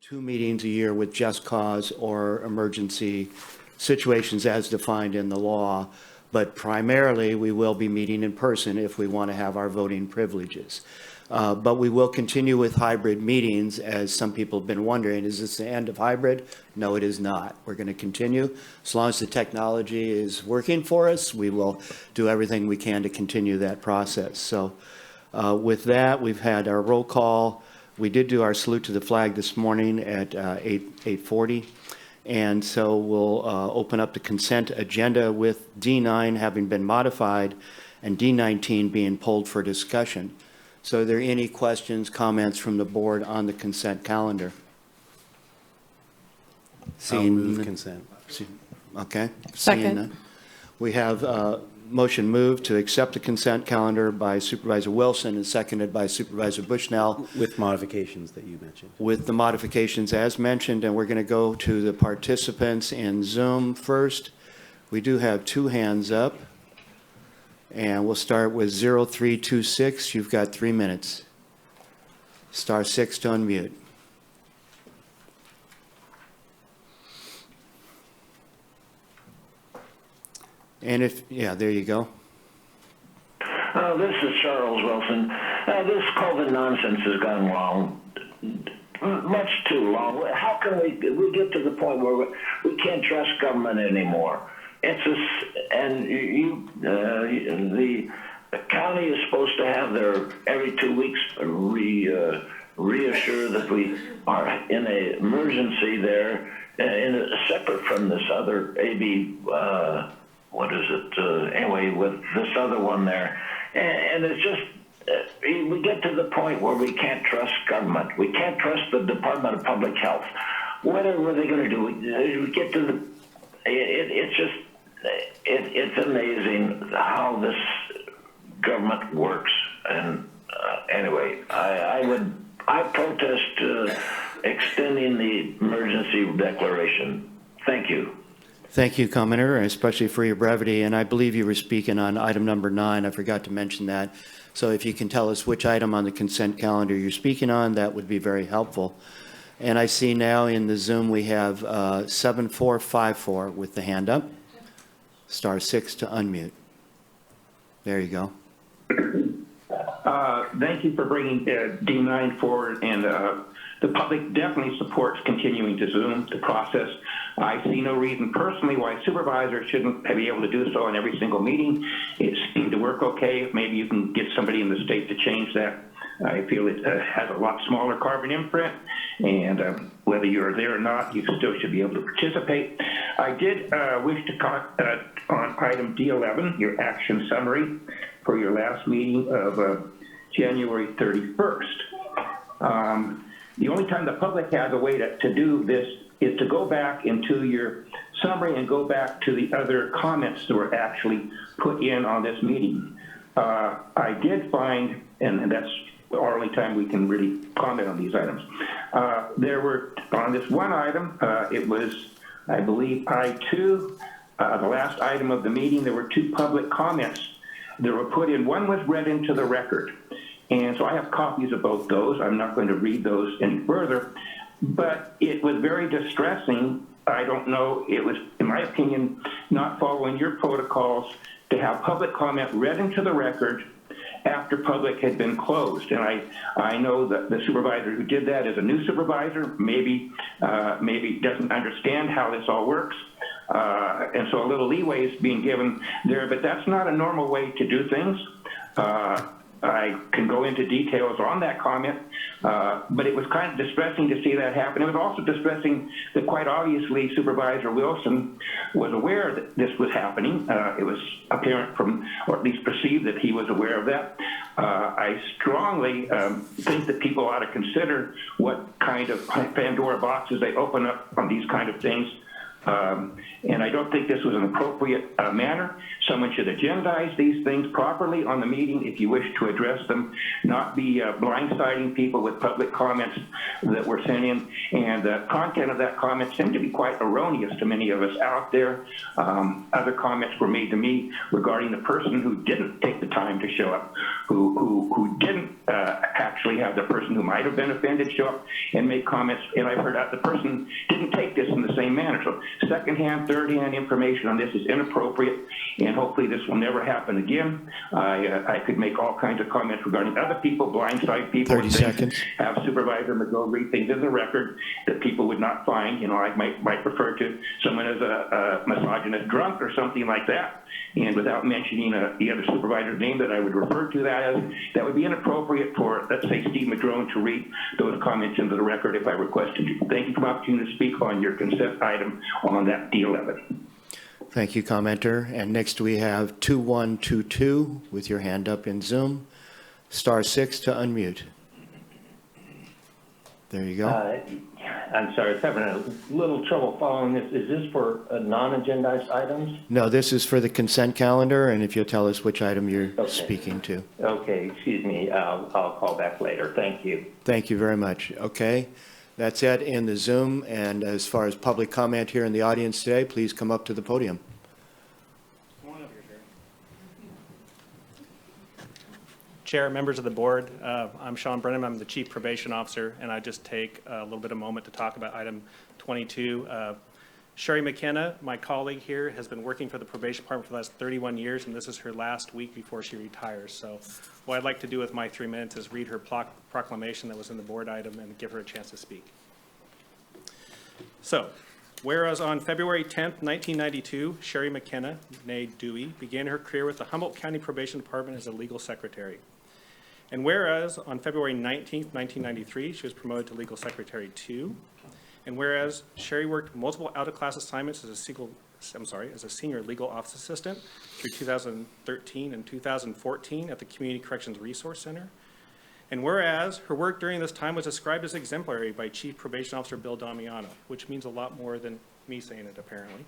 2 meetings a year with just cause or emergency situations as defined in the law. But primarily, we will be meeting in person if we want to have our voting privileges. But we will continue with hybrid meetings, as some people have been wondering, is this the end of hybrid? No, it is not. We're going to continue. As long as the technology is working for us, we will do everything we can to continue that process. So with that, we've had our roll call. We did do our salute to the flag this morning at 8:40. And so we'll open up the consent agenda with D9 having been modified and D19 being pulled for discussion. So are there any questions, comments from the board on the consent calendar? I'll move consent. Okay. Second. We have a motion moved to accept the consent calendar by Supervisor Wilson and seconded by Supervisor Bushnell. With modifications that you mentioned. With the modifications as mentioned, and we're going to go to the participants in Zoom first. We do have 2 hands up. And we'll start with 0326. You've got 3 minutes. *6 to unmute. And there you go. This is Charles Wilson. This COVID nonsense has gone long, much too long. How can we get to the point where we can't trust government anymore? It's the county is supposed to have their every 2 weeks reassure that we are in an emergency there, separate from this other AB. What is it? Anyway, with this other one there, and it's just we get to the point where we can't trust government. We can't trust the Department of Public Health. What are they going to do? We get to the. It's just. It's amazing how this government works. And anyway, I protest extending the emergency declaration. Thank you. Thank you, Commenter, especially for your brevity. And I believe you were speaking on item number 9. I forgot to mention that. So if you can tell us which item on the consent calendar you're speaking on, that would be very helpful. And I see now in the Zoom we have 7454 with the hand up. *6 to unmute. There you go. Thank you for bringing D9 forward, and the public definitely supports continuing to Zoom the process. I see no reason personally why supervisors shouldn't be able to do so in every single meeting. It seemed to work okay. Maybe you can get somebody in the state to change that. I feel it has a lot smaller carbon imprint, and whether you're there or not, you still should be able to participate. I did wish to comment on item D11, your action summary for your last meeting of January 31st. The only time the public has a way to do this is to go back into your summary and go back to the other comments that were actually put in on this meeting. I did find, and that's our only time we can really comment on these items. There were, on this one item, it was, I believe, I2, the last item of the meeting, there were 2 public comments that were put in. One was read into the record. And so I have copies of both those. I'm not going to read those any further. But it was very distressing. I don't know, it was, in my opinion, not following your protocols to have public comment read into the record after public had been closed. And I know that the supervisor who did that is a new supervisor, maybe doesn't understand how this all works. And so a little leeway is being given there, but that's not a normal way to do things. I can go into details on that comment, but it was kind of distressing to see that happen. It was also distressing that quite obviously Supervisor Wilson was aware that this was happening. It was apparent from, or at least perceived that he was aware of that. I strongly think that people ought to consider what kind of Pandora boxes they open up on these kind of things. And I don't think this was an appropriate manner. Someone should agendize these things properly on the meeting if you wish to address them, not be blindsiding people with public comments that were sent in. And the content of that comment seemed to be quite erroneous to many of us out there. Other comments were made to me regarding the person who didn't take the time to show up, who didn't actually have the person who might have been offended show up and make comments. And I've heard that the person didn't take this in the same manner. So secondhand, third-hand information on this is inappropriate, and hopefully this will never happen again. I could make all kinds of comments regarding other people, blindside people. 30 seconds. Have Supervisor Madrone read things in the record that people would not find. You know, I might refer to someone as a misogynist drunk or something like that, and without mentioning the other supervisor's name that I would refer to that as, that would be inappropriate for, let's say, Steve Madrone to read those comments into the record if I requested you. Thank you for the opportunity to speak on your consent item on that D11. Thank you, commenter. And next we have 2122 with your hand up in Zoom. *6 to unmute. There you go. I'm sorry, I was having a little trouble following this. Is this for non-agendized items? No, this is for the consent calendar, and if you'll tell us which item you're Okay. speaking to. Okay, excuse me. I'll call back later. Thank you. Thank you very much. Okay, that's it in the Zoom. And as far as public comment here in the audience today, please come up to the podium. Chair, members of the board, I'm Sean Brennan. I'm the Chief Probation Officer, and I just take a little bit of moment to talk about item 22. Sherry McKenna, my colleague here, has been working for the Probation Department for the last 31 years, and this is her last week before she retires. So what I'd like to do with my 3 minutes is read her proclamation that was in the board item and give her a chance to speak. So, whereas on February 10th, 1992, Sherry McKenna, née Dewey, began her career with the Humboldt County Probation Department as a legal secretary. And whereas on February 19th, 1993, she was promoted to Legal Secretary 2. And whereas Sherry worked multiple out-of-class assignments as a senior legal office assistant through 2013 and 2014 at the Community Corrections Resource Center. And whereas her work during this time was described as exemplary by Chief Probation Officer Bill Damiano, which means a lot more than me saying it, apparently.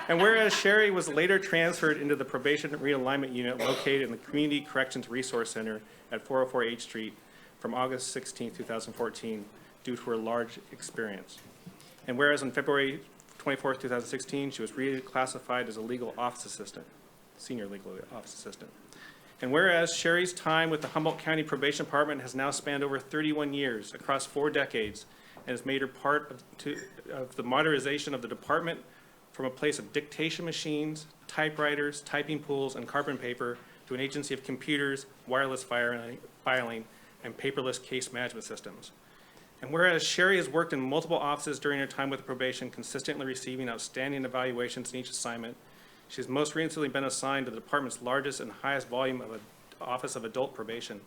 And whereas Sherry was later transferred into the Probation Realignment Unit located in the Community Corrections Resource Center at 404 H Street from August 16, 2014, due to her large experience. And whereas on February 24, 2016, she was reclassified as a legal office assistant, senior legal office assistant. And whereas Sherry's time with the Humboldt County Probation Department has now spanned over 31 years across 4 decades and has made her part of the modernization of the department from a place of dictation machines, typewriters, typing pools, and carbon paper to an agency of computers, wireless filing, and paperless case management systems. And whereas Sherry has worked in multiple offices during her time with probation, consistently receiving outstanding evaluations in each assignment, she has most recently been assigned to the department's largest and highest volume of Office of Adult Probation.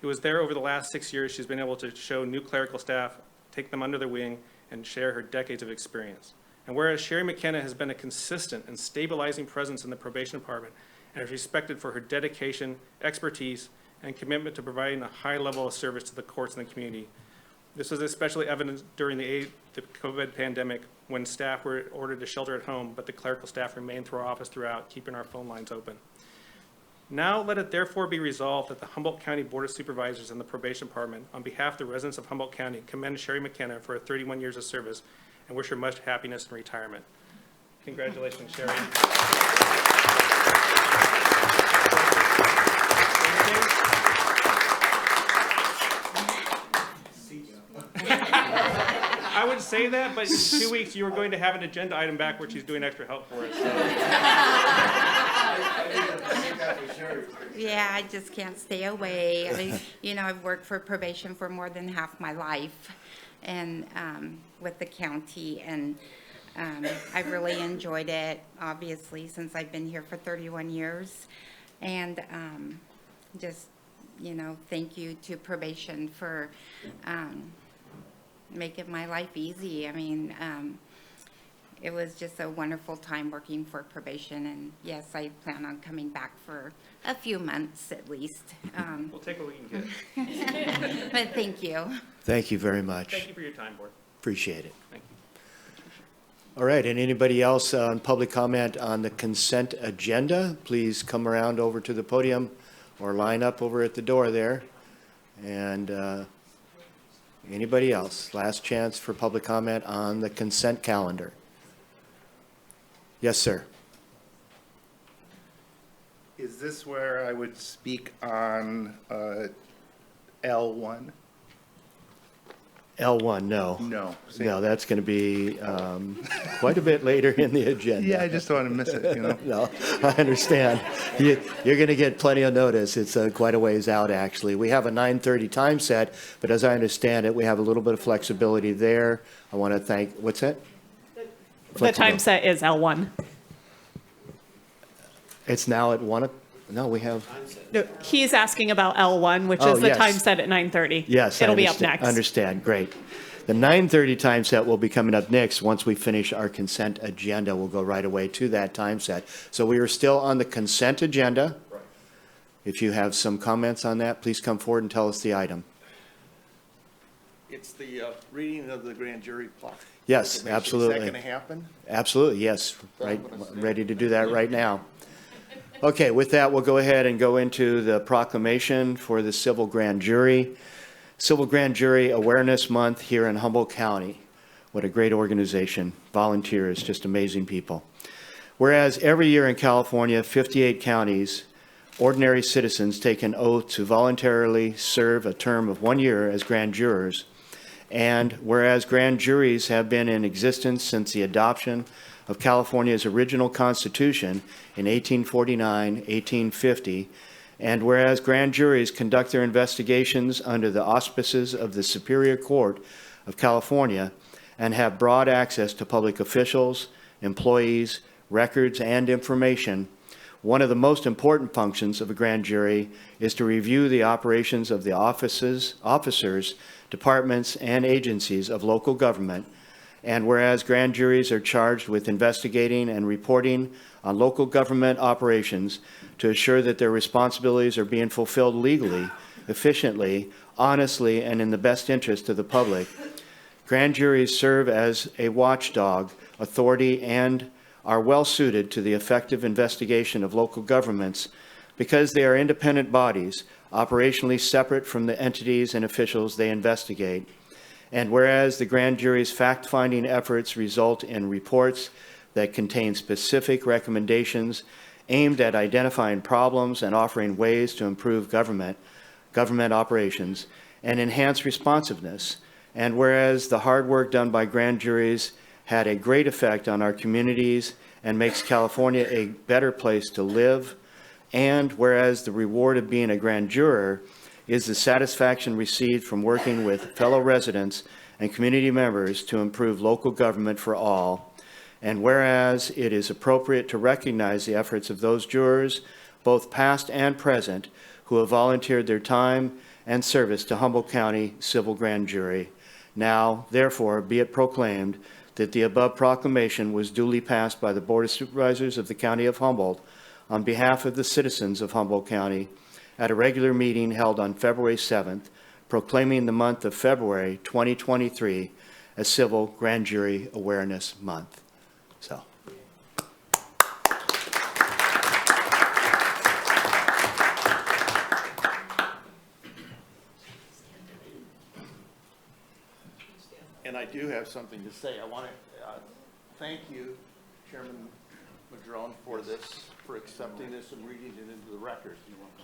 It was there over the last 6 years she's been able to show new clerical staff, take them under their wing, and share her decades of experience. And whereas Sherry McKenna has been a consistent and stabilizing presence in the probation department and is respected for her dedication, expertise, and commitment to providing a high level of service to the courts and the community. This was especially evident during the COVID pandemic when staff were ordered to shelter at home, but the clerical staff remained through our office throughout, keeping our phone lines open. Now let it therefore be resolved that the Humboldt County Board of Supervisors and the Probation Department, on behalf of the residents of Humboldt County, commend Sherry McKenna for her 31 years of service and wish her much happiness in retirement. Congratulations, Sherry. I would say that, but in 2 weeks you were going to have an agenda item back where she's doing extra help for us. So. Yeah, I just can't stay away. I've worked for probation for more than half my life, and with the county, and I've really enjoyed it, obviously, since I've been here for 31 years. And thank you to probation for making my life easy. I mean, it was just a wonderful time working for probation, and yes, I plan on coming back for a few months at least. We'll take what we can get. But thank you. Thank you very much. Thank you for your time, Board. Appreciate it. Thank you. All right, and anybody else on public comment on the consent agenda? Please come around over to the podium or line up over at the door there. And anybody else? Last chance for public comment on the consent calendar. Yes, sir. Is this where I would speak on L1? L1, no. No. See? No, that's going to be quite a bit later in the agenda. Yeah, I just don't want to miss it, you know? No, I understand. You're going to get plenty of notice. It's quite a ways out, actually. We have a 9:30 time set, but as I understand it, we have a little bit of flexibility there. I want to thank, what's that? The time set is L1. It's now at 1, no, we have, No, he's asking about L1, which Oh, is the yes. time set at 9:30. yes. I It'll be up understand- next. Understand, great. The 9:30 time set will be coming up next. Once we finish our consent agenda, we'll go right away to that time set. So we are still on the consent agenda. If you have some comments on that, please come forward and tell us the item. It's the reading of the grand jury plot. Yes, absolutely. Is that going to happen? Absolutely, yes. Right, ready to do that right now. Okay, with that, we'll go ahead and go into the proclamation for the Civil Grand Jury. Civil Grand Jury Awareness Month here in Humboldt County. What a great organization. Volunteers, just amazing people. Whereas every year in California, 58 counties, ordinary citizens take an oath to voluntarily serve a term of 1 year as grand jurors. And whereas grand juries have been in existence since the adoption of California's original Constitution in 1849, 1850, and whereas grand juries conduct their investigations under the auspices of the Superior Court of California and have broad access to public officials, employees, records, and information, one of the most important functions of a grand jury is to review the operations of the officers, departments, and agencies of local government. And whereas grand juries are charged with investigating and reporting on local government operations to assure that their responsibilities are being fulfilled legally, efficiently, honestly, and in the best interest of the public, grand juries serve as a watchdog authority and are well suited to the effective investigation of local governments because they are independent bodies, operationally separate from the entities and officials they investigate. And whereas the grand jury's fact-finding efforts result in reports that contain specific recommendations aimed at identifying problems and offering ways to improve government operations and enhance responsiveness. And whereas the hard work done by grand juries had a great effect on our communities and makes California a better place to live, and whereas the reward of being a grand juror is the satisfaction received from working with fellow residents and community members to improve local government for all. And whereas it is appropriate to recognize the efforts of those jurors, both past and present, who have volunteered their time and service to Humboldt County Civil Grand Jury. Now, therefore, be it proclaimed that the above proclamation was duly passed by the Board of Supervisors of the County of Humboldt on behalf of the citizens of Humboldt County at a regular meeting held on February 7th, proclaiming the month of February 2023 as Civil Grand Jury Awareness Month. So. And I do have something to say. I want to thank you, Chairman Madrone, for this, for accepting this and reading it into the record.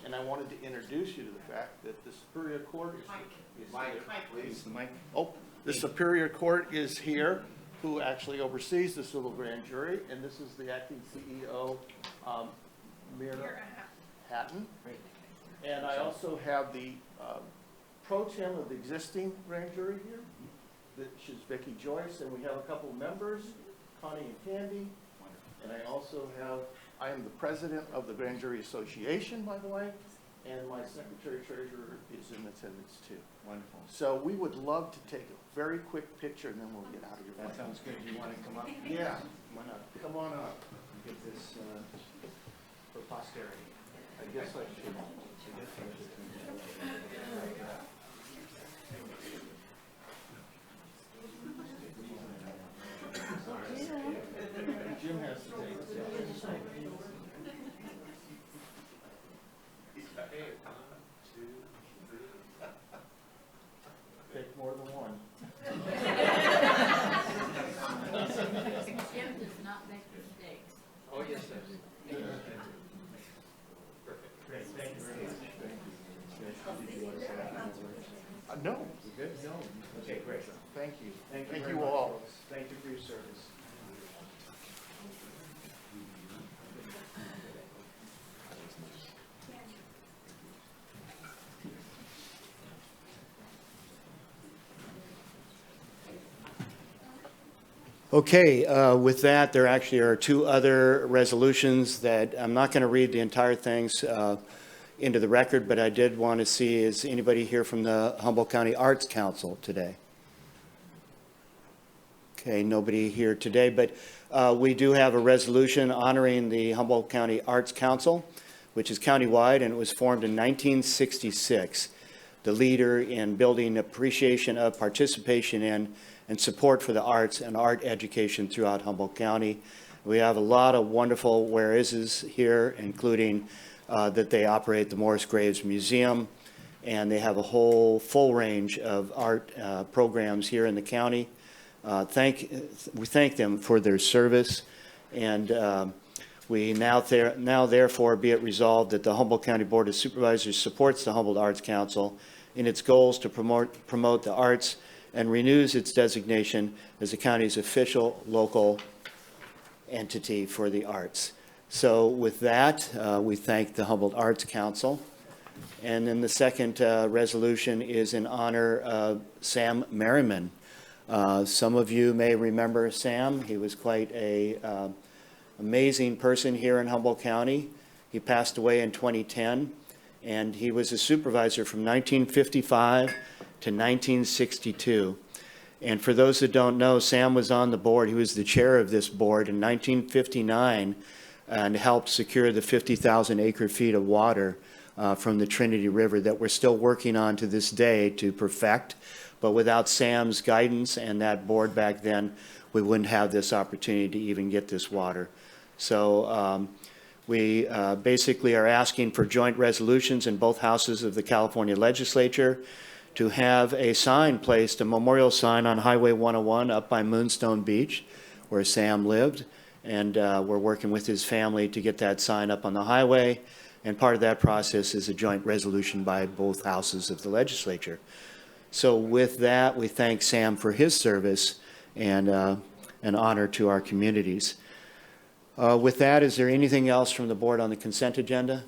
And I wanted to introduce you to the fact that the Superior Court is here. Oh, the Superior Court is here, who actually oversees the Civil Grand Jury, and this is the acting CEO, Mira Hatton. And I also have the pro tem of the existing grand jury here. She's Vicki Joyce, and we have a couple members, Connie and Candy. And I also have, I am the president of the Grand Jury Association, by the way, and my secretary treasurer is in attendance too. Wonderful. So we would love to take a very quick picture, and then we'll get out of your way. That sounds good. Do you want to come up? Yeah, why not? Come on up. Get this for posterity. I guess I should. No. Good? No. Okay, great. Thank you. Thank Thank very you much, all. folks. Thank you for your service. Okay, with that, there actually are two other resolutions that, I'm not going to read the entire things into the record, but I did want to see, is anybody here from the Humboldt County Arts Council today? Okay, nobody here today, but we do have a resolution honoring the Humboldt County Arts Council, which is countywide, and it was formed in 1966. The leader in building appreciation of, participation in, and support for the arts and art education throughout Humboldt County. We have a lot of wonderful whereases here, including that they operate the Morris Graves Museum, and they have a whole full range of art programs here in the county. We thank them for their service, and we now therefore be it resolved that the Humboldt County Board of Supervisors supports the Humboldt Arts Council in its goals to promote the arts and renews its designation as the county's official local entity for the arts. So with that, we thank the Humboldt Arts Council. And then the second resolution is in honor of Sam Merriman. Some of you may remember Sam. He was quite a amazing person here in Humboldt County. He passed away in 2010, and he was a supervisor from 1955 to 1962. And for those that don't know, Sam was on the board. He was the chair of this board in 1959 and helped secure the 50,000 acre feet of water from the Trinity River that we're still working on to this day to perfect. But without Sam's guidance and that board back then, we wouldn't have this opportunity to even get this water. So we basically are asking for joint resolutions in both houses of the California legislature to have a sign placed, a memorial sign on Highway 101 up by Moonstone Beach, where Sam lived. And we're working with his family to get that sign up on the highway. And part of that process is a joint resolution by both houses of the legislature. So with that, we thank Sam for his service and an honor to our communities. With that, is there anything else from the board on the consent agenda?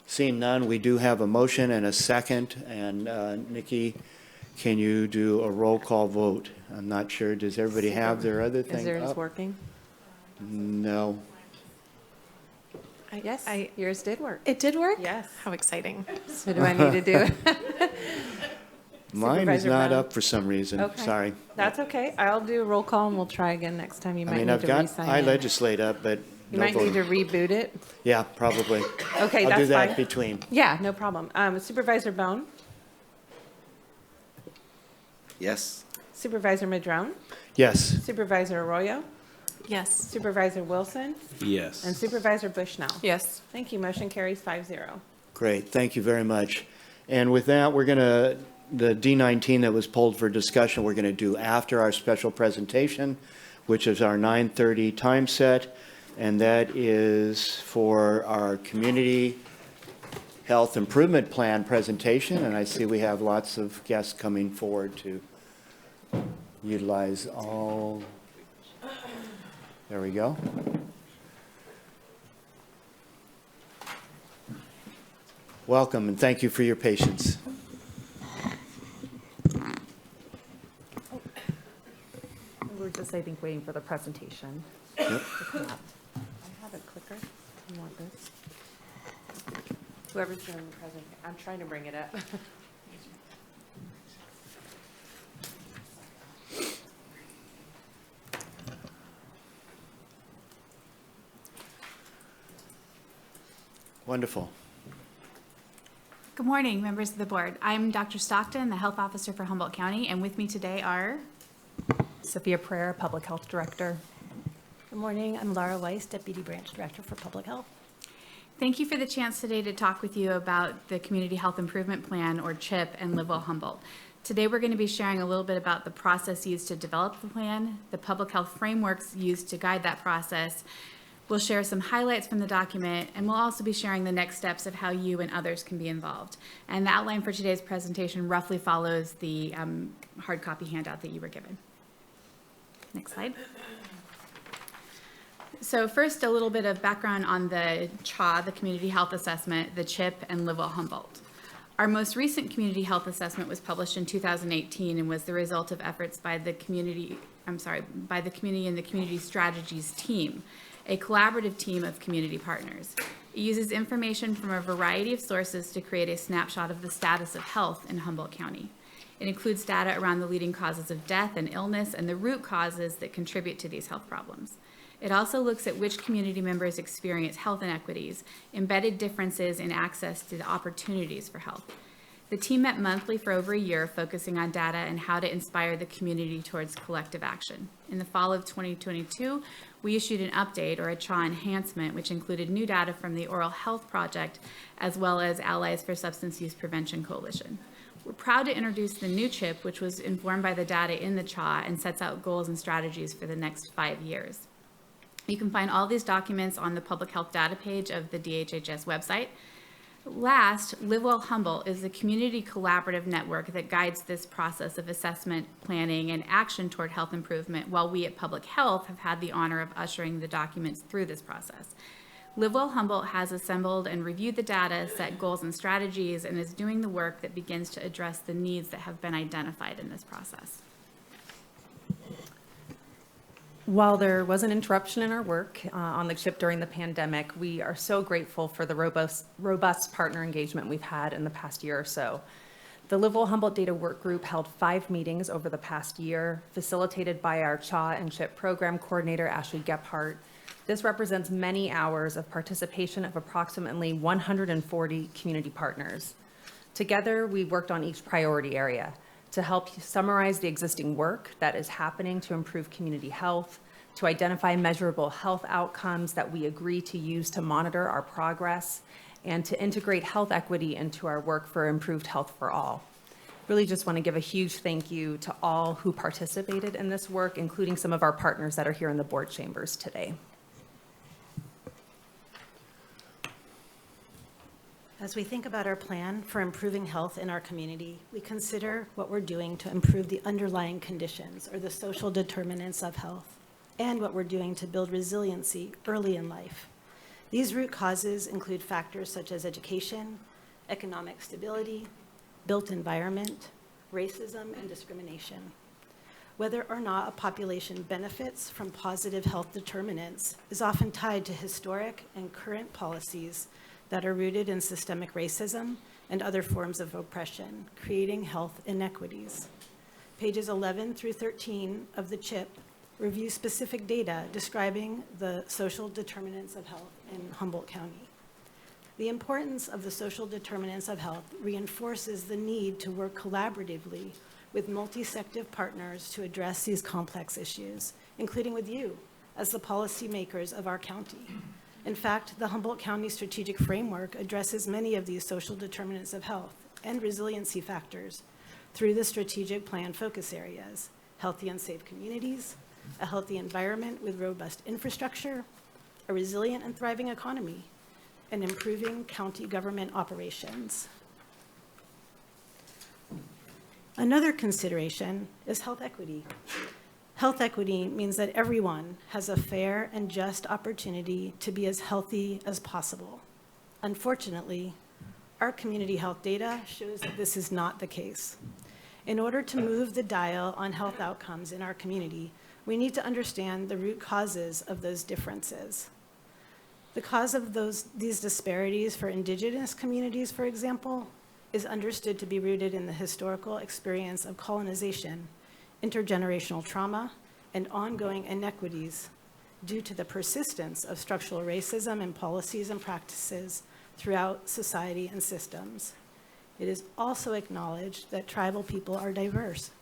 Seeing none, we do have a motion and a second. And Nikki, can you do a roll call vote? I'm not sure. Does everybody have their other thing Is yours up? working? No. Yes, yours did work. It did work? Yes. How exciting. So do I need to do it? Mine is Supervisor not Brown? up for some reason. Okay. Sorry. That's okay. I'll do a roll call and we'll try again next time. You I might mean, need I've to got re-sign I in. legislate up, but You no might need to voting. reboot it. Yeah, probably. Okay, I'll do that's that fine. between. Yeah, no problem. Supervisor Bohn, Yes. Supervisor Madrone, Yes. Supervisor Arroyo, Yes. Supervisor Wilson, Yes. and Supervisor Bushnell. Yes. Thank you. Motion carries 5-0. Great. Thank you very much. And with that, we're going to, the D19 that was pulled for discussion, we're going to do after our special presentation, which is our 9:30 time set. And that is for our community health improvement plan presentation. And I see we have lots of guests coming forward to utilize all. There we go. Welcome, and thank you for your patience. We're just, I think, waiting for the presentation Yep. to come up. I have a clicker. You want this? Whoever's doing the presentation, I'm trying to bring it up. Wonderful. Good morning, members of the board. I'm Dr. Stockton, the Health Officer for Humboldt County, and with me today are Sophia Pereira, Public Health Director. Good morning. I'm Laura Weiss, Deputy Branch Director for Public Health. Thank you for the chance today to talk with you about the Community Health Improvement Plan, or CHIP, and Live Well Humboldt. Today, we're going to be sharing a little bit about the process used to develop the plan, the public health frameworks used to guide that process, We'll share some highlights from the document, and we'll also be sharing the next steps of how you and others can be involved. And the outline for today's presentation roughly follows the hard copy handout that you were given. Next slide. So first, a little bit of background on the CHA, the Community Health Assessment, the CHIP, and Live Well Humboldt. Our most recent community health assessment was published in 2018 and was the result of efforts by the community and the community strategies team, a collaborative team of community partners. It uses information from a variety of sources to create a snapshot of the status of health in Humboldt County. It includes data around the leading causes of death and illness and the root causes that contribute to these health problems. It also looks at which community members experience health inequities, embedded differences in access to the opportunities for health. The team met monthly for over a year, focusing on data and how to inspire the community towards collective action. In the fall of 2022, we issued an update, or a CHA enhancement, which included new data from the Oral Health Project, as well as Allies for Substance Use Prevention Coalition. We're proud to introduce the new CHIP, which was informed by the data in the CHA and sets out goals and strategies for the next 5 years. You can find all these documents on the public health data page of the DHHS website. Last, Live Well Humboldt is a community collaborative network that guides this process of assessment, planning, and action toward health improvement, while we at Public Health have had the honor of ushering the documents through this process. Live Well Humboldt has assembled and reviewed the data, set goals and strategies, and is doing the work that begins to address the needs that have been identified in this process. While there was an interruption in our work on the CHIP during the pandemic, we are so grateful for the robust partner engagement we've had in the past year or so. The Live Well Humboldt Data Work Group held 5 meetings over the past year, facilitated by our CHA and CHIP program coordinator, Ashley Gephardt. This represents many hours of participation of approximately 140 community partners. Together, we worked on each priority area to help summarize the existing work that is happening to improve community health, to identify measurable health outcomes that we agree to use to monitor our progress, and to integrate health equity into our work for improved health for all. Really just want to give a huge thank you to all who participated in this work, including some of our partners that are here in the board chambers today. As we think about our plan for improving health in our community, we consider what we're doing to improve the underlying conditions or the social determinants of health, and what we're doing to build resiliency early in life. These root causes include factors such as education, economic stability, built environment, racism, and discrimination. Whether or not a population benefits from positive health determinants is often tied to historic and current policies that are rooted in systemic racism and other forms of oppression, creating health inequities. Pages 11 through 13 of the CHIP review specific data describing the social determinants of health in Humboldt County. The importance of the social determinants of health reinforces the need to work collaboratively with multi-sective partners to address these complex issues, including with you as the policymakers of our county. In fact, the Humboldt County Strategic Framework addresses many of these social determinants of health and resiliency factors through the strategic plan focus areas: healthy and safe communities, a healthy environment with robust infrastructure, a resilient and thriving economy, and improving county government operations. Another consideration is health equity. Health equity means that everyone has a fair and just opportunity to be as healthy as possible. Unfortunately, our community health data shows that this is not the case. In order to move the dial on health outcomes in our community, we need to understand the root causes of those differences. The cause of these disparities for indigenous communities, for example, is understood to be rooted in the historical experience of colonization, intergenerational trauma, and ongoing inequities due to the persistence of structural racism in policies and practices throughout society and systems. It is also acknowledged that tribal people are diverse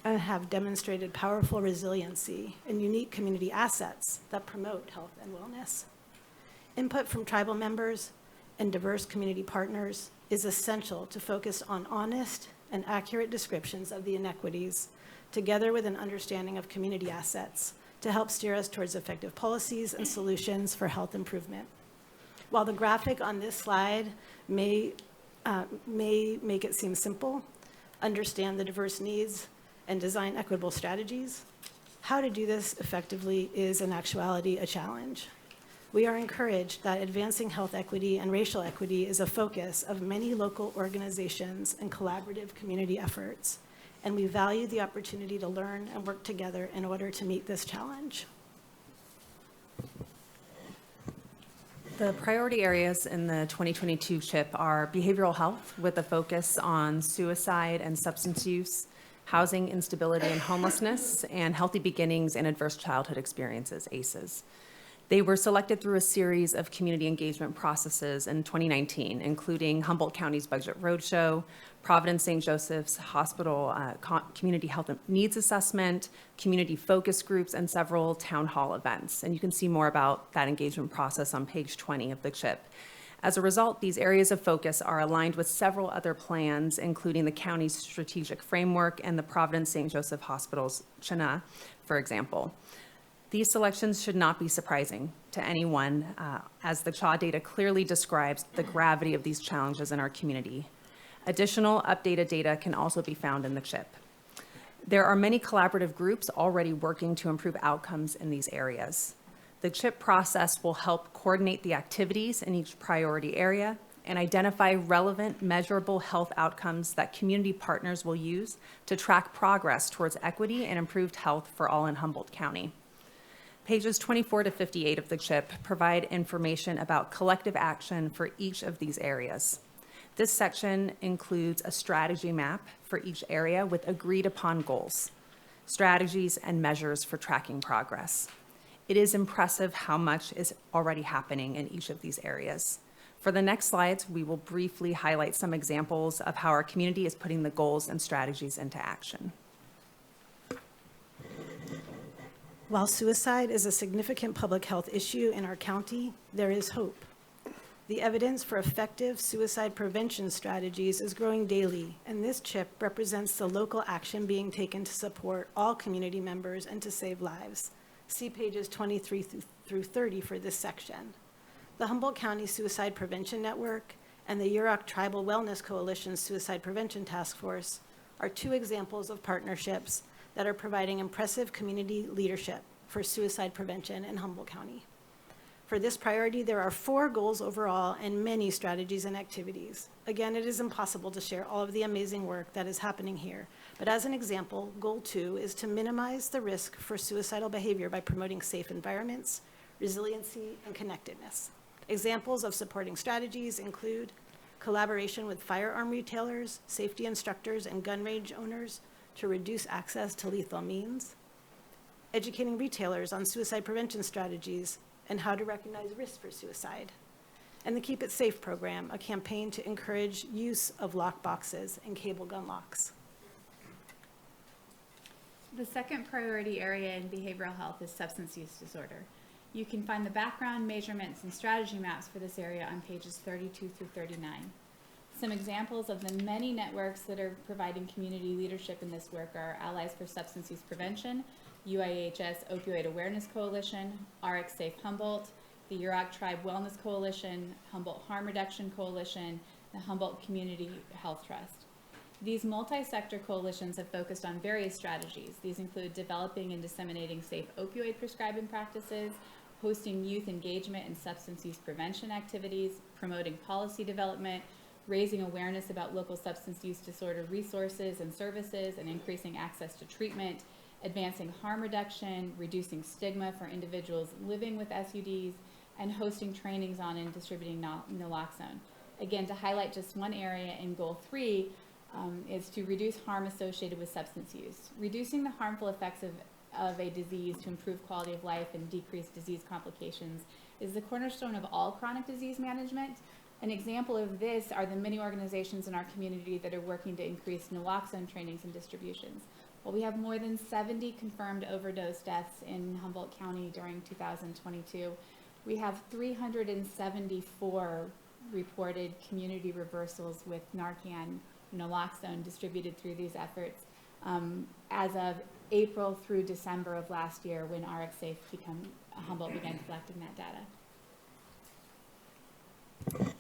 and have demonstrated powerful resiliency and unique community assets that promote health and wellness. Input from tribal members and diverse community partners is essential to focus on honest and accurate descriptions of the inequities, together with an understanding of community assets, to help steer us towards effective policies and solutions for health improvement. While the graphic on this slide may make it seem simple, understand the diverse needs, and design equitable strategies, how to do this effectively is in actuality a challenge. We are encouraged that advancing health equity and racial equity is a focus of many local organizations and collaborative community efforts, and we value the opportunity to learn and work together in order to meet this challenge. The priority areas in the 2022 CHIP are behavioral health with a focus on suicide and substance use, housing instability and homelessness, and healthy beginnings and adverse childhood experiences, ACEs. They were selected through a series of community engagement processes in 2019, including Humboldt County's Budget Roadshow, Providence St. Joseph's Hospital Community Health Needs Assessment, community focus groups, and several town hall events. And you can see more about that engagement process on page 20 of the CHIP. As a result, these areas of focus are aligned with several other plans, including the county's strategic framework and the Providence St. Joseph Hospital's CHNA, for example. These selections should not be surprising to anyone, as the CHA data clearly describes the gravity of these challenges in our community. Additional updated data can also be found in the CHIP. There are many collaborative groups already working to improve outcomes in these areas. The CHIP process will help coordinate the activities in each priority area and identify relevant, measurable health outcomes that community partners will use to track progress towards equity and improved health for all in Humboldt County. Pages 24 to 58 of the CHIP provide information about collective action for each of these areas. This section includes a strategy map for each area with agreed upon goals, strategies, and measures for tracking progress. It is impressive how much is already happening in each of these areas. For the next slides, we will briefly highlight some examples of how our community is putting the goals and strategies into action. While suicide is a significant public health issue in our county, there is hope. The evidence for effective suicide prevention strategies is growing daily, and this CHIP represents the local action being taken to support all community members and to save lives. See pages 23 through 30 for this section. The Humboldt County Suicide Prevention Network and the Yurok Tribal Wellness Coalition's Suicide Prevention Task Force are two examples of partnerships that are providing impressive community leadership for suicide prevention in Humboldt County. For this priority, there are 4 goals overall and many strategies and activities. Again, it is impossible to share all of the amazing work that is happening here, but as an example, Goal 2 is to minimize the risk for suicidal behavior by promoting safe environments, resiliency, and connectedness. Examples of supporting strategies include collaboration with firearm retailers, safety instructors, and gun range owners to reduce access to lethal means, educating retailers on suicide prevention strategies and how to recognize risk for suicide, and the Keep It Safe program, a campaign to encourage use of lock boxes and cable gun locks. The second priority area in behavioral health is substance use disorder. You can find the background, measurements, and strategy maps for this area on pages 32 through 39. Some examples of the many networks that are providing community leadership in this work are Allies for Substance Use Prevention, UIHS Opioid Awareness Coalition, RX Safe Humboldt, the Yurok Tribe Wellness Coalition, Humboldt Harm Reduction Coalition, the Humboldt Community Health Trust. These multi-sector coalitions have focused on various strategies. These include developing and disseminating safe opioid prescribing practices, hosting youth engagement and substance use prevention activities, promoting policy development, raising awareness about local substance use disorder resources and services, and increasing access to treatment, advancing harm reduction, reducing stigma for individuals living with SUDs, and hosting trainings on and distributing naloxone. Again, to highlight just one area in Goal 3 is to reduce harm associated with substance use. Reducing the harmful effects of a disease to improve quality of life and decrease disease complications is the cornerstone of all chronic disease management. An example of this are the many organizations in our community that are working to increase naloxone trainings and distributions. Well, we have more than 70 confirmed overdose deaths in Humboldt County during 2022. We have 374 reported community reversals with Narcan naloxone distributed through these efforts. As of April through December of last year when RxSafe Humboldt began collecting that data.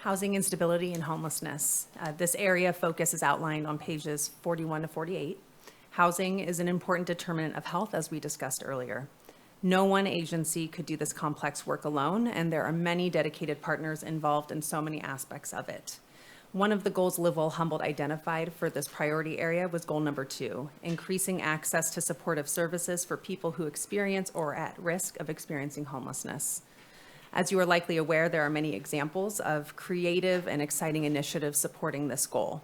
Housing instability and homelessness. This area of focus is outlined on pages 41 to 48. Housing is an important determinant of health, as we discussed earlier. No one agency could do this complex work alone, and there are many dedicated partners involved in so many aspects of it. One of the goals Live Humboldt identified for this priority area was goal number 2, increasing access to supportive services for people who experience or are at risk of experiencing homelessness. As you are likely aware, there are many examples of creative and exciting initiatives supporting this goal.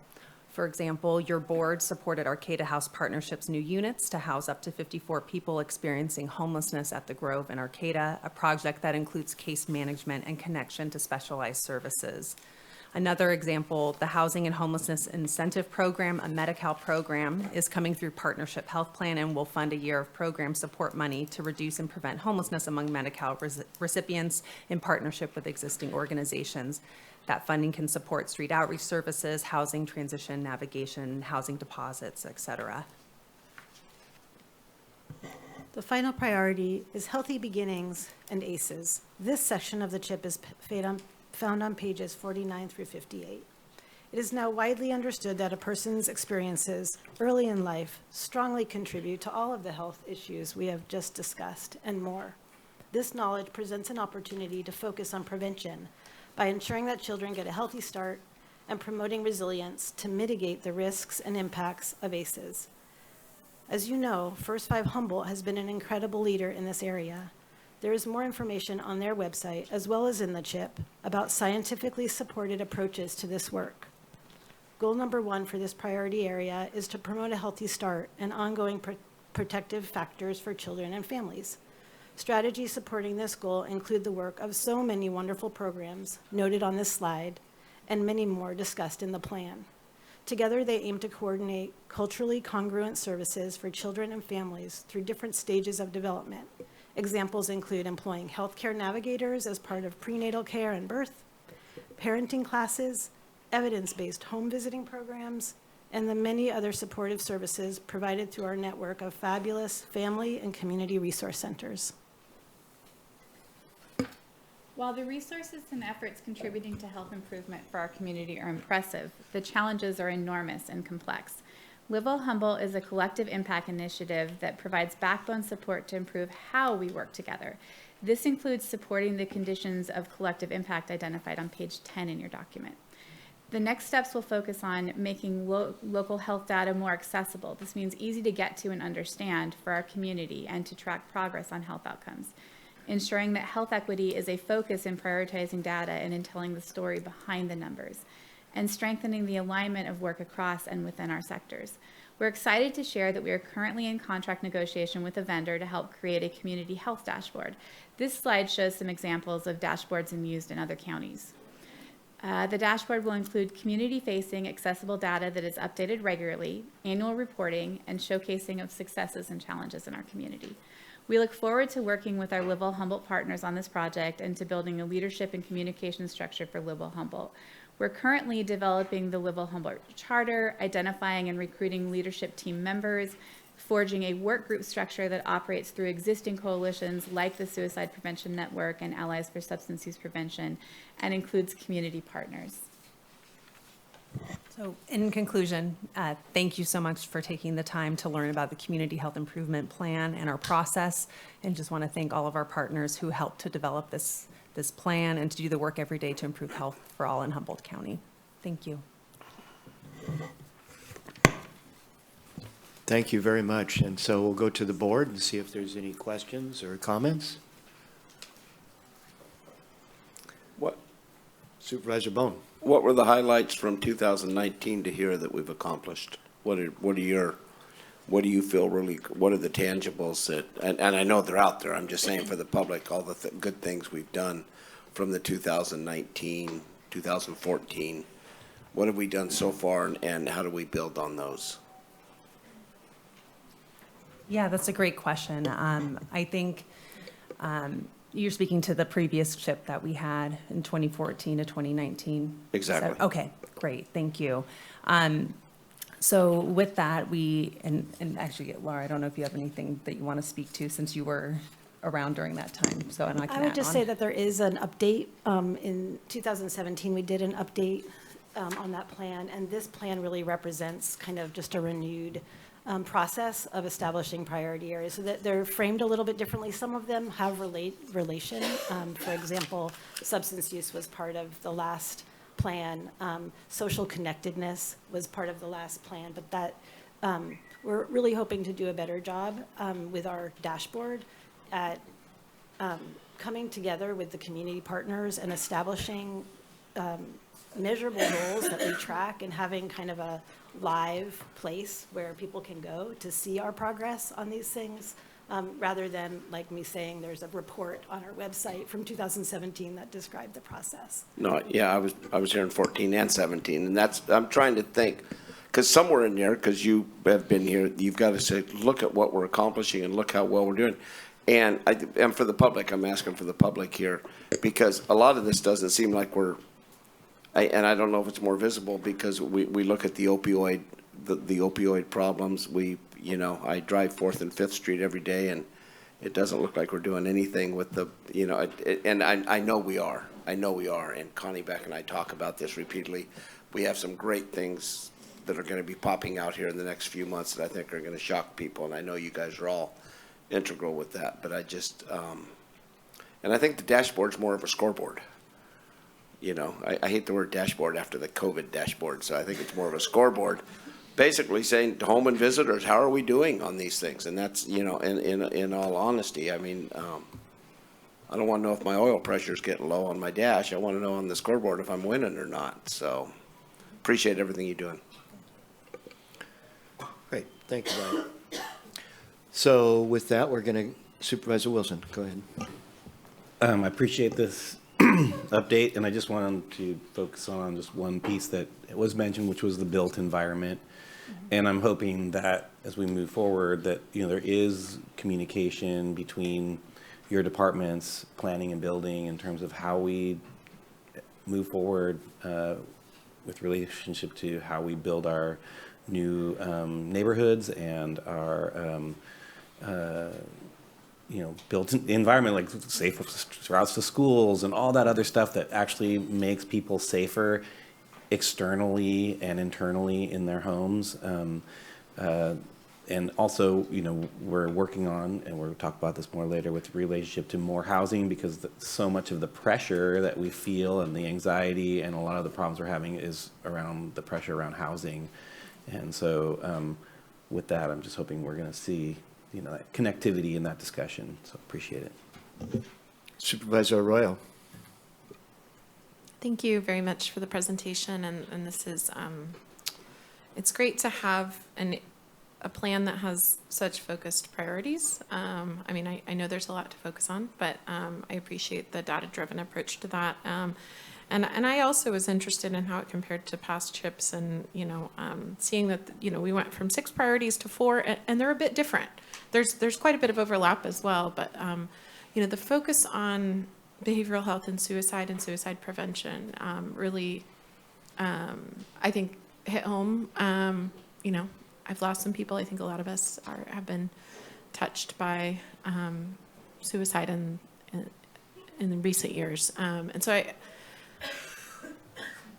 For example, your board supported Arcata House Partnership's new units to house up to 54 people experiencing homelessness at the Grove in Arcata, a project that includes case management and connection to specialized services. Another example, the Housing and Homelessness Incentive Program, a Medi-Cal program, is coming through Partnership Health Plan and will fund a year of program support money to reduce and prevent homelessness among Medi-Cal recipients in partnership with existing organizations. That funding can support street outreach services, housing transition, navigation, housing deposits, et cetera. The final priority is healthy beginnings and ACEs. This section of the CHIP is found on pages 49 through 58. It is now widely understood that a person's experiences early in life strongly contribute to all of the health issues we have just discussed and more. This knowledge presents an opportunity to focus on prevention by ensuring that children get a healthy start and promoting resilience to mitigate the risks and impacts of ACEs. As you know, First 5 Humboldt has been an incredible leader in this area. There is more information on their website, as well as in the CHIP, about scientifically supported approaches to this work. Goal number 1 for this priority area is to promote a healthy start and ongoing protective factors for children and families. Strategies supporting this goal include the work of so many wonderful programs noted on this slide, and many more discussed in the plan. Together, they aim to coordinate culturally congruent services for children and families through different stages of development. Examples include employing healthcare navigators as part of prenatal care and birth, parenting classes, evidence-based home visiting programs, and the many other supportive services provided through our network of fabulous family and community resource centers. While the resources and efforts contributing to health improvement for our community are impressive, the challenges are enormous and complex. Live Humboldt is a collective impact initiative that provides backbone support to improve how we work together. This includes supporting the conditions of collective impact identified on page 10 in your document. The next steps will focus on making local health data more accessible. This means easy to get to and understand for our community and to track progress on health outcomes. Ensuring that health equity is a focus in prioritizing data and in telling the story behind the numbers, and strengthening the alignment of work across and within our sectors. We're excited to share that we are currently in contract negotiation with a vendor to help create a community health dashboard. This slide shows some examples of dashboards used in other counties. The dashboard will include community-facing accessible data that is updated regularly, annual reporting, and showcasing of successes and challenges in our community. We look forward to working with our Live Humboldt partners on this project and to building a leadership and communication structure for Live Humboldt. We're currently developing the Live Humboldt Charter, identifying and recruiting leadership team members, forging a work group structure that operates through existing coalitions like the Suicide Prevention Network and Allies for Substance Use Prevention, and includes community partners. So in conclusion, thank you so much for taking the time to learn about the Community Health Improvement Plan and our process, and just want to thank all of our partners who helped to develop this plan and to do the work every day to improve health for all in Humboldt County. Thank you. Thank you very much. And so we'll go to the board and see if there's any questions or comments. Supervisor Bohn. What were the highlights from 2019 to here that we've accomplished? What do you feel really, what are the tangibles that, and I know they're out there, I'm just saying for the public, all the good things we've done from the 2019, 2014. What have we done so far, and how do we build on those? Yeah, that's a great question. I think you're speaking to the previous CHIP that we had in 2014 to 2019. Exactly. Okay, great, thank you. So with that, and actually, Laura, I don't know if you have anything that you want to speak to since you were around during that time, so and I can I would add just on. say that there is an update. In 2017, we did an update on that plan, and this plan really represents kind of just a renewed process of establishing priority areas, so that they're framed a little bit differently. Some of them have relation. For example, substance use was part of the last plan. Social connectedness was part of the last plan, but that we're really hoping to do a better job with our dashboard at coming together with the community partners and establishing measurable goals that we track, and having kind of a live place where people can go to see our progress on these things, rather than like me saying there's a report on our website from 2017 that described the process. No, yeah, I was here in 14 and 17, and I'm trying to think, because somewhere in there, because you have been here, you've got to say, look at what we're accomplishing and look how well we're doing. And for the public, I'm asking for the public here, because a lot of this doesn't seem like and I don't know if it's more visible, because we look at the opioid problems. I drive 4th and 5th Street every day, and it doesn't look like we're doing anything with and I know we are. And Connie Beck and I talk about this repeatedly. We have some great things that are going to be popping out here in the next few months that I think are going to shock people, and I know you guys are all integral with that. But I just, and I think the dashboard's more of a scoreboard. I hate the word dashboard after the COVID dashboard, so I think it's more of a scoreboard, basically saying to home and visitors, how are we doing on these things? And that's, in all honesty, I mean, I don't want to know if my oil pressure is getting low on my dash. I want to know on the scoreboard if I'm winning or not. So appreciate everything you're doing. Great, thank you, Brian. So with that, we're going to, Supervisor Wilson, go ahead. I appreciate this update, and I just wanted to focus on just one piece that was mentioned, which was the built environment. And I'm hoping that as we move forward, that there is communication between your departments, planning and building, in terms of how we move forward with relationship to how we build our new neighborhoods and our built environment, like safe routes to schools and all that other stuff that actually makes people safer externally and internally in their homes. And also, we're working on, and we'll talk about this more later, with relationship to more housing, because so much of the pressure that we feel and the anxiety and a lot of the problems we're having is around the pressure around housing. And so with that, I'm just hoping we're going to see that connectivity in that discussion. So appreciate it. Supervisor Arroyo. Thank you very much for the presentation, and this is, it's great to have a plan that has such focused priorities. I mean, I know there's a lot to focus on, but I appreciate the data-driven approach to that. And I also was interested in how it compared to past CHIPs, and seeing that we went from 6 priorities to 4, and they're a bit different. There's quite a bit of overlap as well, but the focus on behavioral health and suicide prevention really, I think, hit home. I've lost some people. I think a lot of us have been touched by suicide in recent years, and so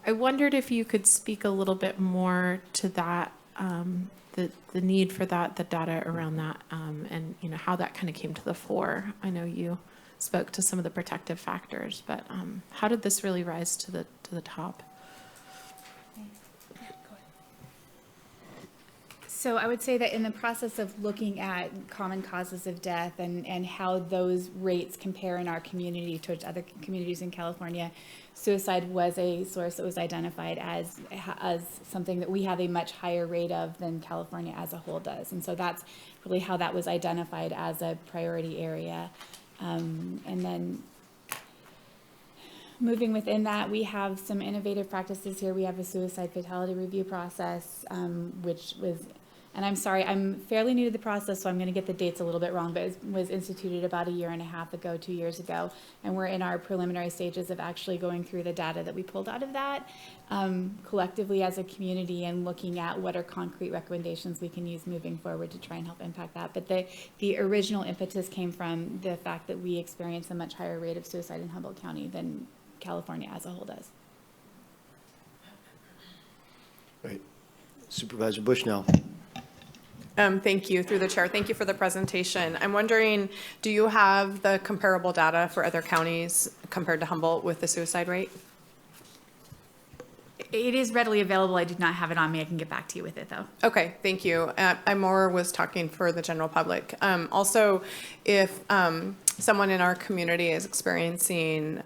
I wondered if you could speak a little bit more to that, the need for that, the data around that, and how that kind of came to the fore. I know you spoke to some of the protective factors, but how did this really rise to the top? So I would say that in the process of looking at common causes of death and how those rates compare in our community towards other communities in California, suicide was a source that was identified as something that we have a much higher rate of than California as a whole does. And so that's really how that was identified as a priority area. And then moving within that, we have some innovative practices here. We have a suicide fatality review process, which was and I'm sorry, I'm fairly new to the process, so I'm going to get the dates a little bit wrong, but it was instituted about 1.5 years ago, 2 years ago, and we're in our preliminary stages of actually going through the data that we pulled out of that collectively as a community and looking at what are concrete recommendations we can use moving forward to try and help impact that. But the original impetus came from the fact that we experience a much higher rate of suicide in Humboldt County than California as a whole does. Right. Supervisor Bushnell. Thank you, through the chair. Thank you for the presentation. I'm wondering, do you have the comparable data for other counties compared to Humboldt with the suicide rate? It is readily available. I did not have it on me. I can get back to you with it, though. Okay, thank you. I more was talking for the general public. Also, if someone in our community is experiencing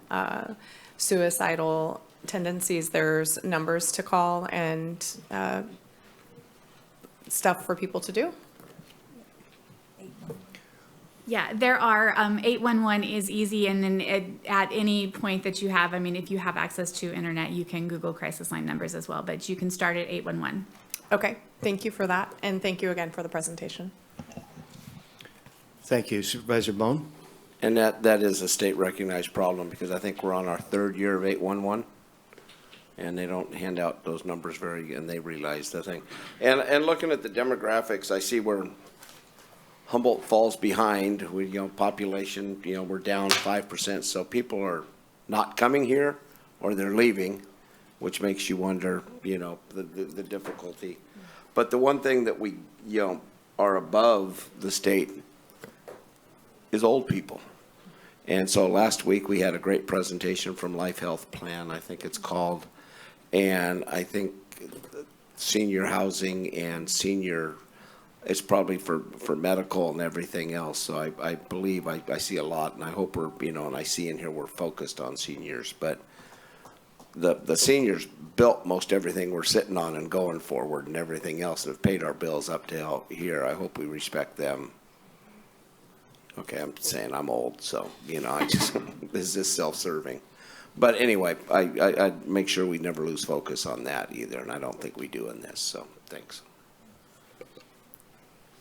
suicidal tendencies, there's numbers to call and stuff for people to do? Yeah, there are. 811 is easy, and then at any point that you have, I mean, if you have access to internet, you can Google crisis line numbers as well, but you can start at 811. Okay, thank you for that, and thank you again for the presentation. Thank you. Supervisor Bohn? And that is a state recognized problem, because I think we're on our 3rd year of 811. And they don't hand out those numbers and they realize the thing. And looking at the demographics, I see where Humboldt falls behind. We, population, we're down 5%. So people are not coming here or they're leaving, which makes you wonder, the difficulty. But the one thing that we, are above the state is old people. And so last week we had a great presentation from Life Health Plan, I think it's called. And I think senior housing and it's probably for medical and everything else. So I believe I see a lot, and I hope we're, and I see in here we're focused on seniors. But the seniors built most everything we're sitting on and going forward and everything else, and have paid our bills up to here. I hope we respect them. Okay, I'm saying I'm old, so, this is self-serving. But anyway, I make sure we never lose focus on that either, and I don't think we do in this, so thanks.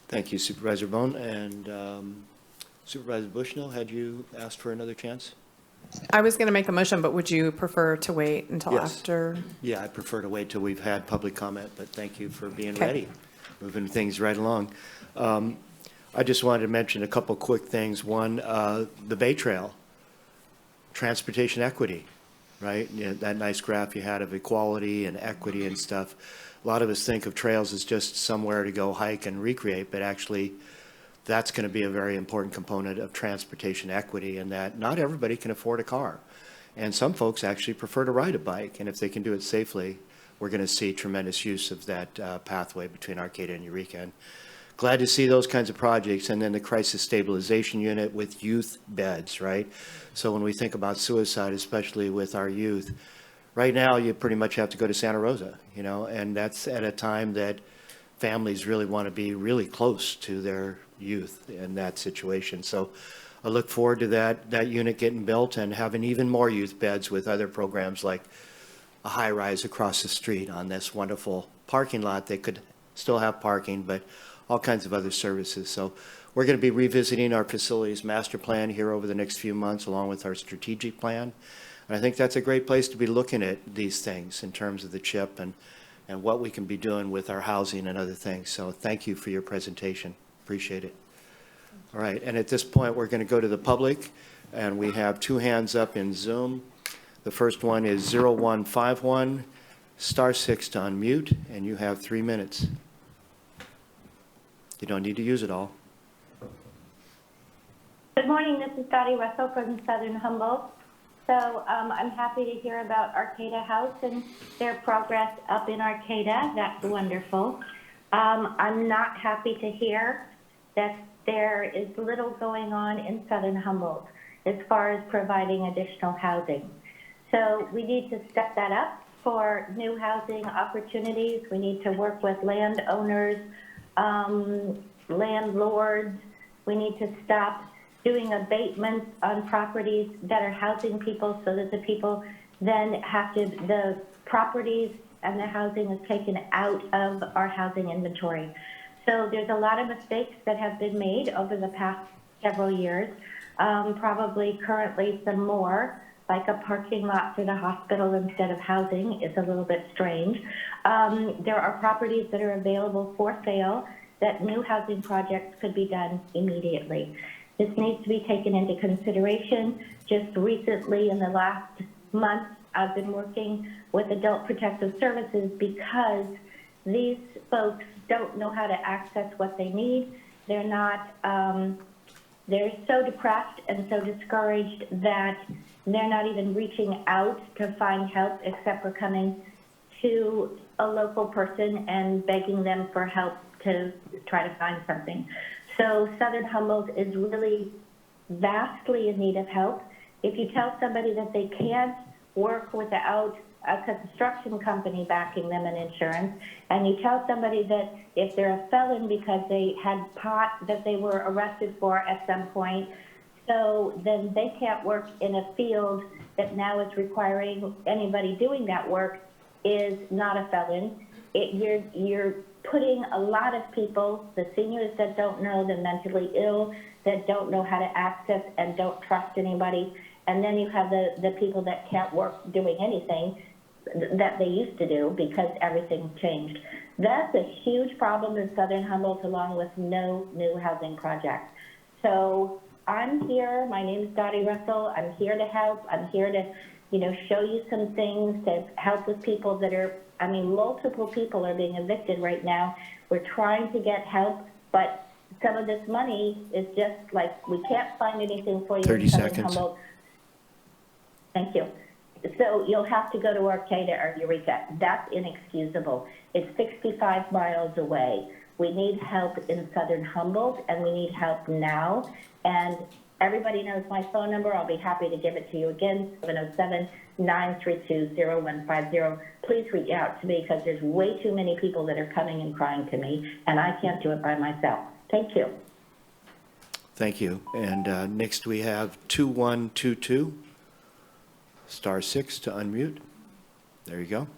Thank you, Supervisor Bohn. And Supervisor Bushnell, had you asked for another chance? I was going to make a motion, but would you prefer to wait until Yes. after? Yeah, I prefer to wait till we've had public comment, but thank you for being Okay. ready, moving things right along. I just wanted to mention a couple quick things. One, the Bay Trail, transportation equity, right? That nice graph you had of equality and equity and stuff. A lot of us think of trails as just somewhere to go hike and recreate, but actually that's going to be a very important component of transportation equity, in that not everybody can afford a car. And some folks actually prefer to ride a bike, and if they can do it safely, we're going to see tremendous use of that pathway between Arcata and Eureka. And glad to see those kinds of projects. And then the crisis stabilization unit with youth beds, right? So when we think about suicide, especially with our youth, right now you pretty much have to go to Santa Rosa, and that's at a time that families really want to be really close to their youth in that situation. So I look forward to that unit getting built and having even more youth beds with other programs like a high rise across the street on this wonderful parking lot that could still have parking, but all kinds of other services. So we're going to be revisiting our facilities master plan here over the next few months, along with our strategic plan. And I think that's a great place to be looking at these things in terms of the CHIP and what we can be doing with our housing and other things. So thank you for your presentation. Appreciate it. All right, and at this point, we're going to go to the public, and we have 2 hands up in Zoom. The first one is 0151, *6 to unmute, and you have 3 minutes. You don't need to use it all. Good morning, this is Dottie Russell from Southern Humboldt. So I'm happy to hear about Arcata House and their progress up in Arcata. That's wonderful. I'm not happy to hear that there is little going on in Southern Humboldt as far as providing additional housing. So we need to step that up for new housing opportunities. We need to work with landowners, landlords. We need to stop doing abatements on properties that are housing people, so that the people then have to, the properties and the housing is taken out of our housing inventory. So there's a lot of mistakes that have been made over the past several years, probably currently some more, like a parking lot for the hospital instead of housing is a little bit strange. There are properties that are available for sale that new housing projects could be done immediately. This needs to be taken into consideration. Just recently, in the last month, I've been working with Adult Protective Services because these folks don't know how to access what they need. They're not, they're so depressed and so discouraged that they're not even reaching out to find help except for coming to a local person and begging them for help to try to find something. So Southern Humboldt is really vastly in need of help. If you tell somebody that they can't work without a construction company backing them and insurance, and you tell somebody that if they're a felon because they had pot that they were arrested for at some point, so then they can't work in a field that now is requiring anybody doing that work is not a felon. You're putting a lot of people, the seniors that don't know, the mentally ill, that don't know how to access and don't trust anybody, and then you have the people that can't work doing anything that they used to do because everything changed. That's a huge problem in Southern Humboldt, along with no new housing projects. So I'm here, my name is Dottie Russell, I'm here to help, I'm here to, show you some things, to help with people that are, multiple people are being evicted right now. We're trying to get help, but some of this money is just like, we can't find anything for you 30 in Southern seconds. Humboldt. Thank you. So you'll have to go to Arcata or Eureka. That's inexcusable. It's 65 miles away. We need help in Southern Humboldt, and we need help now. And everybody knows my phone number. I'll be happy to give it to you again, 707-932-0150. Please reach out to me because there's way too many people that are coming and crying to me, and I can't do it by myself. Thank you. Thank you. And next we have 2122, *6 to unmute. There you go.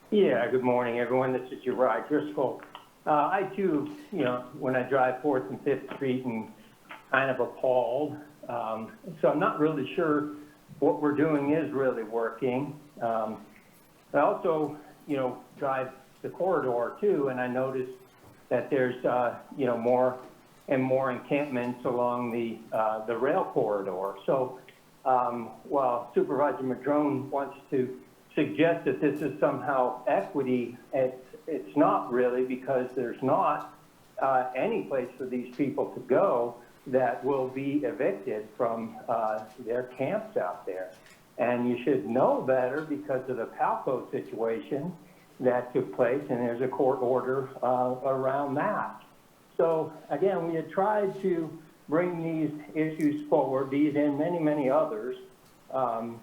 Yeah, good morning, everyone. This is Uri Driscoll. I too, when I drive 4th and 5th Street, and kind of appalled. So I'm not really sure what we're doing is really working. I also, drive the corridor too, and I noticed that there's, more and more encampments along the rail corridor. So while Supervisor Madrone wants to suggest that this is somehow equity, it's not really, because there's not any place for these people to go that will be evicted from their camps out there. And you should know better because of the Palco situation that took place, and there's a court order around that. So again, we had tried to bring these issues forward, these and many, many others. And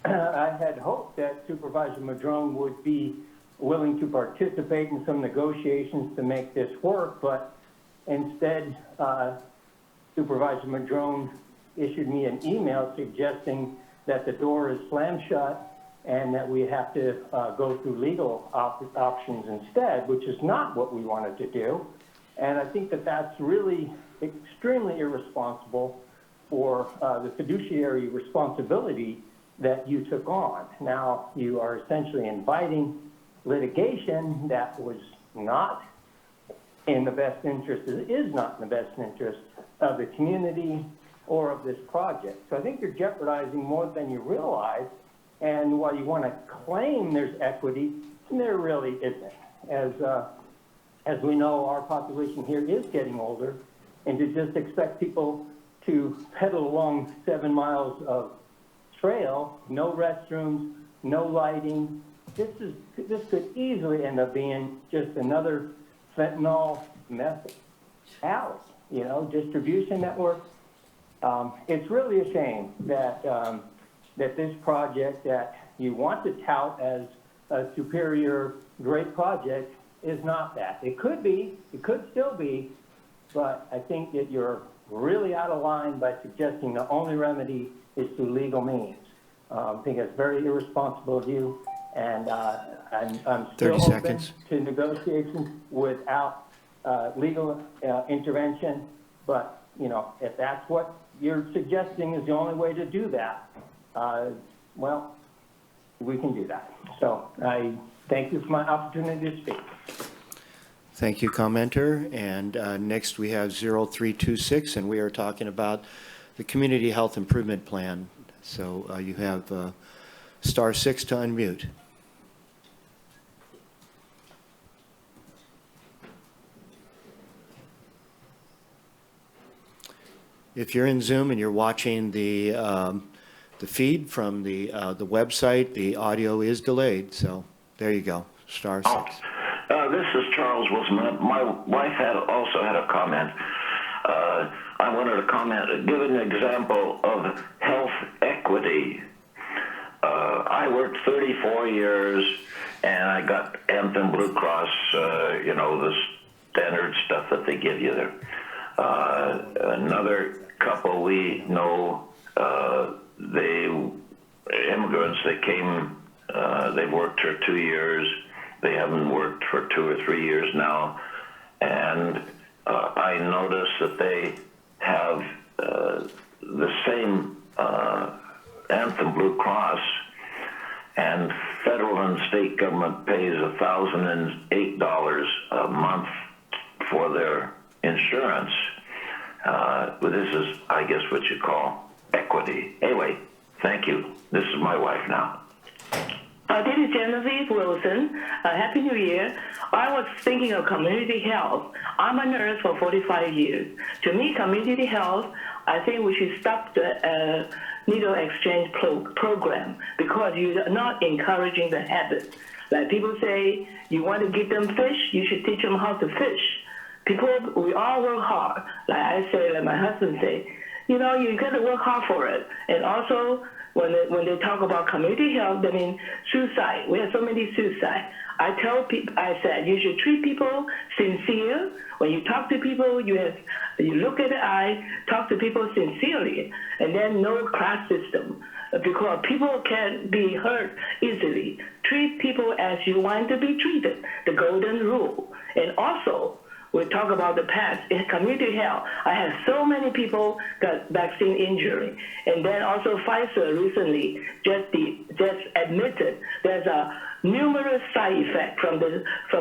I had hoped that Supervisor Madrone would be willing to participate in some negotiations to make this work, but instead, Supervisor Madrone issued me an email suggesting that the door is slammed shut and that we have to go through legal options instead, which is not what we wanted to do. And I think that that's really extremely irresponsible for the fiduciary responsibility that you took on. Now, you are essentially inviting litigation that was not in the best interest, is not in the best interest of the community or of this project. So I think you're jeopardizing more than you realize. And while you want to claim there's equity, there really isn't. As we know, our population here is getting older, and to just expect people to pedal along 7 miles of trail, no restrooms, no lighting, this could easily end up being just another fentanyl meth alley, distribution network. It's really a shame that that this project that you want to tout as a superior, great project is not that. It could be, it could still be, but I think that you're really out of line by suggesting the only remedy is through legal means. I think it's very irresponsible of you, And I'm 30 still open seconds. to negotiations without legal intervention. But, you know, if that's what you're suggesting is the only way to do that, well, we can do that. So I thank you for my opportunity to speak. Thank you, commenter. And next we have 0326, and we are talking about the Community Health Improvement Plan. So you have *6 to unmute. If you're in Zoom and you're watching the feed from the website, the audio is delayed. So there you go, *6. This is Charles Wilson. My wife also had a comment. I wanted to comment, give an example of health equity. I worked 34 years, and I got Anthem Blue Cross, you know, the standard stuff that they give you there. Another couple we know, immigrants, they came, they've worked for 2 years. They haven't worked for 2 or 3 years now. And I noticed that they have the same Anthem Blue Cross, and federal and state government pays $1,008 a month for their insurance. But this is, I guess, what you call equity. Anyway, thank you. This is my wife now. This is Genevieve Wilson. Happy New Year. I was thinking of community health. I'm a nurse for 45 years. To me, community health, I think we should stop the needle exchange program, because you're not encouraging the habit. Like people say, you want to give them fish, you should teach them how to fish. People, we all work hard. Like I say, like my husband say, you know, you got to work hard for it. And also, when they talk about community health, I mean suicide. We have so many suicides. I tell people, I said, you should treat people sincere. When you talk to people, you look at the eye, talk to people sincerely, and then no class system, because people can be hurt easily. Treat people as you want to be treated, the golden rule. And also, we talk about the past. In community health, I have so many people got vaccine injury. And then also Pfizer recently just admitted there's a numerous side effect from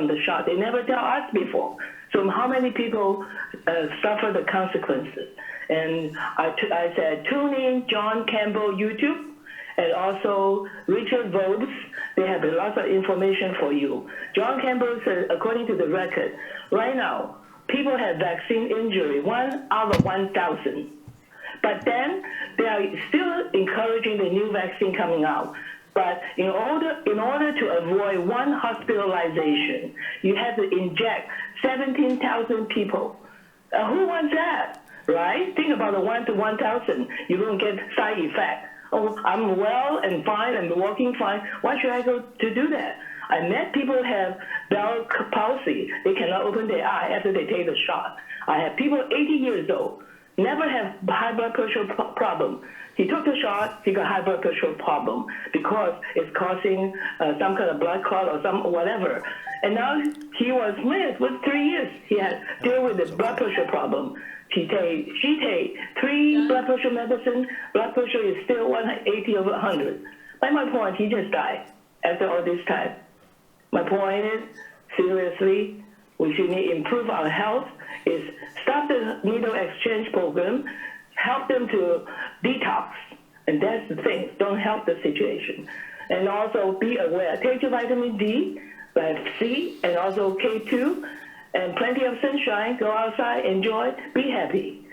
the shot. They never tell us before. So how many people suffer the consequences? And I said, tune in John Campbell YouTube, and also Richard Vobes. They have lots of information for you. John Campbell says, according to the record, right now, people have vaccine injury, 1 out of 1,000. But then they are still encouraging the new vaccine coming out. But in order to avoid one hospitalization, you have to inject 17,000 people. Who wants that, right? Think about the 1 to 1,000. You're going to get side effect. Oh, I'm well and fine and working fine. Why should I go to do that? I met people who have Bell palsy. They cannot open their eye after they take the shot. I have people 80 years old, never have high blood pressure problem. He took the shot, he got high blood pressure problem because it's causing some kind of blood clot or some whatever. And now he was with 3 years. He had to deal with the blood pressure problem. She take 3 blood pressure medicine. Blood pressure is still 180 over 100. By my point, he just died after all this time. My point is, seriously, we should improve our health, is stop the needle exchange program, help them to detox, and that's the thing. Don't help the situation. And also be aware, take your vitamin D, vitamin C, and also K2, and plenty of sunshine, go outside, enjoy, be happy.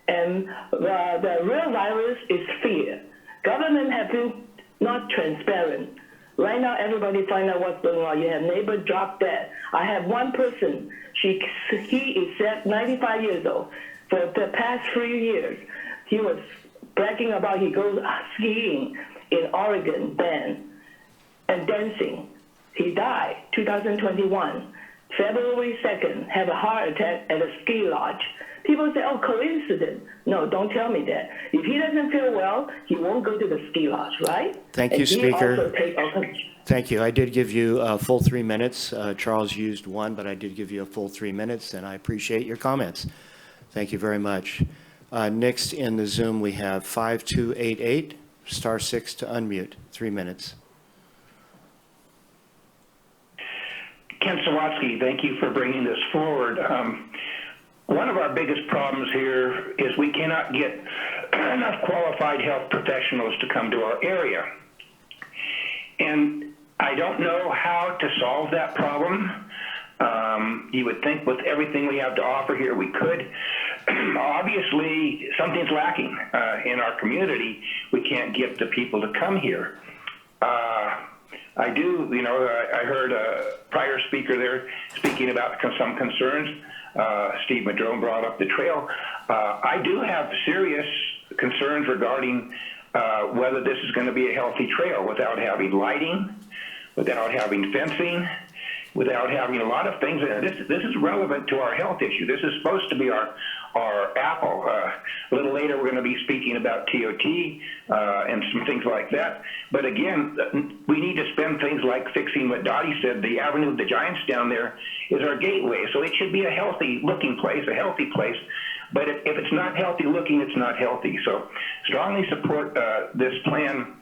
And the real virus is fear. Government have been not transparent. Right now, everybody find out what's going on. You have neighbor drop dead. I have one person. He is 95 years old. For the past 3 years, he was bragging about he goes skiing in Oregon, Bend, and dancing. He died 2021. February 2nd, have a heart attack at a ski lodge People say, oh, coincidence. No, don't tell me that. If he doesn't feel well, he won't go to the ski lodge, right? Thank you, And he Speaker. also take all Thank you. I did give you a full 3 minutes. Charles used 1, but I did give you a full 3 minutes, and I appreciate your comments. Thank you very much. Next in the Zoom, we have 5288, *6 to unmute, 3 minutes. Ken Sawatsky, thank you for bringing this forward. One of our biggest problems here is we cannot get enough qualified health professionals to come to our area. And I don't know how to solve that problem. You would think with everything we have to offer here, we could. Obviously, something's lacking in our community. We can't get the people to come here. I heard a prior speaker there speaking about some concerns. Steve Madrone brought up the trail. I do have serious concerns regarding whether this is going to be a healthy trail without having lighting, without having fencing, without having a lot of things. This is relevant to our health issue. This is supposed to be our apple. A little later, we're going to be speaking about TOT and some things like that. But again, we need to spend things like fixing what Dottie said. The Avenue of the Giants down there is our gateway. So it should be a healthy looking place, a healthy place. But if it's not healthy looking, it's not healthy. So strongly support this plan,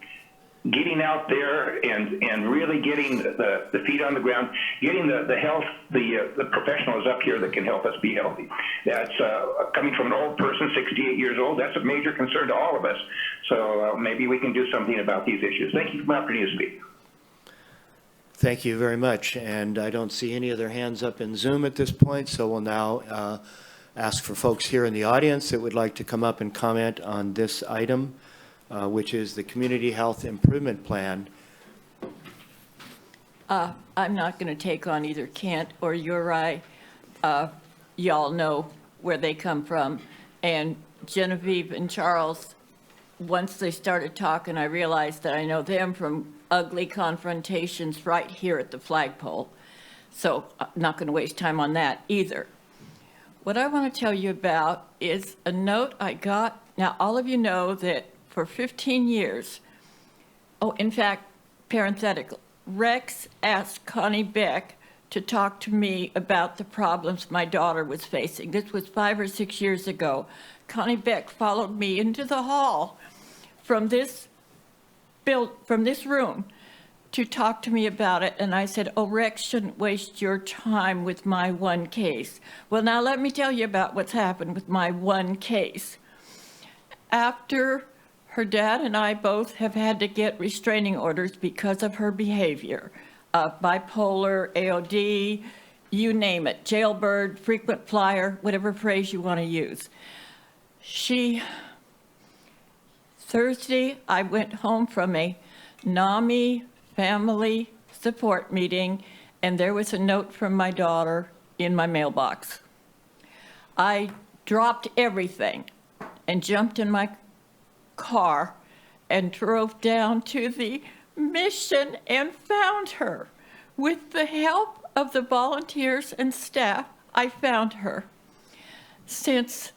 getting out there and really getting the feet on the ground, getting the health, the professionals up here that can help us be healthy. That's coming from an old person, 68 years old. That's a major concern to all of us. So maybe we can do something about these issues. Thank you for my opportunity to speak. Thank you very much. And I don't see any other hands up in Zoom at this point, so we'll now ask for folks here in the audience that would like to come up and comment on this item, which is the Community Health Improvement Plan. I'm not going to take on either Kent or Uri. Y'all know where they come from. And Genevieve and Charles, once they started talking, I realized that I know them from ugly confrontations right here at the flagpole. So I'm not going to waste time on that either. What I want to tell you about is a note I got. Now, all of you know that for 15 years, in fact, parenthetical, Rex asked Connie Beck to talk to me about the problems my daughter was facing. This was 5 or 6 years ago. Connie Beck followed me into the hall from this room to talk to me about it, and I said, Rex shouldn't waste your time with my one case. Well, now let me tell you about what's happened with my one case. After her dad and I both have had to get restraining orders because of her behavior, bipolar, AOD, you name it, jailbird, frequent flyer, whatever phrase you want to use. Thursday, I went home from a NAMI family support meeting, and there was a note from my daughter in my mailbox. I dropped everything and jumped in my car and drove down to the mission and found her. With the help of the volunteers and staff, I found her. Since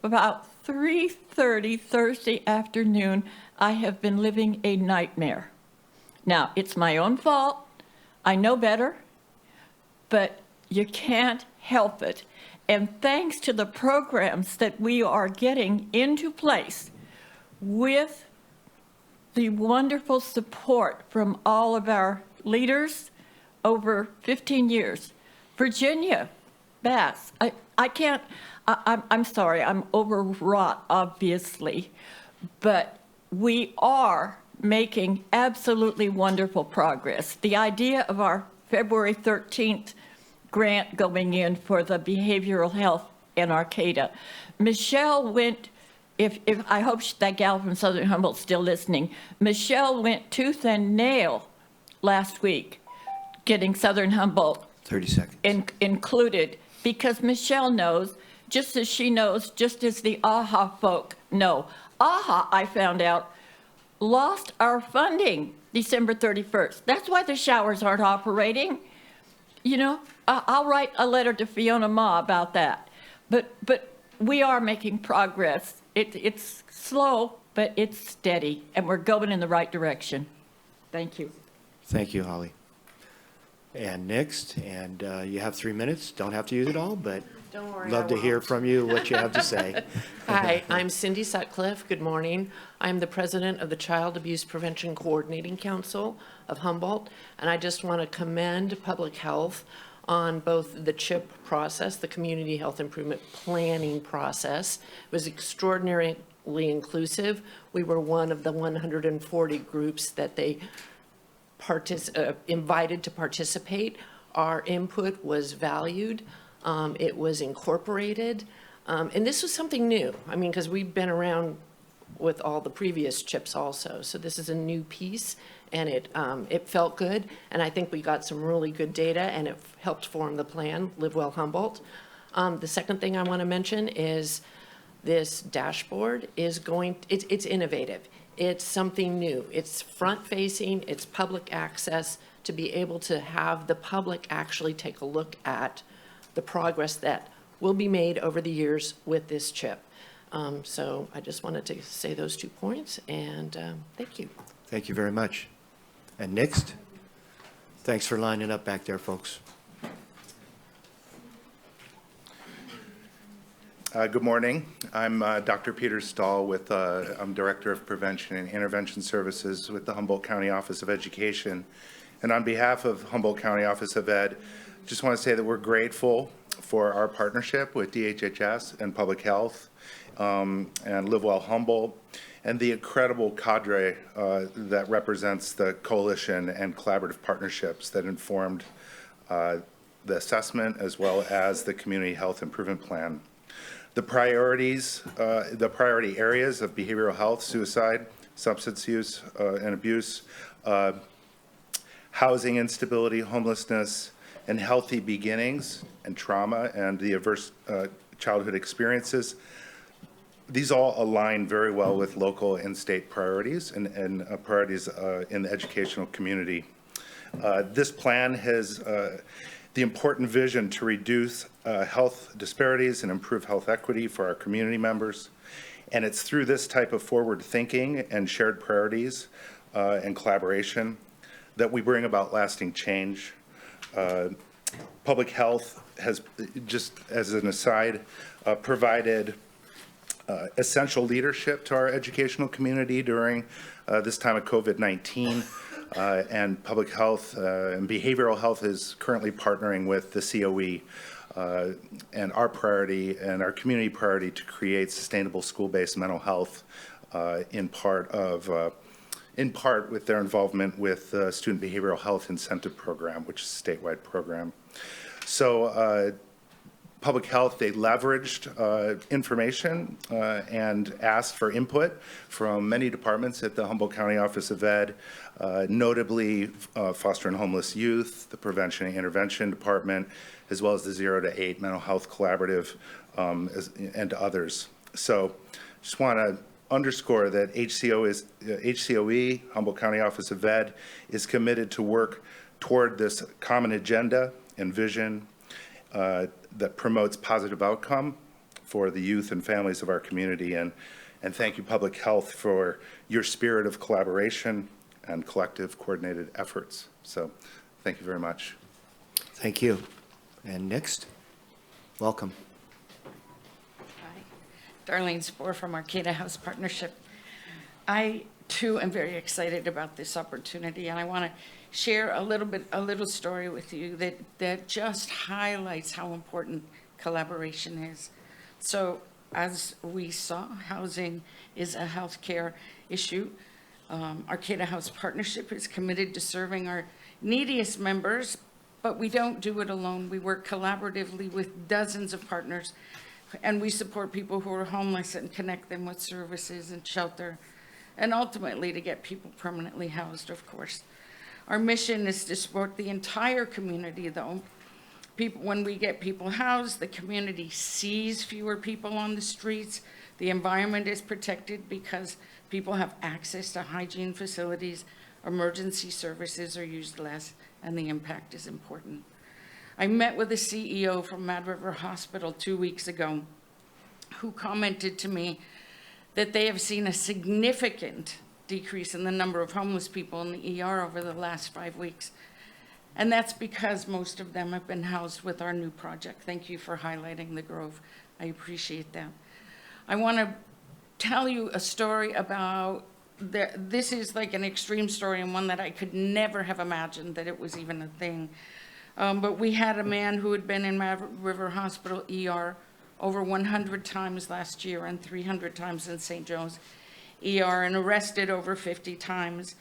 about 3:30 Thursday afternoon, I have been living a nightmare. Now, it's my own fault. I know better, but you can't help it. And thanks to the programs that we are getting into place with the wonderful support from all of our leaders over 15 years. Virginia, Bass, I'm sorry, I'm overwrought, obviously, but we are making absolutely wonderful progress. The idea of our February 13th grant going in for the behavioral health in Arcata. Michelle went, I hope that gal from Southern Humboldt's still listening. Michelle went tooth and nail last week getting Southern Humboldt 30 seconds. Included, because Michelle knows, just as she knows, just as the AHA folk know. AHA, I found out, lost our funding December 31st. That's why the showers aren't operating. You know, I'll write a letter to Fiona Ma about that. But we are making progress. It's slow, but it's steady, and we're going in the right direction. Thank you. Thank you, Holly. And next, and you have 3 minutes. Don't have to use it all, but Don't worry, love I to hear won't. from you what you have to say. Hi, I'm Cindy Sutcliffe. Good morning. I'm the president of the Child Abuse Prevention Coordinating Council of Humboldt, and I just want to commend public health on both the CHIP process, the Community Health Improvement Planning process. It was extraordinarily inclusive. We were one of the 140 groups that they invited to participate. Our input was valued. It was incorporated. And this was something new. I mean, because we've been around with all the previous CHIPs also. So this is a new piece, and it felt good. And I think we got some really good data, and it helped form the plan, Live Well Humboldt. The second thing I want to mention is this dashboard is it's innovative. It's something new. It's front-facing, it's public access to be able to have the public actually take a look at the progress that will be made over the years with this CHIP. So I just wanted to say those 2 points, and thank you. Thank you very much. And next, thanks for lining up back there, folks. Good morning. I'm Dr. Peter Stahl with, I'm Director of Prevention and Intervention Services with the Humboldt County Office of Education. And on behalf of Humboldt County Office of Ed, just want to say that we're grateful for our partnership with DHHS and Public Health and Live Well Humboldt, and the incredible cadre that represents the coalition and collaborative partnerships that informed the assessment as well as the Community Health Improvement Plan. The priority areas of behavioral health, suicide, substance use and abuse, housing instability, homelessness, and healthy beginnings and trauma and the adverse childhood experiences. These all align very well with local and state priorities and priorities in the educational community. This plan has the important vision to reduce health disparities and improve health equity for our community members. And it's through this type of forward thinking and shared priorities and collaboration that we bring about lasting change. Public health has, just as an aside, provided essential leadership to our educational community during this time of COVID-19. And public health and behavioral health is currently partnering with the COE and our priority and our community priority to create sustainable school-based mental health in part with their involvement with the Student Behavioral Health Incentive Program, which is a statewide program. So Public Health, they leveraged information and asked for input from many departments at the Humboldt County Office of Ed, notably Foster and Homeless Youth, the Prevention and Intervention Department, as well as the 0 to 8 Mental Health Collaborative, and others. So just want to underscore that HCOE, Humboldt County Office of Ed, is committed to work toward this common agenda and vision that promotes positive outcome for the youth and families of our community. And thank you, Public Health, for your spirit of collaboration and collective coordinated efforts. So thank you very much. Thank you. And next, welcome. Darlene Spohr from Arcata House Partnership. I, too, am very excited about this opportunity, and I want to share a little story with you that just highlights how important collaboration is. So, as we saw, housing is a healthcare issue. Arcata House Partnership is committed to serving our neediest members, but we don't do it alone. We work collaboratively with dozens of partners, and we support people who are homeless and connect them with services and shelter, and ultimately to get people permanently housed, of course. Our mission is to support the entire community, though. When we get people housed, the community sees fewer people on the streets. The environment is protected because people have access to hygiene facilities, emergency services are used less, and the impact is important. I met with the CEO from Mad River Hospital 2 weeks ago, who commented to me that they have seen a significant decrease in the number of homeless people in the ER over the last 5 weeks. And that's because most of them have been housed with our new project. Thank you for highlighting the Grove. I appreciate that. I want to tell you a story about, this is like an extreme story and one that I could never have imagined that it was even a thing. But we had a man who had been in Mad River Hospital ER over 100 times last year and 300 times in St. Joe's ER, and arrested over 50 times,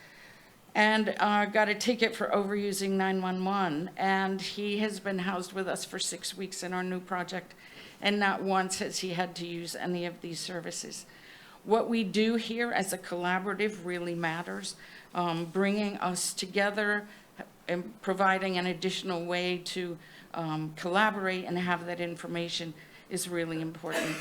and got a ticket for overusing 911. And he has been housed with us for 6 weeks in our new project, and not once has he had to use any of these services. What we do here as a collaborative really matters. Bringing us together and providing an additional way to collaborate and have that information is really important.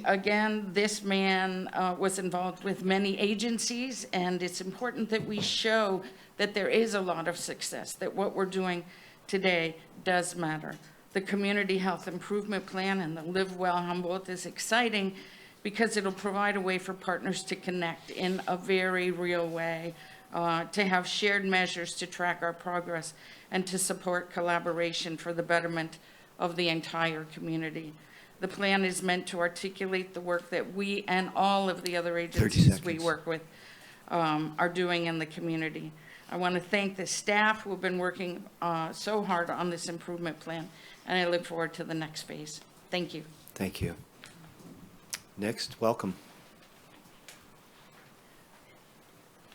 Again, this man was involved with many agencies, and it's important that we show that there is a lot of success, that what we're doing today does matter. The Community Health Improvement Plan and the Live Well Humboldt is exciting because it'll provide a way for partners to connect in a very real way, to have shared measures to track our progress and to support collaboration for the betterment of the entire community. The plan is meant to articulate the work that we and all of the other agencies we work with are doing in the community. I want to thank the staff who have been working so hard on this improvement plan, and I look forward to the next phase. Thank you. Thank you. Next, welcome.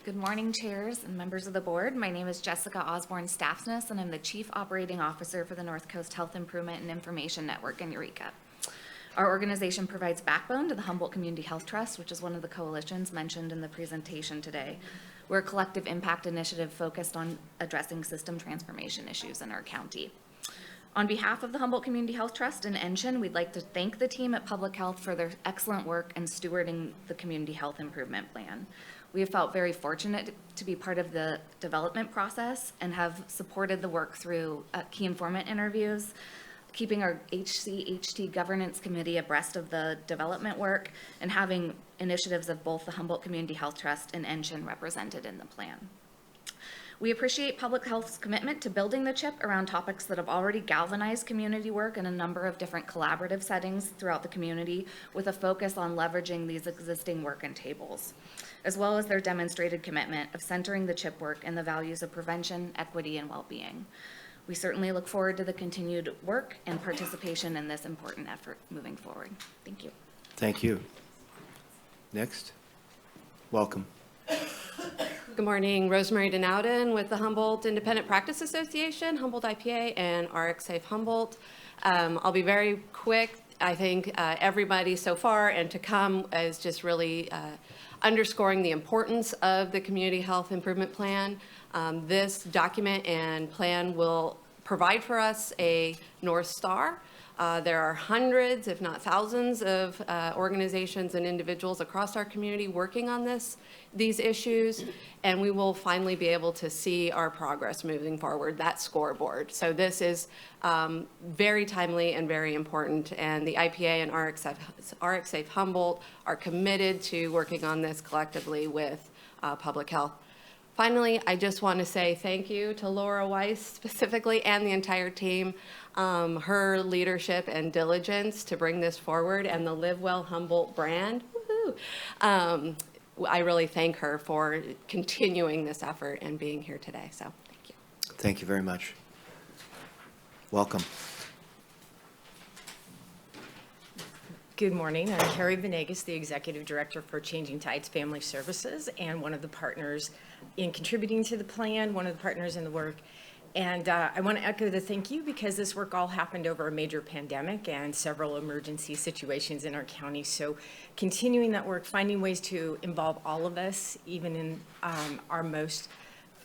Good morning, chairs and members of the board. My name is Jessica Osborne Staffness, and I'm the Chief Operating Officer for the North Coast Health Improvement and Information Network in Eureka. Our organization provides backbone to the Humboldt Community Health Trust, which is one of the coalitions mentioned in the presentation today. We're a collective impact initiative focused on addressing system transformation issues in our county. On behalf of the Humboldt Community Health Trust and Engine, we'd like to thank the team at Public Health for their excellent work in stewarding the Community Health Improvement Plan. We have felt very fortunate to be part of the development process and have supported the work through key informant interviews, keeping our HCHT governance committee abreast of the development work, and having initiatives of both the Humboldt Community Health Trust and Engine represented in the plan. We appreciate Public Health's commitment to building the CHIP around topics that have already galvanized community work in a number of different collaborative settings throughout the community, with a focus on leveraging these existing work and tables, as well as their demonstrated commitment of centering the CHIP work in the values of prevention, equity, and well-being. We certainly look forward to the continued work and participation in this important effort moving forward. Thank you. Thank you. Next, welcome. Good morning, Rosemary Denowden with the Humboldt Independent Practice Association, Humboldt IPA, and RX Safe Humboldt. I'll be very quick. I think everybody so far and to come is just really underscoring the importance of the Community Health Improvement Plan. This document and plan will provide for us a North Star. There are hundreds, if not thousands, of organizations and individuals across our community working on these issues, and we will finally be able to see our progress moving forward, that scoreboard. So this is very timely and very important, and the IPA and RX Safe Humboldt are committed to working on this collectively with Public Health. Finally, I just want to say thank you to Laura Weiss specifically and the entire team. Her leadership and diligence to bring this forward, and the Live Well Humboldt brand. Woohoo! I really thank her for continuing this effort and being here today. So thank you. Thank you very much. Welcome. Good morning. I'm Carrie Venegas, the Executive Director for Changing Tides Family Services, and one of the partners in contributing to the plan, one of the partners in the work. And I want to echo the thank you, because this work all happened over a major pandemic and several emergency situations in our county. So continuing that work, finding ways to involve all of us, even in our most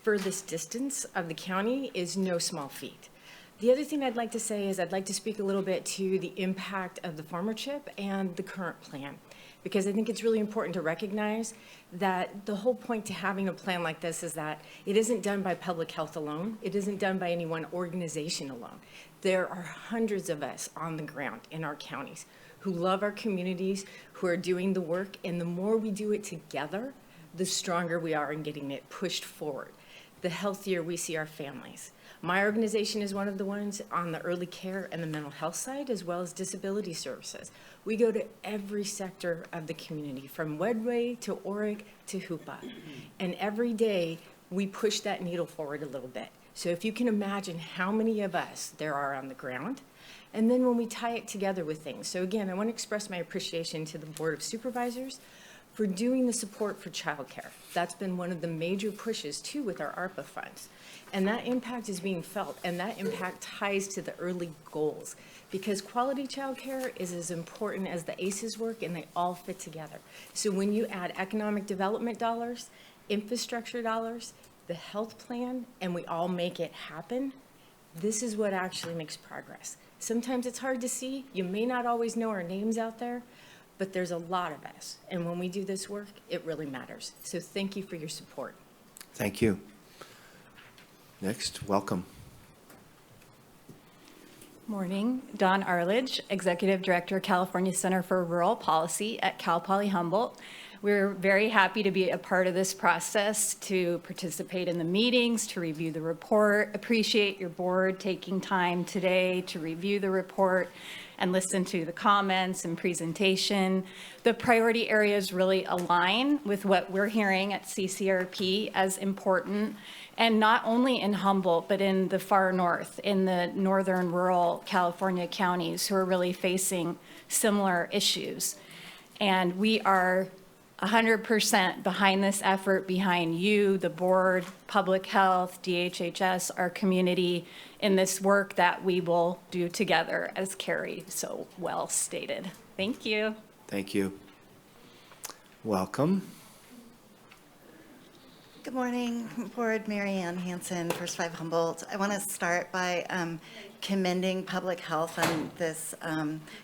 furthest distance of the county, is no small feat. The other thing I'd like to say is I'd like to speak a little bit to the impact of the former CHIP and the current plan, because I think it's really important to recognize that the whole point to having a plan like this is that it isn't done by Public Health alone. It isn't done by any one organization alone. There are hundreds of us on the ground in our counties who love our communities, who are doing the work, and the more we do it together, the stronger we are in getting it pushed forward, the healthier we see our families. My organization is one of the ones on the early care and the mental health side, as well as disability services. We go to every sector of the community, from Wedway to Oric to Hoopa. And every day, we push that needle forward a little bit. So if you can imagine how many of us there are on the ground, and then when we tie it together with things. So again, I want to express my appreciation to the Board of Supervisors for doing the support for childcare. That's been one of the major pushes too with our ARPA funds. And that impact is being felt, and that impact ties to the early goals, because quality childcare is as important as the ACEs work, and they all fit together. So when you add economic development dollars, infrastructure dollars, the health plan, and we all make it happen, this is what actually makes progress. Sometimes it's hard to see. You may not always know our names out there, but there's a lot of us. And when we do this work, it really matters. So thank you for your support. Thank you. Next, welcome. Morning, Dawn Arledge, Executive Director, California Center for Rural Policy at Cal Poly Humboldt. We're very happy to be a part of this process, to participate in the meetings, to review the report. Appreciate your board taking time today to review the report and listen to the comments and presentation. The priority areas really align with what we're hearing at CCRP as important, and not only in Humboldt, but in the far north, in the northern rural California counties who are really facing similar issues. And we are 100% behind this effort, behind you, the board, public health, DHHS, our community, in this work that we will do together, as Carrie so well stated. Thank you. Thank you. Welcome. Good morning, Board. Mary Ann Hansen, First 5 Humboldt. I want to start by commending public health on this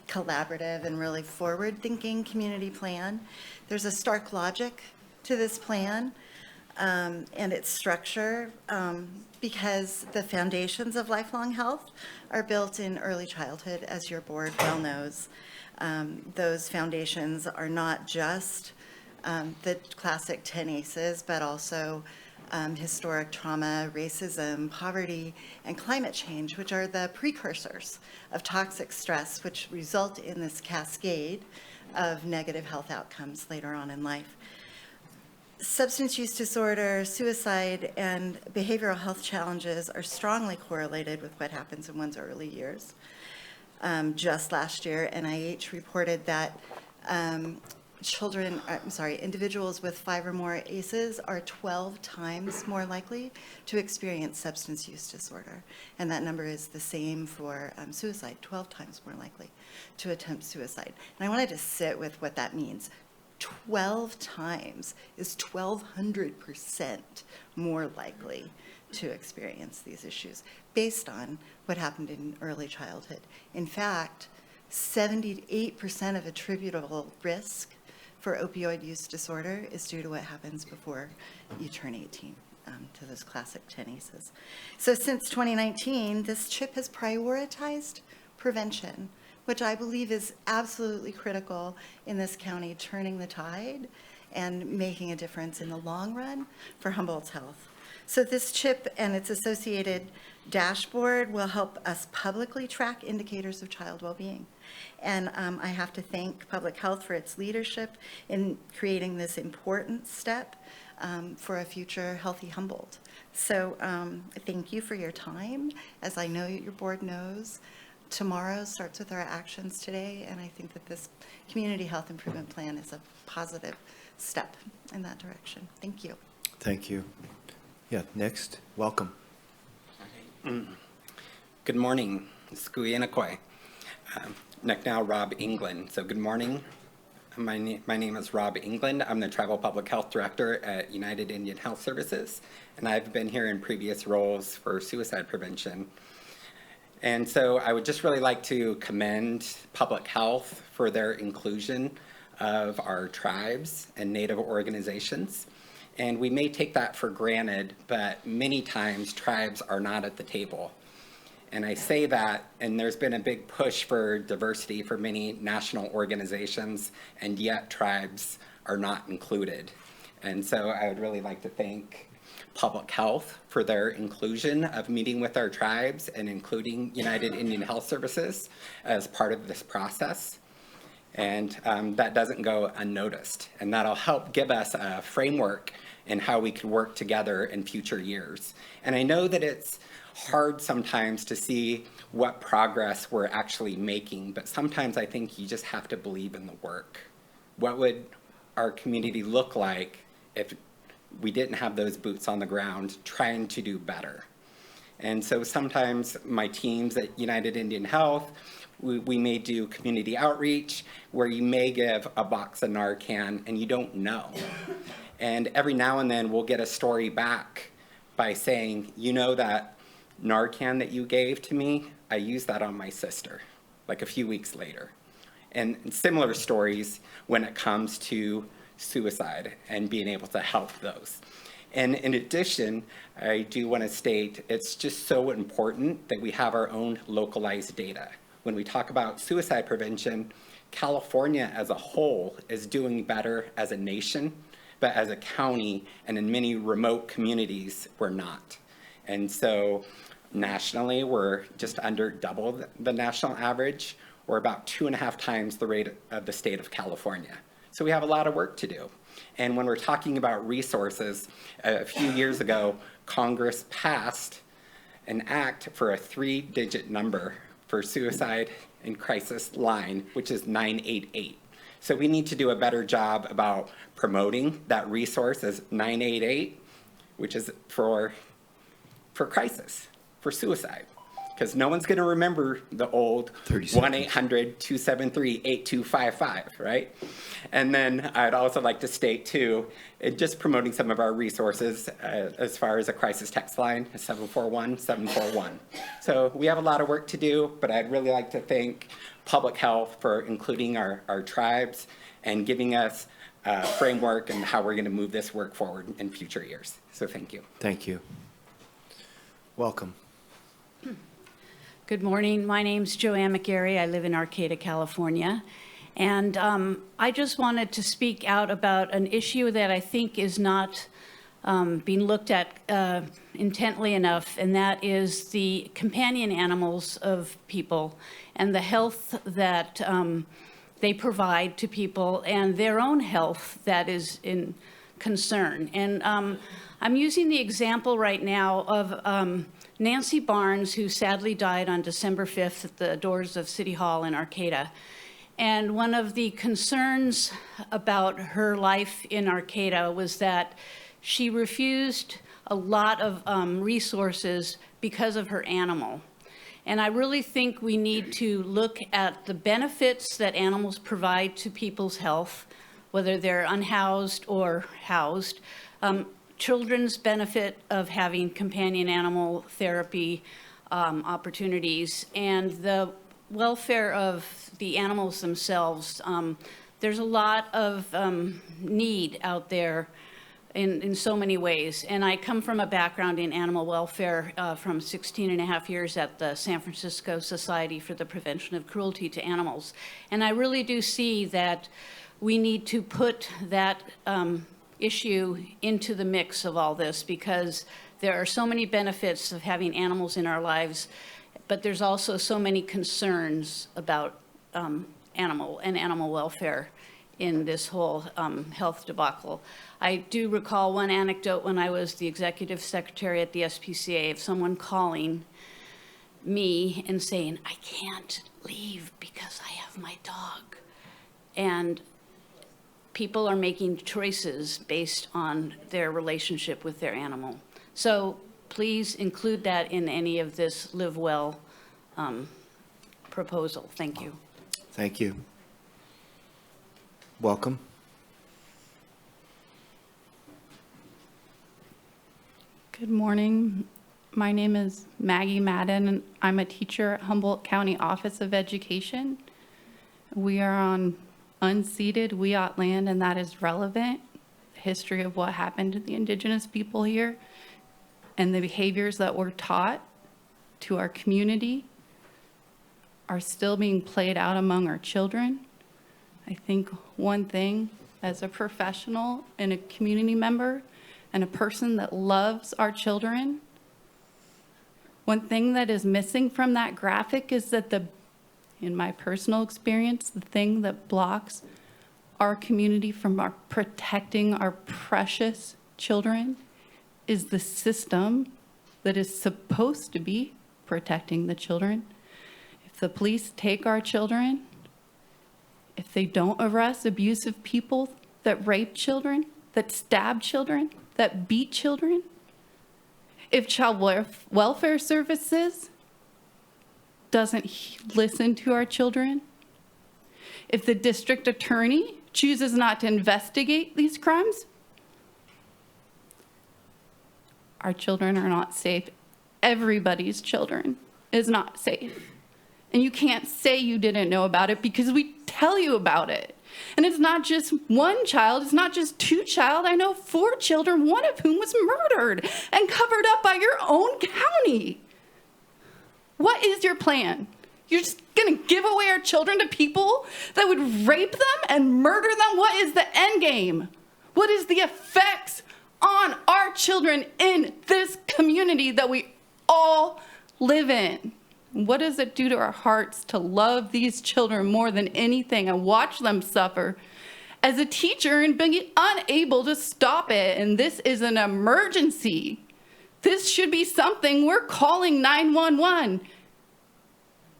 collaborative and really forward-thinking community plan. There's a stark logic to this plan and its structure because the foundations of lifelong health are built in early childhood, as your board well knows. Those foundations are not just the classic 10 ACEs, but also historic trauma, racism, poverty, and climate change, which are the precursors of toxic stress, which result in this cascade of negative health outcomes later on in life. Substance use disorder, suicide, and behavioral health challenges are strongly correlated with what happens in one's early years. Just last year, NIH reported that individuals with 5 or more ACEs are 12 times more likely to experience substance use disorder. And that number is the same for suicide, 12 times more likely to attempt suicide. And I wanted to sit with what that means. 12 times is 1,200% more likely to experience these issues based on what happened in early childhood. In fact, 78% of attributable risk for opioid use disorder is due to what happens before you turn 18, to those classic 10 ACEs. So since 2019, this CHIP has prioritized prevention, which I believe is absolutely critical in this county, turning the tide and making a difference in the long run for Humboldt's health. So this CHIP and its associated dashboard will help us publicly track indicators of child well-being. And I have to thank Public Health for its leadership in creating this important step for a future healthy Humboldt. So thank you for your time. As I know your board knows, tomorrow starts with our actions today, and I think that this community health improvement plan is a positive step in that direction. Thank you. Thank you. Yeah, next, welcome. Good morning, Skuyenakwe. Now Rob England. So good morning. My name is Rob England. I'm the Tribal Public Health Director at United Indian Health Services, and I've been here in previous roles for suicide prevention. And so I would just really like to commend Public Health for their inclusion of our tribes and Native organizations. And we may take that for granted, but many times tribes are not at the table. And I say that, and there's been a big push for diversity for many national organizations, and yet tribes are not included. And so I would really like to thank Public Health for their inclusion of meeting with our tribes and including United Indian Health Services as part of this process. And that doesn't go unnoticed. And that'll help give us a framework in how we can work together in future years. And I know that it's hard sometimes to see what progress we're actually making, but sometimes I think you just have to believe in the work. What would our community look like if we didn't have those boots on the ground trying to do better? And so sometimes my teams at United Indian Health, we may do community outreach where you may give a box of Narcan and you don't know. And every now and then we'll get a story back by saying, you know, that Narcan that you gave to me, I used that on my sister, like a few weeks later. And similar stories when it comes to suicide and being able to help those. And in addition, I do want to state it's just so important that we have our own localized data. When we talk about suicide prevention, California as a whole is doing better as a nation, but as a county and in many remote communities, we're not. And so nationally, we're just under double the national average, or about 2.5 times the rate of the state of California. So we have a lot of work to do. And when we're talking about resources, a few years ago, Congress passed an act for a 3-digit number for suicide and crisis line, which is 988. So we need to do a better job about promoting that resource as 988, which is for crisis, for suicide. Because no one's going to remember the old 1-800-273-8255, right? And then I'd also like to state, too, just promoting some of our resources as far as a crisis text line, 741-741. So we have a lot of work to do, but I'd really like to thank Public Health for including our tribes and giving us a framework and how we're going to move this work forward in future years. So thank you. Thank you. Welcome. Good morning. My name's Joanne McGarry. I live in Arcata, California. And I just wanted to speak out about an issue that I think is not being looked at intently enough, and that is the companion animals of people and the health that they provide to people and their own health that is in concern. And I'm using the example right now of Nancy Barnes, who sadly died on December 5th at the doors of City Hall in Arcata. And one of the concerns about her life in Arcata was that she refused a lot of resources because of her animal. And I really think we need to look at the benefits that animals provide to people's health, whether they're unhoused or housed. Children's benefit of having companion animal therapy opportunities, and the welfare of the animals themselves. There's a lot of need out there in so many ways. And I come from a background in animal welfare from 16.5 years at the San Francisco Society for the Prevention of Cruelty to Animals. And I really do see that we need to put that issue into the mix of all this, because there are so many benefits of having animals in our lives, but there's also so many concerns about animal welfare in this whole health debacle. I do recall one anecdote when I was the executive secretary at the SPCA of someone calling me and saying, I can't leave because I have my dog. And people are making choices based on their relationship with their animal. So please include that in any of this Live Well proposal. Thank you. Thank you. Welcome. Good morning. My name is Maggie Madden, and I'm a teacher at Humboldt County Office of Education. We are on unceded Wiyot land, and that is relevant. The history of what happened to the indigenous people here and the behaviors that were taught to our community are still being played out among our children. I think one thing, as a professional and a community member and a person that loves our children, one thing that is missing from that graphic is that in my personal experience, the thing that blocks our community from protecting our precious children is the system that is supposed to be protecting the children. If the police take our children, if they don't arrest abusive people that rape children, that stab children, that beat children, if child welfare services doesn't listen to our children, if the district attorney chooses not to investigate these crimes, our children are not safe. Everybody's children is not safe. And you can't say you didn't know about it because we tell you about it. And it's not just one child, it's not just two child. I know 4 children, one of whom was murdered and covered up by your own county. What is your plan? You're just gonna give away our children to people that would rape them and murder them? What is the end game? What is the effects on our children in this community that we all live in? What does it do to our hearts to love these children more than anything and watch them suffer as a teacher and being unable to stop it? And this is an emergency. This should be something we're calling 911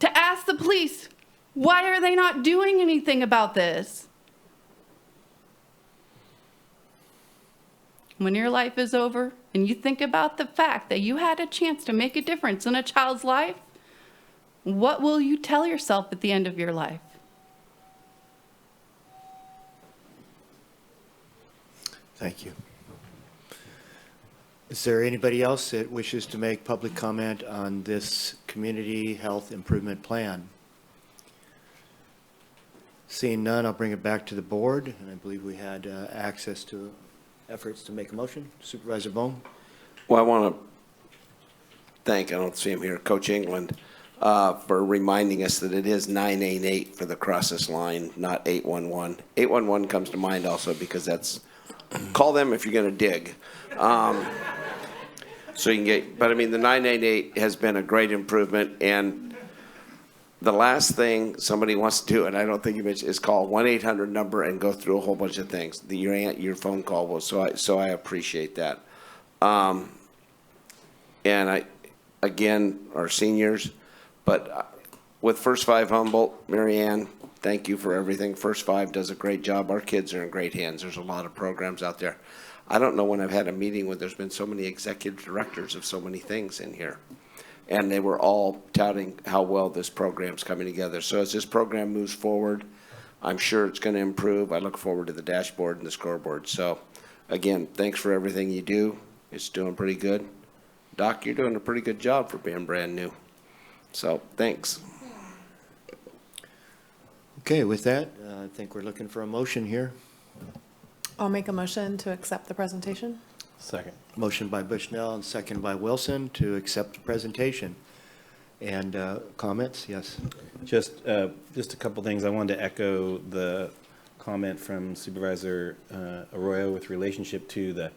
to ask the police, why are they not doing anything about this? When your life is over and you think about the fact that you had a chance to make a difference in a child's life, what will you tell yourself at the end of your life? Thank you. Is there anybody else that wishes to make public comment on this community health improvement plan? Seeing none, I'll bring it back to the board, and I believe we had access to efforts to make a motion. Supervisor Bohn? Well, I want to thank, I don't see him here, Coach England, for reminding us that it is 988 for the crosses line, not 811. 811 comes to mind also because that's, call them if you're going to dig. So you can get, but I mean, the 988 has been a great improvement. And the last thing somebody wants to do, and I don't think you mentioned, is call 1-800 number and go through a whole bunch of things. Your phone call was, so I appreciate that. And again, our seniors, but with First 5 Humboldt, Mary Ann, thank you for everything. First 5 does a great job. Our kids are in great hands. There's a lot of programs out there. I don't know when I've had a meeting where there's been so many executive directors of so many things in here. And they were all touting how well this program's coming together. So as this program moves forward, I'm sure it's going to improve. I look forward to the dashboard and the scoreboard. So again, thanks for everything you do. It's doing pretty good. Doc, you're doing a pretty good job for being brand new. So thanks. Okay, with that, I think we're looking for a motion here. I'll make a motion to accept the presentation. Second. Motion by Bushnell and second by Wilson to accept the presentation. And comments? Yes. Just a couple things. I wanted to echo the comment from Supervisor Arroyo with relationship to the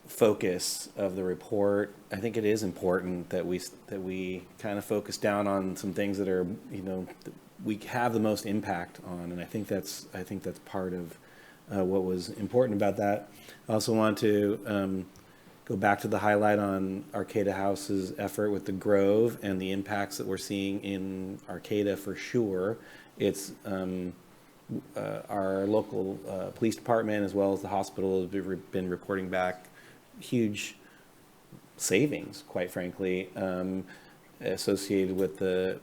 focus of the report. I think it is important that we kind of focus down on some things that are, we have the most impact on, and I think that's part of what was important about that. I also want to go back to the highlight on Arcata House's effort with the Grove and the impacts that we're seeing in Arcata for sure. It's our local police department as well as the hospital have been reporting back huge savings, quite frankly, associated with the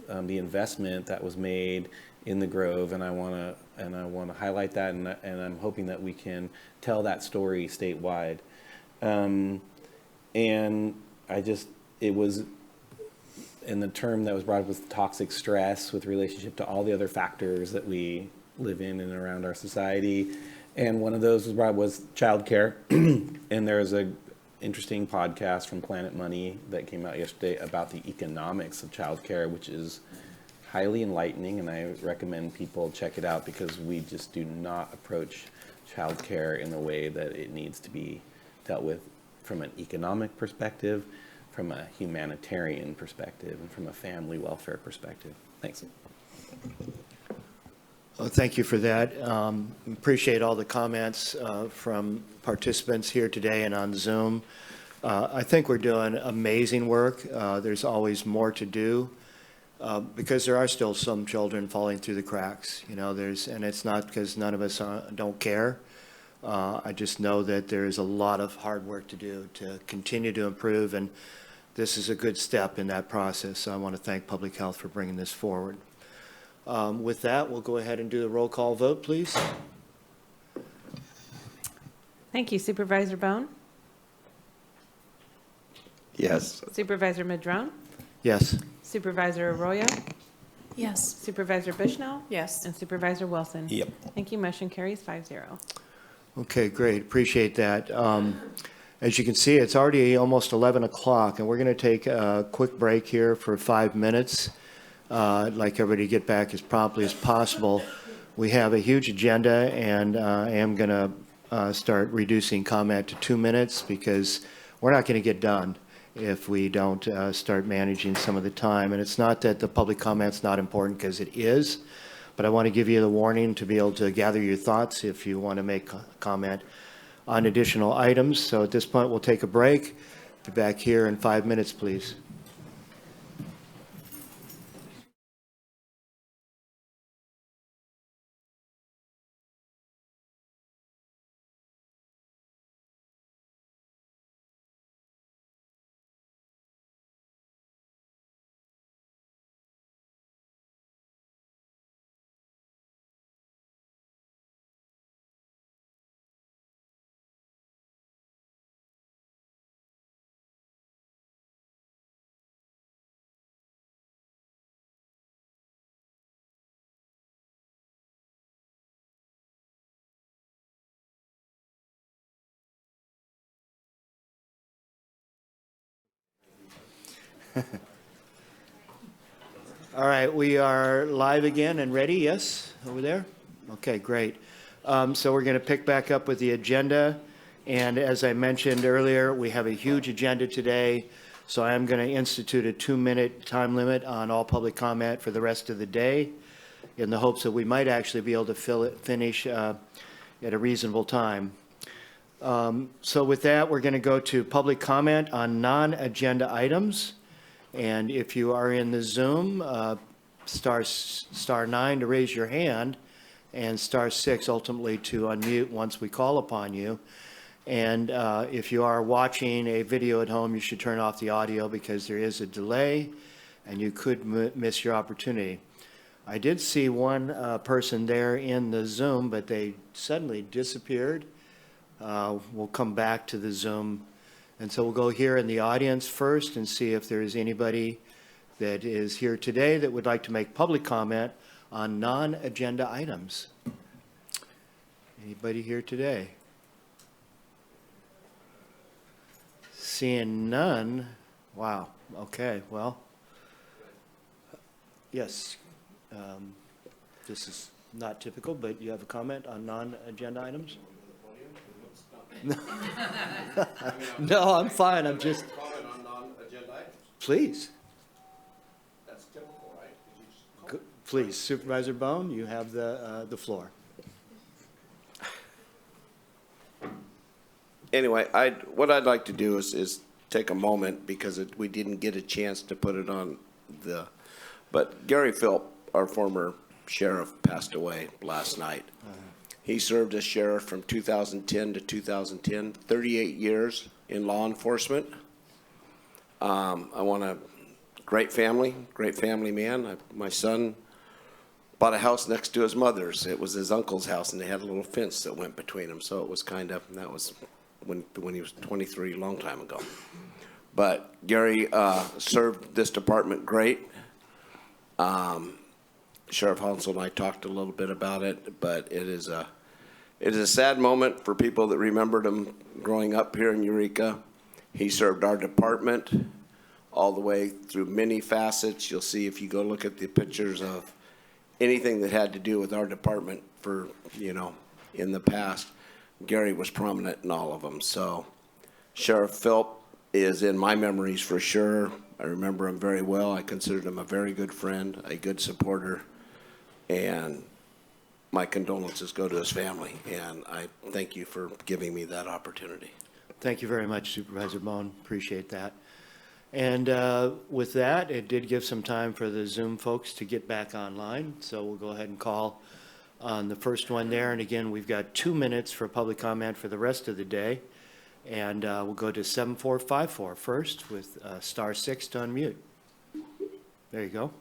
investment that was made in the Grove, and I want to highlight that, and I'm hoping that we can tell that story statewide. And it was, in the term that was brought up was toxic stress with relationship to all the other factors that we live in and around our society. And one of those was brought was childcare, and there's a interesting podcast from Planet Money that came out yesterday about the economics of childcare, which is highly enlightening, and I recommend people check it out because we just do not approach childcare in the way that it needs to be dealt with from an economic perspective, from a humanitarian perspective, and from a family welfare perspective. Thanks. Well, thank you for that. Appreciate all the comments from participants here today and on Zoom. I think we're doing amazing work. There's always more to do because there are still some children falling through the cracks. You know, and it's not because none of us don't care. I just know that there is a lot of hard work to do to continue to improve, and this is a good step in that process. So I want to thank Public Health for bringing this forward. With that, we'll go ahead and do the roll call vote, please. Thank you. Supervisor Bohn? Yes. Supervisor Madrone? Yes. Supervisor Arroyo? Yes. Supervisor Bushnell? Yes. And Supervisor Wilson? Yep. Thank you. Motion carries 5-0. Okay, great. Appreciate that. As you can see, it's already almost 11 o'clock, and we're going to take a quick break here for 5 minutes. I'd like everybody to get back as promptly as possible. We have a huge agenda, and I am going to start reducing comment to 2 minutes because we're not going to get done if we don't start managing some of the time. And it's not that the public comment's not important, because it is, but I want to give you the warning to be able to gather your thoughts if you want to make comment on additional items. So at this point, we'll take a break. Be back here in 5 minutes, please. All right, we are live again and ready. Yes, over there? Okay, great. So we're going to pick back up with the agenda. And as I mentioned earlier, we have a huge agenda today. So I'm going to institute a 2-minute time limit on all public comment for the rest of the day in the hopes that we might actually be able to finish at a reasonable time. So with that, we're going to go to public comment on non-agenda items. And if you are in the Zoom, star 9 to raise your hand, and star 6 ultimately to unmute once we call upon you. And if you are watching a video at home, you should turn off the audio because there is a delay and you could miss your opportunity. I did see one person there in the Zoom, but they suddenly disappeared. We'll come back to the Zoom. And so we'll go here in the audience first and see if there is anybody that is here today that would like to make public comment on non-agenda items. Anybody here today? Seeing none. Wow. Okay. Well, yes. This is not typical, but you have a comment on non-agenda items? No, I'm fine. I'm just. Please. That's typical, right? Please, Supervisor Bohn, you have the floor. Anyway, what I'd like to do is take a moment because we didn't get a chance to put it on but Gary Philp, our former sheriff, passed away last night. He served as sheriff from 2010 to 2010, 38 years in law enforcement. Great family man. My son bought a house next to his mother's. It was his uncle's house, and they had a little fence that went between them. So it was that was when he was 23, a long time ago. But Gary served this department great. Sheriff Hansel and I talked a little bit about it, but it is a sad moment for people that remembered him growing up here in Eureka. He served our department all the way through many facets. You'll see if you go look at the pictures of anything that had to do with our department for, you know, in the past, Gary was prominent in all of them. So Sheriff Philp is in my memories for sure. I remember him very well. I considered him a very good friend, a good supporter, and my condolences go to his family. And I thank you for giving me that opportunity. Thank you very much, Supervisor Bohn. Appreciate that. And with that, it did give some time for the Zoom folks to get back online. So we'll go ahead and call on the first one there. And again, we've got 2 minutes for public comment for the rest of the day. And we'll go to 7454 first with *6 to unmute. There you go.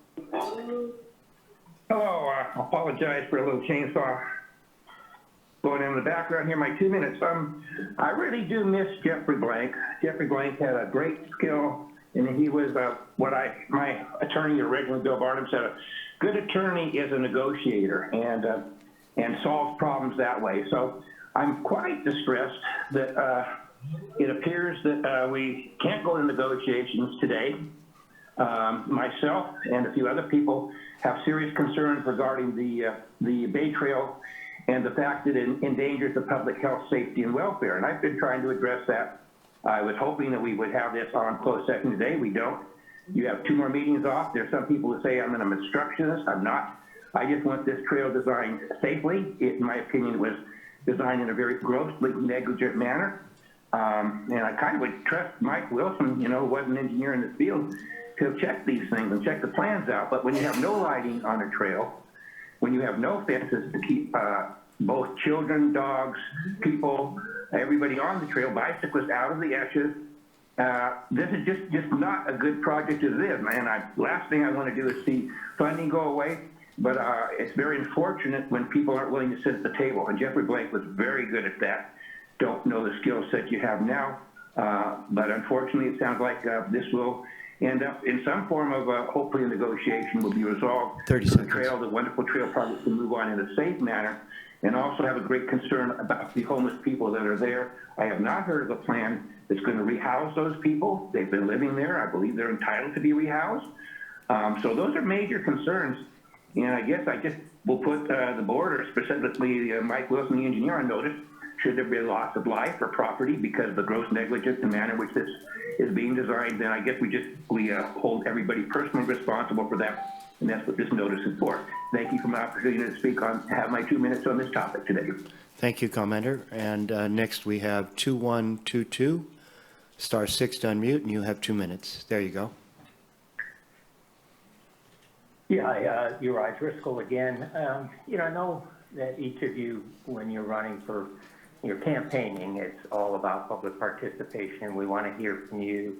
Hello, I apologize for a little chainsaw going in the background here, my 2 minutes. I really do miss Jeffrey Blank. Jeffrey Blank had a great skill, and he was my attorney originally, Bill Barnum, said a good attorney is a negotiator and solves problems that way. So I'm quite distressed that it appears that we can't go to negotiations today. Myself and a few other people have serious concerns regarding the Bay Trail and the fact that it endangers the public health, safety, and welfare. And I've been trying to address that. I was hoping that we would have this on closed session today. We don't. You have 2 more meetings off. There's some people who say I'm an obstructionist. I'm not. I just want this trail designed safely. It, in my opinion, was designed in a very grossly negligent manner. And I kind of would trust Mike Wilson, you know, who was an engineer in this field, to check these things and check the plans out. But when you have no lighting on a trail, when you have no fences to keep both children, dogs, people, everybody on the trail, bicyclists out of the edges, this is just not a good project as it is, man. Last thing I want to do is see funding go away, but it's very unfortunate when people aren't willing to sit at the table. And Jeffrey Blank was very good at that. Don't know the skill set you have now, but unfortunately it sounds like this will end up in some form of hopefully a negotiation will be resolved. 30 seconds. The trail, the wonderful trail project can move on in a safe manner, and also have a great concern about the homeless people that are there. I have not heard of a plan that's going to rehouse those people. They've been living there. I believe they're entitled to be rehoused. So those are major concerns. And I guess I just will put the board, or specifically Mike Wilson, the engineer, on notice. Should there be a loss of life or property because of the gross negligence and manner in which this is being designed, then I guess we hold everybody personally responsible for that, and that's what this notice is for. Thank you for my opportunity to speak on, have my 2 minutes on this topic today. Thank you, commenter. And next we have 2122, *6 to unmute, and you have 2 minutes. There you go. Yeah, Uri Driscoll again. You know, I know that each of you, when you're running for your campaigning, it's all about public participation. We want to hear from you.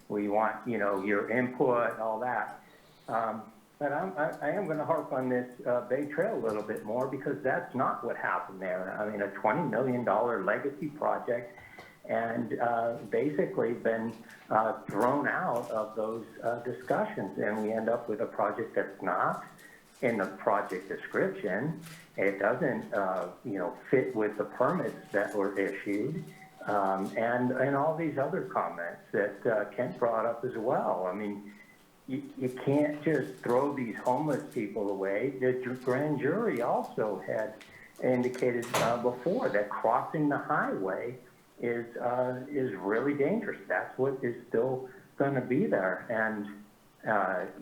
We want, you know, your input, all that. But I am going to harp on this Bay Trail a little bit more, because that's not what happened there. I mean, a $20 million legacy project, and basically been thrown out of those discussions, and we end up with a project that's not in the project description. It doesn't, you know, fit with the permits that were issued, and all these other comments that Kent brought up as well. I mean, you can't just throw these homeless people away. The grand jury also had indicated before that crossing the highway is really dangerous. That's what is still going to be there, and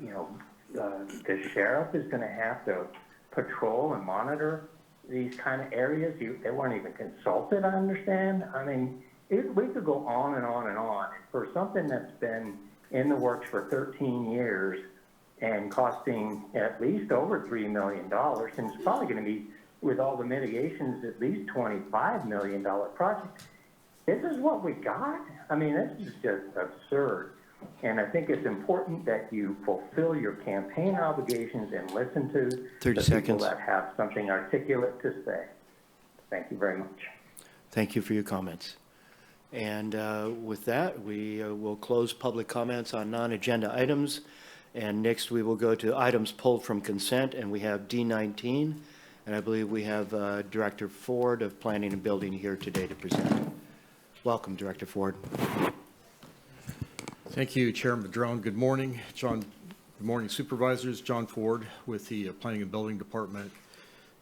you know, the sheriff is going to have to patrol and monitor these kind of areas. They weren't even consulted, I understand. I mean, we could go on and on and on. For something that's been in the works for 13 years and costing at least over $3 million, and it's probably going to be, with all the mitigations, at least $25 million project. This is what we got? I mean, this is just absurd. And I think it's important that you fulfill your campaign obligations and listen to 30 the seconds. people that have something articulate to say. Thank you very much. Thank you for your comments. And with that, we will close public comments on non-agenda items. And next we will go to items pulled from consent, and we have D19. And I believe we have Director Ford of Planning and Building here today to present. Welcome, Director Ford. Thank you, Chair Madrone. Good morning, John. Good morning, Supervisors. John Ford with the Planning and Building Department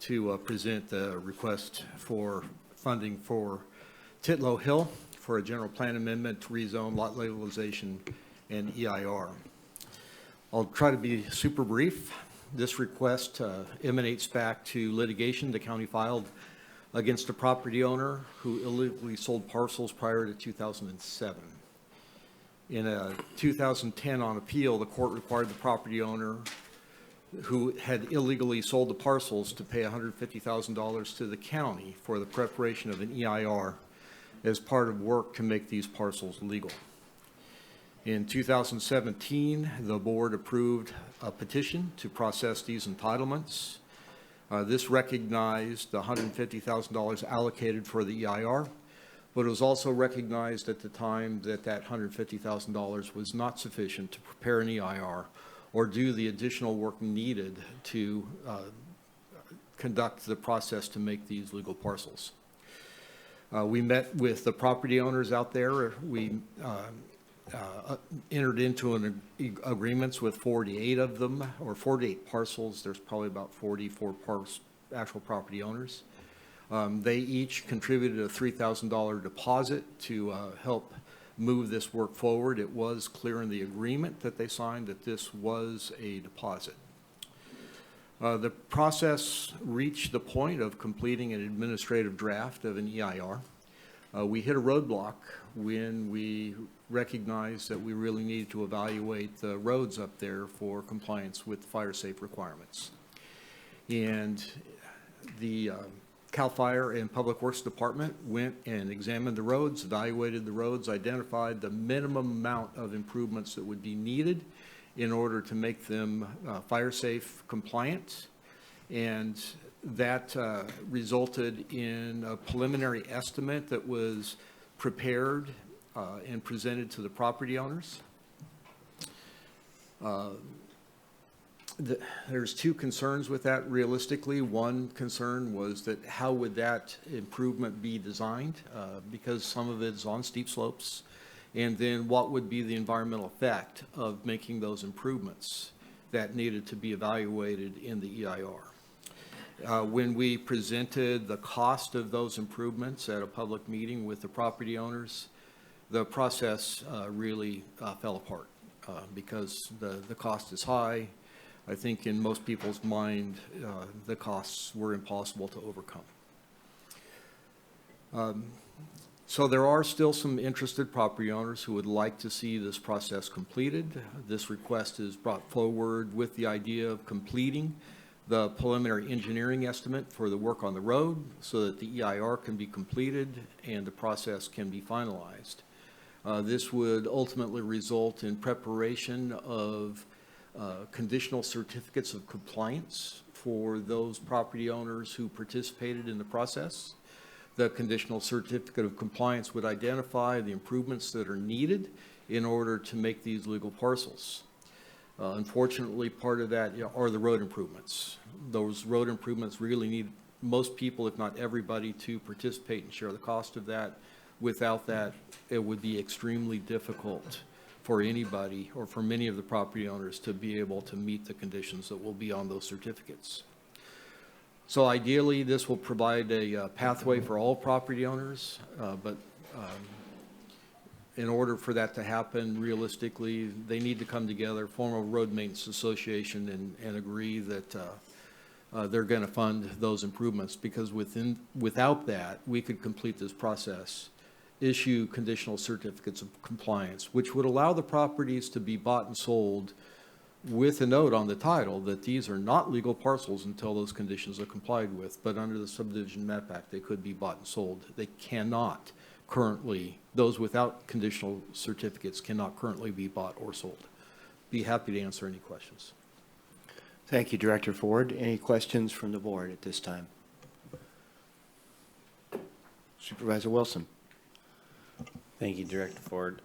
to present the request for funding for Titlow Hill for a general plan amendment to rezone lot legalization and EIR. I'll try to be super brief. This request emanates back to litigation the county filed against a property owner who illegally sold parcels prior to 2007. In a 2010 on appeal, the court required the property owner who had illegally sold the parcels to pay $150,000 to the county for the preparation of an EIR as part of work to make these parcels legal. In 2017, the board approved a petition to process these entitlements. This recognized the $150,000 allocated for the EIR, but it was also recognized at the time that that $150,000 was not sufficient to prepare an EIR or do the additional work needed to conduct the process to make these legal parcels. We met with the property owners out there. We entered into agreements with 48 of them, or 48 parcels. There's probably about 44 actual property owners. They each contributed a $3,000 deposit to help move this work forward. It was clear in the agreement that they signed that this was a deposit. The process reached the point of completing an administrative draft of an EIR. We hit a roadblock when we recognized that we really needed to evaluate the roads up there for compliance with fire safe requirements. And the CAL FIRE and Public Works Department went and examined the roads, evaluated the roads, identified the minimum amount of improvements that would be needed in order to make them fire safe compliant. And that resulted in a preliminary estimate that was prepared and presented to the property owners. There's two concerns with that realistically. One concern was that how would that improvement be designed, because some of it is on steep slopes, and then what would be the environmental effect of making those improvements that needed to be evaluated in the EIR. When we presented the cost of those improvements at a public meeting with the property owners, the process really fell apart because the cost is high. I think in most people's mind, the costs were impossible to overcome. So there are still some interested property owners who would like to see this process completed. This request is brought forward with the idea of completing the preliminary engineering estimate for the work on the road so that the EIR can be completed and the process can be finalized. This would ultimately result in preparation of conditional certificates of compliance for those property owners who participated in the process. The conditional certificate of compliance would identify the improvements that are needed in order to make these legal parcels. Unfortunately, part of that are the road improvements. Those road improvements really need most people, if not everybody, to participate and share the cost of that. Without that, it would be extremely difficult for anybody or for many of the property owners to be able to meet the conditions that will be on those certificates. So ideally, this will provide a pathway for all property owners, but in order for that to happen, realistically, they need to come together, form a road maintenance association, and agree that they're going to fund those improvements, because without that, we could complete this process, issue conditional certificates of compliance, which would allow the properties to be bought and sold with a note on the title that these are not legal parcels until those conditions are complied with. But under the Subdivision Map Act, they could be bought and sold. They cannot currently, those without conditional certificates cannot currently be bought or sold. Be happy to answer any questions. Thank you, Director Ford. Any questions from the board at this time? Supervisor Wilson. Thank you, Director Ford.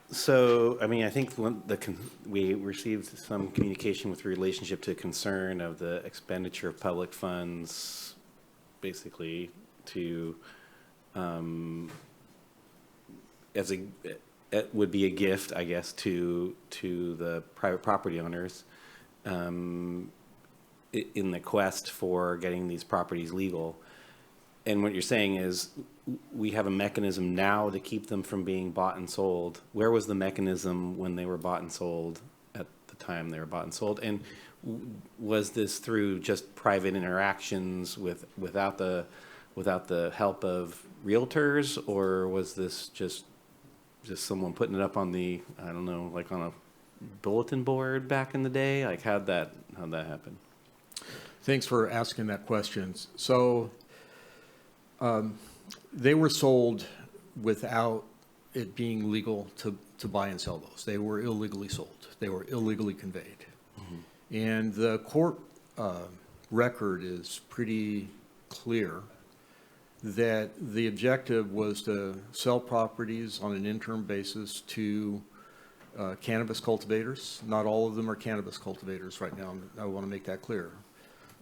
So, I mean, I think we received some communication with relationship to concern of the expenditure of public funds, basically to as a, it would be a gift, I guess, to the private property owners in the quest for getting these properties legal. And what you're saying is we have a mechanism now to keep them from being bought and sold. Where was the mechanism when they were bought and sold at the time they were bought and sold? And was this through just private interactions without the help of realtors, or was this just someone putting it up on the, I don't know, like on a bulletin board back in the day? Like how'd that happen? Thanks for asking that question. So they were sold without it being legal to buy and sell those. They were illegally sold. They were illegally conveyed. Mm-hmm. And the court record is pretty clear that the objective was to sell properties on an interim basis to cannabis cultivators. Not all of them are cannabis cultivators right now. I want to make that clear.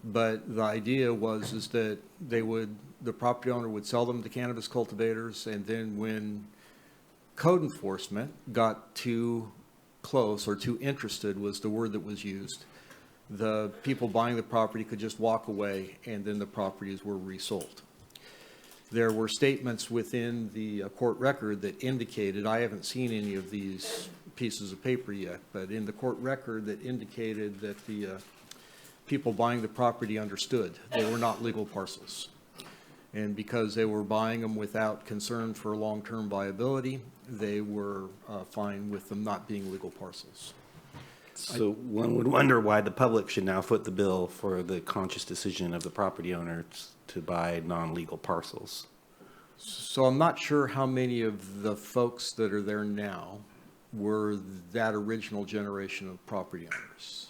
But the idea is that the property owner would sell them to cannabis cultivators, and then when code enforcement got too close or too interested was the word that was used, the people buying the property could just walk away, and then the properties were resold. There were statements within the court record that indicated, I haven't seen any of these pieces of paper yet, but in the court record that indicated that the people buying the property understood they were not legal parcels. And because they were buying them without concern for long-term viability, they were fine with them not being legal parcels. So one would wonder why the public should now foot the bill for the conscious decision of the property owners to buy non-legal parcels. So I'm not sure how many of the folks that are there now were that original generation of property owners.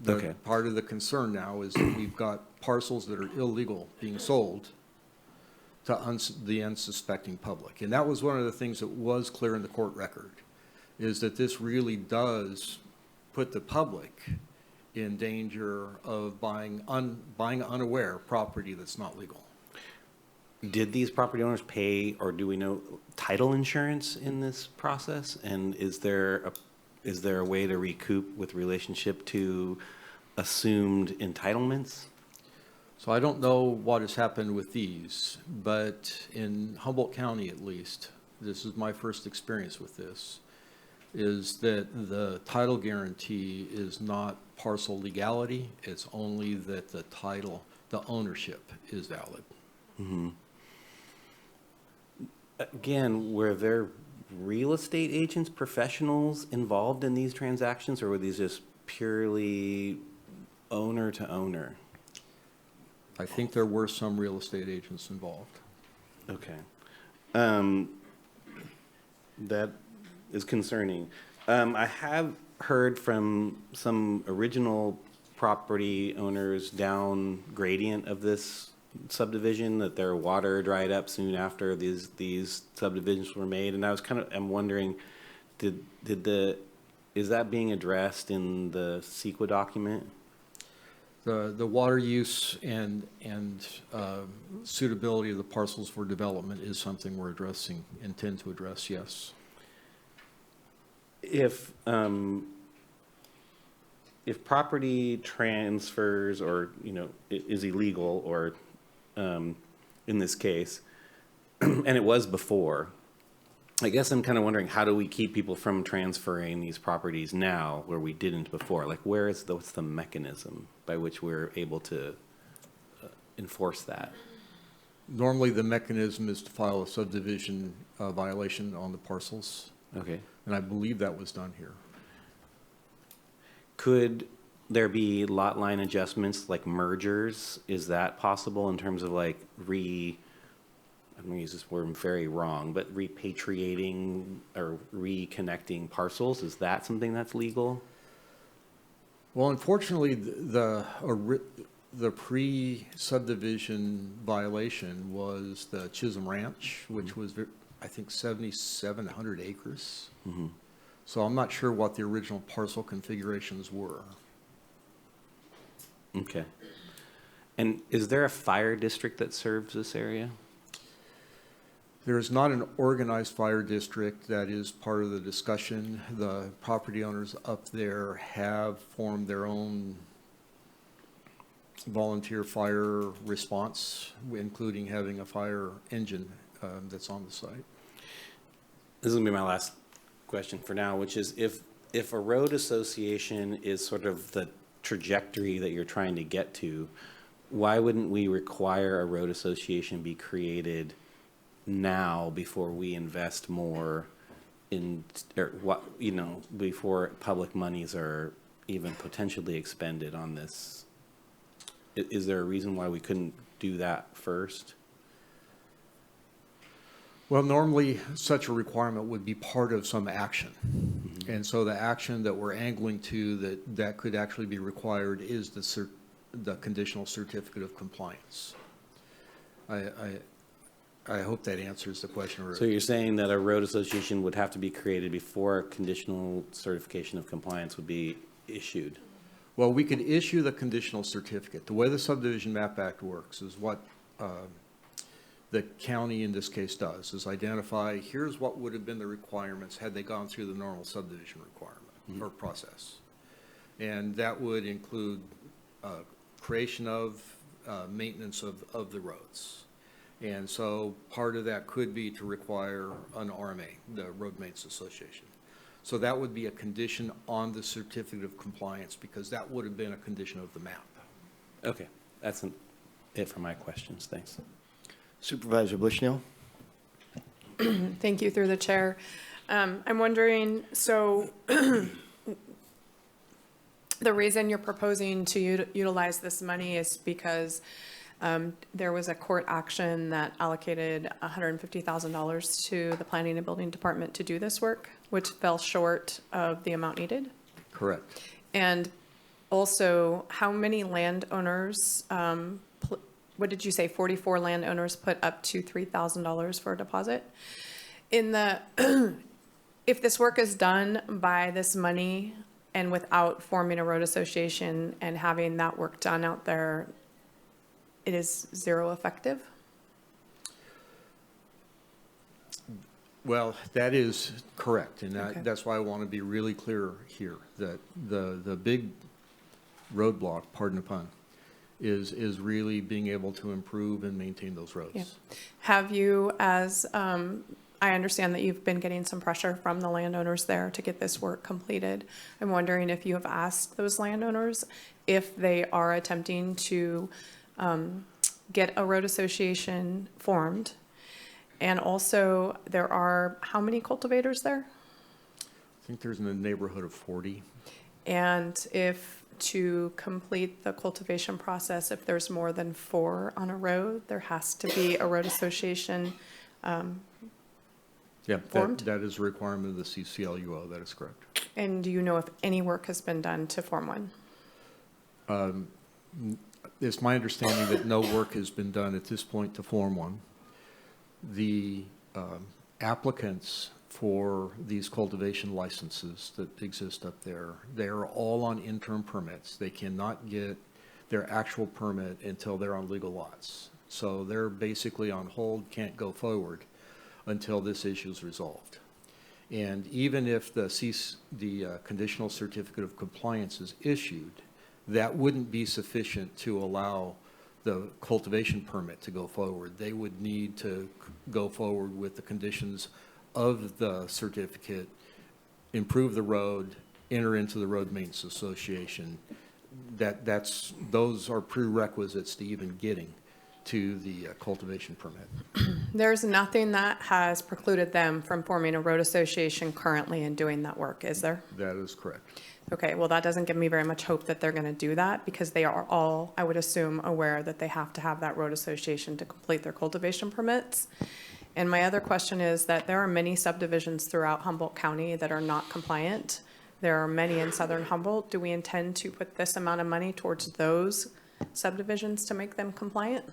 Okay. Part of the concern now is that we've got parcels that are illegal being sold to the unsuspecting public. And that was one of the things that was clear in the court record, is that this really does put the public in danger of buying unaware property that's not legal. Did these property owners pay, or do we know, title insurance in this process? And is there a way to recoup with relationship to assumed entitlements? So I don't know what has happened with these, but in Humboldt County at least, this is my first experience with this, is that the title guarantee is not parcel legality, it's only that the title, the ownership is valid. Mm-hmm. Again, were there real estate agents, professionals involved in these transactions, or were these just purely owner to owner? I think there were some real estate agents involved. Okay. That is concerning. I have heard from some original property owners down gradient of this subdivision that their water dried up soon after these subdivisions were made, and I'm wondering, is that being addressed in the CEQA document? The water use and suitability of the parcels for development is something we're intend to address, yes. If property transfers or, is illegal, or in this case, and it was before, I guess I'm kind of wondering, how do we keep people from transferring these properties now where we didn't before? Like, what's the mechanism by which we're able to enforce that? Normally, the mechanism is to file a subdivision violation on the parcels. Okay. And I believe that was done here. Could there be lot line adjustments like mergers? Is that possible in terms of like I'm going to use this word very wrong, but repatriating or reconnecting parcels? Is that something that's legal? Well, unfortunately, the pre-subdivision violation was the Chisholm Ranch, which was, I think, 7,700 acres. Mm-hmm. So I'm not sure what the original parcel configurations were. Okay. And is there a fire district that serves this area? There is not an organized fire district. That is part of the discussion. The property owners up there have formed their own volunteer fire response, including having a fire engine that's on the site. This is gonna be my last question for now, which is if a road association is sort of the trajectory that you're trying to get to, why wouldn't we require a road association be created now before we invest more in, or what, you know, before public monies are even potentially expended on this? Is there a reason why we couldn't do that first? Well, normally such a requirement would be part of some action. Mm-hmm. And so the action that we're angling to that could actually be required is the conditional certificate of compliance. I hope that answers the question. So you're saying that a road association would have to be created before a conditional certification of compliance would be issued? Well, we could issue the conditional certificate. The way the Subdivision Map Act works is what the county in this case does, is identify, here's what would have been the requirements had they gone through the normal subdivision requirement or process. And that would include creation of, maintenance of the roads. And so part of that could be to require an RMA, the Road Maintenance Association. So that would be a condition on the certificate of compliance because that would have been a condition of the map. Okay, that's it for my questions. Thanks. Supervisor Bushnell? Thank you, through the chair. I'm wondering, so the reason you're proposing to utilize this money is because there was a court action that allocated $150,000 to the Planning and Building Department to do this work, which fell short of the amount needed? Correct. And also, how many landowners, what did you say, 44 landowners put up to $3,000 for a deposit? If this work is done by this money and without forming a road association and having that work done out there, it is zero effective? Well, that is correct, and Okay. that's why I want to be really clear here, that the big roadblock, pardon the pun, is really being able to improve and maintain those roads. Yeah. Have you, as, I understand that you've been getting some pressure from the landowners there to get this work completed. I'm wondering if you have asked those landowners if they are attempting to get a road association formed. And also, there are, how many cultivators there? I think there's in the neighborhood of 40. And if to complete the cultivation process, if there's more than 4 on a road, there has to be a road association Yeah, formed? that is a requirement of the CCLUO, that is correct. And do you know if any work has been done to form one? It's my understanding that no work has been done at this point to form one. The applicants for these cultivation licenses that exist up there, they are all on interim permits. They cannot get their actual permit until they're on legal lots. So they're basically on hold, can't go forward until this issue is resolved. And even if the conditional certificate of compliance is issued, that wouldn't be sufficient to allow the cultivation permit to go forward. They would need to go forward with the conditions of the certificate, improve the road, enter into the Road Maintenance Association. Those are prerequisites to even getting to the cultivation permit. There's nothing that has precluded them from forming a road association currently and doing that work, is there? That is correct. Okay, well, that doesn't give me very much hope that they're going to do that because they are all, I would assume, aware that they have to have that road association to complete their cultivation permits. And my other question is that there are many subdivisions throughout Humboldt County that are not compliant. There are many in southern Humboldt. Do we intend to put this amount of money towards those subdivisions to make them compliant?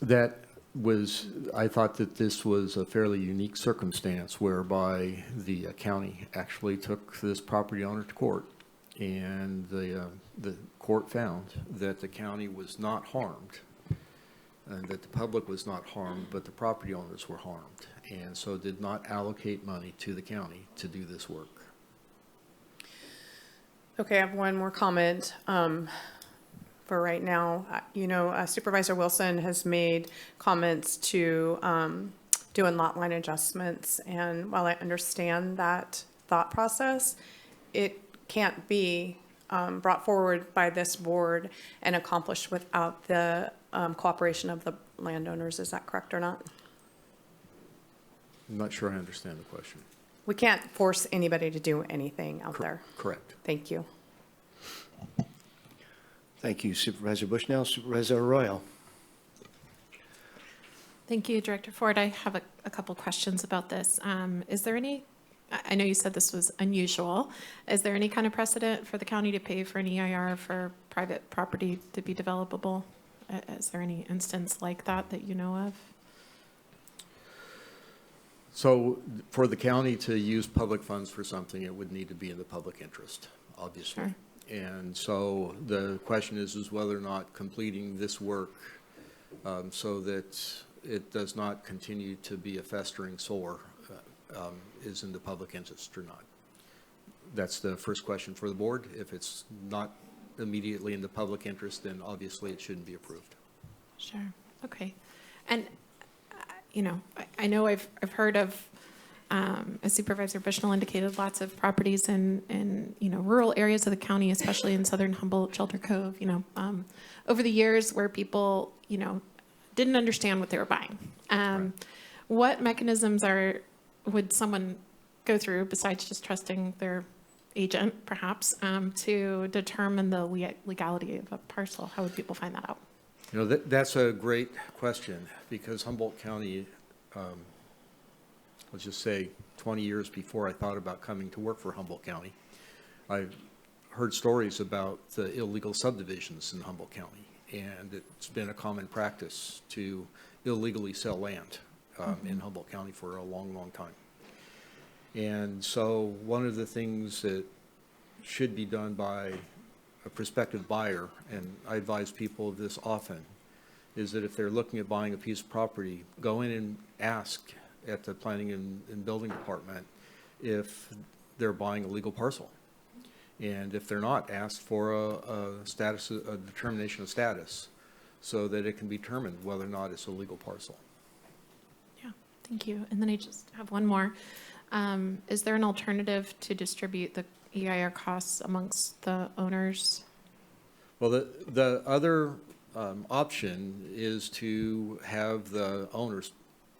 I thought that this was a fairly unique circumstance whereby the county actually took this property owner to court, and the court found that the county was not harmed and that the public was not harmed, but the property owners were harmed, and so did not allocate money to the county to do this work. Okay, I have one more comment for right now. Supervisor Wilson has made comments to doing lot line adjustments, and while I understand that thought process, it can't be brought forward by this board and accomplished without the cooperation of the landowners. Is that correct or not? I'm not sure I understand the question. We can't force anybody to do anything out there. Correct. Thank you. Thank you, Supervisor Bushnell. Supervisor Arroyo. Thank you, Director Ford. I have a couple questions about this. Is there any, I know you said this was unusual. Is there any kind of precedent for the county to pay for an EIR for private property to be developable? Is there any instance like that that you know of? So for the county to use public funds for something, it would need to be in the public interest, obviously. Sure. And so the question is whether or not completing this work so that it does not continue to be a festering sore is in the public interest or not. That's the first question for the board. If it's not immediately in the public interest, then obviously it shouldn't be approved. Sure. Okay. And I know I've heard of, as Supervisor Bushnell indicated, lots of properties in rural areas of the county, especially in southern Humboldt, Shelter Cove, over the years where people, didn't understand what they were buying. Right. What mechanisms would someone go through besides just trusting their agent, perhaps, to determine the legality of a parcel? How would people find that out? That's a great question, because Humboldt County, let's just say 20 years before I thought about coming to work for Humboldt County, I heard stories about the illegal subdivisions in Humboldt County, and it's been a common practice to illegally sell land in Humboldt County for a long, long time. And so one of the things that should be done by a prospective buyer, and I advise people of this often, is that if they're looking at buying a piece of property, go in and ask at the Planning and Building Department if they're buying a legal parcel. And if they're not, ask for a determination of status so that it can be determined whether or not it's a legal parcel. Yeah, thank you. And then I just have one more. Is there an alternative to distribute the EIR costs amongst the owners? Well, the other option is to have the owners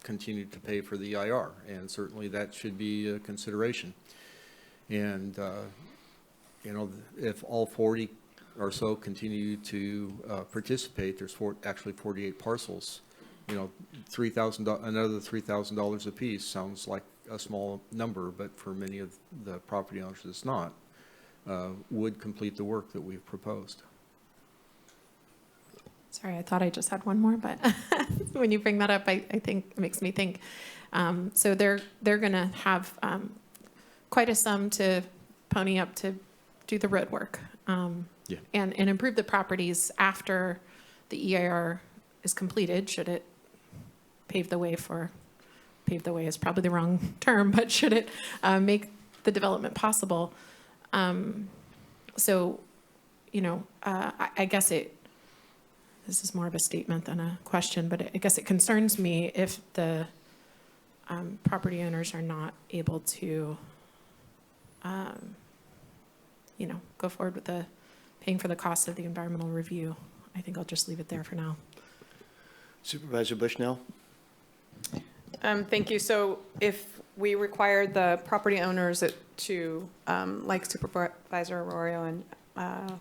continue to pay for the EIR, and certainly that should be a consideration. And if all 40 or so continue to participate, there's actually 48 parcels. Another $3,000 a piece sounds like a small number, but for many of the property owners, it's not. Would complete the work that we've proposed. Sorry, I thought I just had one more, but when you bring that up, I think it makes me think. So they're going to have quite a sum to pony up to do the road work Yeah. and improve the properties after the EIR is completed. Should it pave the way is probably the wrong term, but should it make the development possible? So, I guess this is more of a statement than a question, but I guess it concerns me if the property owners are not able to, go forward with paying for the cost of the environmental review. I think I'll just leave it there for now. Supervisor Bushnell. Thank you. So if we required the property owners to, like Supervisor Arroyo and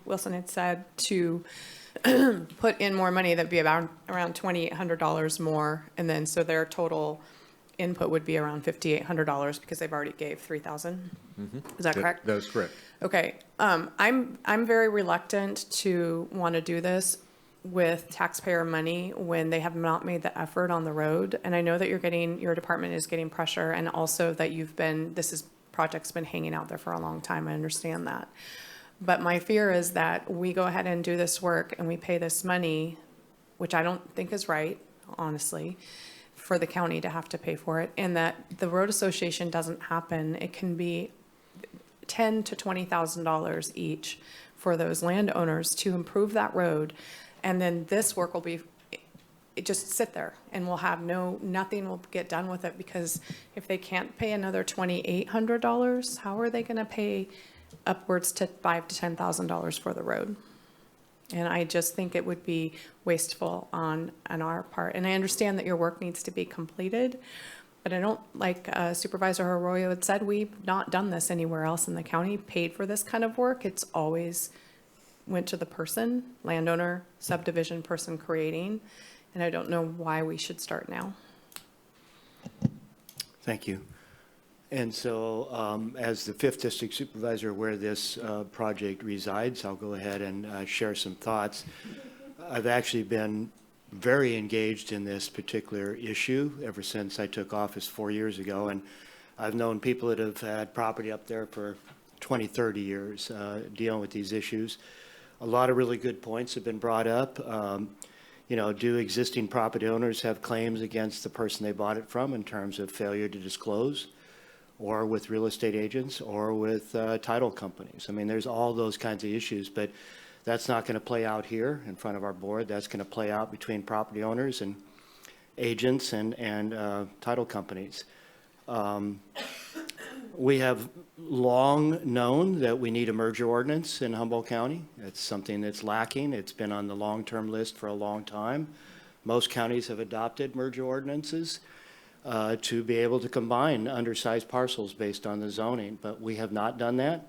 Wilson had said, to put in more money, that'd be around $2,800 more, and then so their total input would be around $5,800 because they've already gave $3,000. Mm-hmm. Is that correct? That is correct. Okay. I'm very reluctant to want to do this with taxpayer money when they have not made the effort on the road. And I know that your department is getting pressure, and also that project's been hanging out there for a long time. I understand that. But my fear is that we go ahead and do this work and we pay this money which I don't think is right, honestly, for the county to have to pay for it, and that the road association doesn't happen. It can be $10,000 to $20,000 each for those landowners to improve that road, and then this work will be, it just sit there, and we'll have nothing will get done with it, because if they can't pay another $2,800, how are they gonna pay upwards to $5,000 to $10,000 for the road? And I just think it would be wasteful on our part. And I understand that your work needs to be completed, but I don't, like Supervisor Arroyo had said, we've not done this anywhere else in the county, paid for this kind of work. It's always went to the person, landowner, subdivision person creating, and I don't know why we should start now. Thank you. And so as the 5th District Supervisor where this project resides, I'll go ahead and share some thoughts. I've actually been very engaged in this particular issue ever since I took office 4 years ago, and I've known people that have had property up there for 20, 30 years dealing with these issues. A lot of really good points have been brought up. You know, do existing property owners have claims against the person they bought it from in terms of failure to disclose, or with real estate agents, or with title companies? I mean, there's all those kinds of issues, but that's not going to play out here in front of our board. That's going to play out between property owners and agents and title companies. We have long known that we need a merger ordinance in Humboldt County. It's something that's lacking. It's been on the long-term list for a long time. Most counties have adopted merger ordinances to be able to combine undersized parcels based on the zoning, but we have not done that.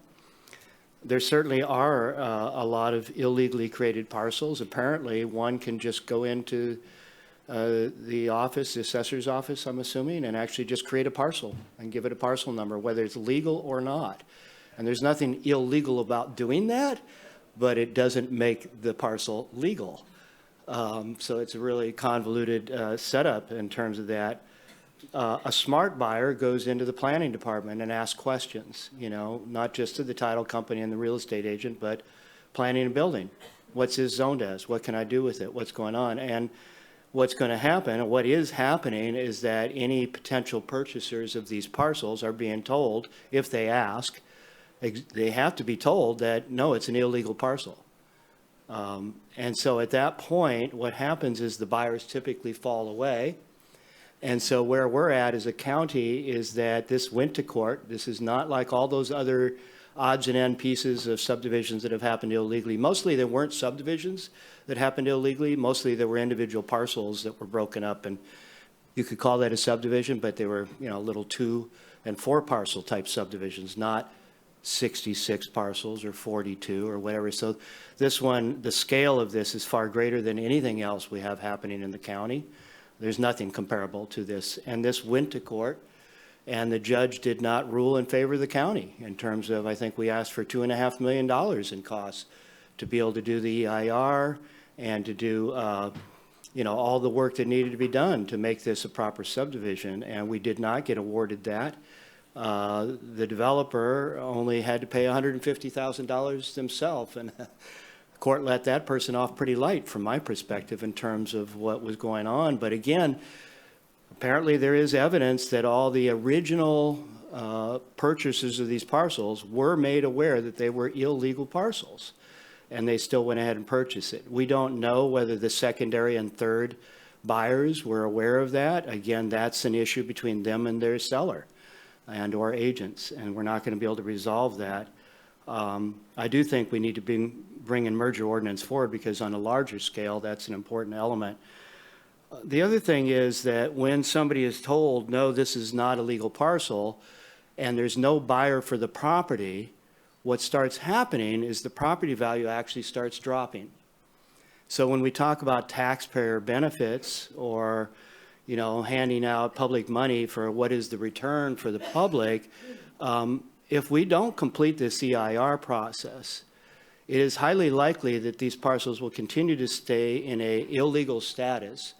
There certainly are a lot of illegally created parcels. Apparently, one can just go into the office, the assessor's office, I'm assuming, and actually just create a parcel and give it a parcel number, whether it's legal or not. And there's nothing illegal about doing that, but it doesn't make the parcel legal. So it's a really convoluted setup in terms of that. A smart buyer goes into the planning department and asks questions, you know, not just to the title company and the real estate agent, but planning and building. What's this zoned as? What can I do with it? What's going on? And what's going to happen, and what is happening, is that any potential purchasers of these parcels are being told, if they ask, they have to be told that, no, it's an illegal parcel. And so at that point, what happens is the buyers typically fall away. And so where we're at as a county is that this went to court. This is not like all those other odds and end pieces of subdivisions that have happened illegally. Mostly there weren't subdivisions that happened illegally. Mostly there were individual parcels that were broken up, and you could call that a subdivision, but they were, you know, little 2 and 4 parcel type subdivisions, not 66 parcels or 42 or whatever. So this one, the scale of this is far greater than anything else we have happening in the county. There's nothing comparable to this. And this went to court, and the judge did not rule in favor of the county in terms of, I think we asked for $2.5 million in costs to be able to do the EIR and to do, you know, all the work that needed to be done to make this a proper subdivision. And we did not get awarded that. The developer only had to pay $150,000 themselves, and court let that person off pretty light from my perspective in terms of what was going on. But again, apparently there is evidence that all the original purchasers of these parcels were made aware that they were illegal parcels, and they still went ahead and purchased it. We don't know whether the secondary and third buyers were aware of that. Again, that's an issue between them and their seller and or agents, and we're not going to be able to resolve that. I do think we need to bring in merger ordinance forward, because on a larger scale, that's an important element. The other thing is that when somebody is told, no, this is not a legal parcel, and there's no buyer for the property, what starts happening is the property value actually starts dropping. So when we talk about taxpayer benefits, or, you know, handing out public money for what is the return for the public, if we don't complete this EIR process, it is highly likely that these parcels will continue to stay in an illegal status,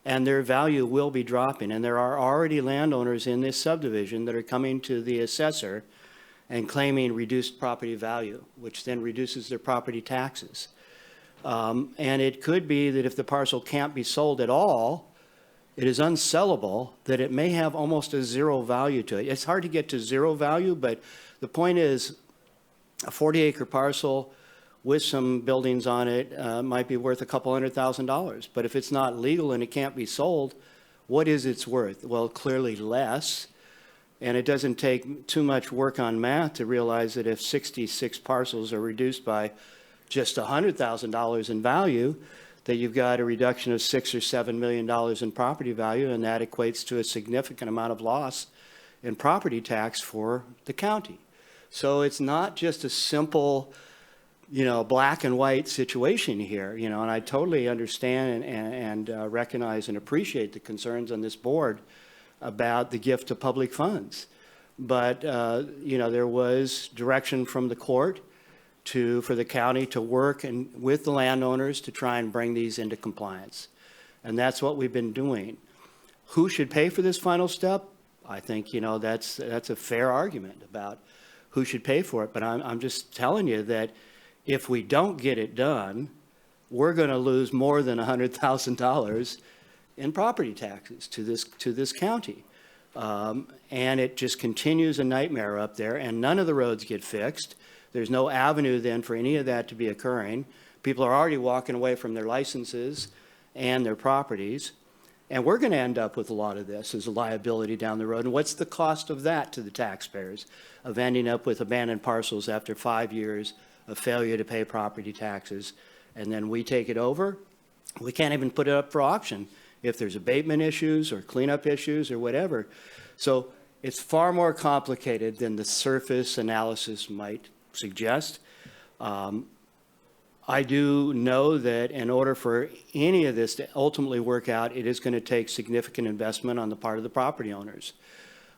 and their value will be dropping. And there are already landowners in this subdivision that are coming to the assessor and claiming reduced property value, which then reduces their property taxes. And it could be that if the parcel can't be sold at all, it is unsellable, that it may have almost a zero value to it. It's hard to get to zero value, but the point is a 40-acre parcel with some buildings on it might be worth a couple $100,000. But if it's not legal and it can't be sold, what is its worth? Well, clearly less. And it doesn't take too much work on math to realize that if 66 parcels are reduced by just $100,000 in value, that you've got a reduction of $6 or $7 million in property value, and that equates to a significant amount of loss in property tax for the county. So it's not just a simple, black and white situation here, and I totally understand and recognize and appreciate the concerns on this board about the gift of public funds. But, there was direction from the court for the county to work with the landowners to try and bring these into compliance. And that's what we've been doing. Who should pay for this final step? I think, that's a fair argument about who should pay for it. But I'm just telling you that if we don't get it done, we're going to lose more than $100,000 in property taxes to this county. And it just continues a nightmare up there, and none of the roads get fixed. There's no avenue then for any of that to be occurring. People are already walking away from their licenses and their properties. And we're going to end up with a lot of this as a liability down the road. And what's the cost of that to the taxpayers, of ending up with abandoned parcels after 5 years of failure to pay property taxes? And then we take it over. We can't even put it up for auction if there's abatement issues or cleanup issues or whatever. So it's far more complicated than the surface analysis might suggest. I do know that in order for any of this to ultimately work out, it is going to take significant investment on the part of the property owners.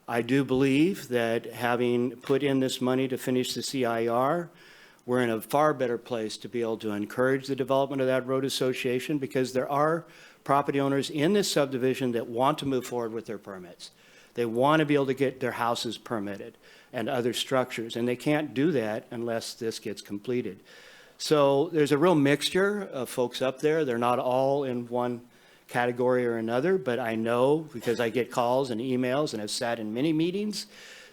I do believe that having put in this money to finish the CIR, we're in a far better place to be able to encourage the development of that road association, because there are property owners in this subdivision that want to move forward with their permits. They want to be able to get their houses permitted and other structures, and they can't do that unless this gets completed. So there's a real mixture of folks up there. They're not all in one category or another, but I know, because I get calls and emails and have sat in many meetings,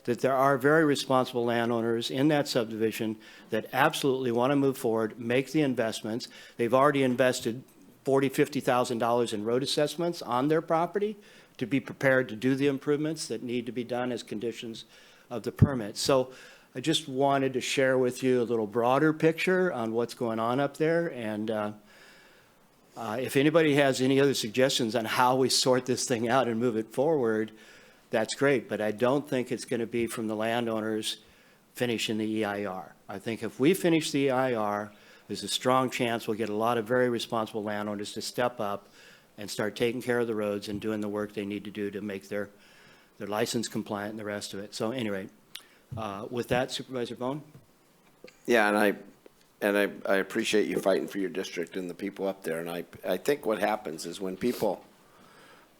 that there are very responsible landowners in that subdivision that absolutely want to move forward, make the investments. They've already invested $40,000, $50,000 in road assessments on their property to be prepared to do the improvements that need to be done as conditions of the permit. So I just wanted to share with you a little broader picture on what's going on up there. And if anybody has any other suggestions on how we sort this thing out and move it forward, that's great. But I don't think it's going to be from the landowners finishing the EIR. I think if we finish the EIR, there's a strong chance we'll get a lot of very responsible landowners to step up and start taking care of the roads and doing the work they need to do to make their license compliant and the rest of it. So anyway, with that, Supervisor Bohn? Yeah, and I appreciate you fighting for your district and the people up there. And I think what happens is when people,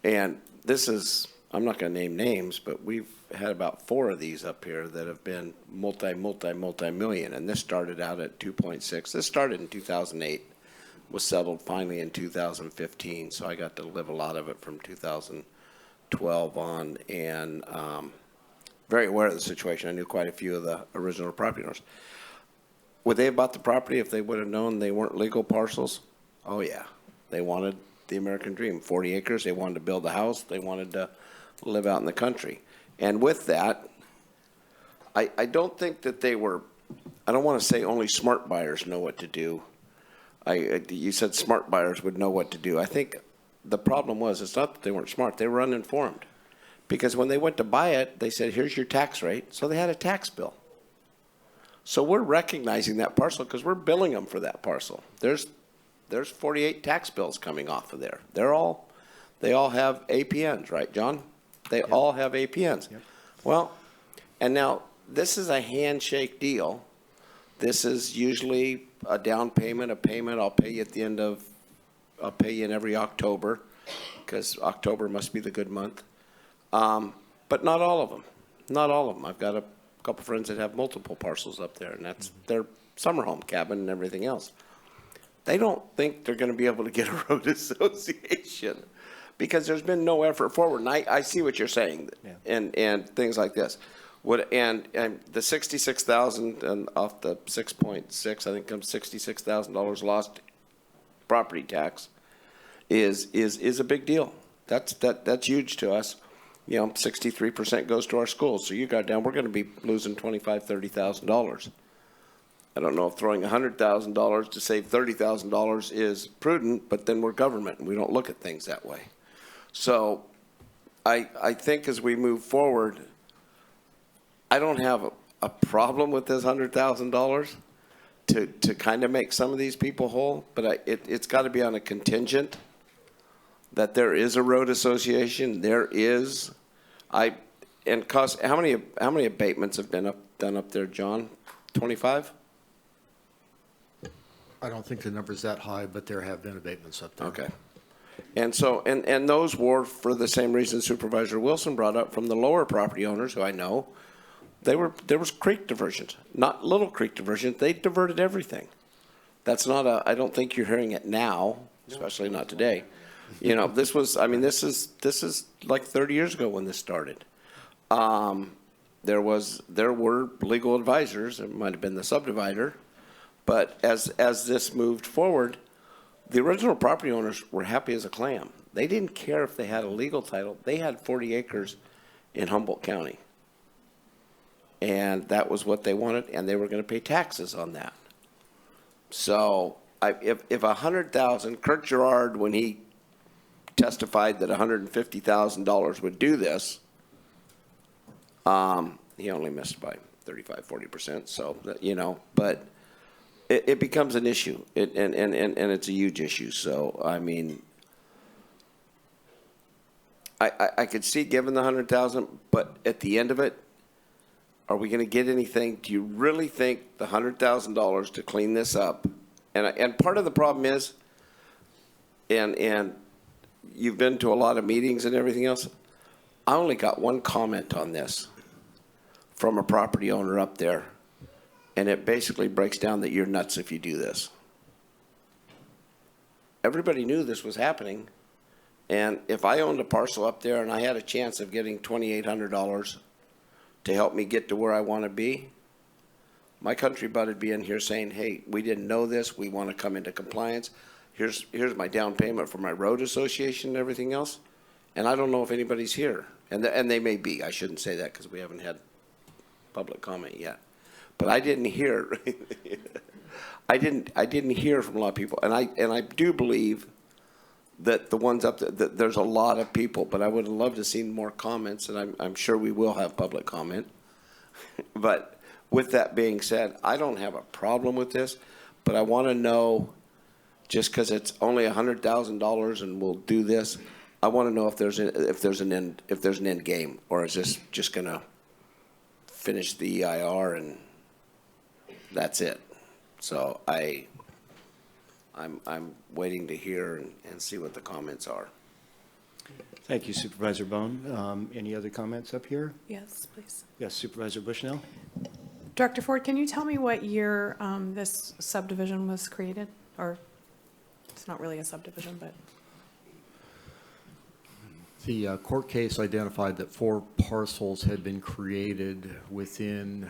and this is, I'm not going to name names, but we've had about 4 of these up here that have been multi-million. And this started out at 2.6. This started in 2008, was settled finally in 2015. So I got to live a lot of it from 2012 on, and very aware of the situation. I knew quite a few of the original property owners. Would they have bought the property if they would have known they weren't legal parcels? Oh yeah, they wanted the American dream, 40 acres. They wanted to build a house. They wanted to live out in the country. And with that, I don't think that they were, I don't want to say only smart buyers know what to do. You said smart buyers would know what to do. I think the problem was, it's not that they weren't smart, they were uninformed. Because when they went to buy it, they said, here's your tax rate. So they had a tax bill. So we're recognizing that parcel because we're billing them for that parcel. There's 48 tax bills coming off of there. They all have APNs, right, John? They all have APNs. Yep. Well, and now this is a handshake deal. This is usually a down payment, a payment. I'll pay you at the end of, I'll pay you in every October, because October must be the good month. But not all of them. Not all of them. I've got a couple friends that have multiple parcels up there, and that's their summer home cabin and everything else. they don't think they're gonna be able to get a road association because there's been no effort forward. And I see what you're saying, and things like this. And the 66,000 and off the 6.6, I think comes $66,000 lost property tax is a big deal. That's huge to us. 63% goes to our schools. So you got down, we're going to be losing $25,000, $30,000. I don't know if throwing $100,000 to save $30,000 is prudent, but then we're government and we don't look at things that way. So I think as we move forward, I don't have a problem with this $100,000 to kind of make some of these people whole, but it's got to be on a contingent that there is a road association. There is, and cost. How many abatements have been done up there, John? 25? I don't think the number's that high, but there have been abatements up there. Okay. And so, and those were for the same reason Supervisor Wilson brought up from the lower property owners who I know. There was creek diversions, not little creek diversions. They diverted everything. That's not I don't think you're hearing it now, especially not today. This is like 30 years ago when this started. There were legal advisors. It might have been the subdivider, but as this moved forward, the original property owners were happy as a clam. They didn't care if they had a legal title. They had 40 acres in Humboldt County. And that was what they wanted, and they were going to pay taxes on that. So if 100,000, Kurt Gerard, when he testified that $150,000 would do this, he only missed by 35-40%. So but it becomes an issue, and it's a huge issue. So I mean, I could see giving the 100,000, but at the end of it, are we going to get anything? Do you really think the $100,000 to clean this up? And part of the problem is, and you've been to a lot of meetings and everything else. I only got one comment on this from a property owner up there, and it basically breaks down that you're nuts if you do this. Everybody knew this was happening, and if I owned a parcel up there and I had a chance of getting $2,800 to help me get to where I want to be, my country butt would be in here saying, hey, we didn't know this, we want to come into compliance, here's my down payment for my road association and everything else. And I don't know if anybody's here, and they may be. I shouldn't say that because we haven't had public comment yet, but I didn't hear I didn't hear from a lot of people, and I do believe that the ones up there, that there's a lot of people, but I would have loved to see more comments, and I'm sure we will have public comment. But with that being said, I don't have a problem with this, but I want to know, just because it's only $100,000 and we'll do this, I want to know if there's an end game, or is this just going to finish the EIR and that's it? So I'm waiting to hear and see what the comments are. Thank you, Supervisor Bohn. Any other comments up here? Yes, please. Yes, Supervisor Bushnell. Director Ford, can you tell me what year this subdivision was created? Or it's not really a subdivision, but. The court case identified that 4 parcels had been created within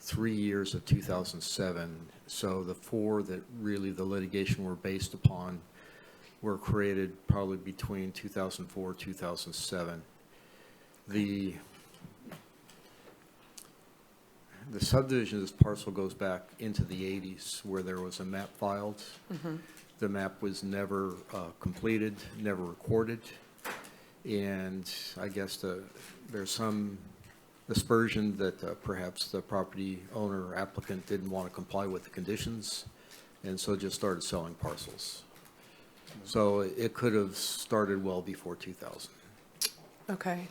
3 years of 2007. So the 4 that really the litigation were based upon were created probably between 2004 2007. The subdivision of this parcel goes back into the 80s, where there was a map filed. Mm-hmm. The map was never completed, never recorded. And I guess there's some aspersion that perhaps the property owner or applicant didn't want to comply with the conditions, and so just started selling parcels. So it could have started well before 2000. Okay.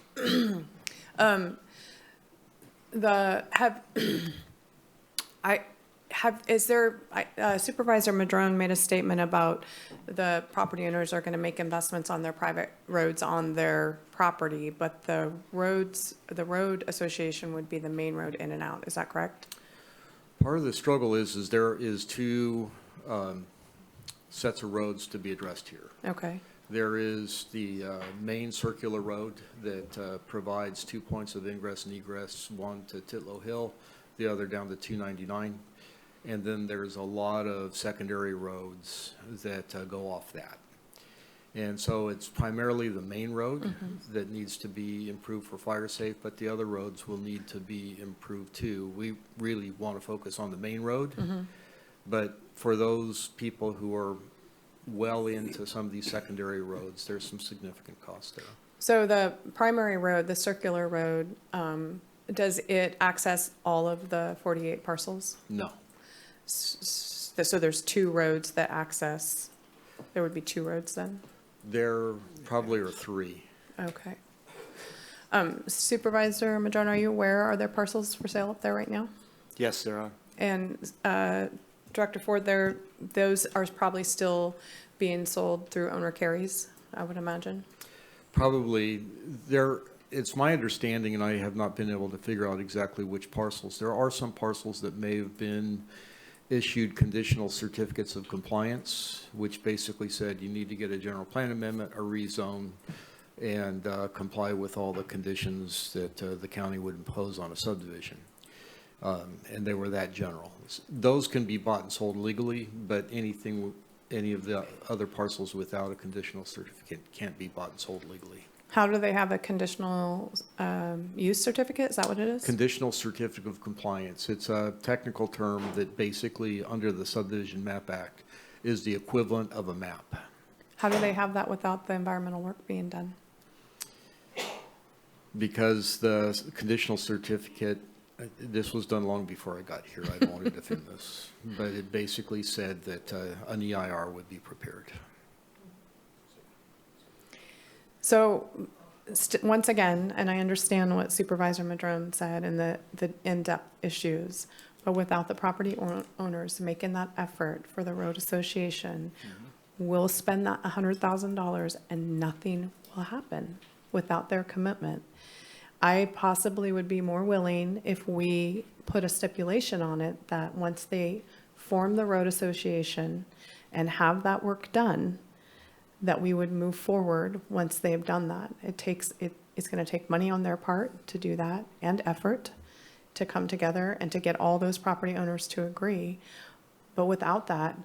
Supervisor Madrone made a statement about the property owners are going to make investments on their private roads on their property, but the road association would be the main road in and out. Is that correct? Part of the struggle is there is 2 sets of roads to be addressed here. Okay. There is the main circular road that provides 2 points of ingress and egress, one to Titlow Hill, the other down to 299. And then there's a lot of secondary roads that go off that. And so it's primarily the main road that needs to be improved for fire safe, but the other roads will need to be improved too. We really want to focus on the main road, but for those people who are well into some of these secondary roads, there's some significant cost there. So the primary road, the circular road, does it access all of the 48 parcels? No. So there's 2 roads that access, there would be 2 roads then? There probably are 3. Okay. Supervisor Madrone, are you aware, are there parcels for sale up there right now? Yes, there are. And Director Ford, those are probably still being sold through owner carries, I would imagine? Probably there, it's my understanding, and I have not been able to figure out exactly which parcels. There are some parcels that may have been issued conditional certificates of compliance, which basically said you need to get a general plan amendment, a rezone, and comply with all the conditions that the county would impose on a subdivision. And they were that general. Those can be bought and sold legally, but any of the other parcels without a conditional certificate can't be bought and sold legally. How do they have a conditional use certificate? Is that what it is? Conditional certificate of compliance. It's a technical term that basically, under the Subdivision Map Act, is the equivalent of a map. How do they have that without the environmental work being done? Because the conditional certificate, this was done long before I got here. I don't want to defend this, but it basically said that an EIR would be prepared. So once again, and I understand what Supervisor Madrone said and the in-depth issues, but without the property owners making that effort for the road association, we'll spend that $100,000 and nothing will happen without their commitment. I possibly would be more willing if we put a stipulation on it that once they form the road association and have that work done, that we would move forward once they have done that. It's going to take money on their part to do that and effort to come together and to get all those property owners to agree. But without that,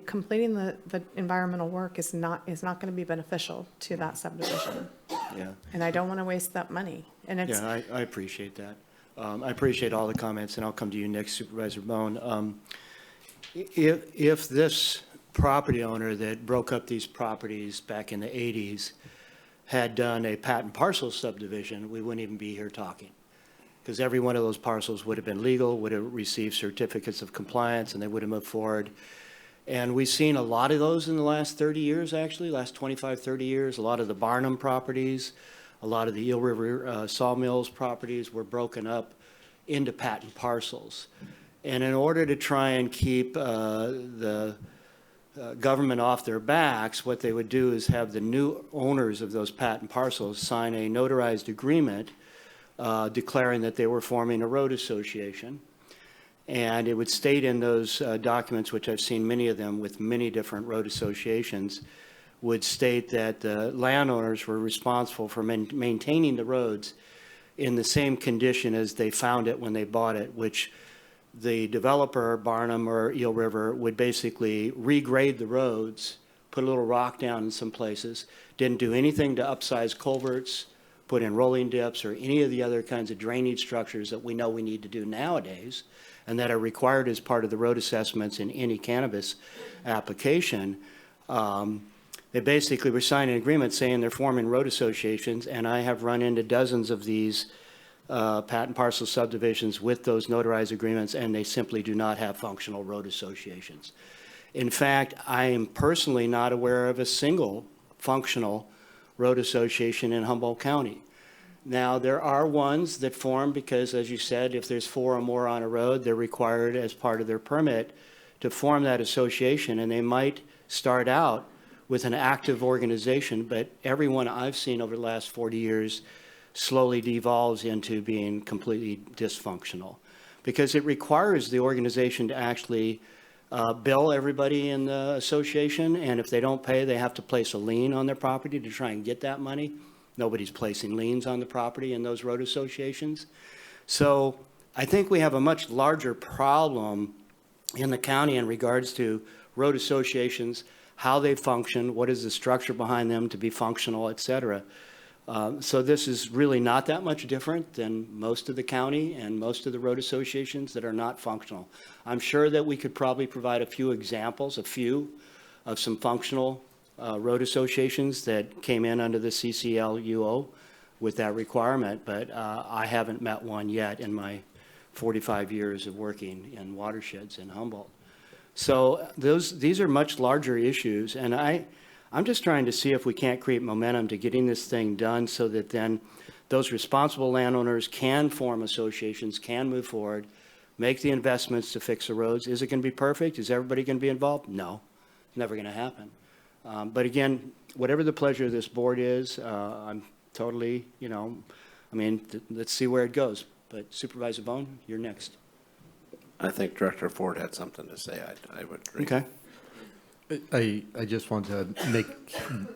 completing the environmental work is not going to be beneficial to that subdivision. Yeah. And I don't want to waste that money. And it's, Yeah, I appreciate that. I appreciate all the comments, and I'll come to you next, Supervisor Bohn. If this property owner that broke up these properties back in the 80s had done a patent parcel subdivision, we wouldn't even be here talking. Because every one of those parcels would have been legal, would have received certificates of compliance, and they would have moved forward. And we've seen a lot of those in the last 30 years, actually, last 25, 30 years. A lot of the Barnum properties, a lot of the Eel River Sawmills properties were broken up into patent parcels. And in order to try and keep the government off their backs, what they would do is have the new owners of those patent parcels sign a notarized agreement declaring that they were forming a road association. And it would state in those documents, which I've seen many of them with many different road associations, would state that the landowners were responsible for maintaining the roads in the same condition as they found it when they bought it, which the developer, Barnum or Eel River, would basically regrade the roads, put a little rock down in some places, didn't do anything to upsize culverts, put in rolling dips or any of the other kinds of drainage structures that we know we need to do nowadays and that are required as part of the road assessments in any cannabis application. They basically were signing agreements saying they're forming road associations, and I have run into dozens of these patent parcel subdivisions with those notarized agreements, and they simply do not have functional road associations. In fact, I am personally not aware of a single functional road association in Humboldt County. Now, there are ones that form because, as you said, if there's 4 or more on a road, they're required as part of their permit to form that association, and they might start out with an active organization, but everyone I've seen over the last 40 years slowly devolves into being completely dysfunctional because it requires the organization to actually bill everybody in the association, and if they don't pay, they have to place a lien on their property to try and get that money. Nobody's placing liens on the property in those road associations. So I think we have a much larger problem in the county in regards to road associations, how they function, what is the structure behind them to be functional, et cetera. So this is really not that much different than most of the county and most of the road associations that are not functional. I'm sure that we could probably provide a few examples, of some functional road associations that came in under the CCLUO with that requirement, but I haven't met one yet in my 45 years of working in watersheds in Humboldt. So these are much larger issues, and I'm just trying to see if we can't create momentum to getting this thing done so that then those responsible landowners can form associations, can move forward, make the investments to fix the roads. Is it going to be perfect? Is everybody going to be involved? No, it's never going to happen. But again, whatever the pleasure of this board is, I'm totally, let's see where it goes. But Supervisor Bohn, you're next. I think Director Ford had something to say. I would agree. Okay. I just want to make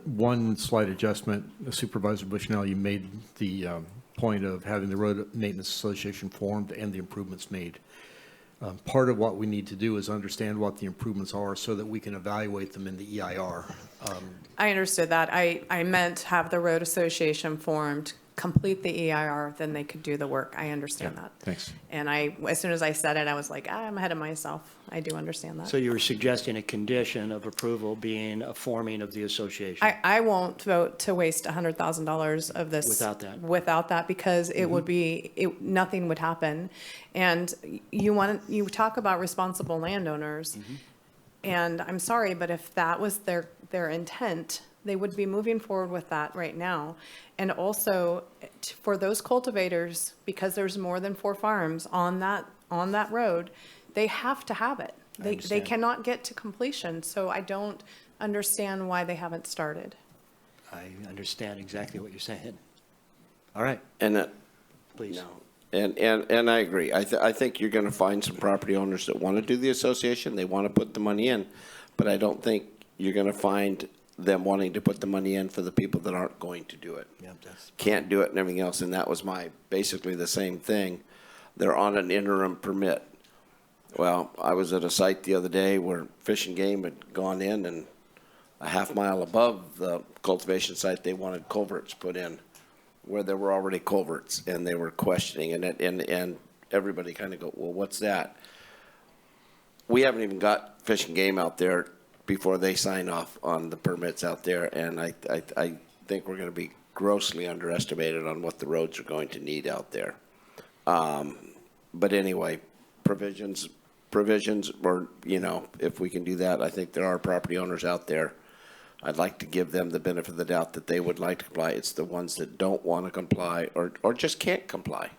one slight adjustment. Supervisor Bushnell, you made the point of having the Road Maintenance Association formed and the improvements made. Part of what we need to do is understand what the improvements are so that we can evaluate them in the EIR. I understood that. I meant have the road association formed, complete the EIR, then they could do the work. I understand that. Thanks. And as soon as I said it, I was like, I'm ahead of myself. I do understand that. So you were suggesting a condition of approval being a forming of the association? I won't vote to waste $100,000 of this. Without that, because it would be, nothing would happen. And you talk about responsible landowners, and I'm sorry, but if that was their intent, they would be moving forward with that right now. And also, for those cultivators, because there's more than 4 farms on that road, they have to have it. They cannot get to completion, so I don't understand why they haven't started. I understand exactly what you're saying. All right. And please. No. And I agree. I think you're going to find some property owners that want to do the association. They want to put the money in, but I don't think you're going to find them wanting to put the money in for the people that aren't going to do it. Yeah, can't do it and everything else. And that was basically the same thing. They're on an interim permit. Well, I was at a site the other day where Fish and Game had gone in, and a half mile above the cultivation site, they wanted culverts put in where there were already culverts, and they were questioning and everybody kind of go, well, what's that? We haven't even got Fish and Game out there before they sign off on the permits out there, and I think we're going to be grossly underestimated on what the roads are going to need out there. But anyway, provisions, or, if we can do that, I think there are property owners out there. I'd like to give them the benefit of the doubt that they would like to comply. It's the ones that don't want to comply or just can't comply.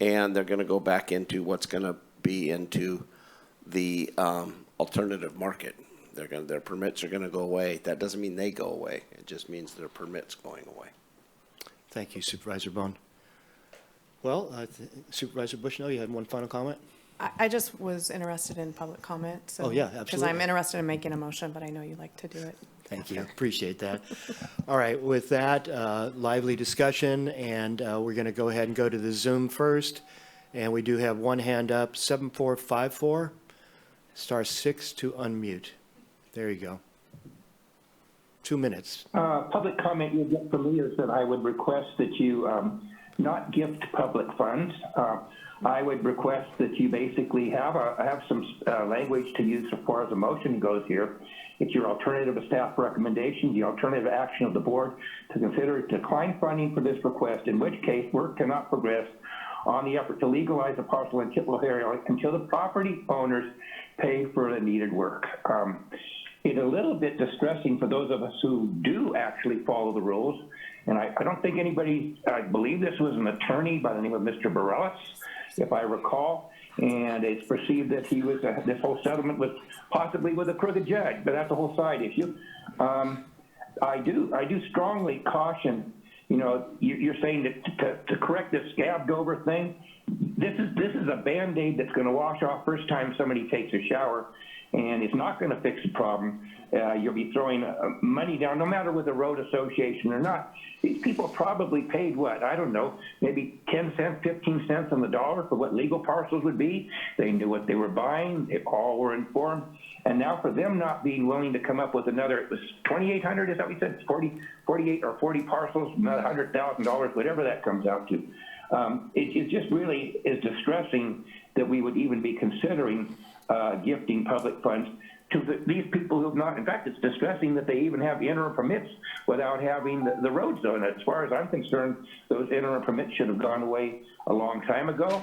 And they're going to go back into what's going to be into the alternative market. Their permits are going to go away. That doesn't mean they go away. It just means their permits going away. Thank you, Supervisor Bohn. Well, Supervisor Bushnell, you had one final comment? I just was interested in public comment. So, oh, yeah, absolutely. Because I'm interested in making a motion, but I know you like to do it. Thank you. Appreciate that. All right. With that, lively discussion, and we're going to go ahead and go to the Zoom first. And we do have one hand up, 7454, *6 to unmute. There you go. 2 minutes. Public comment you get from me is that I would request that you not gift public funds. I would request that you basically have some language to use as far as a motion goes here. It's your alternative of staff recommendation, the alternative action of the board to consider decline funding for this request, in which case work cannot progress on the effort to legalize the parcel in Chippewa area until the property owners pay for the needed work. It's a little bit distressing for those of us who do actually follow the rules. And I don't think anybody, I believe this was an attorney by the name of Mr. Bareilles, if I recall, and it's perceived that he was, this whole settlement was possibly with a crooked judge, but that's a whole side issue. I do strongly caution, you're saying that to correct this scabbed over thing, this is a Band-Aid that's going to wash off first time somebody takes a shower, and it's not going to fix the problem. You'll be throwing money down, no matter with a road association or not. These people probably paid what? I don't know, maybe 10 cents, 15 cents on the dollar for what legal parcels would be. They knew what they were buying. They all were informed. And now for them not being willing to come up with another, it was 2,800, is that what you said? 48 or 40 parcels, $100,000, whatever that comes out to. It just really is distressing that we would even be considering gifting public funds to these people who have not. In fact, it's distressing that they even have interim permits without having the roads done. As far as I'm concerned, those interim permits should have gone away a long time ago.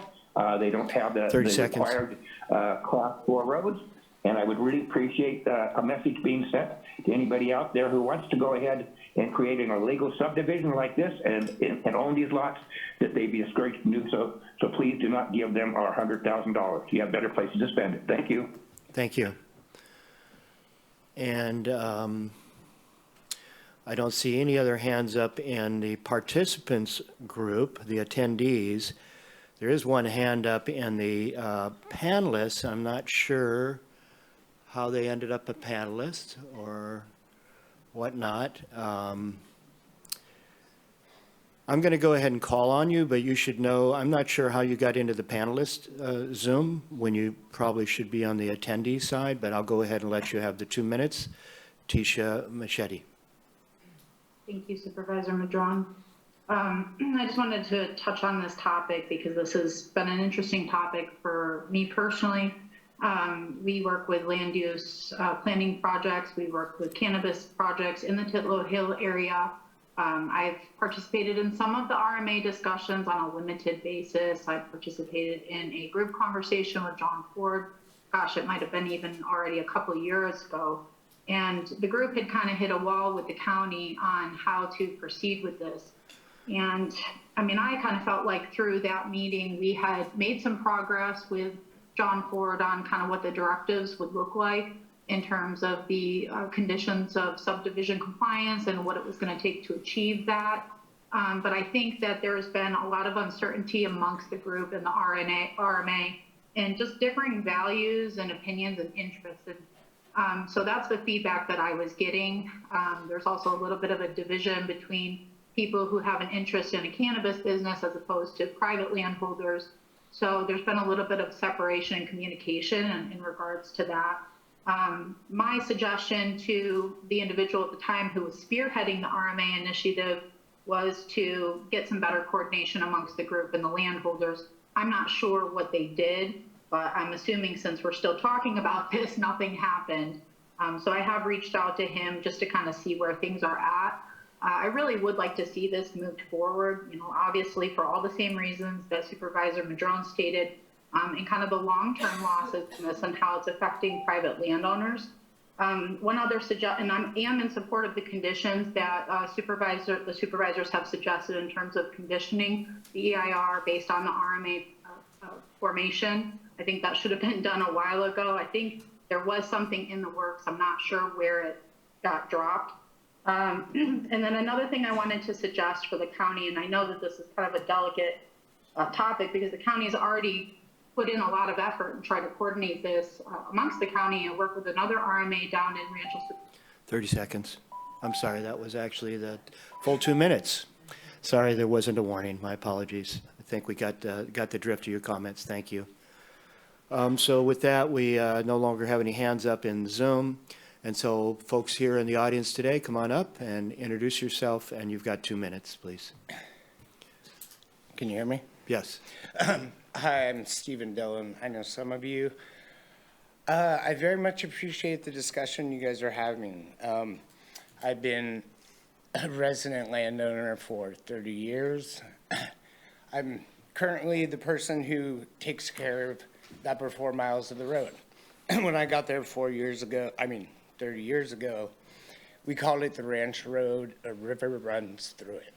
They don't have the required Class 4 roads. And I would really appreciate a message being sent to anybody out there who wants to go ahead and create an illegal subdivision like this and own these lots, that they be discouraged from doing so. So please do not give them our $100,000. You have better places to spend it. Thank you. Thank you. And I don't see any other hands up in the participants group, the attendees. There is one hand up in the panelists. I'm not sure how they ended up a panelist or whatnot. I'm going to go ahead and call on you, but you should know, I'm not sure how you got into the panelist Zoom when you probably should be on the attendee side, but I'll go ahead and let you have the 2 minutes. Tisha Machete. Thank you, Supervisor Madrone. I just wanted to touch on this topic because this has been an interesting topic for me personally. We work with land use planning projects. We work with cannabis projects in the Titlow Hill area. I've participated in some of the RMA discussions on a limited basis. I've participated in a group conversation with John Ford. Gosh, it might have been even already a couple of years ago. And the group had kind of hit a wall with the county on how to proceed with this. And I mean, I kind of felt like through that meeting, we had made some progress with John Ford on kind of what the directives would look like in terms of the conditions of subdivision compliance and what it was going to take to achieve that. But I think that there's been a lot of uncertainty amongst the group and the RMA and just differing values and opinions and interests. And so that's the feedback that I was getting. There's also a little bit of a division between people who have an interest in a cannabis business as opposed to private landholders. So there's been a little bit of separation and communication in regards to that. My suggestion to the individual at the time who was spearheading the RMA initiative was to get some better coordination amongst the group and the landholders. I'm not sure what they did, but I'm assuming since we're still talking about this, nothing happened. So I have reached out to him just to kind of see where things are at. I really would like to see this moved forward, you know, obviously for all the same reasons that Supervisor Madrone stated, and kind of the long-term losses in this and how it's affecting private landowners. One other suggestion, and I am in support of the conditions that the supervisors have suggested in terms of conditioning the EIR based on the RMA formation. I think that should have been done a while ago. I think there was something in the works. I'm not sure where it got dropped. And then another thing I wanted to suggest for the county, and I know that this is kind of a delicate topic because the county has already put in a lot of effort and tried to coordinate this amongst the county and work with another RMA down in Rancho. 30 seconds. I'm sorry, that was actually the full 2 minutes. Sorry, there wasn't a warning. My apologies. I think we got the drift of your comments. Thank you. So with that, we no longer have any hands up in Zoom. And so folks here in the audience today, come on up and introduce yourself, and you've got 2 minutes, please. Can you hear me? Yes. Hi, I'm Stephen Dillon. I know some of you. I very much appreciate the discussion you guys are having. I've been a resident landowner for 30 years. I'm currently the person who takes care of the upper 4 miles of the road. When I got there 30 years ago, we called it the Ranch Road. A river runs through it.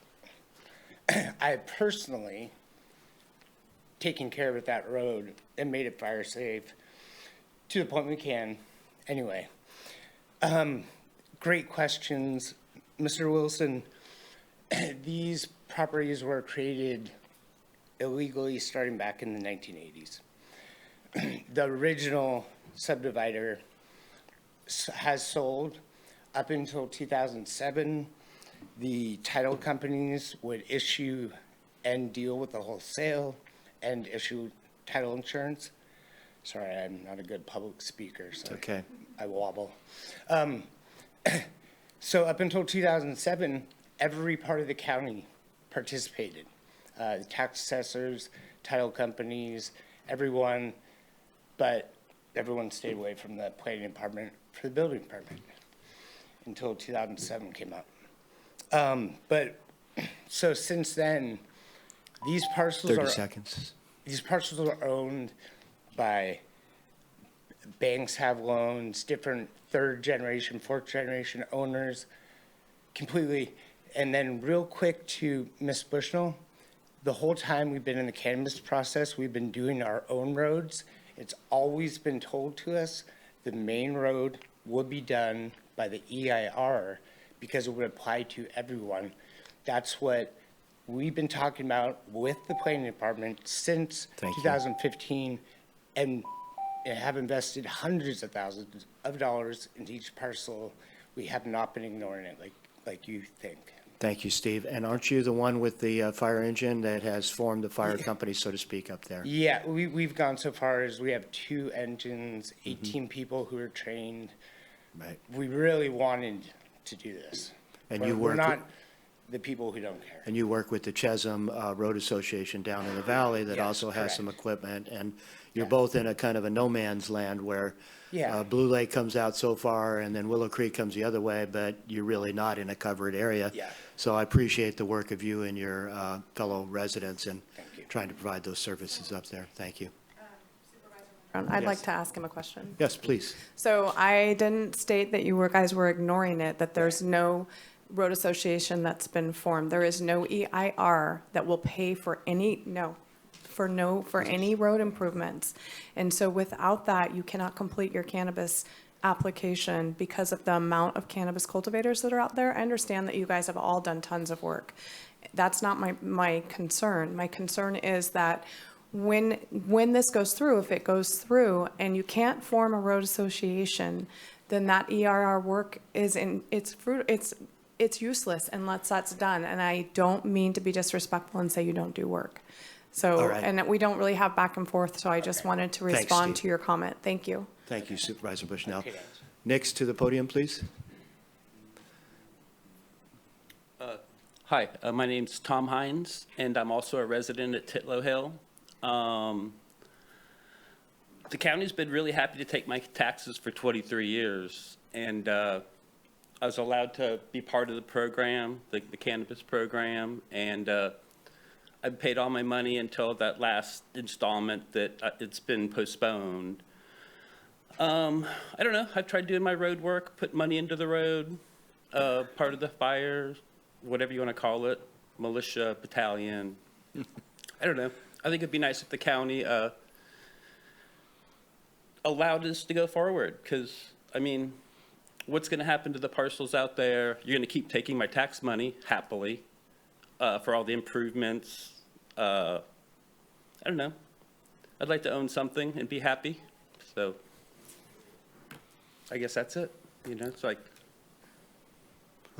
I personally taken care of that road and made it fire safe to the point we can. Anyway, great questions. Mr. Wilson, these properties were created illegally starting back in the 1980s. The original subdivider has sold. Up until 2007, the title companies would issue and deal with the wholesale and issue title insurance. Sorry, I'm not a good public speaker, so okay. I wobble. So up until 2007, every part of the county participated. The tax assessors, title companies, everyone, but everyone stayed away from the planning department for the building permit until 2007 came up. But so since then, these parcels 30 are seconds. These parcels are owned by banks, have loans, different third generation, fourth generation owners, completely. And then real quick to Ms. Bushnell, the whole time we've been in the cannabis process, we've been doing our own roads. It's always been told to us the main road will be done by the EIR because it would apply to everyone. That's what we've been talking about with the planning department since 2015, and have invested hundreds of thousands of dollars into each parcel. We have not been ignoring it like you think. Thank you, Steve. And aren't you the one with the fire engine that has formed the fire company, so to speak, up there? Yeah, we've gone so far as we have 2 engines, 18 people who are trained. Right. We really wanted to do this. And We're not the people who don't care. And you work with the Chesham Road Association down in the valley that Yes, also has correct. some equipment. And you're both in a kind of a no man's land where Yeah. Blue Lake comes out so far and then Willow Creek comes the other way, but you're really not in a covered area. Yeah. So I appreciate the work of you and your fellow residents and trying to provide those services up there. Thank you. I'd like Yes. to ask him a question. Yes, please. So I didn't state that you guys were ignoring it, that there's no road association that's been formed. There is no EIR that will pay for any road improvements. And so without that, you cannot complete your cannabis application because of the amount of cannabis cultivators that are out there. I understand that you guys have all done tons of work. That's not my concern. My concern is that when this goes through, if it goes through and you can't form a road association, then that EIR work it's useless unless that's done. And I don't mean to be disrespectful and say you don't do work. So, All right. and we don't really have back and forth, so I just wanted to Thanks, respond Steve. to your comment. Thank you. Thank you, Supervisor Bushnell. Next to the podium, please. Hi, my name's Tom Hines, and I'm also a resident at Titlow Hill. The county's been really happy to take my taxes for 23 years, and I was allowed to be part of the program, the cannabis program, and I paid all my money until that last installment that it's been postponed. I don't know, I've tried doing my road work, put money into the road, part of the fire, whatever you want to call it, militia, battalion. I don't know. I think it'd be nice if the county allowed us to go forward, because, I mean, what's going to happen to the parcels out there? You're going to keep taking my tax money, happily, for all the improvements. I don't know. I'd like to own something and be happy, so I guess that's it. You know, it's like.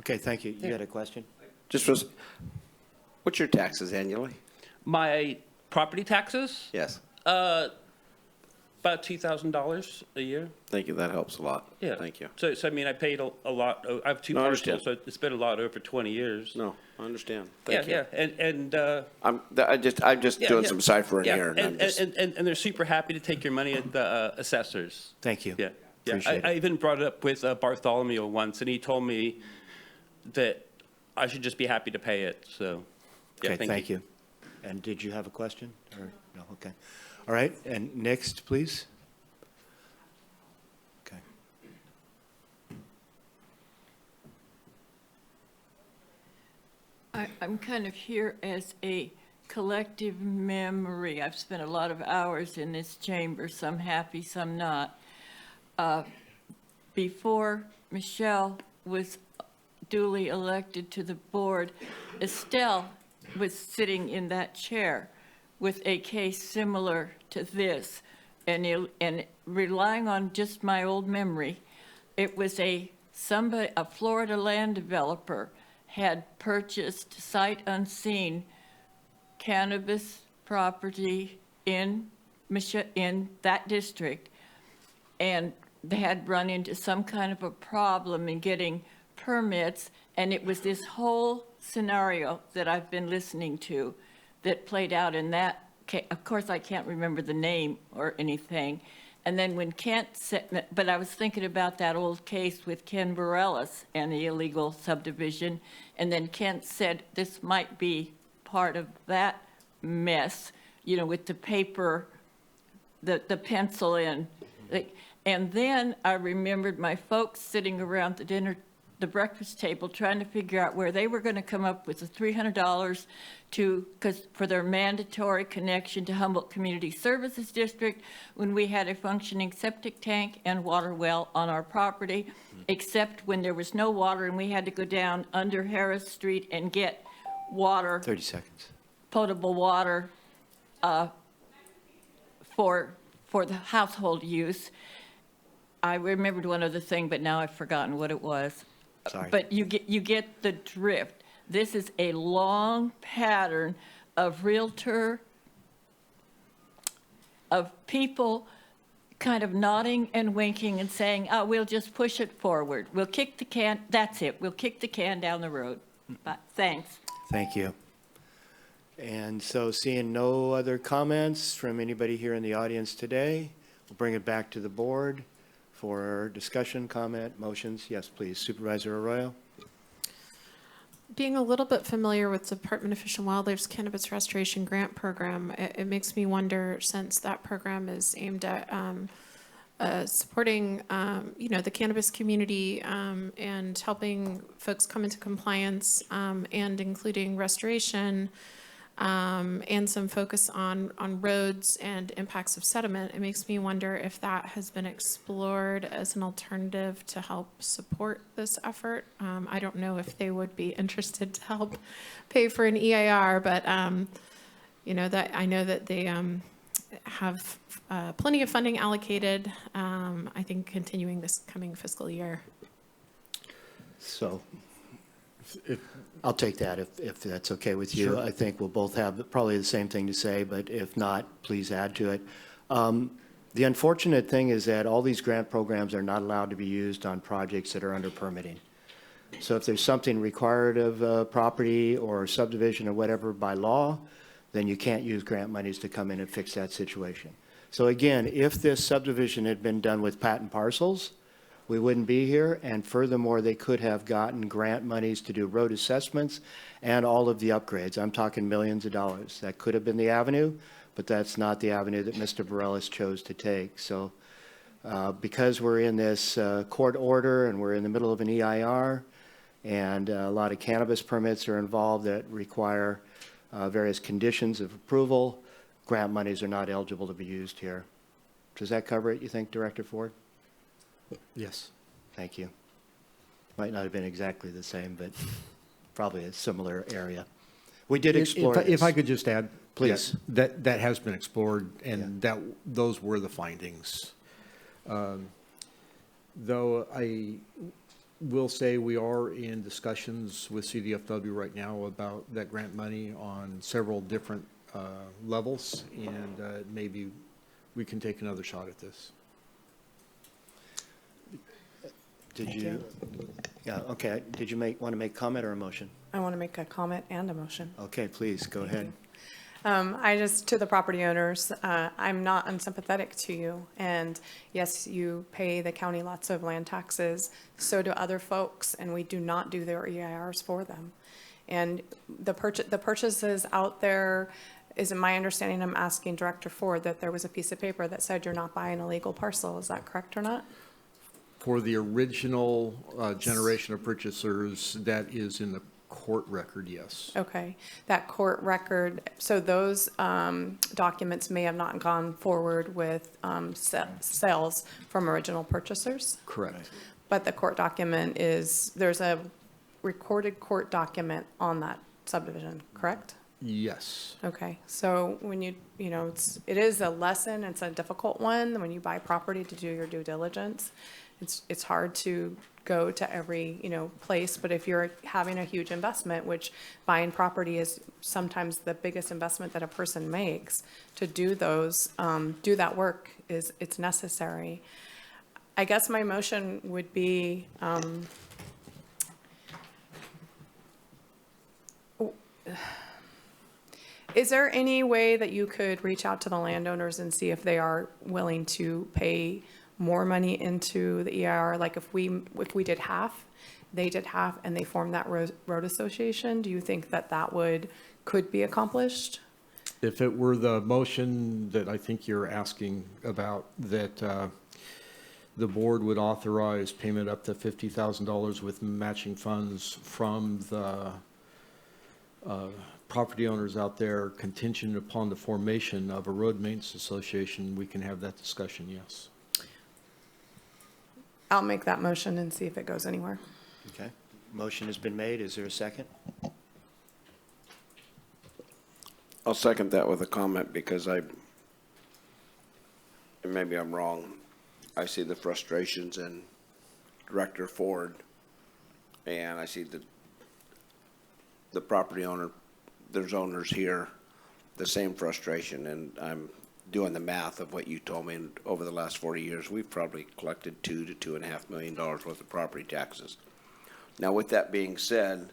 Okay, thank you. You had a question? What's your taxes annually? My property taxes? Yes. About $2,000 a year. Thank you. That helps a lot. Yeah. Thank you. So I mean, I paid a lot. I have 2 No, I parcels, understand. so it's been a lot over 20 years. No, I understand. Thank you. Yeah, and I'm just doing some ciphering here, and I'm just. And they're super happy to take your money at the assessors. Thank you. Yeah, yeah. Appreciate I even brought it up with Bartholomew once, and he told me that I should just be happy to pay it. So, yeah, Okay, thank you. And did you have a question? Or no? Okay. All right, and next, please. Okay. I'm kind of here as a collective memory. I've spent a lot of hours in this chamber, some happy, some not. Before Michelle was duly elected to the board, Estelle was sitting in that chair with a case similar to this, and relying on just my old memory, it was a Florida land developer had purchased sight unseen cannabis property in that district, and they had run into some kind of a problem in getting permits, and it was this whole scenario that I've been listening to that played out in that case. Of course, I can't remember the name or anything. And then when Kent said, but I was thinking about that old case with Ken Bareilles and the illegal subdivision, and then Kent said this might be part of that mess, you know, with the paper, the pencil in. And then I remembered my folks sitting around the breakfast table trying to figure out where they were going to come up with the $300 for their mandatory connection to Humboldt Community Services District when we had a functioning septic tank and water well on our property, except when there was no water and we had to go down under Harris Street and get water. 30 seconds. Potable water for the household use. I remembered one other thing, but now I've forgotten what it was. Sorry. But you get the drift. This is a long pattern of people kind of nodding and winking and saying, oh, we'll just push it forward. We'll kick the can, that's it. We'll kick the can down the road. But thanks. Thank you. And so seeing no other comments from anybody here in the audience today, we'll bring it back to the board for discussion, comment, motions. Yes, please. Supervisor Arroyo. Being a little bit familiar with Department of Fish and Wildlife's Cannabis Restoration Grant Program, it makes me wonder, since that program is aimed at supporting, the cannabis community and helping folks come into compliance and including restoration and some focus on roads and impacts of sediment, it makes me wonder if that has been explored as an alternative to help support this effort. I don't know if they would be interested to help pay for an EIR, but that I know that they have plenty of funding allocated, I think continuing this coming fiscal year. So I'll take that if that's okay with you. Sure. I think we'll both have probably the same thing to say, but if not, please add to it. The unfortunate thing is that all these grant programs are not allowed to be used on projects that are under permitting. So if there's something required of property or subdivision or whatever by law, then you can't use grant monies to come in and fix that situation. So again, if this subdivision had been done with patent parcels, we wouldn't be here, and furthermore, they could have gotten grant monies to do road assessments and all of the upgrades. I'm talking millions of dollars. That could have been the avenue, but that's not the avenue that Mr. Bareilles chose to take. So because we're in this court order and we're in the middle of an EIR, and a lot of cannabis permits are involved that require various conditions of approval, grant monies are not eligible to be used here. Does that cover it, you think, Director Ford? Yes. Thank you. Might not have been exactly the same, but probably a similar area. We did explore this. If I could just add, please. Yeah, that has been explored, and those were the findings. Though I will say we are in discussions with CDFW right now about that grant money on several different levels, and maybe we can take another shot at this. Did you? Yeah, okay. Did you want to make comment or a motion? I want to make a comment and a motion. Okay, please, go ahead. To the property owners, I'm not unsympathetic to you. And yes, you pay the county lots of land taxes, so do other folks, and we do not do their EIRs for them. And the purchases out there, is it my understanding, I'm asking Director Ford, that there was a piece of paper that said you're not buying a legal parcel. Is that correct or not? For the original generation of purchasers, that is in the court record, yes. Okay, that court record, so those documents may have not gone forward with sales from original purchasers? Correct. But the court document there's a recorded court document on that subdivision, correct? Yes. Okay, so when it is a lesson, it's a difficult one, when you buy property to do your due diligence. It's hard to go to every, place, but if you're having a huge investment, which buying property is sometimes the biggest investment that a person makes, to do that work it's necessary. I guess my motion would be, is there any way that you could reach out to the landowners and see if they are willing to pay more money into the EIR? Like if we did half, they did half, and they formed that road association, do you think that could be accomplished? If it were the motion that I think you're asking about, that the board would authorize payment up to $50,000 with matching funds from the property owners out there, contingent upon the formation of a road maintenance association, we can have that discussion, yes. I'll make that motion and see if it goes anywhere. Okay. Motion has been made. Is there a second? I'll second that with a comment because and maybe I'm wrong, I see the frustrations in Director Ford, and I see the property owner, there's owners here, the same frustration, and I'm doing the math of what you told me, and over the last 40 years, we've probably collected $2 to $2.5 million worth of property taxes. Now, with that being said,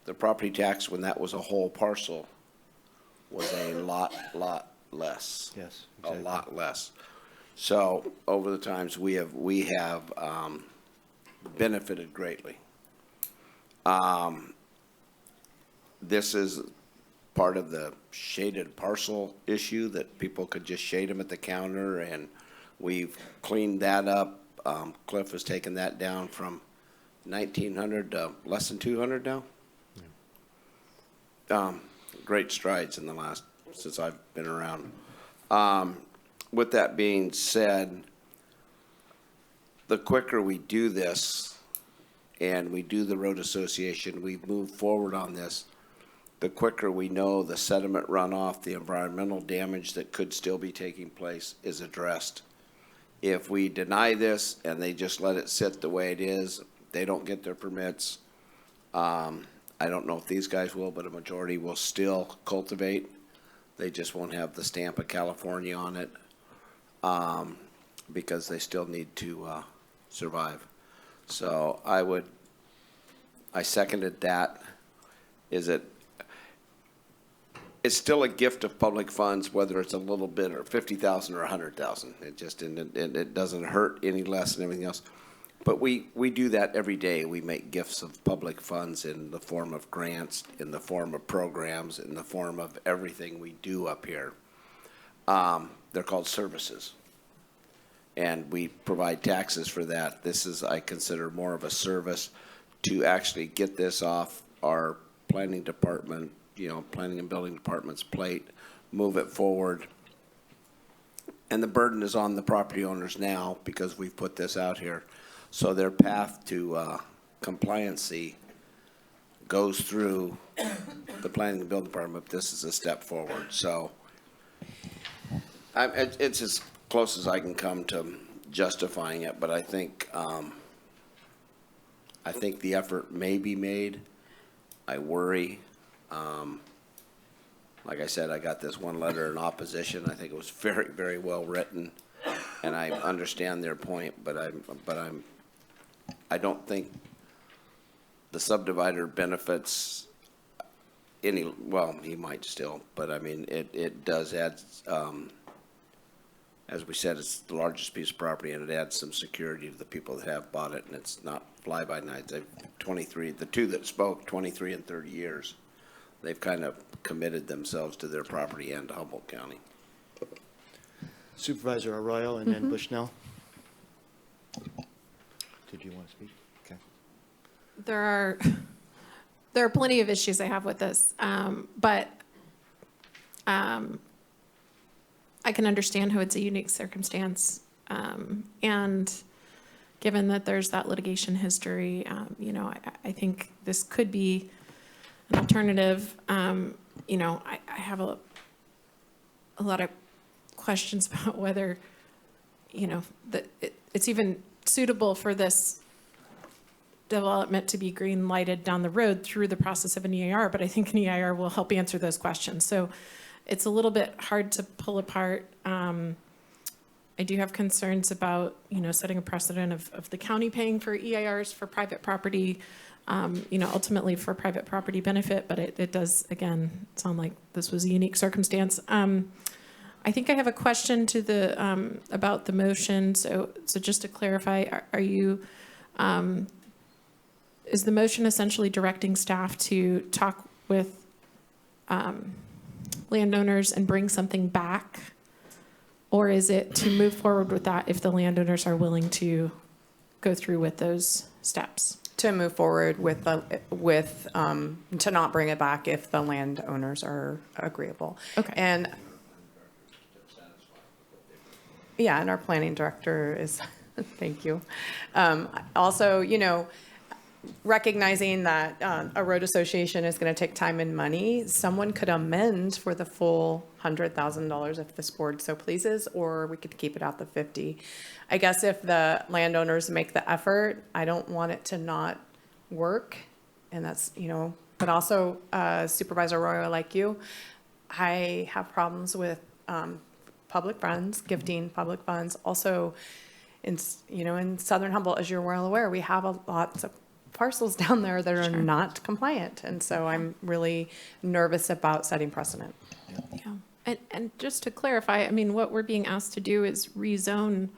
the property tax, when that was a whole parcel, was a lot less. Yes, exactly. A lot less. So over the times, we have benefited greatly. This is part of the shaded parcel issue that people could just shade them at the counter, and we've cleaned that up. Cliff has taken that down from 1,900 to less than 200 now. Yeah. Great strides in since I've been around. With that being said, the quicker we do this and we do the road association, we move forward on this, the quicker we know the sediment runoff, the environmental damage that could still be taking place is addressed. If we deny this and they just let it sit the way it is, they don't get their permits. I don't know if these guys will, but a majority will still cultivate. They just won't have the stamp of California on it because they still need to survive. So I seconded that. It's still a gift of public funds, whether it's a little bit or 50,000 or 100,000. It doesn't hurt any less than everything else. But we do that every day. We make gifts of public funds in the form of grants, in the form of programs, in the form of everything we do up here. They're called services. And we provide taxes for that. This is, I consider, more of a service to actually get this off our planning department, planning and building department's plate, move it forward. And the burden is on the property owners now because we've put this out here. So their path to compliancy goes through the planning and building department. This is a step forward. So it's as close as I can come to justifying it, but I think the effort may be made. I worry. Like I said, I got this one letter in opposition. I think it was very, very well written, and I understand their point. But I don't think the subdivider benefits any. Well, he might still, but I mean, it does add. As we said, it's the largest piece of property, and it adds some security to the people that have bought it, and it's not fly-by-night. They've 23, the two that spoke, 23 and 30 years. They've kind of committed themselves to their property and to Humboldt County. Supervisor Arroyo and then Bushnell. Did you want to speak? Okay. There are plenty of issues I have with this, but I can understand how it's a unique circumstance. And given that there's that litigation history, I think this could be an alternative. you know, I have a lot of questions about whether, you know, that it's even suitable for this development to be green lighted down the road through the process of an EIR, but I think an EIR will help answer those questions. So it's a little bit hard to pull apart. I do have concerns about, you know, setting a precedent of the county paying for EIRs for private property, you know, ultimately for private property benefit, but it does, again, sound like this was a unique circumstance. I think I have a question to the, about the motion. So just to clarify, are you, is the motion essentially directing staff to talk with landowners and bring something back? Or is it to move forward with that if the landowners are willing to go through with those steps? To move forward with to not bring it back if the landowners are agreeable. Okay. And yeah, and our planning director is, thank you. Also, you know, recognizing that a road association is going to take time and money, someone could amend for the full $100,000 if this board so pleases, or we could keep it at the 50. I guess if the landowners make the effort, I don't want it to not work, and that's, you know, but also Supervisor Arroyo, like you, I have problems with public funds, gifting public funds. Also, in, you know, in Southern Humboldt, as you're well aware, we have a lot of parcels down there that are not compliant. And so I'm really nervous about setting precedent. Yeah. And just to clarify, I mean, what we're being asked to do is rezone,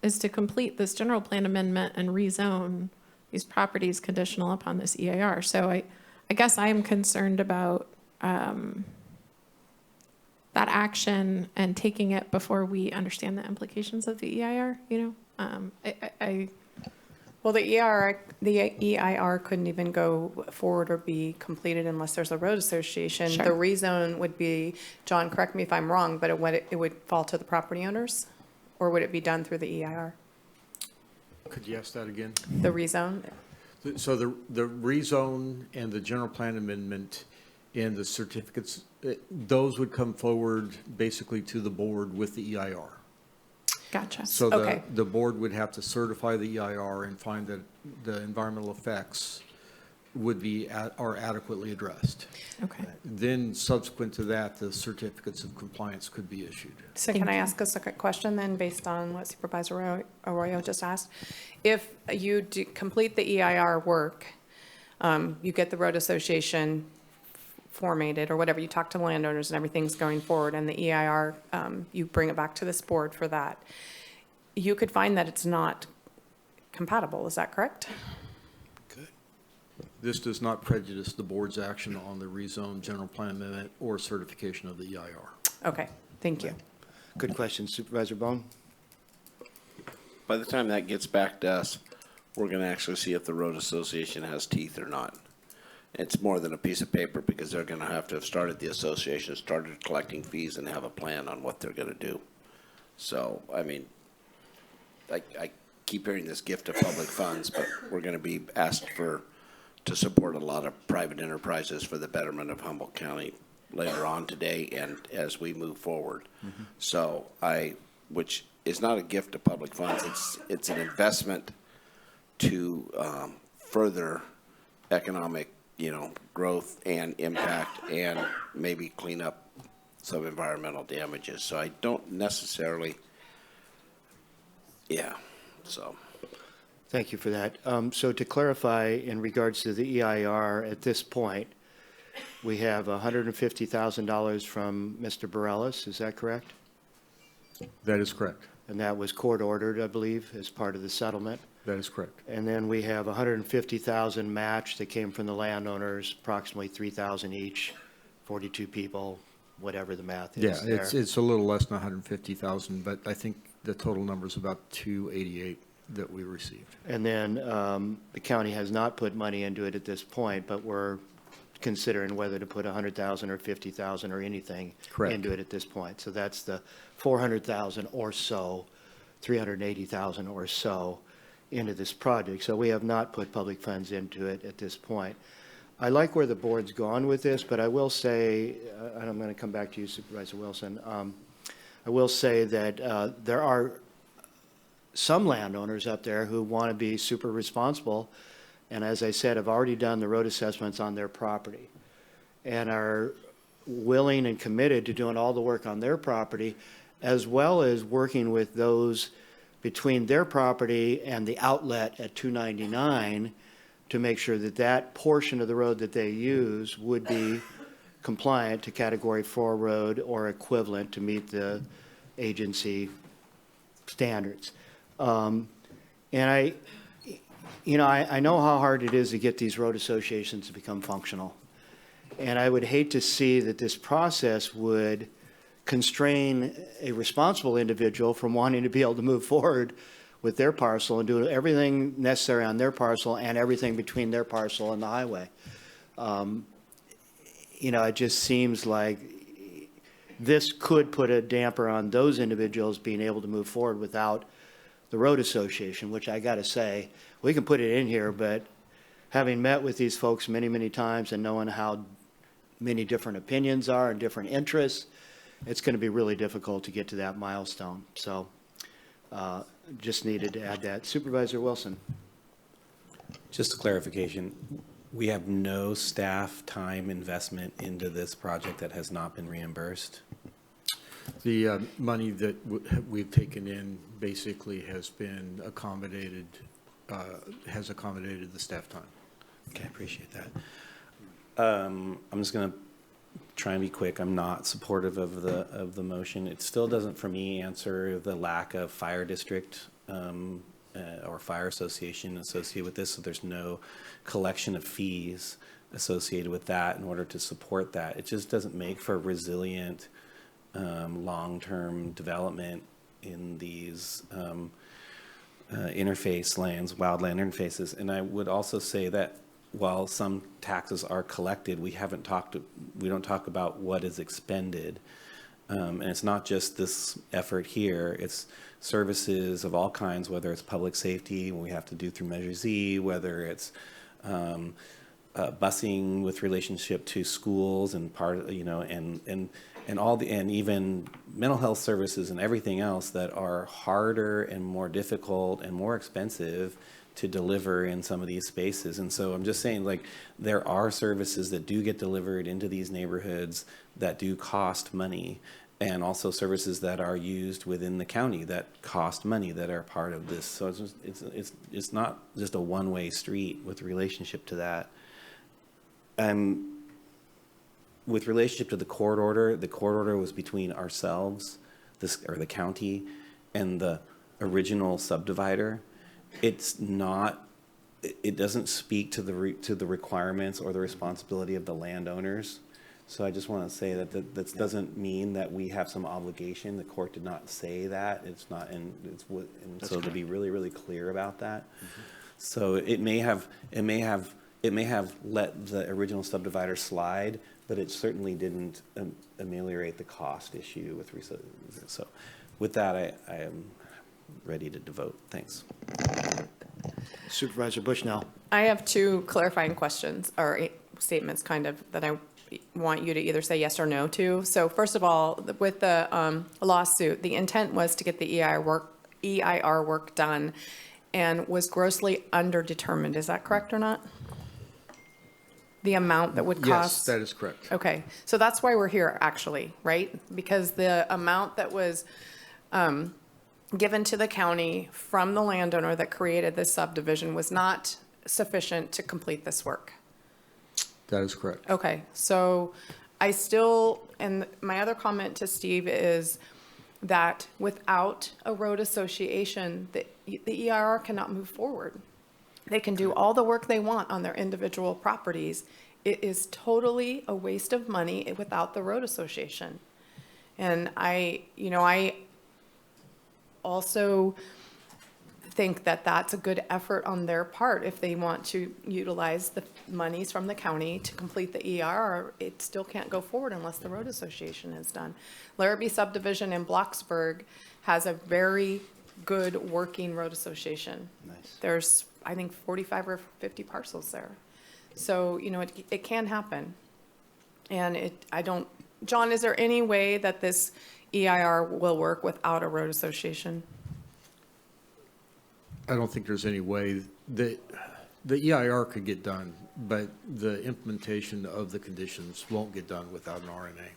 is to complete this general plan amendment and rezone these properties conditional upon this EIR. So I guess I am concerned about that action and taking it before we understand the implications of the EIR, you know? Well, the EIR couldn't even go forward or be completed unless there's a road association. Sure. The rezone would be, John, correct me if I'm wrong, but it would fall to the property owners? Or would it be done through the EIR? Could you ask that again? The rezone? So the rezone and the general plan amendment and the certificates, those would come forward basically to the board with the EIR. Gotcha. So Okay. the board would have to certify the EIR and find that the environmental effects would be, are adequately addressed. Okay. Then subsequent to that, the certificates of compliance could be issued. So can I ask a second question then, based on what Supervisor Arroyo just asked? If you complete the EIR work, you get the road association formatted or whatever, you talk to the landowners and everything's going forward, and the EIR, you bring it back to this board for that, you could find that it's not compatible, is that correct? This does not prejudice the board's action on the rezone general plan amendment or certification of the EIR. Okay, thank you. Good question, Supervisor Bohn. By the time that gets back to us, we're going to actually see if the road association has teeth or not. It's more than a piece of paper because they're going to have started the association, started collecting fees, and have a plan on what they're going to do. So, I mean, I keep hearing this gift of public funds, but we're going to be asked to support a lot of private enterprises for the betterment of Humboldt County later on today and as we move forward. Mm-hmm. So which is not a gift of public funds, it's an investment to further economic, you know, growth and impact and maybe clean up some environmental damages. So I don't necessarily, so. Thank you for that. So to clarify, in regards to the EIR, at this point, we have $150,000 from Mr. Bareilles, is that correct? That is correct. And that was court-ordered, I believe, as part of the settlement? That is correct. And then we have $150,000 match that came from the landowners, approximately $3,000 each, 42 people, whatever the math is there. Yeah, it's a little less than 150,000, but I think the total number is about 288 that we received. And then the county has not put money into it at this point, but we're considering whether to put 100,000 or 50,000 or anything into it at this point. So that's the 400,000 or so, 380,000 or so into this project. So we have not put public funds into it at this point. I like where the board's gone with this, but I will say, and I'm going to come back to you, Supervisor Wilson. I will say that there are some landowners up there who want to be super responsible, and as I said, have already done the road assessments on their property and are willing and committed to doing all the work on their property, as well as working with those between their property and the outlet at 299 to make sure that that portion of the road that they use would be compliant to Category 4 road or equivalent to meet the agency standards. And I know how hard it is to get these road associations to become functional. And I would hate to see that this process would constrain a responsible individual from wanting to be able to move forward with their parcel and do everything necessary on their parcel and everything between their parcel and the highway. It just seems like this could put a damper on those individuals being able to move forward without the road association, which I got to say, we can put it in here, but having met with these folks many, many times and knowing how many different opinions are and different interests, it's going to be really difficult to get to that milestone. So just needed to add that. Supervisor Wilson. Just a clarification, we have no staff time investment into this project that has not been reimbursed? The money that we've taken in basically has been accommodated, has accommodated the staff time. Okay, I appreciate that. I'm just going to try and be quick. I'm not supportive of the motion. It still doesn't, for me, answer the lack of fire district or fire association associated with this. So there's no collection of fees associated with that in order to support that. It just doesn't make for resilient long-term development in these interface lands, wildland interfaces. And I would also say that while some taxes are collected, we don't talk about what is expended. And it's not just this effort here, it's services of all kinds, whether it's public safety, we have to do through Measure Z, whether it's busing with relationship to schools and and even mental health services and everything else that are harder and more difficult and more expensive to deliver in some of these spaces. And so I'm just saying, like, there are services that do get delivered into these neighborhoods that do cost money, and also services that are used within the county that cost money that are part of this. So it's not just a one-way street with relationship to that. With relationship to the court order was between ourselves, the county, and the original subdivider. It doesn't speak to the requirements or the responsibility of the landowners. So I just want to say that doesn't mean that we have some obligation. The court did not say that. It's not, and so to be really, really clear about that. Mm-hmm. So it may have let the original subdivider slide, but it certainly didn't ameliorate the cost issue with so with that I am ready to vote. Thanks. Supervisor Bushnell. I have two clarifying questions or statements kind of that I want you to either say yes or no to. So first of all, with the lawsuit, the intent was to get the EIR work done and was grossly underdetermined. Is that correct or not? The amount that would cost? Yes, that is correct. Okay, so that's why we're here actually, right? Because the amount that was given to the county from the landowner that created this subdivision was not sufficient to complete this work. That is correct. Okay, so I still, and my other comment to Steve is that without a road association, the EIR cannot move forward. They can do all the work they want on their individual properties. It is totally a waste of money without the road association. And I also think that that's a good effort on their part if they want to utilize the monies from the county to complete the EIR. It still can't go forward unless the road association is done. Larrabee subdivision in Blocksburg has a very good working road association. Nice. There's, I think, 45 or 50 parcels there. So, it can happen. And John, is there any way that this EIR will work without a road association? I don't think there's any way that the EIR could get done, but the implementation of the conditions won't get done without an RNA.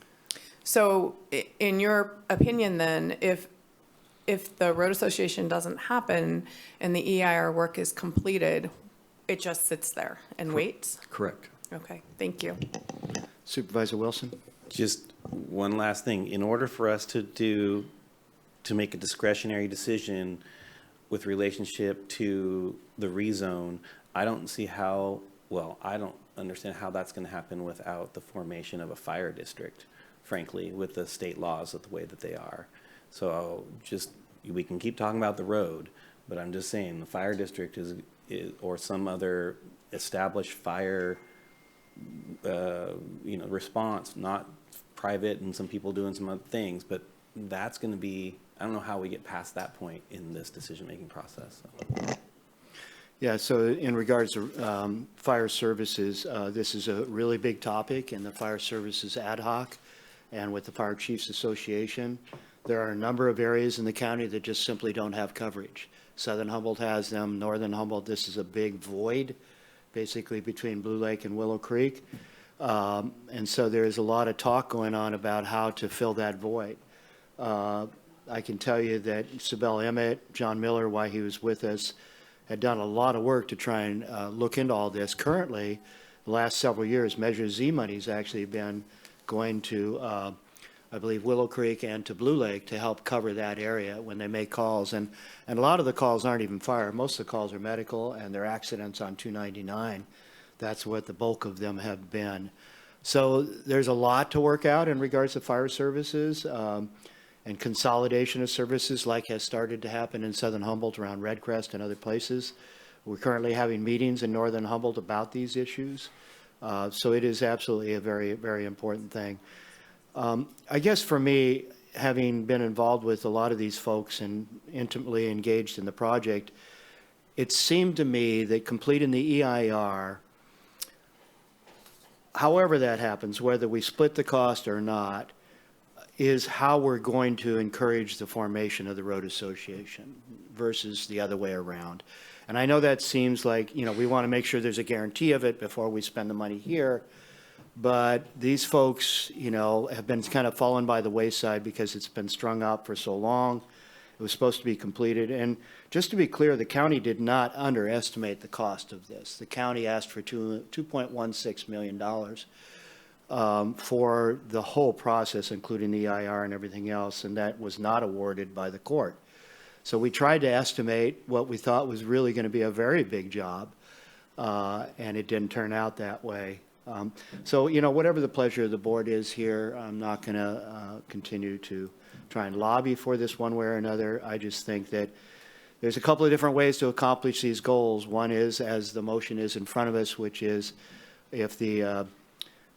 So in your opinion then, if the road association doesn't happen and the EIR work is completed, it just sits there and waits? Correct. Okay, thank you. Supervisor Wilson? Just one last thing. In order for us to make a discretionary decision with relationship to the rezone, I don't see how, I don't understand how that's going to happen without the formation of a fire district, frankly, with the state laws of the way that they are. So we can keep talking about the road, but I'm just saying the fire district is or some other established fire response, not private and some people doing some other things, but that's going to be, I don't know how we get past that point in this decision-making process. So. Yeah, so in regards to fire services, this is a really big topic in the Fire Services Ad Hoc and with the Fire Chiefs Association. There are a number of areas in the county that just simply don't have coverage. Southern Humboldt has them, Northern Humboldt, this is a big void, basically between Blue Lake and Willow Creek. And so there's a lot of talk going on about how to fill that void. I can tell you that Sibel Emmett, John Miller, while he was with us, had done a lot of work to try and look into all this. Currently, the last several years, Measure Z money's actually been going to, I believe, Willow Creek and to Blue Lake to help cover that area when they make calls. And a lot of the calls aren't even fire. Most of the calls are medical and they're accidents on 299. That's what the bulk of them have been. So there's a lot to work out in regards to fire services. And consolidation of services like has started to happen in Southern Humboldt around Redcrest and other places. We're currently having meetings in Northern Humboldt about these issues. So it is absolutely a very, very important thing. I guess for me, having been involved with a lot of these folks and intimately engaged in the project, it seemed to me that completing the EIR, however that happens, whether we split the cost or not, is how we're going to encourage the formation of the road association versus the other way around. And I know that seems like, we want to make sure there's a guarantee of it before we spend the money here. But these folks, have been kind of fallen by the wayside because it's been strung out for so long. It was supposed to be completed. And just to be clear, the county did not underestimate the cost of this. The county asked for $2.16 million. For the whole process, including the EIR and everything else, and that was not awarded by the court. So we tried to estimate what we thought was really going to be a very big job, and it didn't turn out that way. So, whatever the pleasure of the board is here, I'm not going to continue to try and lobby for this one way or another. I just think that there's a couple of different ways to accomplish these goals. One is, as the motion is in front of us, which is if the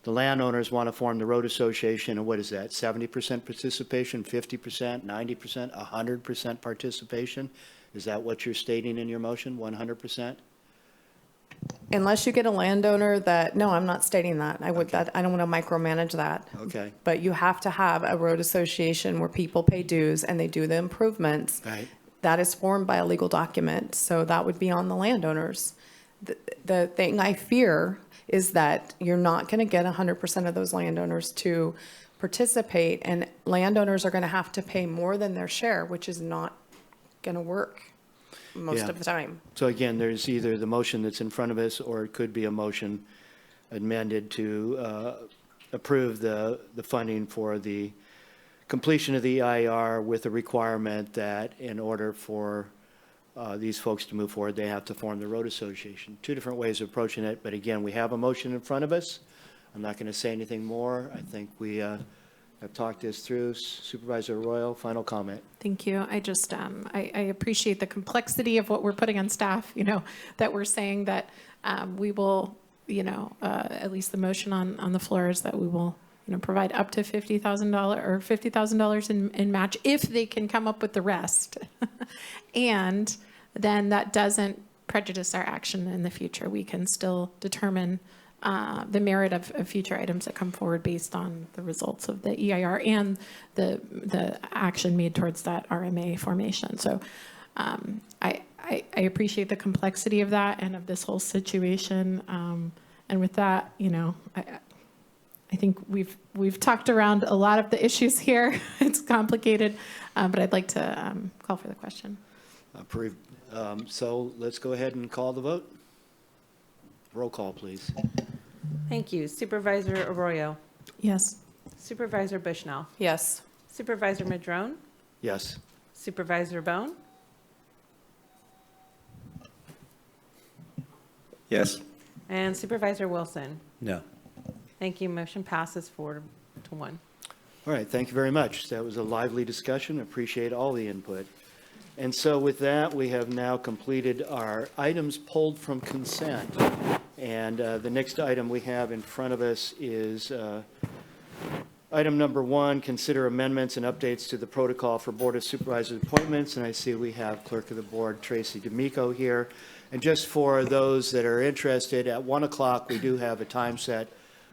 landowners want to form the road association, and what is that, 70% participation, 50%, 90%, 100% participation? Is that what you're stating in your motion, 100%? Unless you get a landowner that, no, I'm not stating that. I don't want to micromanage that. Okay. But you have to have a road association where people pay dues and they do the improvements. Right. That is formed by a legal document, so that would be on the landowners. The thing I fear is that you're not going to get 100% of those landowners to participate, and landowners are going to have to pay more than their share, which is not going to work most of the time. So again, there's either the motion that's in front of us, or it could be a motion amended to approve the funding for the completion of the EIR with a requirement that in order for these folks to move forward, they have to form the road association. Two different ways of approaching it, but again, we have a motion in front of us. I'm not going to say anything more. I think we have talked this through. Supervisor Arroyo, final comment. Thank you. I just, I appreciate the complexity of what we're putting on staff, that we're saying that we will, at least the motion on the floor is that we will, provide up to $50,000 or $50,000 in match if they can come up with the rest. And then that doesn't prejudice our action in the future. We can still determine the merit of future items that come forward based on the results of the EIR and the action made towards that RMA formation. So I appreciate the complexity of that and of this whole situation. And with that, you know, I think we've talked around a lot of the issues here. It's complicated, but I'd like to call for the question. Approved. So let's go ahead and call the vote. Roll call, please. Thank you. Supervisor Arroyo. Yes. Supervisor Bushnell. Yes. Supervisor Madrone. Yes. Supervisor Bohn. Yes. And Supervisor Wilson. No. Thank you. Motion passes 4-1. All right, thank you very much. That was a lively discussion. Appreciate all the input. And so with that, we have now completed our items pulled from consent. And the next item we have in front of us is item number 1, consider amendments and updates to the protocol for Board of Supervisors appointments. And I see we have Clerk of the Board, Tracy D'Amico, here. And just for those that are interested, at 1 o'clock, we do have a time set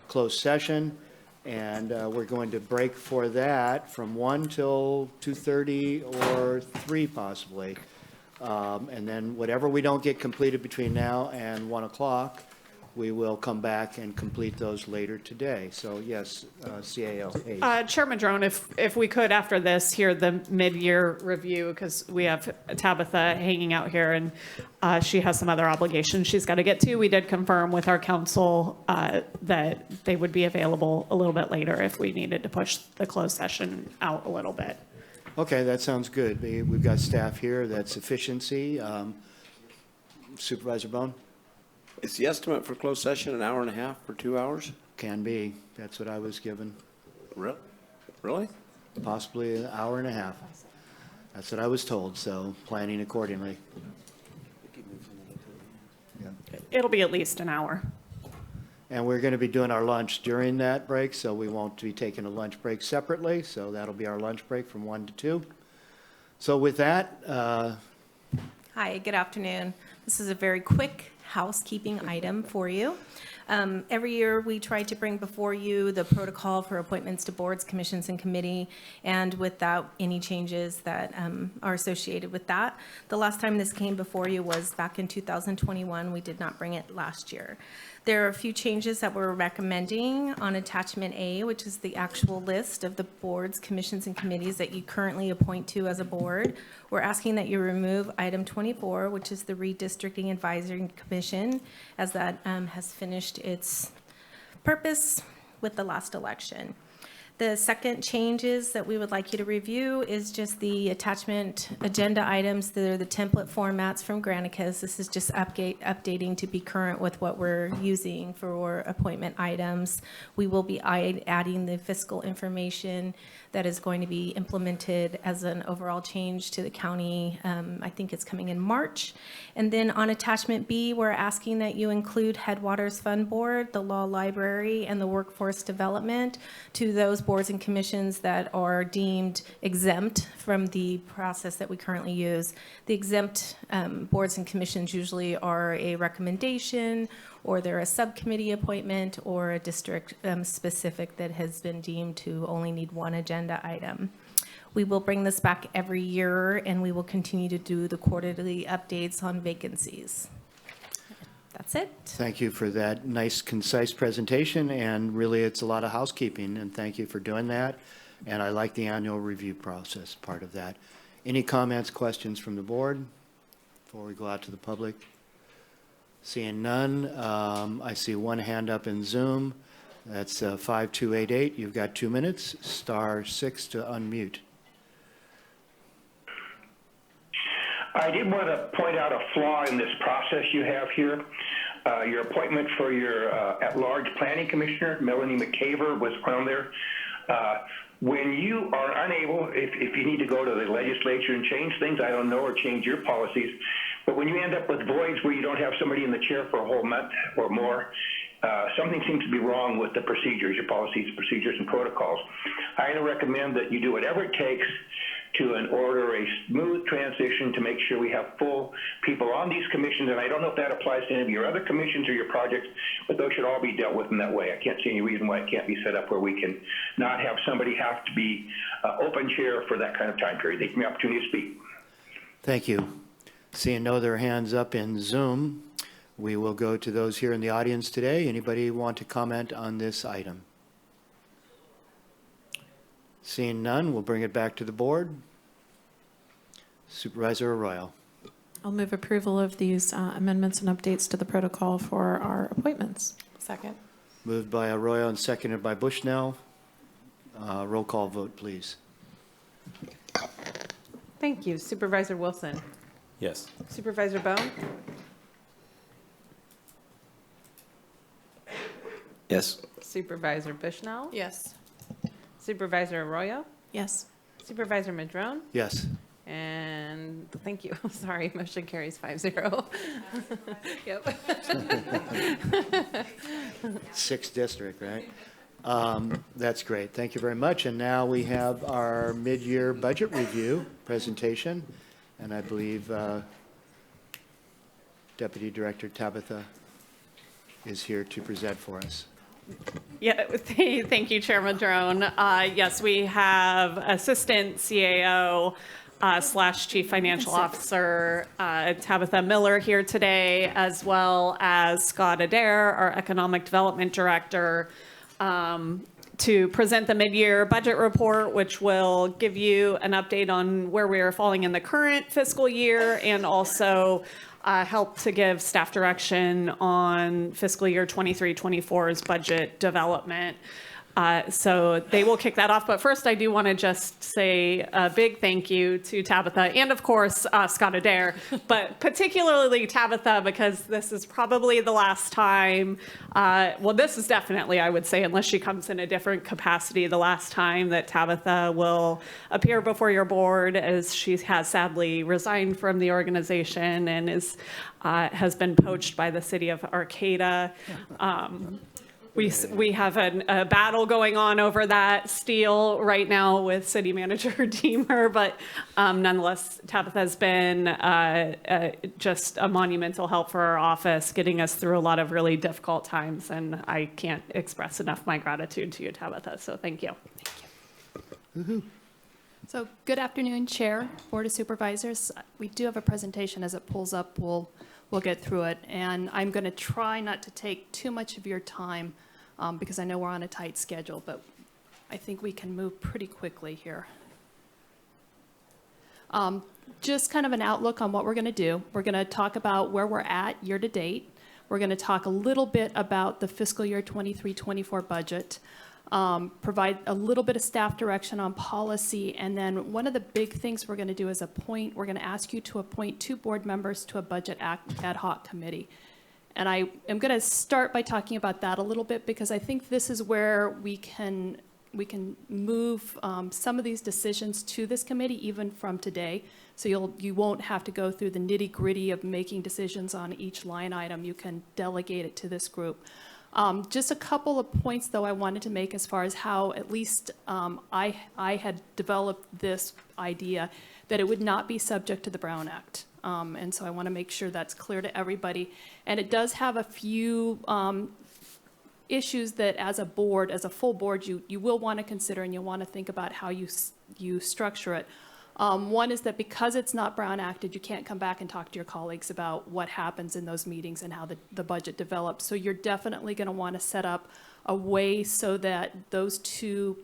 closed session. And we're going to break for that from 1 till 2:30 or 3 possibly. And then whatever we don't get completed between now and 1 o'clock, we will come back and complete those later today. So yes, CAO Hayes. Chair Madrone, if we could after this hear the mid-year review, because we have Tabitha hanging out here and she has some other obligations she's got to get to. We did confirm with our council that they would be available a little bit later if we needed to push the closed session out a little bit. Okay, that sounds good. We've got staff here. That's efficiency. Supervisor Bohn? Is the estimate for closed session an hour and a half or 2 hours? Can be. That's what I was given. Really? Possibly an hour and a half. That's what I was told, so planning accordingly. It'll be at least an hour. And we're going to be doing our lunch during that break, so we won't be taking a lunch break separately. So that'll be our lunch break from 1 to 2. So with that, hi, good afternoon. This is a very quick housekeeping item for you. Every year we try to bring before you the protocol for appointments to boards, commissions, and committee, and without any changes that are associated with that. The last time this came before you was back in 2021. We did not bring it last year. There are a few changes that we're recommending on attachment A, which is the actual list of the boards, commissions, and committees that you currently appoint to as a board. We're asking that you remove item 24, which is the redistricting advisory commission, as that has finished its purpose with the last election. The second changes that we would like you to review is just the attachment agenda items. They're the template formats from Granicus. This is just updating to be current with what we're using for appointment items. We will be adding the fiscal information that is going to be implemented as an overall change to the county. I think it's coming in March. And then on attachment B, we're asking that you include Headwaters Fund Board, the Law Library, and the Workforce Development to those boards and commissions that are deemed exempt from the process that we currently use. The exempt boards and commissions usually are a recommendation, or they're a subcommittee appointment, or a district specific that has been deemed to only need one agenda item. We will bring this back every year, and we will continue to do the quarterly updates on vacancies. That's it. thank you for that nice, concise presentation, and really it's a lot of housekeeping, and thank you for doing that. And I like the annual review process, part of that. Any comments, questions from the board before we go out to the public? Seeing none, I see one hand up in Zoom. That's 5288. You've got 2 minutes. *6 to unmute. I did want to point out a flaw in this process you have here. Your appointment for your at-large planning commissioner, Melanie McCaver, was on there. When you are unable, if you need to go to the legislature and change things, I don't know, or change your policies, but when you end up with voids where you don't have somebody in the chair for a whole month or more, something seems to be wrong with the procedures, your policies, procedures, and protocols. I recommend that you do whatever it takes to order a smooth transition to make sure we have full people on these commissions. And I don't know if that applies to any of your other commissions or your projects, but those should all be dealt with in that way. I can't see any reason why it can't be set up where we can not have somebody have to be open chair for that kind of time period. They give me opportunity to speak. Thank you. Seeing no other hands up in Zoom, we will go to those here in the audience today. Anybody want to comment on this item? Seeing none, we'll bring it back to the board. Supervisor Arroyo. I'll move approval of these amendments and updates to the protocol for our appointments. Second. Moved by Arroyo and seconded by Bushnell. Roll call vote, please. Thank you. Supervisor Wilson. Yes. Supervisor Bohn. Yes. Supervisor Bushnell. Yes. Supervisor Arroyo. Yes. Supervisor Madrone. Yes. And thank you. Sorry, motion carries 5-0. Yep. 6th district, right? That's great. Thank you very much. And now we have our mid-year budget review presentation. And I believe Deputy Director Tabitha is here to present for us. Yeah, thank you, Chair Madrone. Yes, we have Assistant CAO / Chief Financial Officer Tabitha Miller here today, as well as Scott Adair, our Economic Development Director, to present the mid-year budget report, which will give you an update on where we are falling in the current fiscal year and also help to give staff direction on fiscal year 23-24's budget development. So they will kick that off. But first, I do want to just say a big thank you to Tabitha and, of course, Scott Adair, but particularly Tabitha, because this is probably the last time, well, this is definitely, I would say, unless she comes in a different capacity, the last time that Tabitha will appear before your board, as she has sadly resigned from the organization and has been poached by the city of Arcata. We have a battle going on over that steel right now with City Manager Deemer, but nonetheless, Tabitha has been just a monumental help for our office, getting us through a lot of really difficult times, and I can't express enough my gratitude to you, Tabitha, so thank you. Woohoo. So good afternoon, Chair, Board of Supervisors. We do have a presentation. As it pulls up, we'll get through it. And I'm going to try not to take too much of your time because I know we're on a tight schedule, but I think we can move pretty quickly here. Just kind of an outlook on what we're going to do. We're going to talk about where we're at year to date. We're going to talk a little bit about the fiscal year 23-24 budget. Provide a little bit of staff direction on policy, and then one of the big things we're going to do is we're going to ask you to appoint 2 board members to a budget ad hoc committee. And I am going to start by talking about that a little bit because I think this is where we can move some of these decisions to this committee even from today. So you won't have to go through the nitty-gritty of making decisions on each line item. You can delegate it to this group. Just a couple of points, though, I wanted to make as far as how at least I had developed this idea that it would not be subject to the Brown Act. And so I want to make sure that's clear to everybody. And it does have a few issues that as a board, as a full board, you will want to consider and you'll want to think about how you structure it. One is that because it's not Brown Acted, you can't come back and talk to your colleagues about what happens in those meetings and how the budget develops. So you're definitely going to want to set up a way so that those 2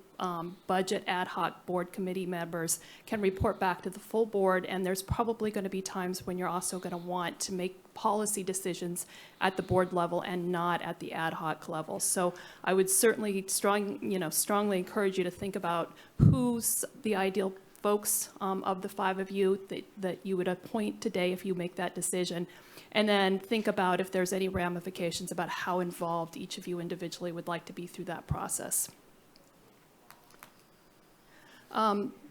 budget ad hoc board committee members can report back to the full board. And there's probably going to be times when you're also going to want to make policy decisions at the board level and not at the ad hoc level. So I would certainly strongly encourage you to think about who's the ideal folks of the 5 of you that you would appoint today if you make that decision. And then think about if there's any ramifications about how involved each of you individually would like to be through that process.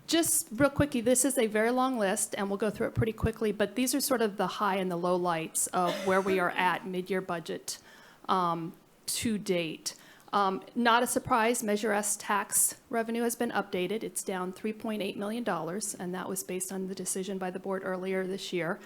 Just real quickly, this is a very long list, and we'll go through it pretty quickly, but these are sort of the high and the low lights of where we are at mid-year budget to date. Not a surprise, Measure S tax revenue has been updated. It's down $3.8 million, and that was based on the decision by the board earlier this year.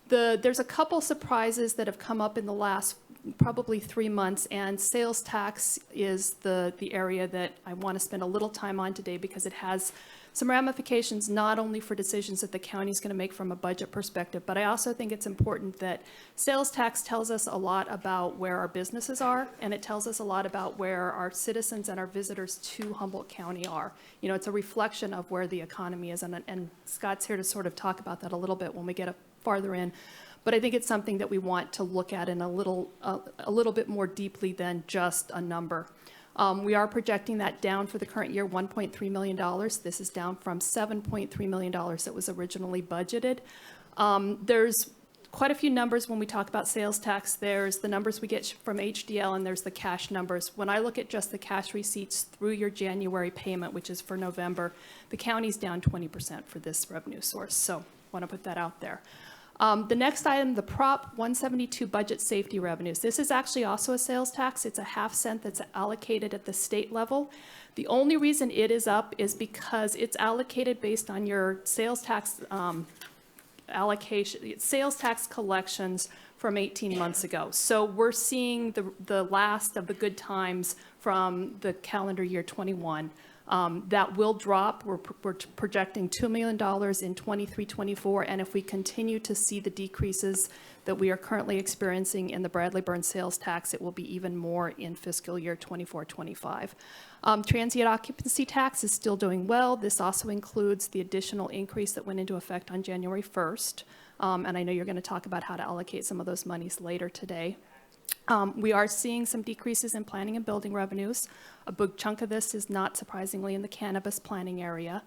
There's a couple surprises that have come up in the last probably 3 months, and sales tax is the area that I want to spend a little time on today because it has some ramifications not only for decisions that the county is going to make from a budget perspective, but I also think it's important that sales tax tells us a lot about where our businesses are, and it tells us a lot about where our citizens and our visitors to Humboldt County are. You know, it's a reflection of where the economy is, and Scott's here to sort of talk about that a little bit when we get farther in. But I think it's something that we want to look at in a little bit more deeply than just a number. We are projecting that down for the current year, $1.3 million. This is down from $7.3 million that was originally budgeted. There's quite a few numbers when we talk about sales tax. There's the numbers we get from HDL, and there's the cash numbers. When I look at just the cash receipts through your January payment, which is for November, the county's down 20% for this revenue source. So want to put that out there. The next item, the Prop 172 budget safety revenues. This is actually also a sales tax. It's a half cent that's allocated at the state level. The only reason it is up is because it's allocated based on your sales tax allocation, sales tax collections from 18 months ago. So we're seeing the last of the good times from the calendar year 21. That will drop. We're projecting $2 million in 23-24, and if we continue to see the decreases that we are currently experiencing in the Bradley-Burn sales tax, it will be even more in fiscal year 24-25. Transient occupancy tax is still doing well. This also includes the additional increase that went into effect on January 1st, and I know you're going to talk about how to allocate some of those monies later today. We are seeing some decreases in planning and building revenues. A big chunk of this is not surprisingly in the cannabis planning area.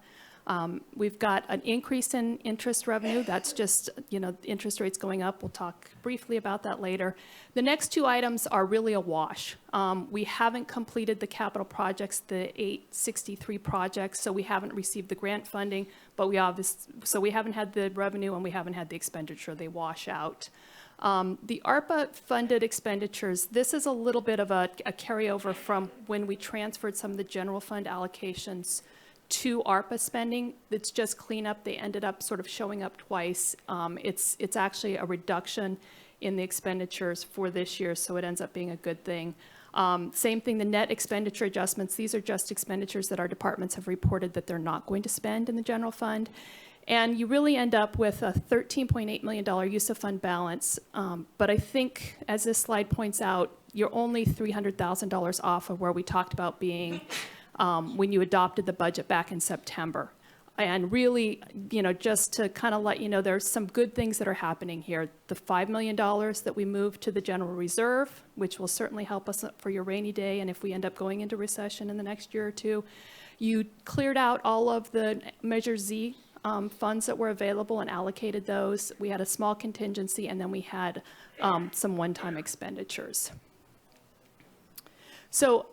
We've got an increase in interest revenue. That's just, you know, interest rates going up. We'll talk briefly about that later. The next two items are really a wash. We haven't completed the capital projects, the 863 projects, so we haven't received the grant funding, but so we haven't had the revenue and we haven't had the expenditure. They wash out. The ARPA funded expenditures, this is a little bit of a carryover from when we transferred some of the general fund allocations to ARPA spending. It's just cleanup. They ended up sort of showing up twice. It's actually a reduction in the expenditures for this year, so it ends up being a good thing. Same thing, the net expenditure adjustments. These are just expenditures that our departments have reported that they're not going to spend in the general fund. And you really end up with a $13.8 million use of fund balance. But I think, as this slide points out, you're only $300,000 off of where we talked about being when you adopted the budget back in September. And really, you know, just to kind of let you know, there's some good things that are happening here. The $5 million that we moved to the general reserve, which will certainly help us for your rainy day and if we end up going into recession in the next year or two. You cleared out all of the Measure Z funds that were available and allocated those. We had a small contingency, and then we had some one-time expenditures. So,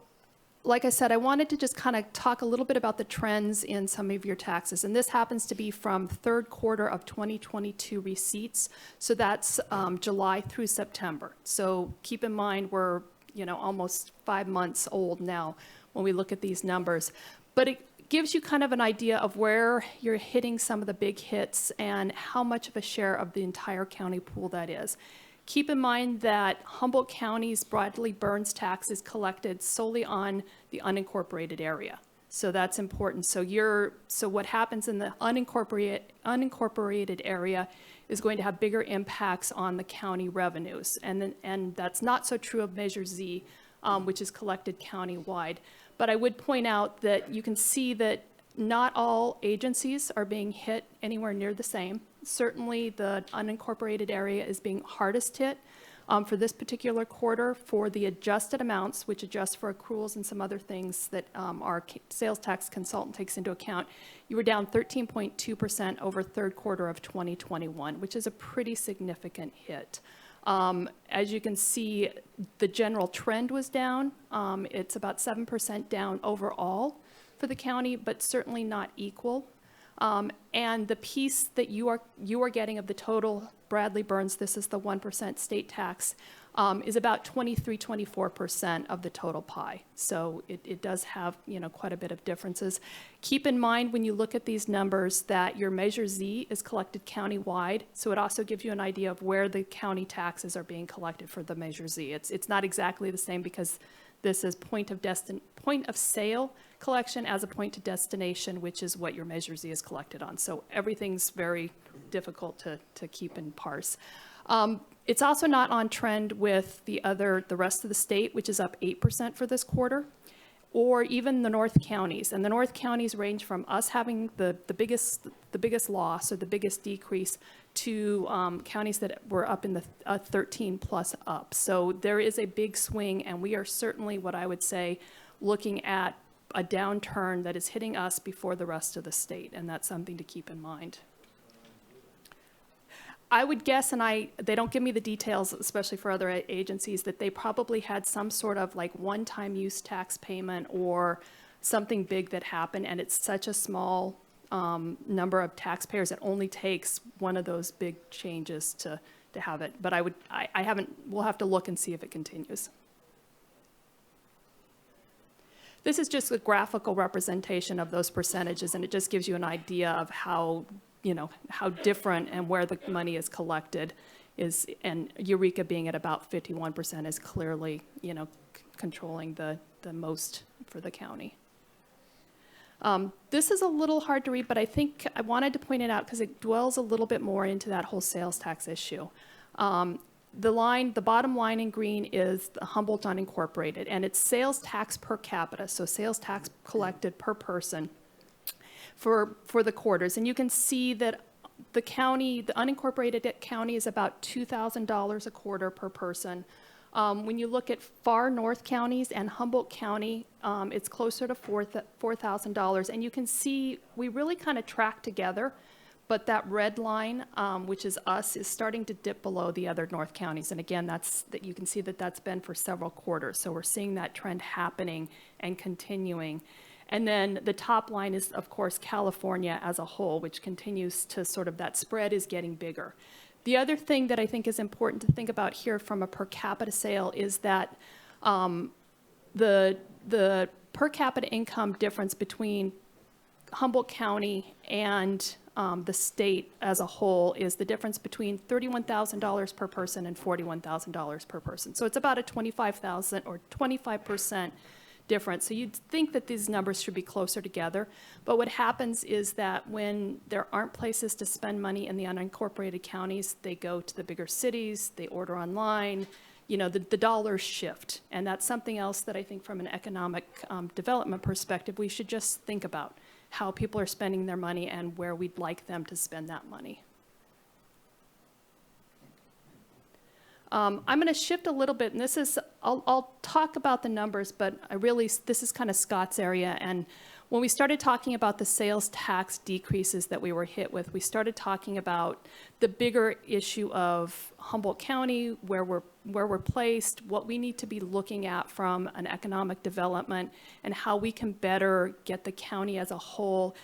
like I said, I wanted to just kind of talk a little bit about the trends in some of your taxes. And this happens to be from third quarter of 2022 receipts. So that's July through September. So keep in mind we're, you know, almost 5 months old now when we look at these numbers. But it gives you kind of an idea of where you're hitting some of the big hits and how much of a share of the entire county pool that is. Keep in mind that Humboldt County's Bradley-Burn tax is collected solely on the unincorporated area. So that's important. So what happens in the unincorporated area is going to have bigger impacts on the county revenues. And that's not so true of Measure Z, which is collected countywide. But I would point out that you can see that not all agencies are being hit anywhere near the same. Certainly the unincorporated area is being hardest hit for this particular quarter. For the adjusted amounts, which adjust for accruals and some other things that our sales tax consultant takes into account, you were down 13.2% over third quarter of 2021, which is a pretty significant hit. As you can see, the general trend was down. It's about 7% down overall for the county, but certainly not equal. And the piece that you are getting of the total Bradley-Burns, this is the 1% state tax, is about 23-24% of the total pie. So it does have, you know, quite a bit of differences. Keep in mind when you look at these numbers that your Measure Z is collected countywide, so it also gives you an idea of where the county taxes are being collected for the Measure Z. It's not exactly the same because this is point of sale collection as a point to destination, which is what your Measure Z is collected on. So everything's very difficult to keep and parse. It's also not on trend with the rest of the state, which is up 8% for this quarter, or even the North counties. And the North counties range from us having the biggest loss or the biggest decrease to counties that were up in the 13 plus up. So there is a big swing, and we are certainly, what I would say, looking at a downturn that is hitting us before the rest of the state, and that's something to keep in mind. I would guess, and they don't give me the details, especially for other agencies, that they probably had some sort of like one-time use tax payment or something big that happened, and it's such a small number of taxpayers, it only takes one of those big changes to have it. But we'll have to look and see if it continues. This is just a graphical representation of those percentages, and it just gives you an idea of how, you know, how different and where the money is collected is, and Eureka being at about 51% is clearly, you know, controlling the most for the county. This is a little hard to read, but I think I wanted to point it out because it dwells a little bit more into that whole sales tax issue. The bottom line in green is the Humboldt unincorporated, and it's sales tax per capita, so sales tax collected per person for the quarters. And you can see that the county, the unincorporated county, is about $2,000 a quarter per person. When you look at far north counties and Humboldt County, it's closer to $4,000. And you can see we really kind of track together, but that red line, which is us, is starting to dip below the other north counties. And again, you can see that that's been for several quarters. So we're seeing that trend happening and continuing. And then the top line is, of course, California as a whole, which continues to sort of, that spread is getting bigger. The other thing that I think is important to think about here from a per capita sale is that the per capita income difference between Humboldt County and the state as a whole is the difference between $31,000 per person and $41,000 per person. So it's about a 25,000 or 25% difference. So you'd think that these numbers should be closer together. But what happens is that when there aren't places to spend money in the unincorporated counties, they go to the bigger cities, they order online, you know, the dollars shift. And that's something else that I think from an economic development perspective, we should just think about how people are spending their money and where we'd like them to spend that money. I'm going to shift a little bit, and this is, I'll talk about the numbers, but this is kind of Scott's area. And when we started talking about the sales tax decreases that we were hit with, we started talking about the bigger issue of Humboldt County, where we're placed, what we need to be looking at from an economic development, and how we can better get the county as a whole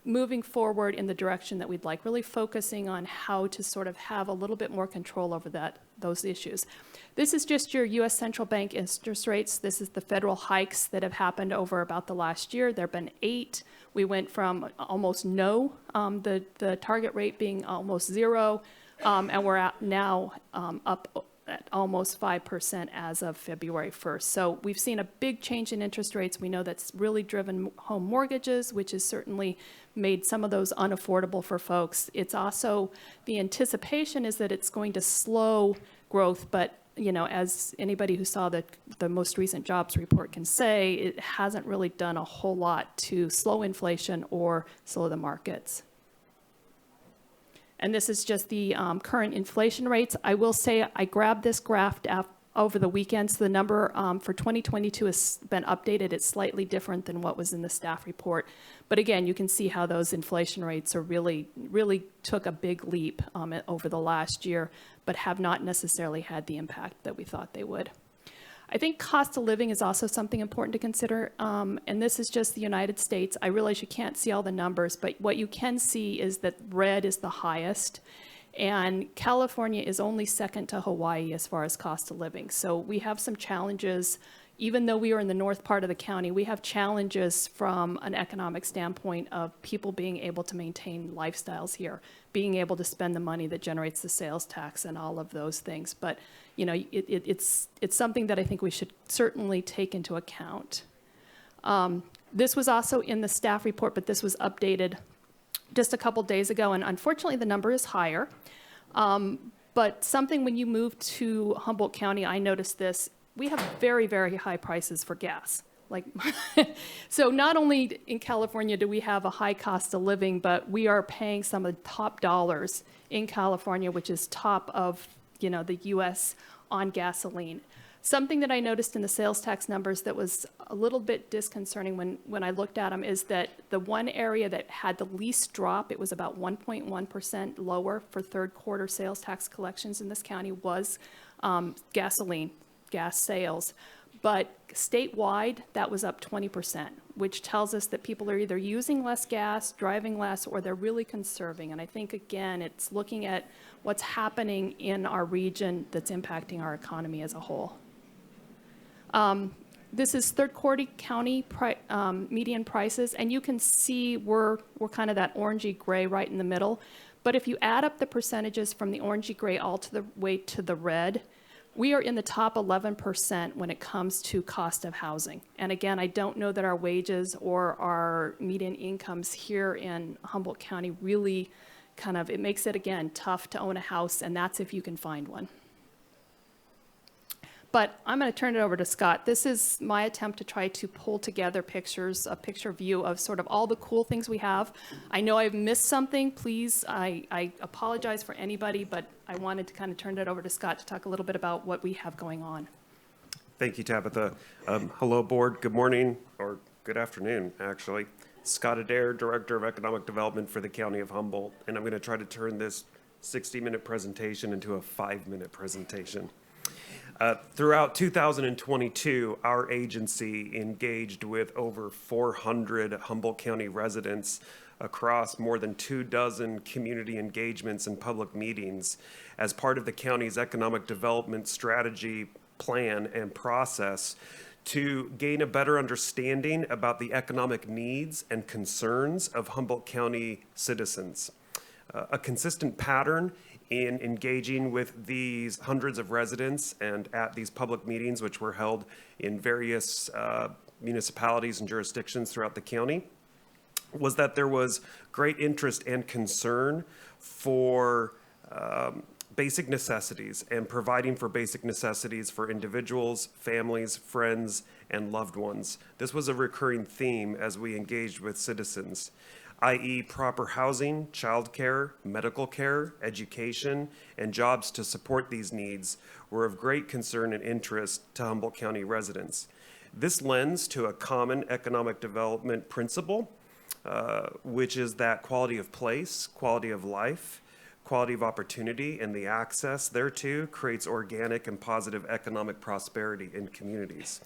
moving forward in the direction that we'd like, really focusing on how to sort of have a little bit more control over those issues. This is just your U.S. central bank interest rates. This is the federal hikes that have happened over about the last year. There have been 8. We went from almost no, the target rate being almost 0, and we're at now up at almost 5% as of February 1st. So we've seen a big change in interest rates. We know that's really driven home mortgages, which has certainly made some of those unaffordable for folks. It's also, the anticipation is that it's going to slow growth, but you know, as anybody who saw the most recent jobs report can say, it hasn't really done a whole lot to slow inflation or slow the markets. And this is just the current inflation rates. I will say I grabbed this graph over the weekend. So the number for 2022 has been updated. It's slightly different than what was in the staff report. But again, you can see how those inflation rates are really took a big leap over the last year, but have not necessarily had the impact that we thought they would. I think cost of living is also something important to consider, and this is just the United States. I realize you can't see all the numbers, but what you can see is that red is the highest, And California is only second to Hawaii as far as cost of living. So we have some challenges. Even though we are in the north part of the county, we have challenges from an economic standpoint of people being able to maintain lifestyles here, being able to spend the money that generates the sales tax and all of those things. But, you know, it's something that I think we should certainly take into account. This was also in the staff report, but this was updated just a couple days ago, and unfortunately the number is higher. But something when you move to Humboldt County, I noticed this, we have very, very high prices for gas. Like, so not only in California do we have a high cost of living, but we are paying some of the top dollars in California, which is top of, you know, the US on gasoline. Something that I noticed in the sales tax numbers that was a little bit disconcerting when I looked at them is that the one area that had the least drop, it was about 1.1% lower for third quarter sales tax collections in this county, was gasoline, gas sales. But statewide, that was up 20%, which tells us that people are either using less gas, driving less, or they're really conserving. And I think, again, it's looking at what's happening in our region that's impacting our economy as a whole. This is third quarter county median prices, and you can see we're kind of that orangey gray right in the middle. But if you add up the percentages from the orangey gray all to the way to the red, we are in the top 11% when it comes to cost of housing. And again, I don't know that our wages or our median incomes here in Humboldt County really kind of, it makes it, again, tough to own a house, and that's if you can find one. But I'm going to turn it over to Scott. This is my attempt to try to pull together pictures, a picture view of sort of all the cool things we have. I know I've missed something. Please, I apologize for anybody, but I wanted to kind of turn it over to Scott to talk a little bit about what we have going on. Thank you, Tabitha. Hello, board. Good morning, or good afternoon, actually. Scott Adair, Director of Economic Development for the County of Humboldt, and I'm going to try to turn this 60-minute presentation into a 5-minute presentation. Throughout 2022, our agency engaged with over 400 Humboldt County residents across more than 24 community engagements and public meetings as part of the county's economic development strategy plan and process to gain a better understanding about the economic needs and concerns of Humboldt County citizens. A consistent pattern in engaging with these hundreds of residents and at these public meetings, which were held in various municipalities and jurisdictions throughout the county, was that there was great interest and concern for basic necessities and providing for basic necessities for individuals, families, friends, and loved ones. This was a recurring theme as we engaged with citizens, i.e. proper housing, childcare, medical care, education, and jobs to support these needs were of great concern and interest to Humboldt County residents. This lends to a common economic development principle, which is that quality of place, quality of life, quality of opportunity, and the access thereto creates organic and positive economic prosperity in communities.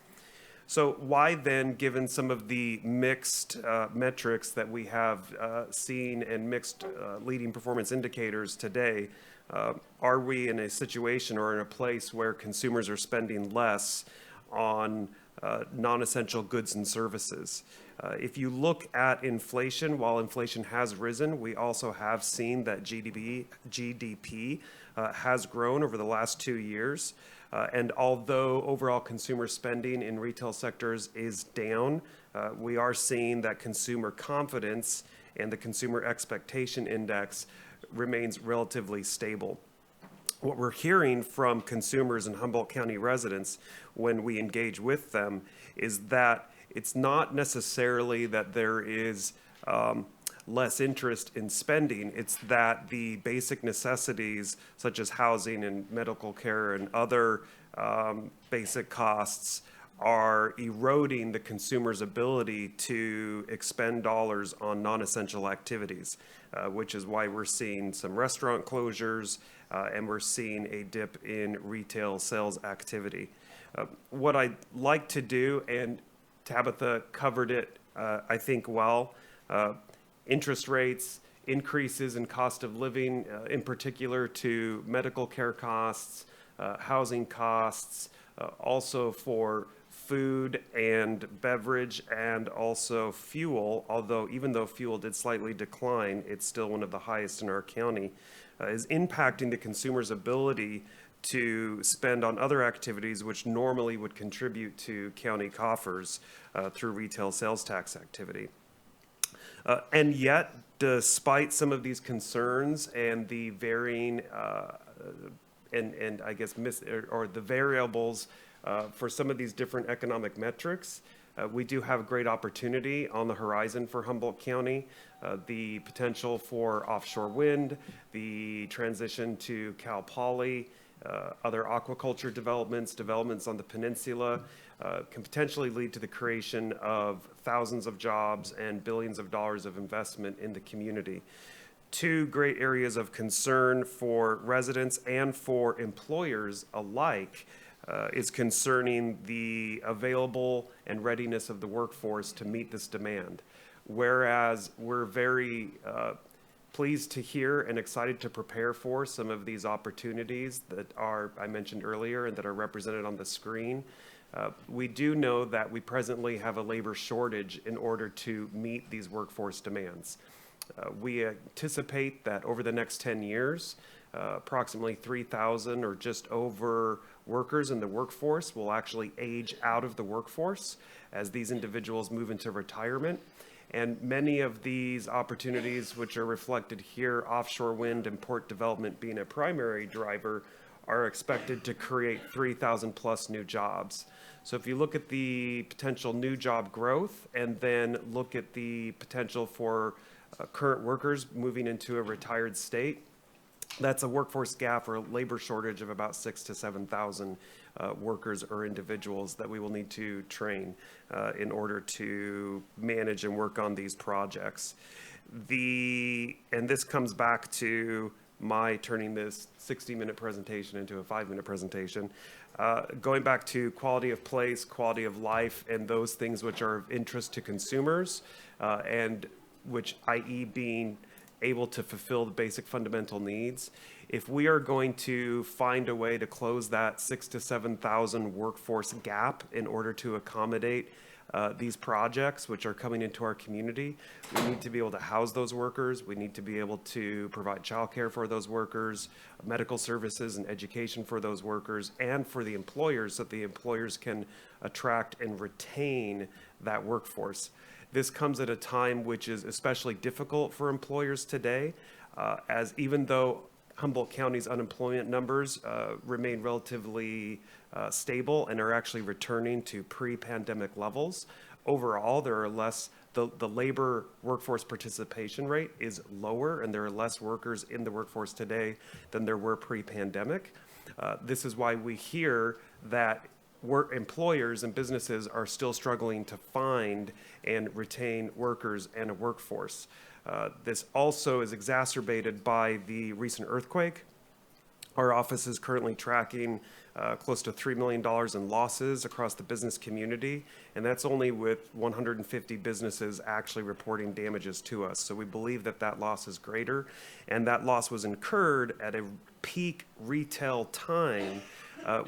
So why then, given some of the mixed metrics that we have seen and mixed leading performance indicators today, are we in a situation or in a place where consumers are spending less on non-essential goods and services? If you look at inflation, while inflation has risen, we also have seen that GDP has grown over the last 2 years. And although overall consumer spending in retail sectors is down, we are seeing that consumer confidence and the consumer expectation index remains relatively stable. What we're hearing from consumers and Humboldt County residents when we engage with them is that it's not necessarily that there is less interest in spending, it's that the basic necessities such as housing and medical care and other basic costs are eroding the consumer's ability to expend dollars on non-essential activities, which is why we're seeing some restaurant closures and we're seeing a dip in retail sales activity. What I'd like to do, and Tabitha covered it, I think, well, interest rates, increases in cost of living, in particular to medical care costs, housing costs, also for food and beverage, and also fuel, although even though fuel did slightly decline, it's still one of the highest in our county, is impacting the consumer's ability to spend on other activities which normally would contribute to county coffers through retail sales tax activity. And yet, despite some of these concerns and the varying and I guess the variables for some of these different economic metrics, we do have great opportunity on the horizon for Humboldt County. The potential for offshore wind, the transition to Cal Poly, other aquaculture developments on the peninsula can potentially lead to the creation of thousands of jobs and billions of dollars of investment in the community. Two great areas of concern for residents and for employers alike is concerning the available and readiness of the workforce to meet this demand. Whereas we're very pleased to hear and excited to prepare for some of these opportunities that are, I mentioned earlier, and that are represented on the screen, we do know that we presently have a labor shortage in order to meet these workforce demands. We anticipate that over the next 10 years, approximately 3,000 or just over workers in the workforce will actually age out of the workforce as these individuals move into retirement. And many of these opportunities, which are reflected here, offshore wind and port development being a primary driver, are expected to create 3,000 plus new jobs. So if you look at the potential new job growth and then look at the potential for current workers moving into a retired state, that's a workforce gap or a labor shortage of about 6,000 to 7,000 workers or individuals that we will need to train in order to manage and work on these projects. And this comes back to my turning this 60-minute presentation into a 5-minute presentation. Going back to quality of place, quality of life, and those things which are of interest to consumers, and which, i.e., being able to fulfill the basic fundamental needs. If we are going to find a way to close that 6,000 to 7,000 workforce gap in order to accommodate these projects which are coming into our community, we need to be able to house those workers. We need to be able to provide childcare for those workers, medical services and education for those workers, and for the employers so that the employers can attract and retain that workforce. This comes at a time which is especially difficult for employers today, as even though Humboldt County's unemployment numbers remain relatively stable and are actually returning to pre-pandemic levels. Overall, there are less, the labor workforce participation rate is lower, and there are less workers in the workforce today than there were pre-pandemic. This is why we hear that employers and businesses are still struggling to find and retain workers and a workforce. This also is exacerbated by the recent earthquake. Our office is currently tracking close to $3 million in losses across the business community, and that's only with 150 businesses actually reporting damages to us. So we believe that that loss is greater, and that loss was incurred at a peak retail time,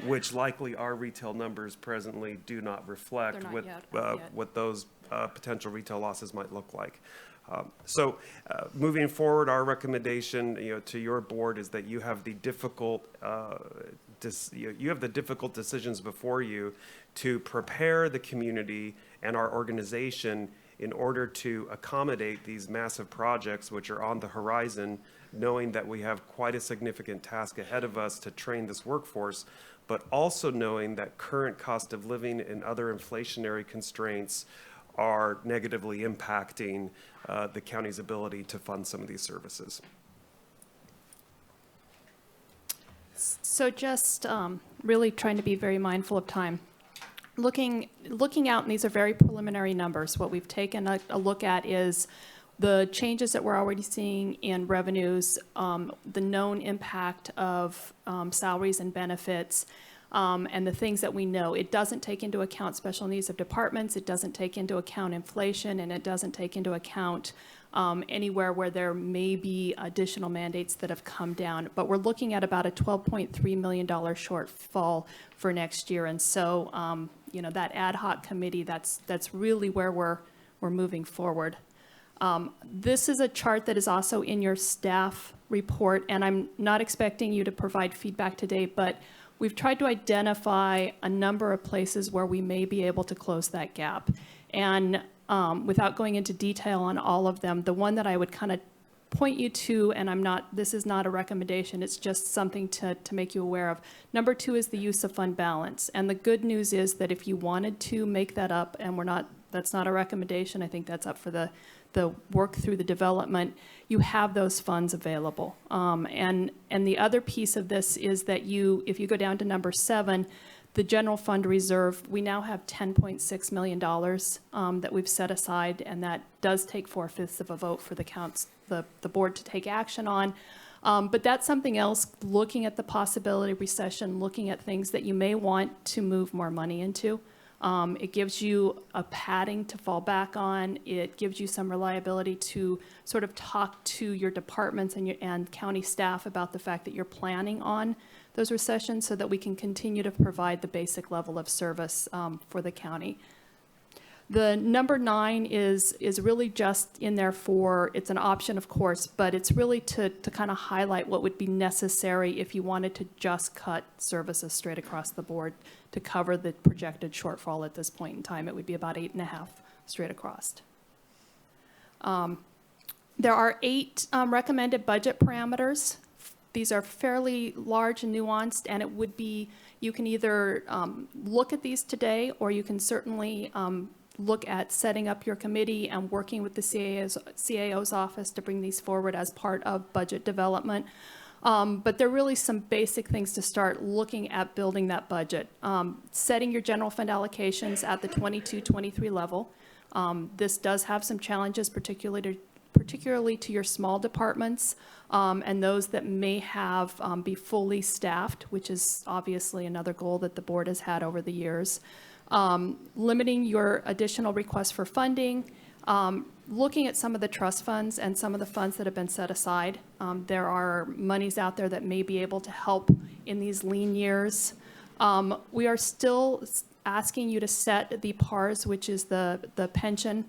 which likely our retail numbers presently do not reflect what those potential retail losses might look like. So moving forward, our recommendation, to your board is that you have the difficult decisions before you to prepare the community and our organization in order to accommodate these massive projects which are on the horizon, knowing that we have quite a significant task ahead of us to train this workforce, but also knowing that current cost of living and other inflationary constraints are negatively impacting the county's ability to fund some of these services. So just really trying to be very mindful of time. Looking out, and these are very preliminary numbers, what we've taken a look at is the changes that we're already seeing in revenues, the known impact of salaries and benefits, and the things that we know. It doesn't take into account special needs of departments, it doesn't take into account inflation, and it doesn't take into account anywhere where there may be additional mandates that have come down. But we're looking at about a $12.3 million shortfall for next year. And so, that ad hoc committee, that's really where we're moving forward. This is a chart that is also in your staff report, and I'm not expecting you to provide feedback today, but we've tried to identify a number of places where we may be able to close that gap. And without going into detail on all of them, the one that I would kind of point you to, and this is not a recommendation, it's just something to make you aware of. Number 2 is the use of fund balance. And the good news is that if you wanted to make that up, and that's not a recommendation, I think that's up for the work through the development, you have those funds available. And the other piece of this is that if you go down to number 7, the general fund reserve, we now have $10.6 million that we've set aside, and that does take 4/5 of a vote for the board to take action on. But that's something else, looking at the possibility of recession, looking at things that you may want to move more money into. It gives you a padding to fall back on. It gives you some reliability to sort of talk to your departments and county staff about the fact that you're planning on those recessions so that we can continue to provide the basic level of service for the county. The number 9 is really just in there it's an option, of course, but it's really to kind of highlight what would be necessary if you wanted to just cut services straight across the board to cover the projected shortfall at this point in time. It would be about 8.5 straight across. There are 8 recommended budget parameters. These are fairly large and nuanced, and it would be, you can either look at these today, or you can certainly look at setting up your committee and working with the CAO's office to bring these forward as part of budget development. But there are really some basic things to start looking at building that budget. Setting your general fund allocations at the 22-23 level. This does have some challenges, particularly to your small departments and those that may have be fully staffed, which is obviously another goal that the board has had over the years. Limiting your additional requests for funding, looking at some of the trust funds and some of the funds that have been set aside. There are monies out there that may be able to help in these lean years. We are still asking you to set the PARS, which is the pension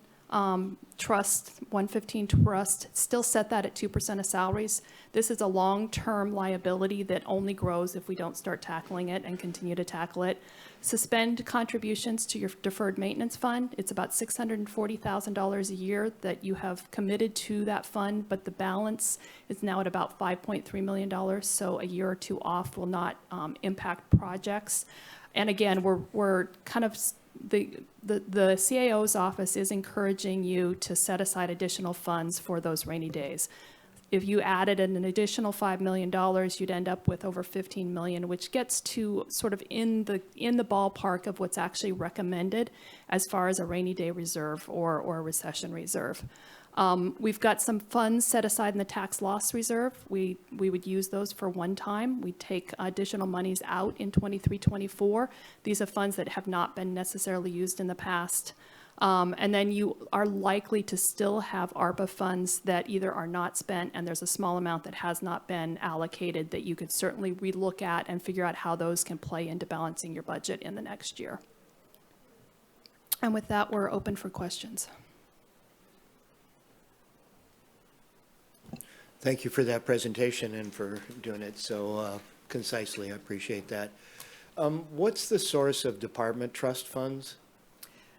trust, 115 trust, still set that at 2% of salaries. This is a long-term liability that only grows if we don't start tackling it and continue to tackle it. Suspend contributions to your deferred maintenance fund. It's about $640,000 a year that you have committed to that fund, but the balance is now at about $5.3 million, so a year or two off will not impact projects. And again, we're kind of, the CAO's office is encouraging you to set aside additional funds for those rainy days. If you added an additional $5 million, you'd end up with over $15 million, which gets to sort of in the ballpark of what's actually recommended as far as a rainy day reserve or a recession reserve. We've got some funds set aside in the tax loss reserve. We would use those for one time. We take additional monies out in 23-24. These are funds that have not been necessarily used in the past. And then you are likely to still have ARPA funds that either are not spent, and there's a small amount that has not been allocated that you could certainly relook at and figure out how those can play into balancing your budget in the next year. And with that, we're open for questions. Thank you for that presentation and for doing it so concisely. I appreciate that. What's the source of department trust funds?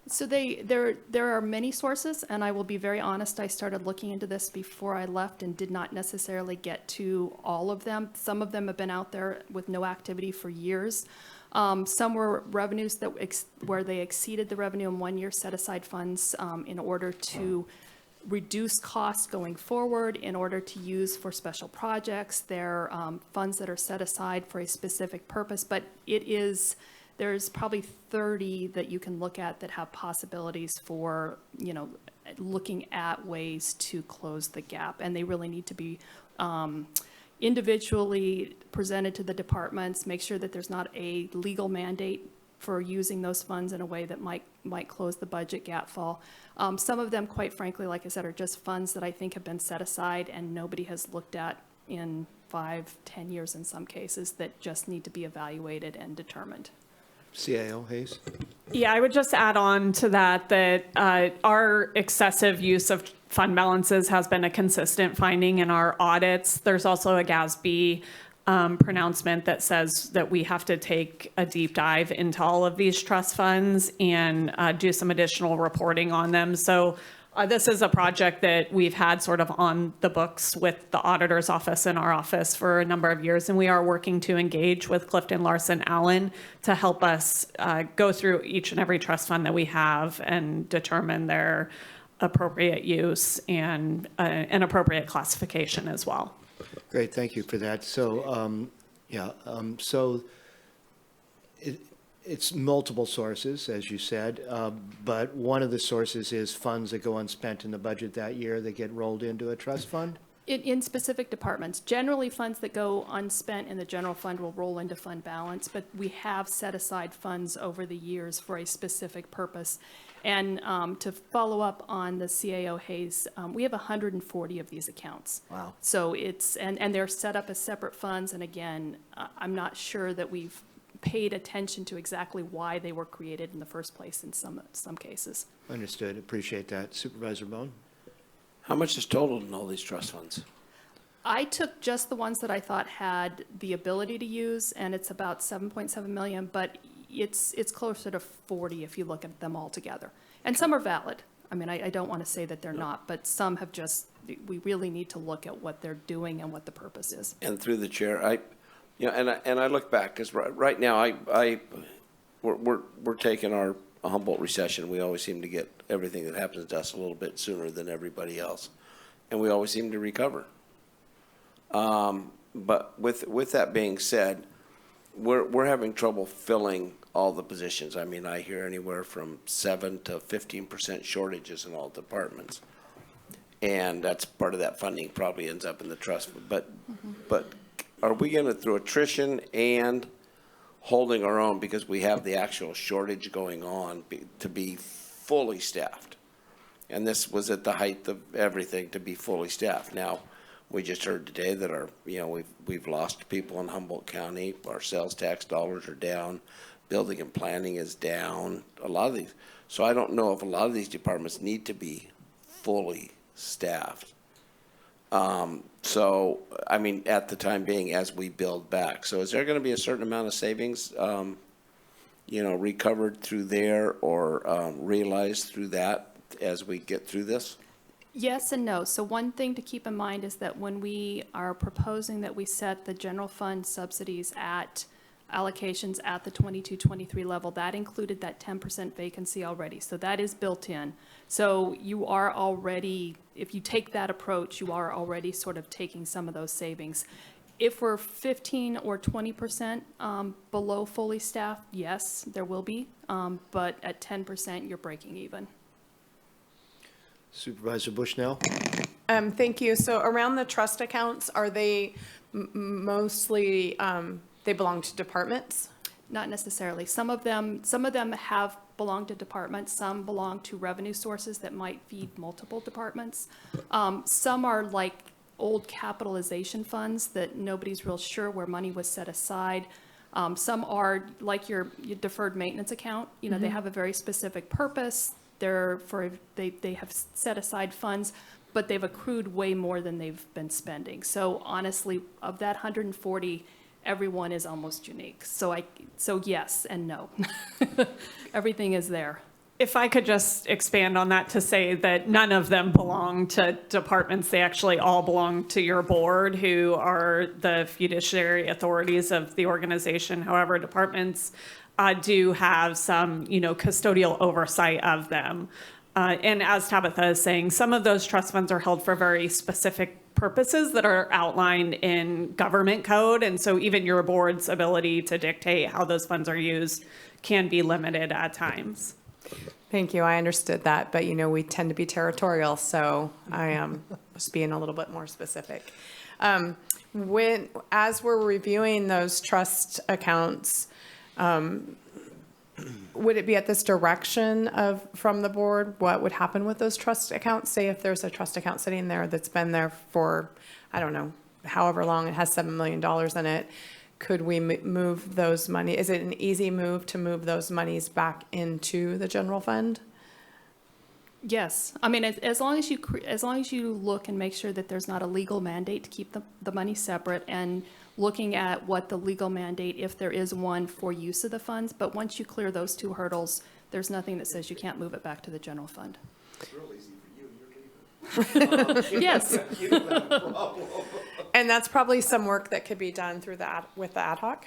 So there are many sources, and I will be very honest, I started looking into this before I left and did not necessarily get to all of them. Some of them have been out there with no activity for years. Some were revenues where they exceeded the revenue in 1 year, set aside funds in order to reduce costs going forward, in order to use for special projects. They're funds that are set aside for a specific purpose, but there's probably 30 that you can look at that have possibilities for, looking at ways to close the gap. And they really need to be individually presented to the departments, make sure that there's not a legal mandate for using those funds in a way that might close the budget gap fall. Some of them, quite frankly, like I said, are just funds that I think have been set aside and nobody has looked at in 5, 10 years in some cases, that just need to be evaluated and determined. CAO Hayes? Yeah, I would just add on to that, our excessive use of fund balances has been a consistent finding in our audits. There's also a GASB pronouncement that says that we have to take a deep dive into all of these trust funds and do some additional reporting on them. So this is a project that we've had sort of on the books with the auditor's office and our office for a number of years, and we are working to engage with Clifton Larson Allen to help us go through each and every trust fund that we have and determine their appropriate use and an appropriate classification as well. Great, thank you for that. So, so it's multiple sources, as you said, but one of the sources is funds that go unspent in the budget that year that get rolled into a trust fund? In specific departments. Generally, funds that go unspent in the general fund will roll into fund balance, but we have set aside funds over the years for a specific purpose. And to follow up on the CAO Hayes, we have 140 of these accounts. Wow. So it's, and they're set up as separate funds, and again, I'm not sure that we've paid attention to exactly why they were created in the first place in some cases. Understood, appreciate that. Supervisor Bohn? How much is total in all these trust funds? I took just the ones that I thought had the ability to use, and it's about 7.7 million, but it's closer to 40 if you look at them all together. And some are valid. I mean, I don't want to say that they're not, but some have just, we really need to look at what they're doing and what the purpose is. And through the chair, and I look back, because right now, we're taking our Humboldt recession. We always seem to get everything that happens to us a little bit sooner than everybody else, and we always seem to recover. But with that being said, we're having trouble filling all the positions. I mean, I hear anywhere from 7 to 15% shortages in all departments, and that's part of that funding probably ends up in the trust. But are we going to, through attrition and holding our own, because we have the actual shortage going on, to be fully staffed? And this was at the height of everything, to be fully staffed. Now, we just heard today that we've lost people in Humboldt County. Our sales tax dollars are down. Building and planning is down. A lot of these. So I don't know if a lot of these departments need to be fully staffed. So, I mean, at the time being, as we build back. So is there going to be a certain amount of savings, recovered through there or realized through that as we get through this? Yes and no. So one thing to keep in mind is that when we are proposing that we set the general fund subsidies at allocations at the 22-23 level, that included that 10% vacancy already. So that is built in. So you are already, if you take that approach, you are already sort of taking some of those savings. If we're 15 or 20% below fully staffed, yes, there will be. But at 10%, you're breaking even. Supervisor Bushnell? Thank you. So around the trust accounts, are they mostly, they belong to departments? Not necessarily. Some of them have belonged to departments. Some belong to revenue sources that might feed multiple departments. Some are like old capitalization funds that nobody's real sure where money was set aside. Some are like your deferred maintenance account. They have a very specific purpose. They have set aside funds, but they've accrued way more than they've been spending. So honestly, of that 140, everyone is almost unique. So yes and no. Everything is there. If I could just expand on that to say that none of them belong to departments. They actually all belong to your board, who are the fiduciary authorities of the organization. However, departments do have some, custodial oversight of them. And as Tabitha is saying, some of those trust funds are held for very specific purposes that are outlined in government code. And so even your board's ability to dictate how those funds are used can be limited at times. Thank you. I understood that, but we tend to be territorial, so I am just being a little bit more specific. As we're reviewing those trust accounts, would it be at this direction from the board, what would happen with those trust accounts? Say if there's a trust account sitting there that's been there for, I don't know, however long, it has $7 million in it, could we move those money? Is it an easy move to move those monies back into the general fund? Yes, I mean, as long as you look and make sure that there's not a legal mandate to keep the money separate, and looking at what the legal mandate, if there is one, for use of the funds. But once you clear those two hurdles, there's nothing that says you can't move it back to the general fund. It's real easy for you, you're leaving. Yes. You don't have a problem. And that's probably some work that could be done through with the ad hoc?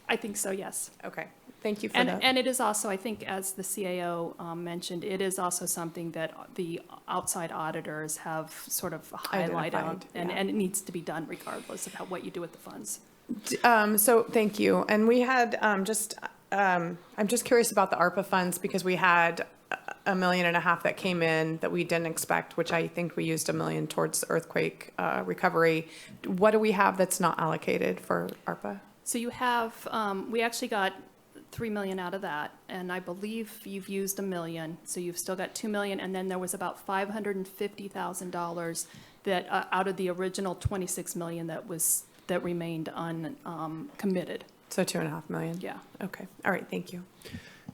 I think so, yes. Okay, thank you for that. And it is also, I think, as the CAO mentioned, it is also something that the outside auditors have sort of highlighted, Identified, and yeah. it needs to be done regardless of what you do with the funds. So thank you. And we had I'm just curious about the ARPA funds, because we had $1.5 million that came in that we didn't expect, which I think we used $1 million towards earthquake recovery. What do we have that's not allocated for ARPA? So you have, we actually got $3 million out of that, and I believe you've used $1 million, so you've still got $2 million, and then there was about $550,000 that out of the original $26 million that remained uncommitted. So $2.5 million? Yeah. Okay, all right, thank you.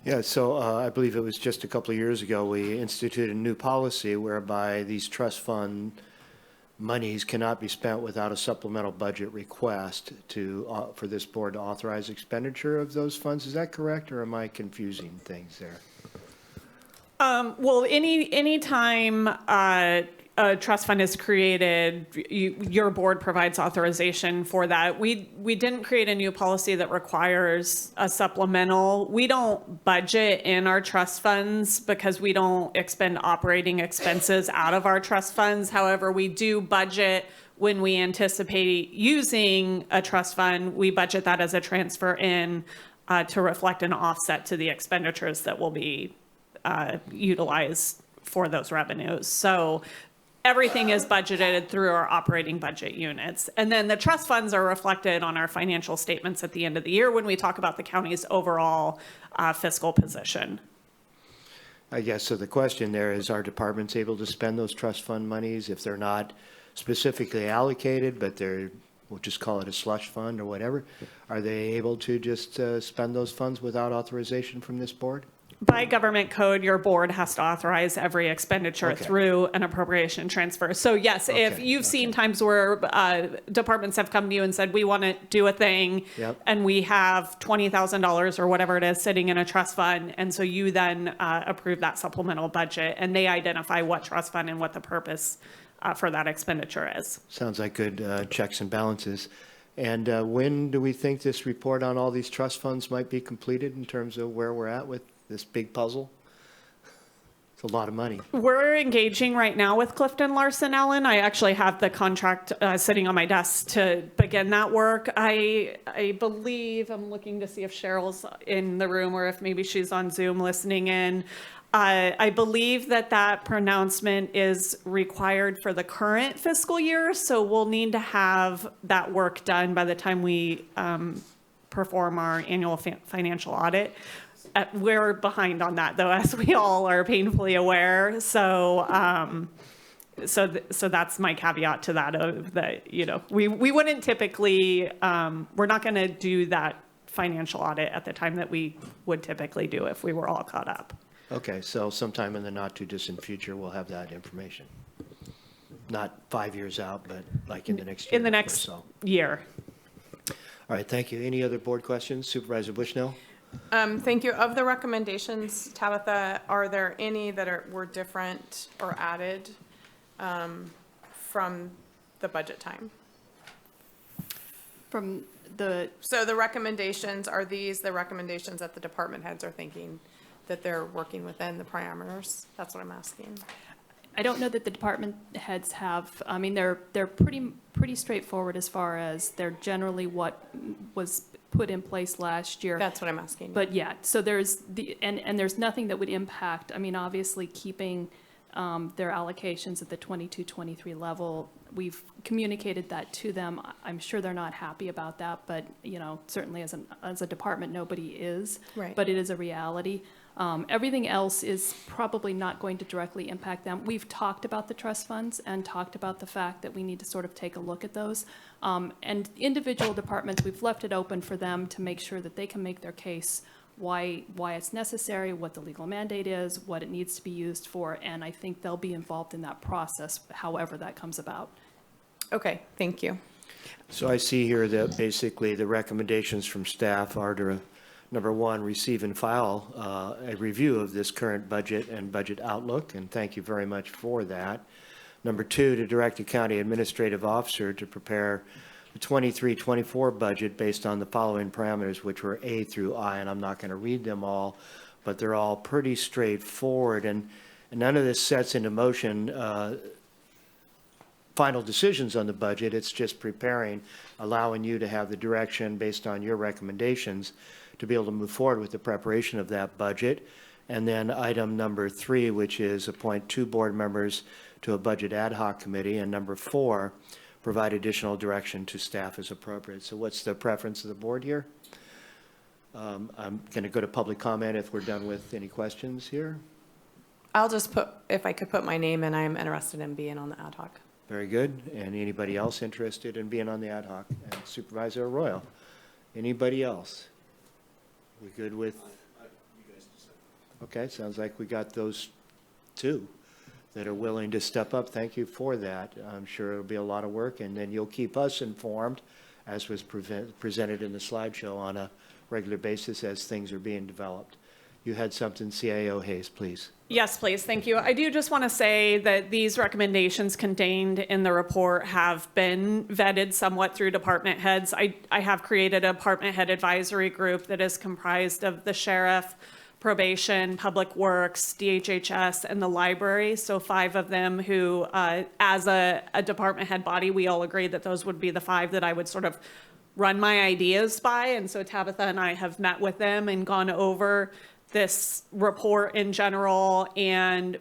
Yeah, so I believe it was just a couple of years ago, we instituted a new policy whereby these trust fund monies cannot be spent without a supplemental budget request for this board to authorize expenditure of those funds. Is that correct, or am I confusing things there? Well, any time a trust fund is created, your board provides authorization for that. We didn't create a new policy that requires a supplemental. We don't budget in our trust funds because we don't expend operating expenses out of our trust funds. However, we do budget when we anticipate using a trust fund. We budget that as a transfer in to reflect an offset to the expenditures that will be utilized for those revenues. So everything is budgeted through our operating budget units. And then the trust funds are reflected on our financial statements at the end of the year when we talk about the county's overall fiscal position. I guess, so the question there is, are departments able to spend those trust fund monies if they're not specifically allocated, but we'll just call it a slush fund or whatever? Are they able to just spend those funds without authorization from this board? By government code, your board has to authorize every expenditure through an appropriation transfer. So yes, if you've seen times where departments have come to you and said, we want to do a thing, and we have $20,000 or whatever it is sitting in a trust fund, and so you then approve that supplemental budget, and they identify what trust fund and what the purpose for that expenditure is. Sounds like good checks and balances. And when do we think this report on all these trust funds might be completed in terms of where we're at with this big puzzle? It's a lot of money. We're engaging right now with Clifton Larson Allen. I actually have the contract sitting on my desk to begin that work. I believe, I'm looking to see if Cheryl's in the room or if maybe she's on Zoom listening in. I believe that pronouncement is required for the current fiscal year, so we'll need to have that work done by the time we perform our annual financial audit. We're behind on that, though, as we all are painfully aware. So, so that's my caveat to that. Of that, we wouldn't typically. We're not going to do that financial audit at the time that we would typically do if we were all caught up. Okay, so sometime in the not too distant future, we'll have that information. Not 5 years out, but like in the next year. In the next year. All right, thank you. Any other board questions? Supervisor Bushnell? Thank you. Of the recommendations, Tabitha, are there any that were different or added from the budget time? So the recommendations, are these the recommendations that the department heads are thinking that they're working within the parameters? That's what I'm asking. I don't know that the department heads have, I mean, they're pretty straightforward as far as they're generally what was put in place last year. That's what I'm asking. But yeah, so there's and there's nothing that would impact, I mean, obviously keeping their allocations at the 22-23 level We've communicated that to them. I'm sure they're not happy about that, but, certainly as a department, nobody is. Right. But it is a reality. Everything else is probably not going to directly impact them. We've talked about the trust funds and talked about the fact that we need to sort of take a look at those. And individual departments, we've left it open for them to make sure that they can make their case why it's necessary, what the legal mandate is, what it needs to be used for, and I think they'll be involved in that process, however that comes about. Okay, thank you. So I see here that basically the recommendations from staff are to, number one, receive and file a review of this current budget and budget outlook, and thank you very much for that. Number two, to direct the county administrative officer to prepare the 23-24 budget based on the following parameters, which were A through I, and I'm not going to read them all, but they're all pretty straightforward, and none of this sets into motion final decisions on the budget. It's just preparing, allowing you to have the direction based on your recommendations to be able to move forward with the preparation of that budget. And then item number 3, which is appoint 2 board members to a budget ad hoc committee, and number 4, provide additional direction to staff as appropriate. So what's the preference of the board here? I'm going to go to public comment if we're done with any questions here. I'll just put, if I could put my name in, I'm interested in being on the ad hoc. Very good. And anybody else interested in being on the ad hoc? And Supervisor Arroyo. Anybody else? We good with? Okay, sounds like we got those 2 that are willing to step up. Thank you for that. I'm sure it'll be a lot of work, and then you'll keep us informed, as was presented in the slideshow, on a regular basis as things are being developed. You had something, CAO Hayes, please. Yes, please. Thank you. I do just want to say that these recommendations contained in the report have been vetted somewhat through department heads. I have created a department head advisory group that is comprised of the sheriff, probation, public works, DHHS, and the library. So 5 of them who, as a department head body, we all agreed that those would be the 5 that I would sort of run my ideas by. And so Tabitha and I have met with them and gone over this report in general and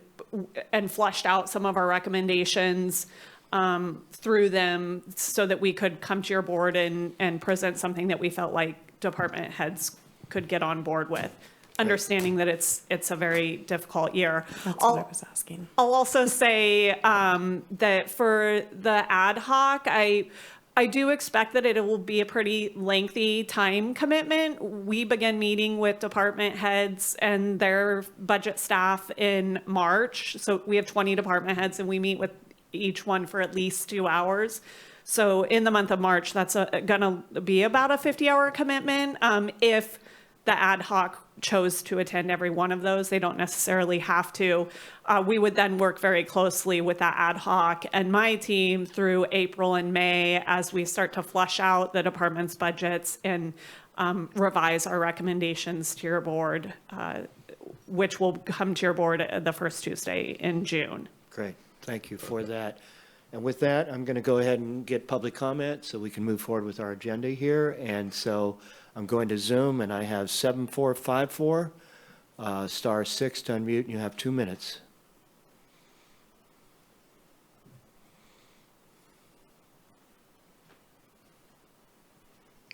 fleshed out some of our recommendations through them so that we could come to your board and present something that we felt like department heads could get on board with. Understanding that it's a very difficult year. That's what I was asking. I'll also say that for the ad hoc, I do expect that it will be a pretty lengthy time commitment. We begin meeting with department heads and their budget staff in March. So we have 20 department heads and we meet with each one for at least 2 hours. So in the month of March, that's gonna be about a 50-hour commitment. If the ad hoc chose to attend every one of those, they don't necessarily have to. We would then work very closely with that ad hoc and my team through April and May as we start to flush out the department's budgets and revise our recommendations to your board, which will come to your board the first Tuesday in June. Great. Thank you for that. And with that, I'm going to go ahead and get public comment so we can move forward with our agenda here. And so I'm going to Zoom, and I have 7454, *6 to unmute, and you have 2 minutes.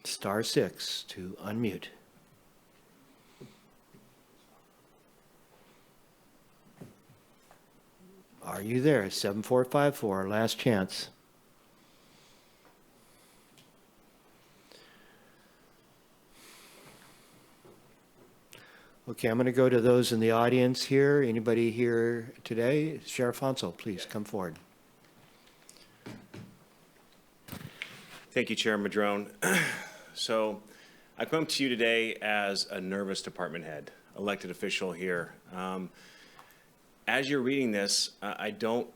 *6 to unmute. Are you there? 7454, last chance. Okay, I'm going to go to those in the audience here. Anybody here today? Sheriff Hansel, please come forward. Thank you, Chair Madrone. So I come to you today as a nervous department head, elected official here. As you're reading this, I don't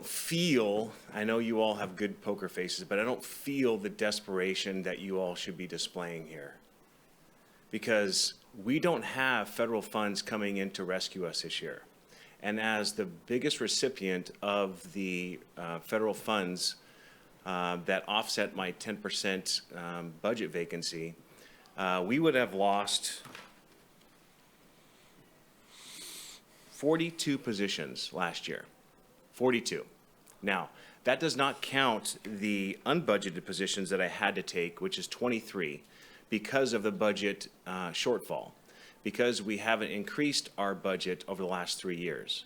feel, I know you all have good poker faces, but I don't feel the desperation that you all should be displaying here. Because we don't have federal funds coming in to rescue us this year. And as the biggest recipient of the federal funds that offset my 10% budget vacancy, we would have lost 42 positions last year, 42. Now, That does not count the unbudgeted positions that I had to take, which is 23, because of the budget shortfall, because we haven't increased our budget over the last 3 years.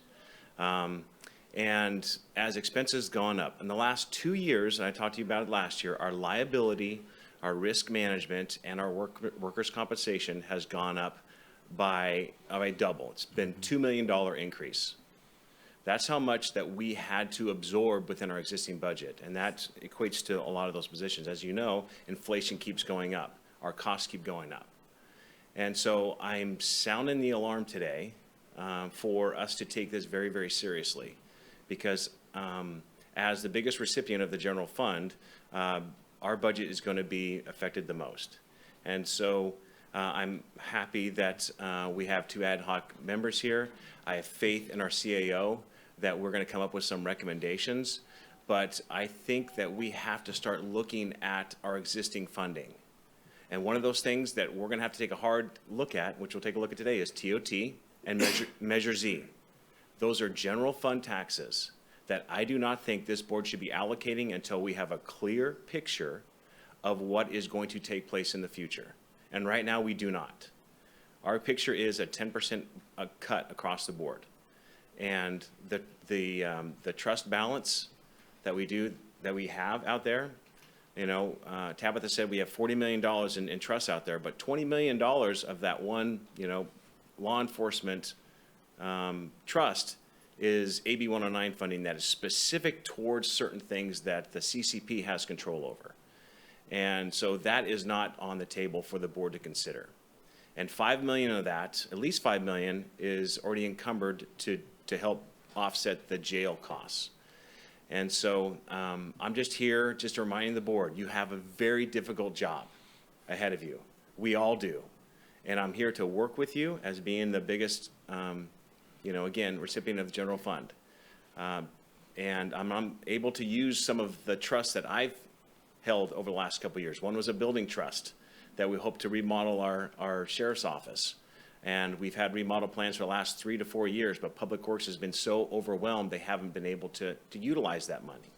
And as expenses gone up, in the last 2 years, and I talked to you about it last year, our liability, our risk management, and our workers' compensation has gone up by double. It's been $2 million increase. That's how much that we had to absorb within our existing budget, and that equates to a lot of those positions. As you know, inflation keeps going up. Our costs keep going up. And so I'm sounding the alarm today for us to take this very, very seriously, because as the biggest recipient of the general fund, our budget is going to be affected the most. And so I'm happy that we have 2 ad hoc members here. I have faith in our CAO that we're going to come up with some recommendations, but I think that we have to start looking at our existing funding. And one of those things that we're going to have to take a hard look at, which we'll take a look at today, is TOT and Measure Z. Those are general fund taxes that I do not think this board should be allocating until we have a clear picture of what is going to take place in the future. And right now, we do not. Our picture is a 10% cut across the board. And the trust balance that we have out there, you know, Tabitha said we have $40 million in trusts out there, but $20 million of that one, you know, law enforcement trust is AB 109 funding that is specific towards certain things that the CCP has control over. And so that is not on the table for the board to consider. And $5 million of that, at least $5 million, is already encumbered to help offset the jail costs. And so I'm just here just reminding the board, you have a very difficult job ahead of you. We all do. And I'm here to work with you as being the biggest, you know, again, recipient of the general fund. And I'm able to use some of the trusts that I've held over the last couple of years. One was a building trust that we hope to remodel our sheriff's office. And we've had remodel plans for the last 3 to 4 years, but Public Works has been so overwhelmed, they haven't been able to utilize that money.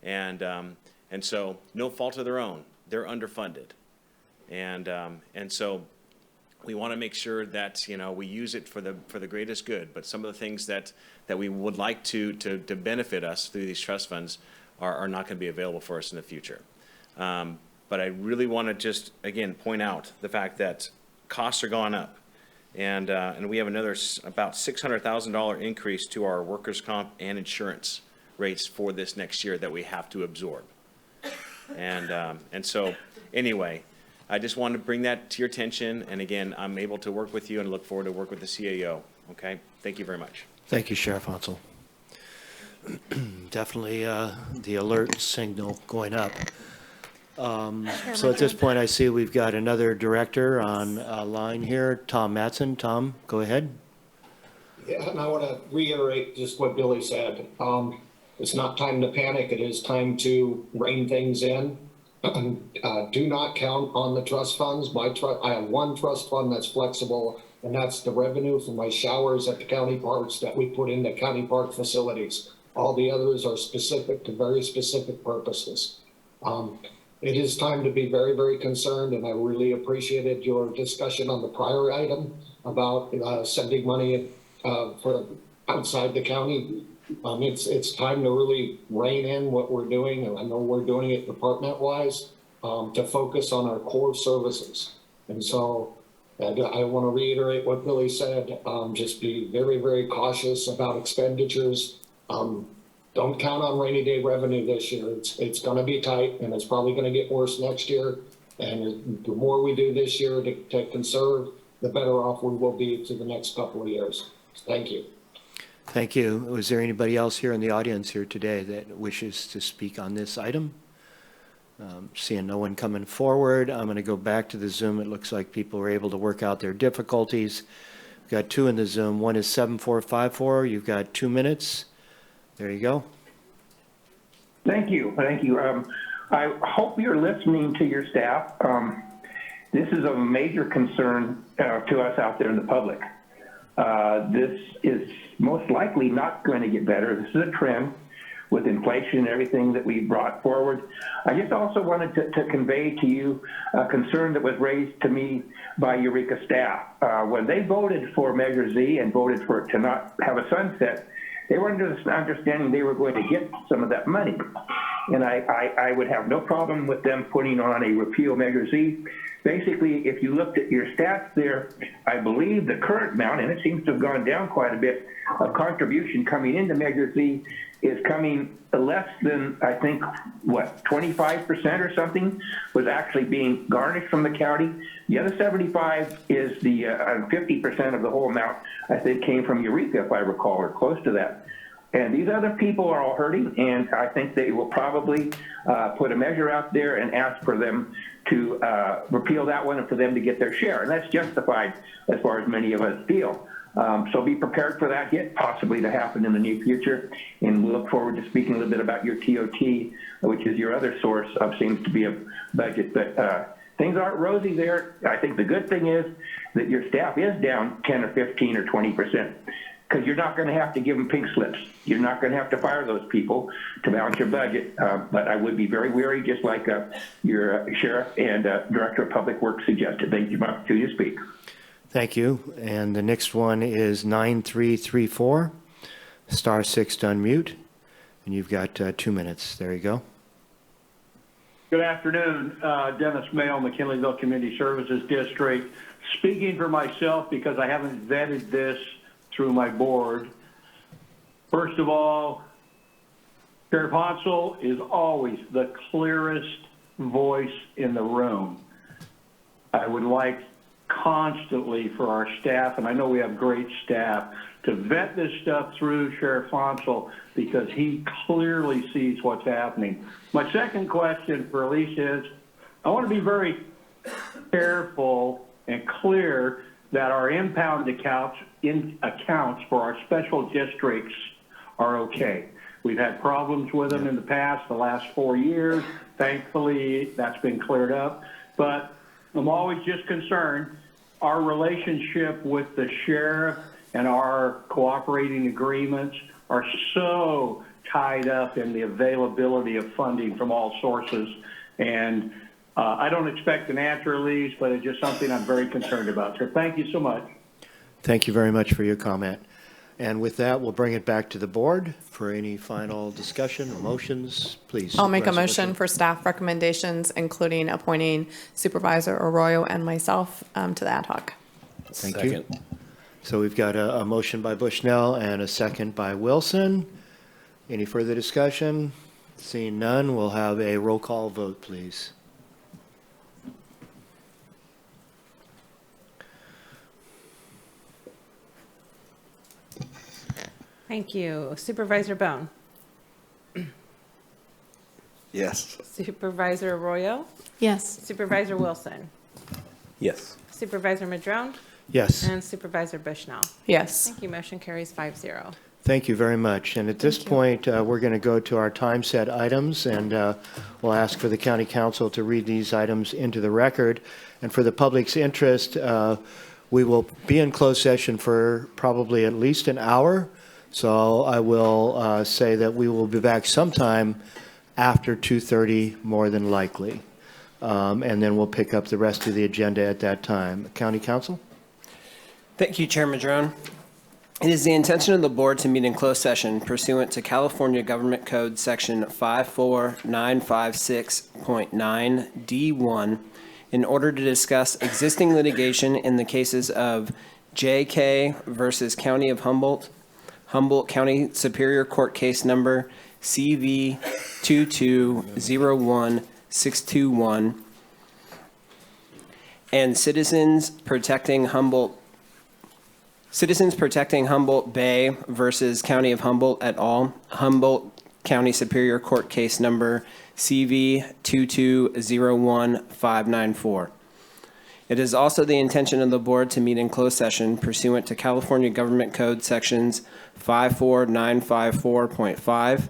And so, no fault of their own, they're underfunded. And so, we want to make sure that, you know, we use it for the greatest good. But some of the things that we would like to benefit us through these trust funds are not going to be available for us in the future. But I really want to just, again, point out the fact that costs are going up. And we have another about $600,000 increase to our workers' comp and insurance rates for this next year that we have to absorb. And so, anyway, I just wanted to bring that to your attention. And again, I'm able to work with you and look forward to work with the CAO. Okay? Thank you very much. Thank you, Sheriff Hansel. Definitely the alert signal going up. So at this point, I see we've got another director on line here, Tom Mattson. Tom, go ahead. Yeah, and I want to reiterate just what Billy said. It's not time to panic. It is time to rein things in. Do not count on the trust funds. I have one trust fund that's flexible, and that's the revenue from my showers at the county parks that we put into county park facilities. All the others are specific to very specific purposes. It is time to be very, very concerned, and I really appreciated your discussion on the prior item about sending money for outside the county. It's time to really rein in what we're doing, and I know we're doing it department-wise, to focus on our core services. And so I want to reiterate what Billy said, just be very, very cautious about expenditures. Don't count on rainy day revenue this year. It's going to be tight, and it's probably going to get worse next year. And the more we do this year to conserve, the better off we will be for the next couple of years. Thank you. Thank you. Was there anybody else here in the audience here today that wishes to speak on this item? Seeing no one coming forward, I'm going to go back to the Zoom. It looks like people were able to work out their difficulties. We've got 2 in the Zoom. One is 7454. You've got 2 minutes. There you go. Thank you. Thank you. I hope you're listening to your staff. This is of a major concern to us out there in the public. This is most likely not going to get better. This is a trend. with inflation and everything that we brought forward. I just also wanted to convey to you a concern that was raised to me by Eureka staff. When they voted for Measure Z and voted for it to not have a sunset, they were under the understanding they were going to get some of that money. And I would have no problem with them putting on a repeal Measure Z. Basically, if you looked at your stats there, I believe the current amount, and it seems to have gone down quite a bit, of contribution coming into Measure Z is coming less than, I think, what, 25% or something was actually being garnished from the county. The other 75 is the 50% of the whole amount, I think, came from Eureka, if I recall, or close to that. And these other people are all hurting, and I think they will probably put a measure out there and ask for them to repeal that one and for them to get their share. And that's justified as far as many of us feel. So be prepared for that hit possibly to happen in the near future. And we look forward to speaking a little bit about your TOT, which is your other source of seems to be a budget. But things aren't rosy there. I think the good thing is that your staff is down 10 or 15 or 20%. Because you're not going to have to give them pink slips. You're not going to have to fire those people to balance your budget. But I would be very wary, just like your sheriff and director of public works suggested. Thank you for the opportunity to speak. Thank you. And the next one is 9334, *6 to unmute. And you've got 2 minutes. There you go. Good afternoon. Dennis Mayo, McKinleyville Community Services District. Speaking for myself, because I haven't vetted this through my board. First of all, Sheriff Hansel is always the clearest voice in the room. I would like constantly for our staff, and I know we have great staff, to vet this stuff through Sheriff Hansel because he clearly sees what's happening. My second question for Elise is, I want to be very careful and clear that our impound accounts for our special districts are okay. We've had problems with them in the past, the last 4 years. Thankfully, that's been cleared up. But I'm always just concerned, our relationship with the sheriff and our cooperating agreements are so tied up in the availability of funding from all sources. And I don't expect an answer, Elise, but it's just something I'm very concerned about. So thank you so much. Thank you very much for your comment. And with that, we'll bring it back to the board for any final discussion or motions, please. I'll make a motion for staff recommendations, including appointing Supervisor Arroyo and myself to the ad hoc. Thank you. So we've got a motion by Bushnell and a second by Wilson. Any further discussion? Seeing none, we'll have a roll call vote, please. Thank you. Supervisor Bohn. Yes. Supervisor Arroyo. Yes. Supervisor Wilson. Yes. Supervisor Madrone. Yes. And Supervisor Bushnell. Yes. Thank you. Motion carries 5-0. Thank you very much. And at this point, we're going to go to our time set items, and we'll ask for the county council to read these items into the record. And for the public's interest, we will be in closed session for probably at least an hour. So I will say that we will be back sometime after 2:30, more than likely. And then we'll pick up the rest of the agenda at that time. County Council? Thank you, Chair Madrone. It is the intention of the board to meet in closed session pursuant to California Government Code Section 54956.9D1 in order to discuss existing litigation in the cases of J.K. versus County of Humboldt, Humboldt County Superior Court Case Number CV 2201621, and Citizens Protecting Humboldt Bay versus County of Humboldt et al., Humboldt County Superior Court Case Number CV 2201594. It is also the intention of the board to meet in closed session pursuant to California Government Code Sections 54954.5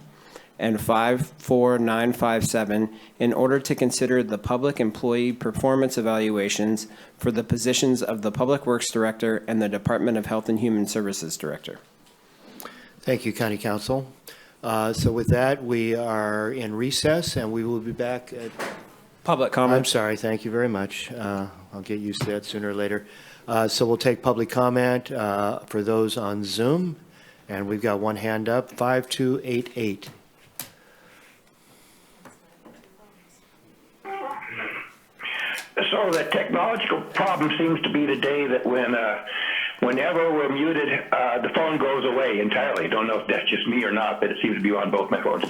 and 54957 in order to consider the public employee performance evaluations for the positions of the Public Works Director and the Department of Health and Human Services Director. Thank you, County Council. So with that, we are in recess, and we will be back at... Public comment. I'm sorry, thank you very much. I'll get used to that sooner or later. So we'll take public comment for those on Zoom, and we've got one hand up, 5288. So the technological problem seems to be today that whenever we're muted, the phone goes away entirely. Don't know if that's just me or not, but it seems to be on both my phones.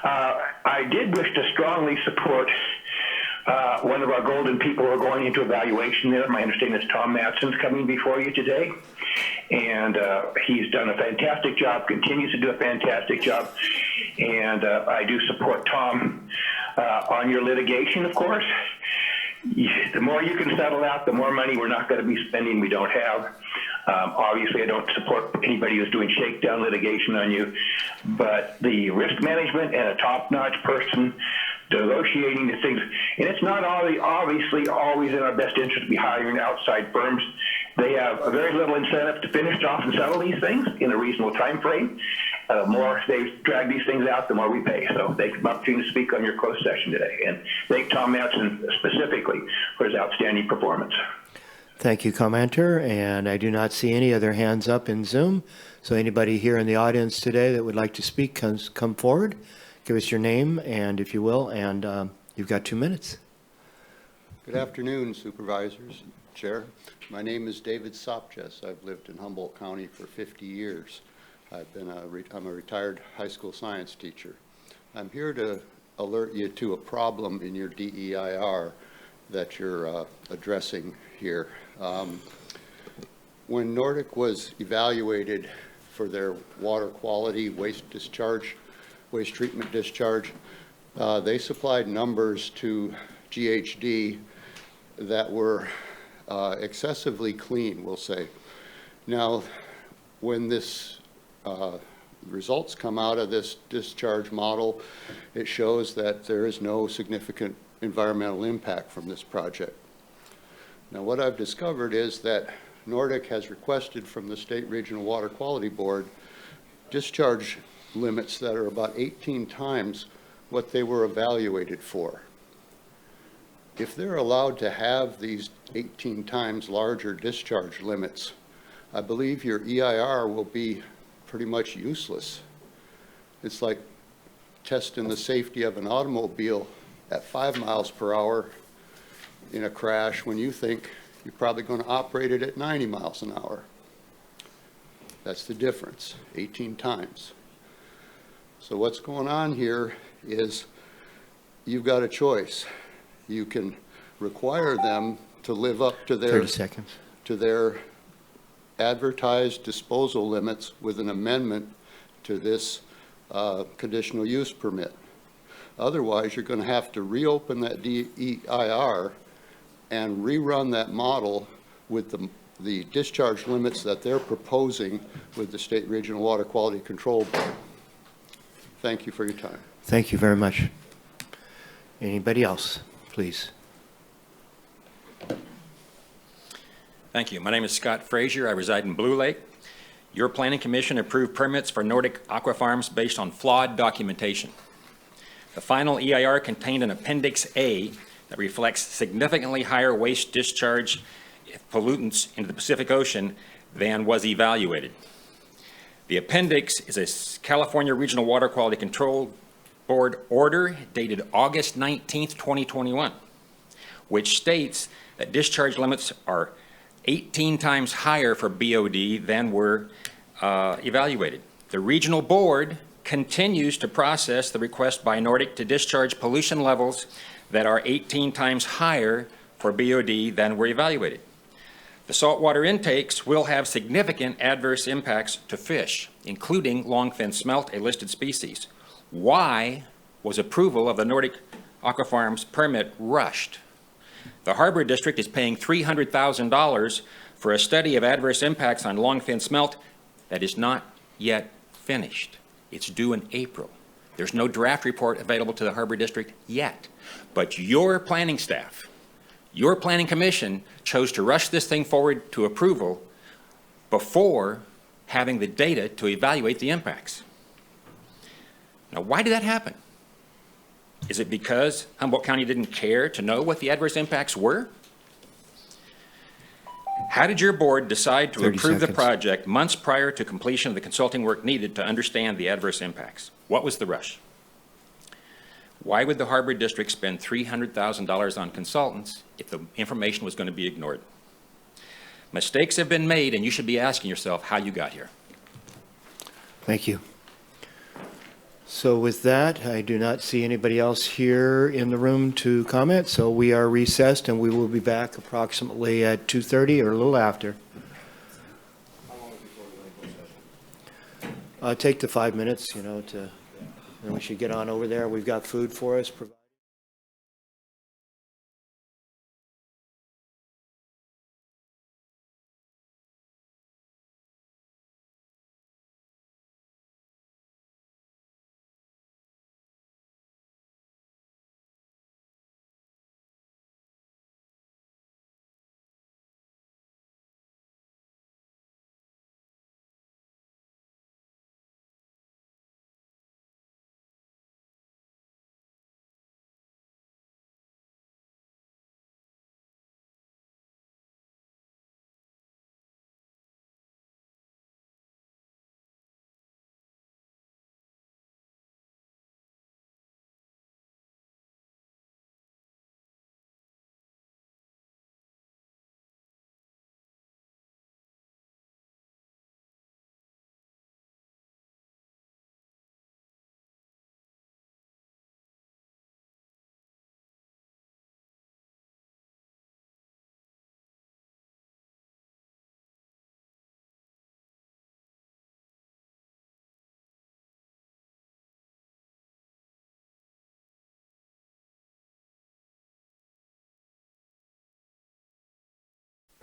I did wish to strongly support one of our golden people who are going into evaluation there. My understanding is Tom Matson's coming before you today. And he's done a fantastic job, continues to do a fantastic job. And I do support Tom on your litigation, of course. The more you can settle out, the more money we're not going to be spending we don't have. Obviously, I don't support anybody who's doing shakedown litigation on you, but the risk management and a top-notch person negotiating the things, and it's not obviously always in our best interest to be hiring outside firms. They have a very little incentive to finish off and settle these things in a reasonable time frame. The more they drag these things out, the more we pay. So thank you for the opportunity to speak on your closed session today, and thank Tom Matson specifically for his outstanding performance. Thank you, commenter, and I do not see any other hands up in Zoom. So anybody here in the audience today that would like to speak, come forward. Give us your name, and if you will, and you've got 2 minutes. Good afternoon, Supervisors, Chair. My name is David Sopjes. I've lived in Humboldt County for 50 years. I'm a retired high school science teacher. I'm here to alert you to a problem in your DEIR that you're addressing here. When Nordic was evaluated for their water quality, waste treatment discharge, they supplied numbers to GHD that were excessively clean, we'll say. Now, when this results come out of this discharge model, it shows that there is no significant environmental impact from this project. Now, what I've discovered is that Nordic has requested from the State Regional Water Quality Board discharge limits that are about 18 times what they were evaluated for. If they're allowed to have these 18 times larger discharge limits, I believe your EIR will be pretty much useless. It's like testing the safety of an automobile at 5 miles per hour in a crash when you think you're probably going to operate it at 90 miles an hour. That's the difference, 18 times. So what's going on here is you've got a choice. You can require them to live up to their 30 seconds. To their advertised disposal limits with an amendment to this conditional use permit. Otherwise, you're going to have to reopen that DEIR and rerun that model with the discharge limits that they're proposing with the State Regional Water Quality Control Board. Thank you for your time. Thank you very much. Anybody else, please? Thank you. My name is Scott Frazier. I reside in Blue Lake. Your Planning Commission approved permits for Nordic Aquafarms based on flawed documentation. The final EIR contained an Appendix A that reflects significantly higher waste discharge pollutants into the Pacific Ocean than was evaluated. The appendix is a California Regional Water Quality Control Board order dated August 19th, 2021, which states that discharge limits are 18 times higher for BOD than were evaluated. The regional board continues to process the request by Nordic to discharge pollution levels that are 18 times higher for BOD than were evaluated. The saltwater intakes will have significant adverse impacts to fish, including longfin smelt, a listed species. Why was approval of the Nordic Aquafarms permit rushed? The Harbor District is paying $300,000 for a study of adverse impacts on longfin smelt that is not yet finished. It's due in April. There's no draft report available to the Harbor District yet. But your planning staff, your planning commission chose to rush this thing forward to approval before having the data to evaluate the impacts. Now, why did that happen? Is it because Humboldt County didn't care to know what the adverse impacts were? How did your board decide to 30 approve the seconds. project months prior to completion of the consulting work needed to understand the adverse impacts? What was the rush? Why would the Harbor District spend $300,000 on consultants if the information was going to be ignored? Mistakes have been made, and you should be asking yourself how you got here. Thank you. So with that, I do not see anybody else here in the room to comment, so we are recessed, and we will be back approximately at 2:30 or a little after. Take the 5 minutes, and we should get on over there. We've got food for us.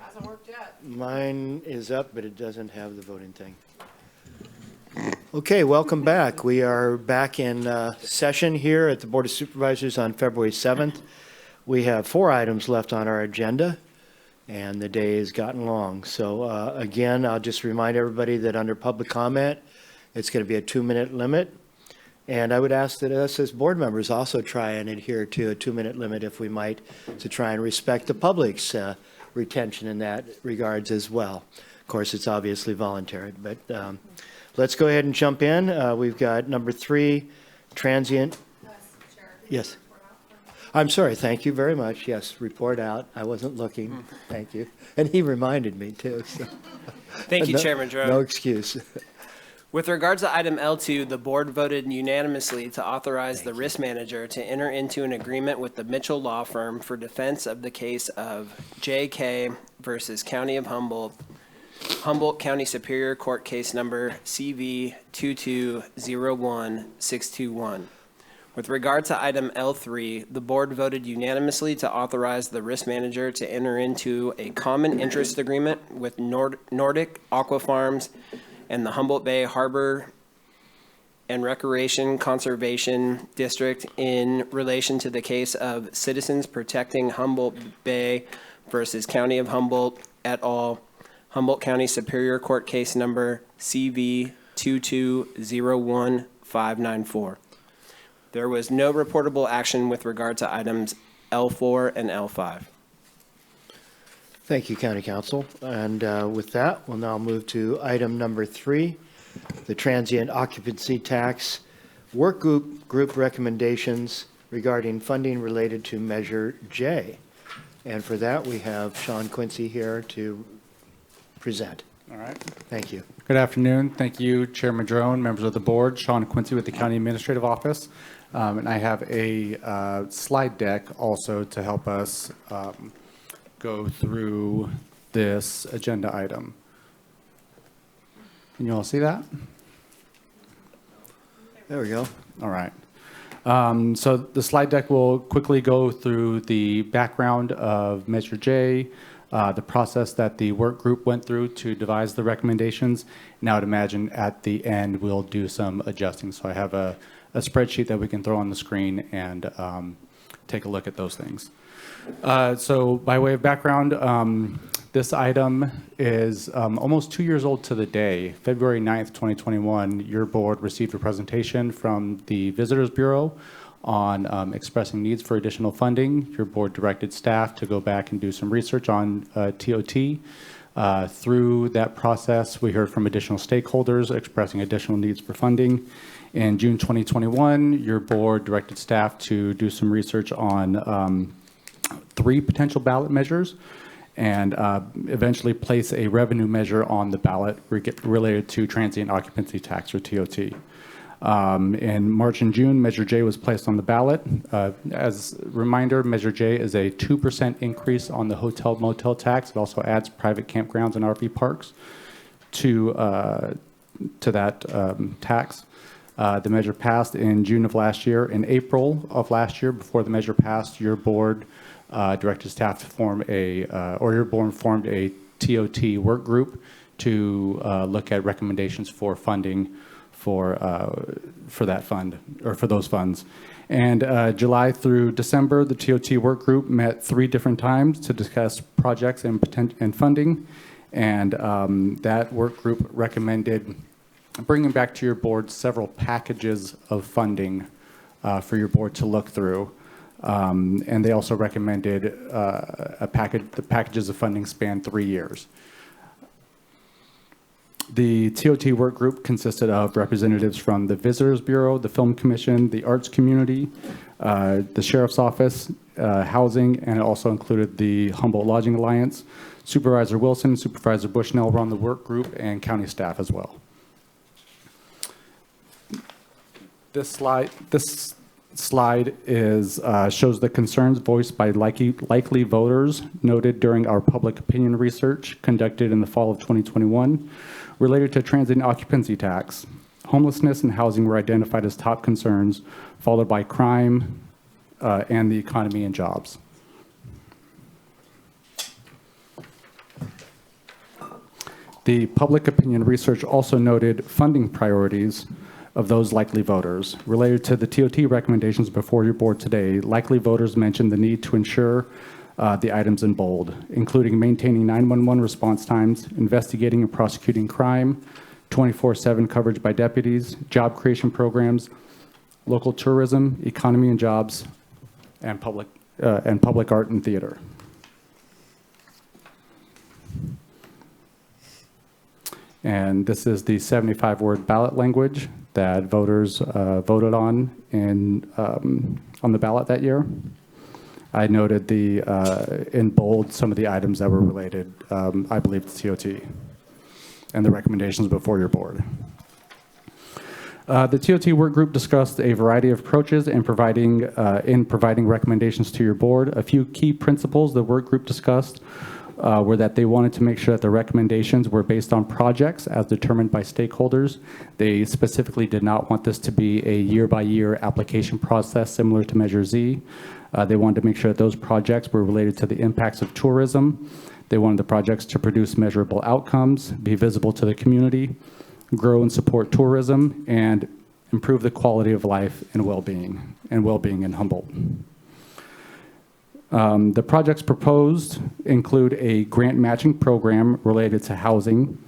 Hasn't worked yet. Mine is up, but it doesn't have the voting thing. Okay, welcome back. We are back in session here at the Board of Supervisors on February 7th. We have 4 items left on our agenda, and the day has gotten long. So again, I'll just remind everybody that under public comment, it's going to be a 2-minute limit. And I would ask that us as board members also try and adhere to a 2-minute limit if we might, to try and respect the public's retention in that regards as well. Of course, it's obviously voluntary, but let's go ahead and jump in. We've got number 3, transient. Yes. I'm sorry. Thank you very much. Yes, report out. I wasn't looking. Thank you. And he reminded me too. So. Thank you, Chairman Madrone. No excuse. With regards to item L2, the board voted unanimously to authorize the risk manager to enter into an agreement with the Mitchell Law Firm for defense of the case of J.K. versus County of Humboldt, Humboldt County Superior Court case number CV 2201621. With regard to item L3, the board voted unanimously to authorize the risk manager to enter into a common interest agreement with Nordic Aqua Farms and the Humboldt Bay Harbor and Recreation Conservation District in relation to the case of Citizens Protecting Humboldt Bay versus County of Humboldt et al., Humboldt County Superior Court case number CV 2201594. There was no reportable action with regard to items L4 and L5. Thank you, County Council. And with that, we'll now move to item number 3, the transient occupancy tax work group recommendations regarding funding related to Measure J. And for that, we have Sean Quincy here to present. All right. Thank you. Good afternoon. Thank you, Chair Madrone, members of the board. Sean Quincy with the County Administrative Office. And I have a slide deck also to help us go through this agenda item. Can you all see that? There we go. All right. So the slide deck will quickly go through the background of Measure J, the process that the work group went through to devise the recommendations. Now I'd imagine at the end we'll do some adjusting. So I have a spreadsheet that we can throw on the screen and take a look at those things. So by way of background, This item is almost 2 years old to the day. February 9th, 2021, your board received a presentation from the Visitors Bureau on expressing needs for additional funding. Your board directed staff to go back and do some research on TOT. Through that process, we heard from additional stakeholders expressing additional needs for funding. In June 2021, your board directed staff to do some research on 3 potential ballot measures and eventually place a revenue measure on the ballot related to transient occupancy tax, or TOT. In March and June, Measure J was placed on the ballot. As a reminder, Measure J is a 2% increase on the hotel motel tax. It also adds private campgrounds and RV parks to that tax. The measure passed in June of last year. In April of last year, before the measure passed, your board directed staff to form your board formed a TOT work group to look at recommendations for funding for that fund, or for those funds. And July through December, the TOT work group met 3 different times to discuss projects and funding. And that work group recommended bringing back to your board several packages of funding for your board to look through. And they also recommended the packages of funding span 3 years. The TOT work group consisted of representatives from the Visitors Bureau, the Film Commission, the arts community, the Sheriff's Office, housing, and it also included the Humboldt Lodging Alliance. Supervisor Wilson, Supervisor Bushnell run the work group, and county staff as well. This slide is shows the concerns voiced by likely voters noted during our public opinion research conducted in the fall of 2021 related to transient occupancy tax. Homelessness and housing were identified as top concerns, followed by crime and the economy and jobs. The public opinion research also noted funding priorities of those likely voters. Related to the TOT recommendations before your board today, likely voters mentioned the need to ensure the items in bold, including maintaining 911 response times, investigating and prosecuting crime, 24/7 coverage by deputies, job creation programs, local tourism, economy and jobs, and public art and theater. And this is the 75-word ballot language that voters voted on the ballot that year. I noted in bold some of the items that were related, I believe, to TOT and the recommendations before your board. The TOT work group discussed a variety of approaches in providing recommendations to your board. A few key principles the work group discussed were that they wanted to make sure that the recommendations were based on projects as determined by stakeholders. They specifically did not want this to be a year-by-year application process similar to Measure Z. They wanted to make sure that those projects were related to the impacts of tourism. They wanted the projects to produce measurable outcomes, be visible to the community, grow and support tourism, and improve the quality of life and well-being in Humboldt. The projects proposed include a grant matching program related to housing,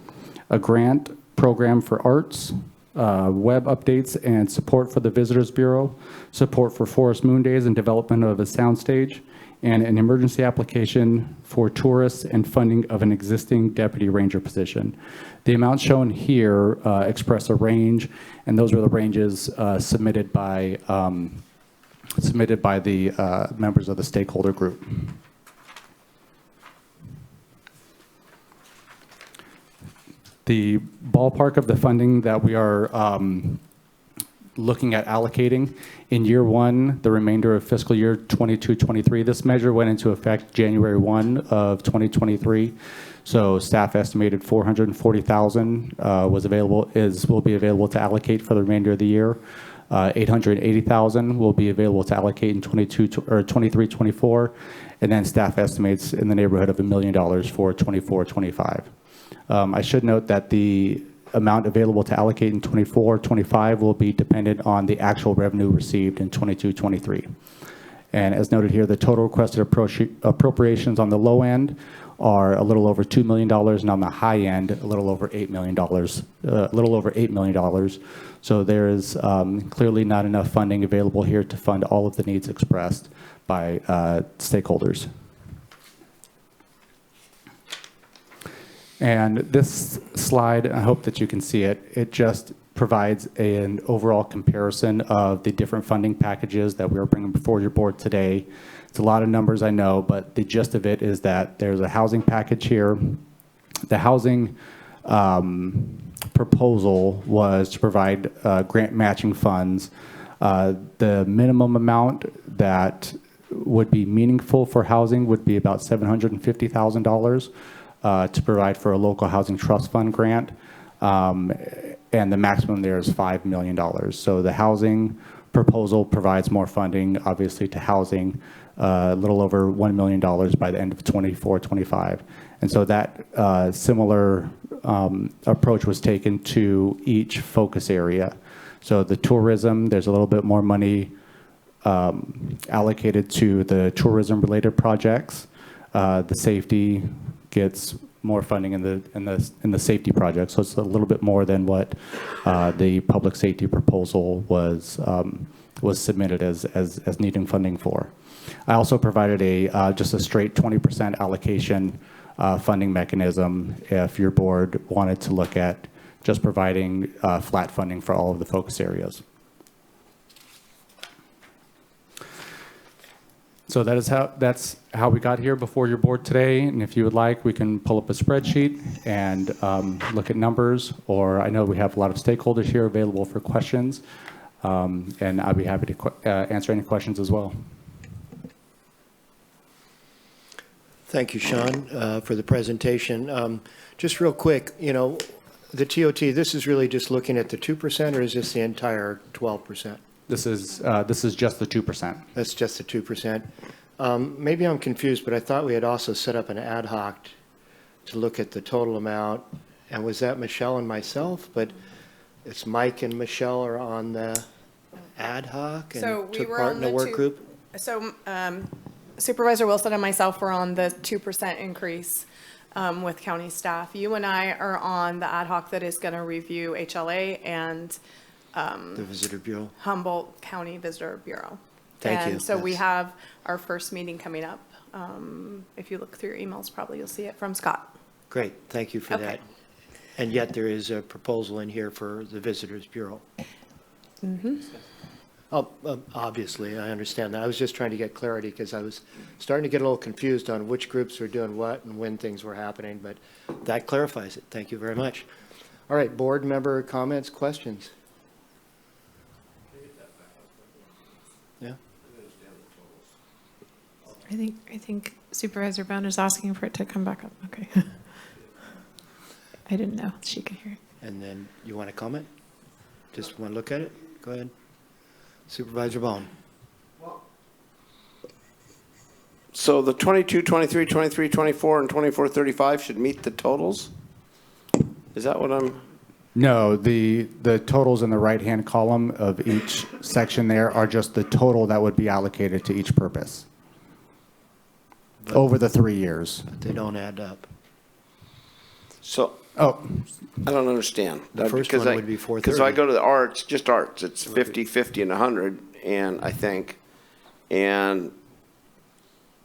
a grant program for arts, web updates and support for the Visitors Bureau, support for Forest Moon Days and development of a soundstage, and an emergency application for tourists and funding of an existing deputy ranger position. The amounts shown here express a range, and those were the ranges submitted by the members of the stakeholder group. The ballpark of the funding that we are looking at allocating in year 1, the remainder of fiscal year 22-23. This measure went into effect January 1 of 2023. So staff estimated $440,000 will be available to allocate for the remainder of the year. $880,000 will be available to allocate in 23-24, and then staff estimates in the neighborhood of $1 million for 24-25. I should note that the amount available to allocate in 24-25 will be dependent on the actual revenue received in 22-23. And as noted here, the total requested appropriations on the low end are a little over $2 million, and on the high end, a little over $8 million, So there is clearly not enough funding available here to fund all of the needs expressed by stakeholders. And this slide, I hope that you can see it, it just provides an overall comparison of the different funding packages that we're bringing before your board today. It's a lot of numbers, I know, but the gist of it is that there's a housing package here. The housing proposal was to provide grant matching funds. The minimum amount that would be meaningful for housing would be about $750,000 to provide for a local housing trust fund grant. And the maximum there is $5 million. So the housing proposal provides more funding, obviously, to housing, a little over $1 million by the end of 24-25. And so that similar approach was taken to each focus area. So the tourism, there's a little bit more money allocated to the tourism-related projects. The safety gets more funding in the safety project, so it's a little bit more than what the public safety proposal was submitted as needing funding for. I also provided just a straight 20% allocation funding mechanism if your board wanted to look at just providing flat funding for all of the focus areas. So that's how we got here before your board today. And if you would like, we can pull up a spreadsheet and look at numbers, or I know we have a lot of stakeholders here available for questions. And I'd be happy to answer any questions as well. Thank you, Sean, for the presentation. Just real quick, you know, the TOT, this is really just looking at the 2%, or is this the entire 12%? This is just the 2%. That's just the 2%. Maybe I'm confused, but I thought we had also set up an ad hoc to look at the total amount. And was that Michelle and myself? But it's Mike and Michelle are on the ad hoc and took part in the work group? So Supervisor Wilson and myself were on the 2% increase with county staff. You and I are on the ad hoc that is going to review HLA and the Visitor Bureau. Humboldt County Visitor Bureau. Thank you. And so we have our first meeting coming up. If you look through your emails, probably you'll see it from Scott. Great, thank you for that. And yet there is a proposal in here for the Visitors Bureau. Mm-hmm. Oh, obviously, I understand that. I was just trying to get clarity because I was starting to get a little confused on which groups were doing what and when things were happening, but that clarifies it. Thank you very much. All right, board member comments, questions? Yeah. I think Supervisor Bohn is asking for it to come back up. Okay. I didn't know she could hear. And then you want to comment? Just want to look at it? Go ahead. Supervisor Bohn. So the 22, 23, 23, 24, and 24, 35 should meet the totals? Is that what I'm? No, the totals in the right-hand column of each section there are just the total that would be allocated to each purpose over the 3 years. But they don't add up. So, I don't understand. The first one would be 430. Because I go to the arts, just arts, it's 50, 50, and 100, and I think, and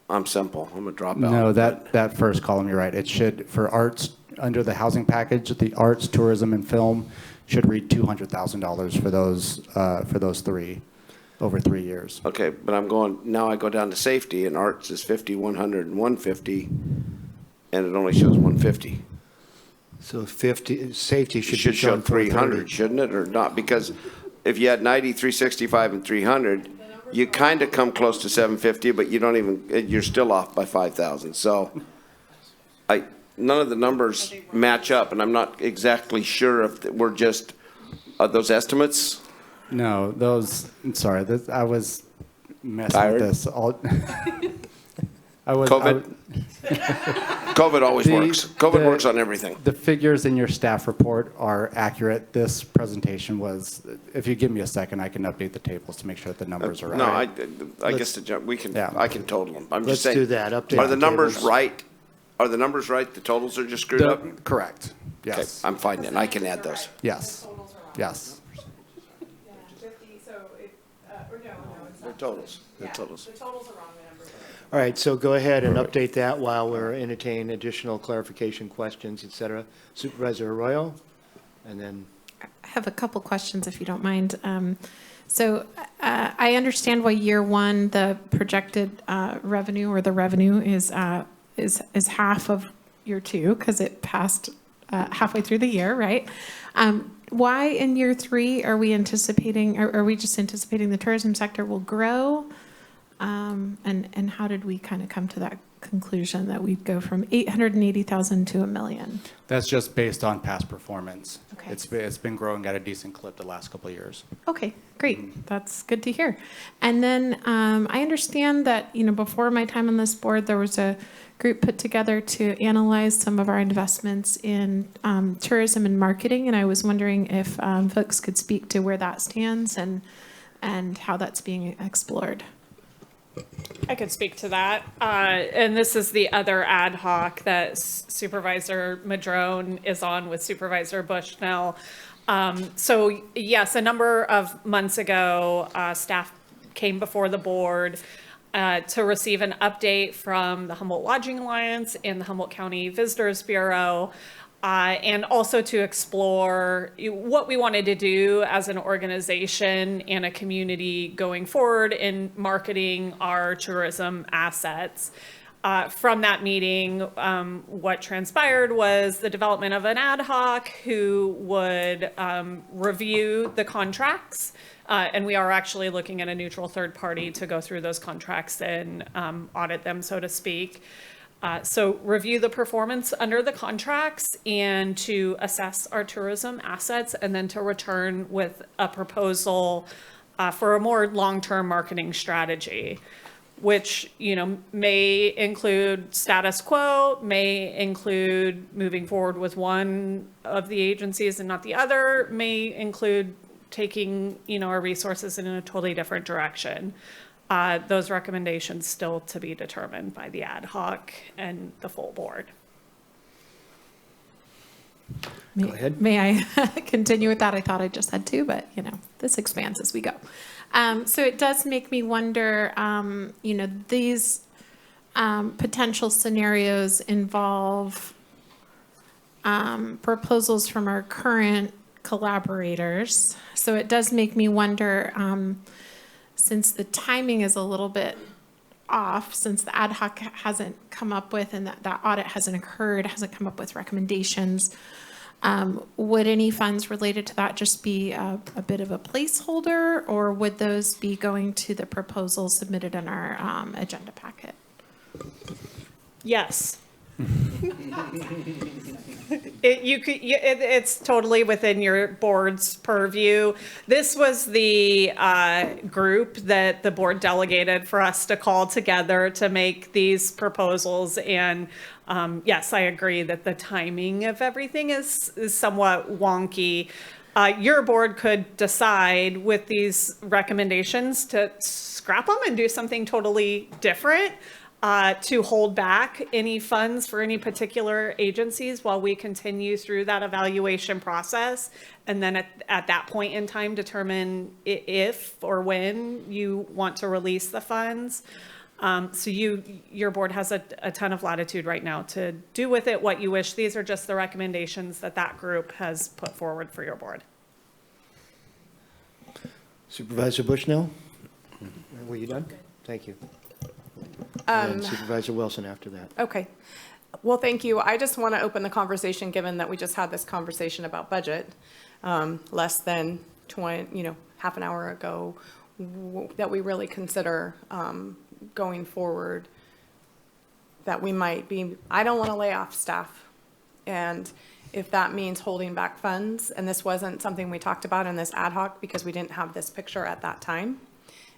I'm simple, I'm a dropout. No, that first column, you're right. It should, for arts, under the housing package, the arts, tourism, and film should read $200,000 for those three, over 3 years. Okay, but now I go down to safety, and arts is 50, 100, and 150, and it only shows 150. So 50, safety should Should be show shown 300, shouldn't it, or not? Because if you had 90, 365, and 300, you kind of come close to 750, but you don't even, you're still off by 5,000. So none of the numbers match up, and I'm not exactly sure if we're just, those estimates? No, I'm sorry, I was messing Tired? with this. COVID always works. COVID works on everything. The figures in your staff report are accurate. This presentation was, if you give me a second, I can update the tables to make sure that the numbers are right. No, I guess I can total them. I'm just Let's saying. do that. Update Are the numbers tables. right? Are the numbers right? The totals are just screwed up? Correct. Okay, Yes. I'm fine then. I can add those. Yes. Yes. The totals, the totals. The totals are wrong, the numbers are. All right, so go ahead and update that while we're entertaining additional clarification questions, et cetera. Supervisor Arroyo, and then, I have a couple questions, if you don't mind. So I understand why year one, the projected revenue or the revenue is half of year two, because it passed halfway through the year, right? Why in year three are we anticipating, are we just anticipating the tourism sector will grow? And how did we kind of come to that conclusion that we'd go from 880,000 to $1 million? That's just based on past performance. Okay. It's been growing at a decent clip the last couple of years. Okay, great. That's good to hear. And then I understand that, before my time on this board, there was a group put together to analyze some of our investments in tourism and marketing. And I was wondering if folks could speak to where that stands and how that's being explored. I could speak to that. And this is the other ad hoc that Supervisor Madrone is on with Supervisor Bushnell. So yes, a number of months ago, staff came before the board to receive an update from the Humboldt Lodging Alliance and the Humboldt County Visitors Bureau, and also to explore what we wanted to do as an organization and a community going forward in marketing our tourism assets. From that meeting, what transpired was the development of an ad hoc who would review the contracts. And we are actually looking at a neutral third party to go through those contracts and audit them, so to speak. So review the performance under the contracts and to assess our tourism assets, and then to return with a proposal for a more long-term marketing strategy, which, may include status quo, may include moving forward with one of the agencies and not the other, may include taking, our resources in a totally different direction. Those recommendations still to be determined by the ad hoc and the full board. go ahead. May I continue with that? I thought I just had two, but this expands as we go. So it does make me wonder, these potential scenarios involve proposals from our current collaborators. So it does make me wonder, since the timing is a little bit off, since the ad hoc hasn't come up with and that audit hasn't occurred, hasn't come up with recommendations, would any funds related to that just be a bit of a placeholder, or would those be going to the proposals submitted in our agenda packet? Yes. It's totally within your board's purview. This was the group that the board delegated for us to call together to make these proposals. And yes, I agree that the timing of everything is somewhat wonky. Your board could decide with these recommendations to scrap them and do something totally different. To hold back any funds for any particular agencies while we continue through that evaluation process. And then at that point in time, determine if or when you want to release the funds. So your board has a ton of latitude right now to do with it what you wish. These are just the recommendations that group has put forward for your board. Supervisor Bushnell, were you done? Thank you. And Supervisor Wilson after that. Okay. Well, thank you. I just want to open the conversation, given that we just had this conversation about budget less than half an hour ago, that we really consider going forward, that we might be, I don't want to lay off staff. And if that means holding back funds, and this wasn't something we talked about in this ad hoc because we didn't have this picture at that time.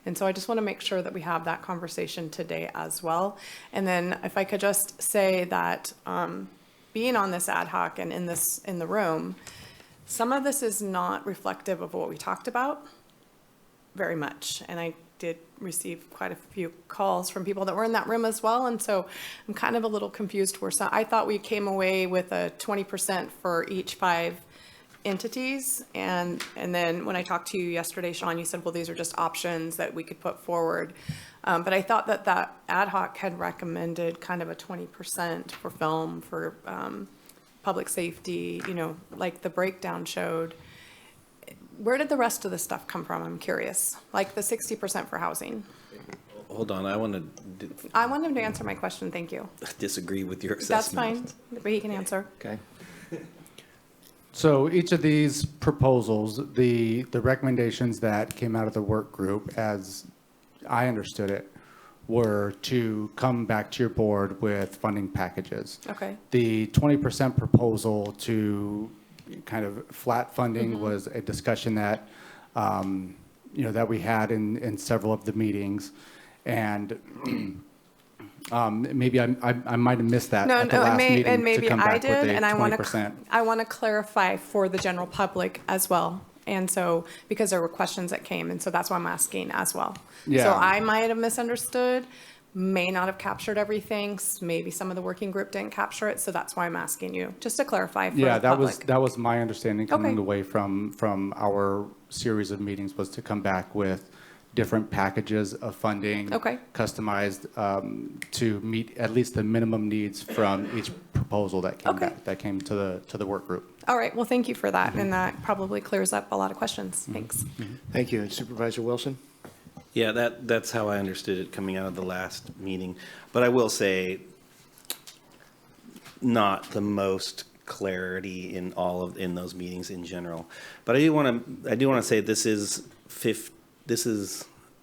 And so I just want to make sure that we have that conversation today as well. And then if I could just say that being on this ad hoc and in the room, some of this is not reflective of what we talked about very much. And did receive quite a few calls from people that were in that room as well, and so I'm kind of a little confused where I thought we came away with a 20% for each 5 entities, and then when I talked to you yesterday, Sean, you said, well, these are just options that we could put forward. But I thought that ad hoc had recommended kind of a 20% for film, for public safety, like the breakdown showed. Where did the rest of the stuff come from? I'm curious. Like the 60% for housing. Hold on, I want him to answer my question, thank you. to disagree with your That's assessment. fine, but he can answer. Okay. So each of these proposals, the recommendations that came out of the work group, as I understood it, were to come back to your board with funding packages. Okay. The 20% proposal to kind of flat funding was a discussion that, that we had in several of the meetings. And maybe I might have missed that at the last meeting and maybe to come I back with did, a and I 20%. want to clarify for the general public as well. And so, because there were questions that came, and so that's why I'm asking as well. Yeah. So I might have misunderstood, may not have captured everything, maybe some of the working group didn't capture it, so that's why I'm asking you, just to clarify for the public. That was my understanding coming Okay. away from our series of meetings, was to come back with different packages of funding. Okay. Customized to meet at least the minimum needs from each proposal that came back, that came to the work group. All right, well, thank you for that, and that probably clears up a lot of questions. Thanks. Thank you. And Supervisor Wilson? Yeah, that's how I understood it coming out of the last meeting. But I will say, not the most clarity in those meetings in general. But I do want to say this is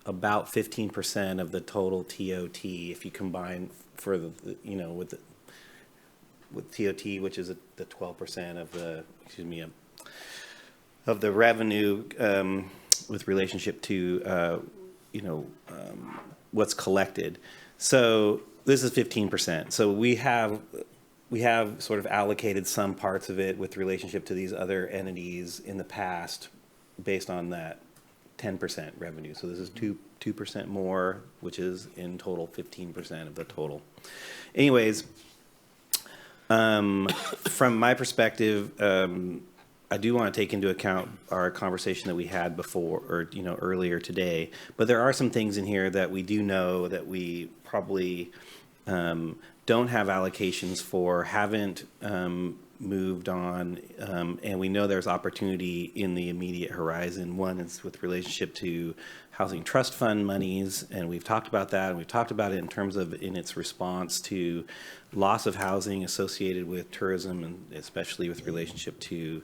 about 15% of the total TOT if you combine for with TOT, which is the 12% of the revenue with relationship to what's collected. So this is 15%. So we have sort of allocated some parts of it with relationship to these other entities in the past based on that 10% revenue. So this is 2% more, which is in total 15% of the total. Anyways, from my perspective, I do want to take into account our conversation that we had before, or earlier today. But there are some things in here that we do know that we probably don't have allocations for, haven't moved on, and we know there's opportunity in the immediate horizon. One is with relationship to housing trust fund monies, and we've talked about that, and we've talked about it in terms of in its response to loss of housing associated with tourism, and especially with relationship to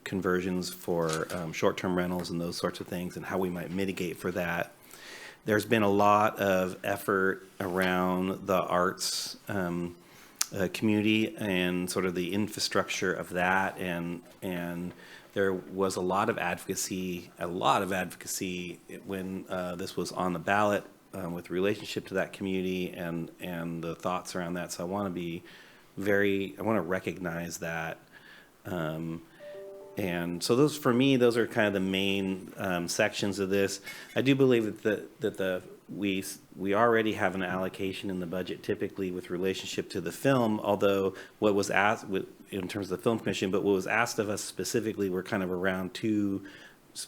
conversions for short-term rentals and those sorts of things, and how we might mitigate for that. There's been a lot of effort around the arts community and sort of the infrastructure of that, and there was a lot of advocacy when this was on the ballot with relationship to that community and the thoughts around that. So I want to recognize that. And so those are kind of the main sections of this. I do believe that we already have an allocation in the budget typically with relationship to the film, although what was asked in terms of the Film Commission, but what was asked of us specifically were kind of around 2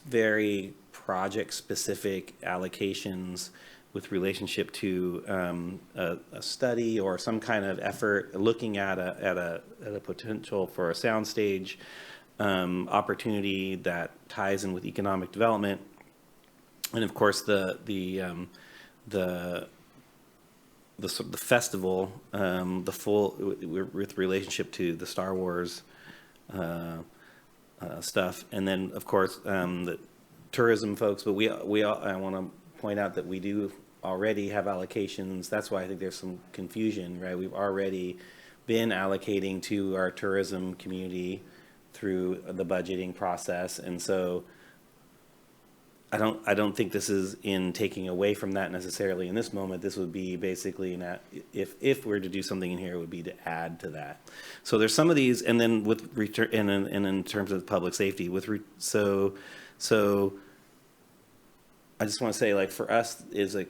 very project-specific allocations with relationship to a study or some kind of effort looking at a potential for a soundstage opportunity that ties in with economic development, and of course the festival, the full with relationship to the Star Wars stuff, and then of course the tourism folks. But I want to point out that we do already have allocations. That's why I think there's some confusion, right? We've already been allocating to our tourism community through the budgeting process, and so I don't think this is in taking away from that necessarily in this moment. This would be basically if we're to do something in here, it would be to add to that. So there's some of these, and then with return, and in terms of public safety, so I just want to say, like, for us as a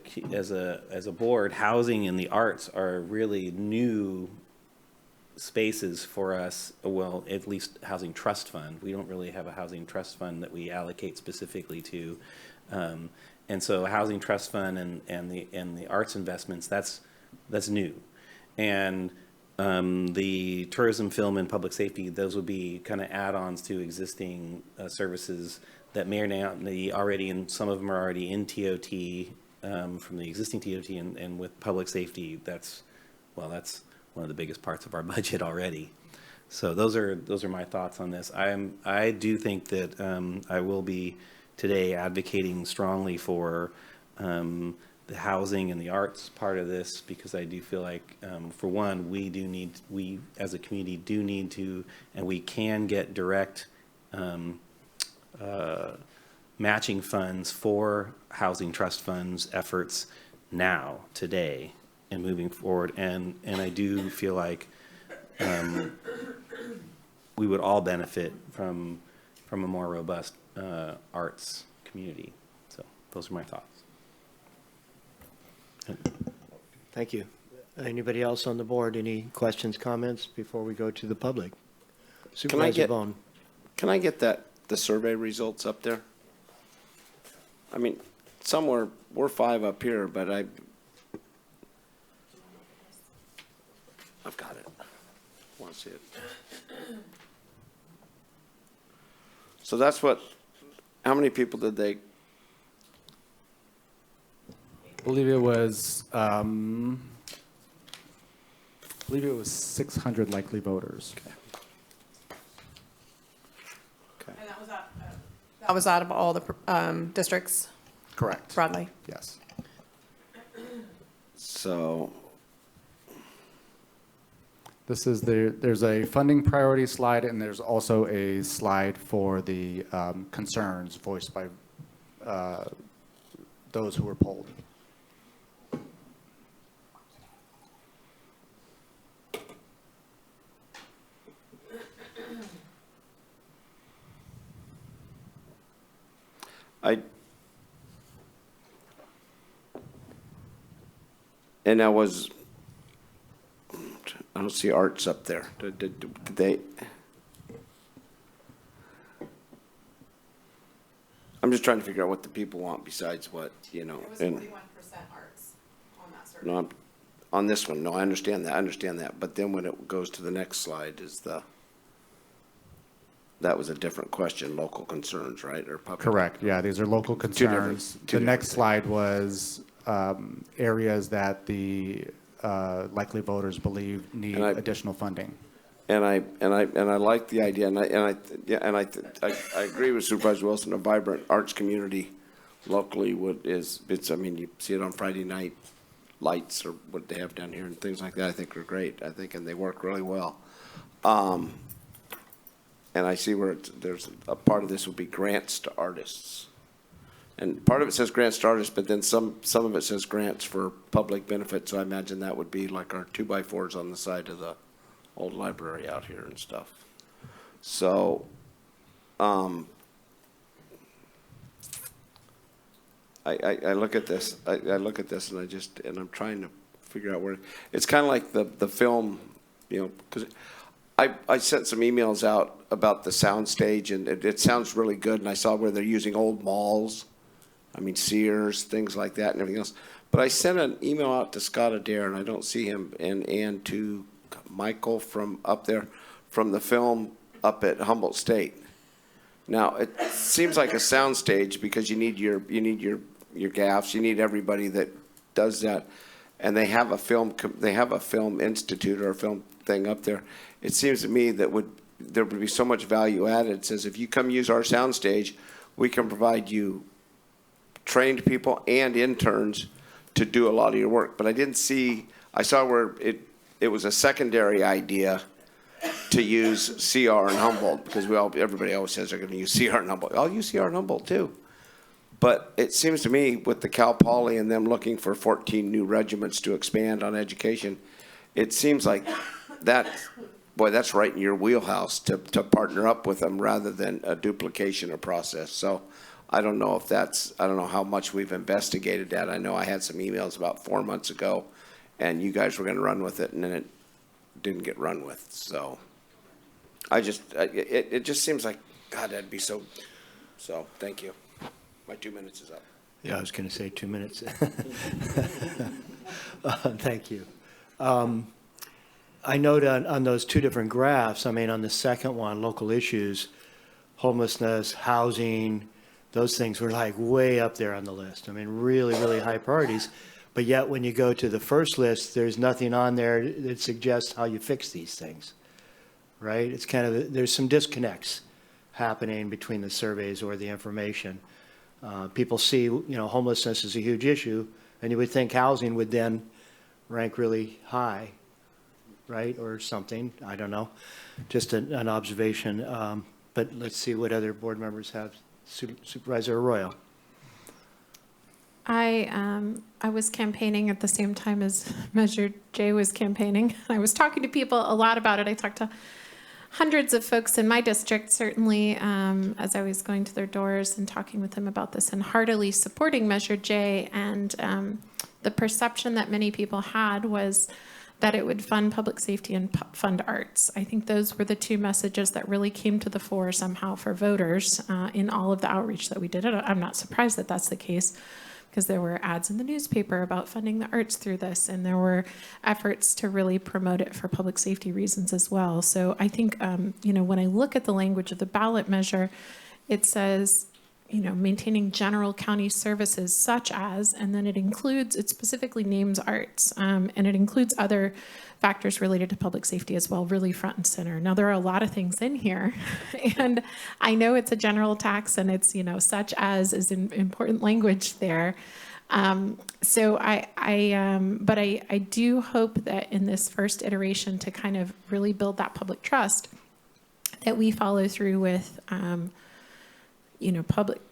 board, housing and the arts are really new spaces for us. Well, at least housing trust fund. We don't really have a housing trust fund that we allocate specifically to. And so housing trust fund and the arts investments, that's new. And the tourism, film, and public safety, those would be kind of add-ons to existing services that may or may not be already in, some of them are already in TOT from the existing TOT, and with public safety, that's one of the biggest parts of our budget already. So those are my thoughts on this. I do think that I will be today advocating strongly for the housing and the arts part of this, because I do feel like, for one, we as a community do need to, and we can get direct matching funds for housing trust funds efforts now, today, and moving forward. And I do feel like we would all benefit from a more robust arts community. So those are my thoughts. Thank you. Anybody else on the board? Any questions, comments before we go to the public? Supervisor Bohn. Can I get the survey results up there? I mean, somewhere, we're 5 up here, but I've got it. I want to see it. So that's what, how many people did they? I believe it was 600 likely voters. And that was out of all the districts? Correct. Broadly? Yes. So This is there's a funding priority slide, and there's also a slide for the concerns voiced by those who were polled. And I don't see arts up there. Did they? I'm just trying to figure out what the people want besides what, you know. It was 41% arts on that survey. No, on this one, no, I understand that. But then when it goes to the next slide that was a different question, local concerns, right? Or public. Correct, yeah, these are local concerns. The next slide was areas that the likely voters believe need additional funding. And I like the idea, and I agree with Supervisor Wilson. A vibrant arts community locally I mean, you see it on Friday night lights or what they have down here and things like that. I think are great. And they work really well. And I see where there's a part of this would be grants to artists. And part of it says grants to artists, but then some of it says grants for public benefit. So I imagine that would be like our 2x4s on the side of the old library out here and stuff. So, I look at this. I look at this, and I'm trying to figure out where it's kind of like the film, you know, because I sent some emails out about the sound stage, and it sounds really good. And I saw where they're using old malls. I mean, Sears, things like that, and everything else. But I sent an email out to Scott Adair, and I don't see him, and to Michael from up there, from the film up at Humboldt State. Now it seems like a soundstage because you need your gaffs, you need everybody that does that, and they have a film institute or a film thing up there. It seems to me that there would be so much value added. It says if you come use our soundstage, we can provide you trained people and interns to do a lot of your work. But I saw where it was a secondary idea to use CR in Humboldt, because everybody always says they're going to use CR in Humboldt. I'll use CR in Humboldt too. But it seems to me with the Cal Poly and them looking for 14 new regiments to expand on education, it seems like that's right in your wheelhouse to partner up with them rather than a duplication of process. So I don't know if that's, I don't know how much we've investigated that. I know I had some emails about 4 months ago, and you guys were gonna run with it, and then it didn't get run with, so. It just seems like, God, that'd be so, thank you. My 2 minutes is up. Yeah, I was going to say 2 minutes. Thank you. I note on those two different graphs, I mean, on the second one, local issues, homelessness, housing, those things were like way up there on the list. I mean, really, really high priorities. But yet when you go to the first list, there's nothing on there that suggests how you fix these things, right? It's kind of, there's some disconnects happening between the surveys or the information. People see, homelessness is a huge issue, and you would think housing would then rank really high, right, or something. I don't know. Just an observation. But let's see what other board members have. Supervisor Arroyo. I was campaigning at the same time as Measure J was campaigning. I was talking to people a lot about it. I talked to hundreds of folks in my district, certainly, as I was going to their doors and talking with them about this and heartily supporting Measure J. And the perception that many people had was that it would fund public safety and fund arts. I think those were the two messages that really came to the fore somehow for voters in all of the outreach that we did. I'm not surprised that that's the case, because there were ads in the newspaper about funding the arts through this, and there were efforts to really promote it for public safety reasons as well. So I think, when I look at the language of the ballot measure, it says, maintaining general county services such as, and then it specifically names arts, and it includes other factors related to public safety as well, really front and center. Now, there are a lot of things in here, and I know it's a general tax, and it's, such as is in important language there. But I do hope that in this first iteration to kind of really build that public trust, that we follow through with,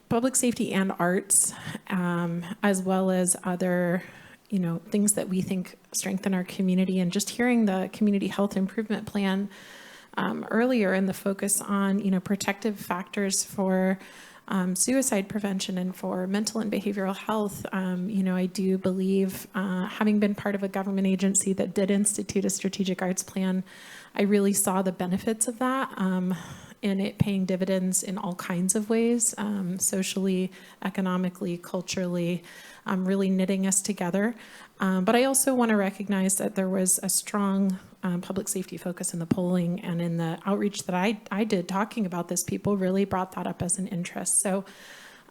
public safety and arts, as well as other, things that we think strengthen our community. And just hearing the community health improvement plan earlier, and the focus on, protective factors for suicide prevention and for mental and behavioral health. I do believe, having been part of a government agency that did institute a strategic arts plan, I really saw the benefits of that. And it paying dividends in all kinds of ways, socially, economically, culturally, really knitting us together. But I also want to recognize that there was a strong public safety focus in the polling, and in the outreach that I did talking about this, people really brought that up as an interest. So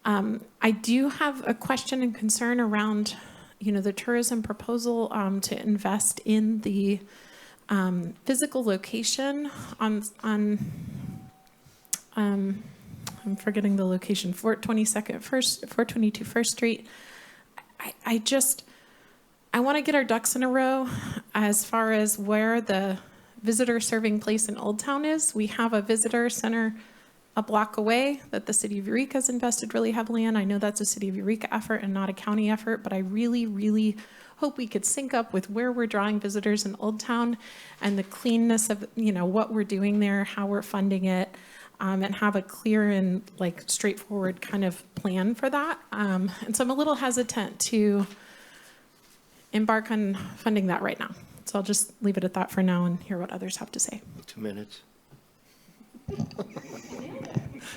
I do have a question and concern around, the tourism proposal to invest in the physical location on I'm forgetting the location, 422 First Street. I want to get our ducks in a row as far as where the visitor serving place in Old Town is. We have a visitor center a block away that the city of Eureka has invested really heavily in. I know that's a city of Eureka effort and not a county effort, but I really, really hope we could sync up with where we're drawing visitors in Old Town and the cleanness of, what we're doing there, how we're funding it. And have a clear and straightforward kind of plan for that. And so I'm a little hesitant to embark on funding that right now. So I'll just leave it at that for now and hear what others have to say. 2 minutes.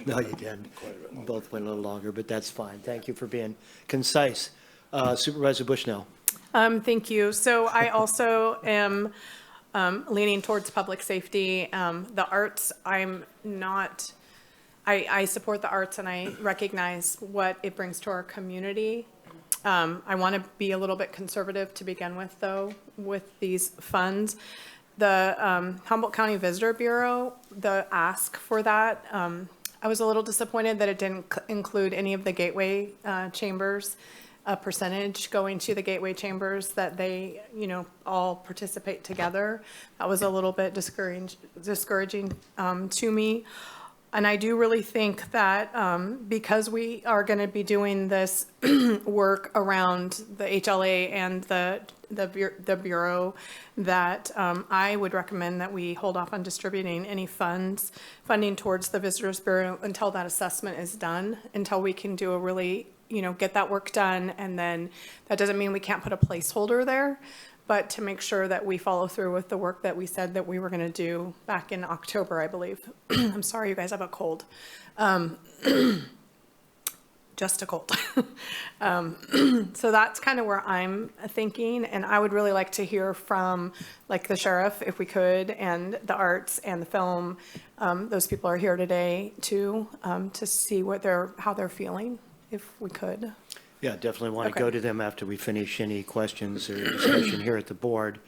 No, you didn't. You both went a little longer, but that's fine. Thank you for being concise. Supervisor Bushnell. Thank you. So I also am leaning towards public safety. The arts, I support the arts, and I recognize what it brings to our community. I want to be a little bit conservative to begin with, though, with these funds. The Humboldt County Visitor Bureau, the ask for that, I was a little disappointed that it didn't include any of the gateway chambers, a percentage going to the gateway chambers, that they, all participate together. That was a little bit discouraging to me. And I do really think that because we are going to be doing this work around the HLA and the Bureau, that I would recommend that we hold off on distributing any funding towards the Visitors Bureau until that assessment is done, until we can do a really, get that work done. And then that doesn't mean we can't put a placeholder there, but to make sure that we follow through with the work that we said that we were going to do back in October, I believe. I'm sorry, you guys have a cold. Just a cold. So that's kind of where I'm thinking, and I would really like to hear from like the sheriff, if we could, and the arts and the film. Those people are here today too, to see how they're feeling, if we could. Yeah, definitely want to Okay. go to them after we finish any questions or discussion here at the board.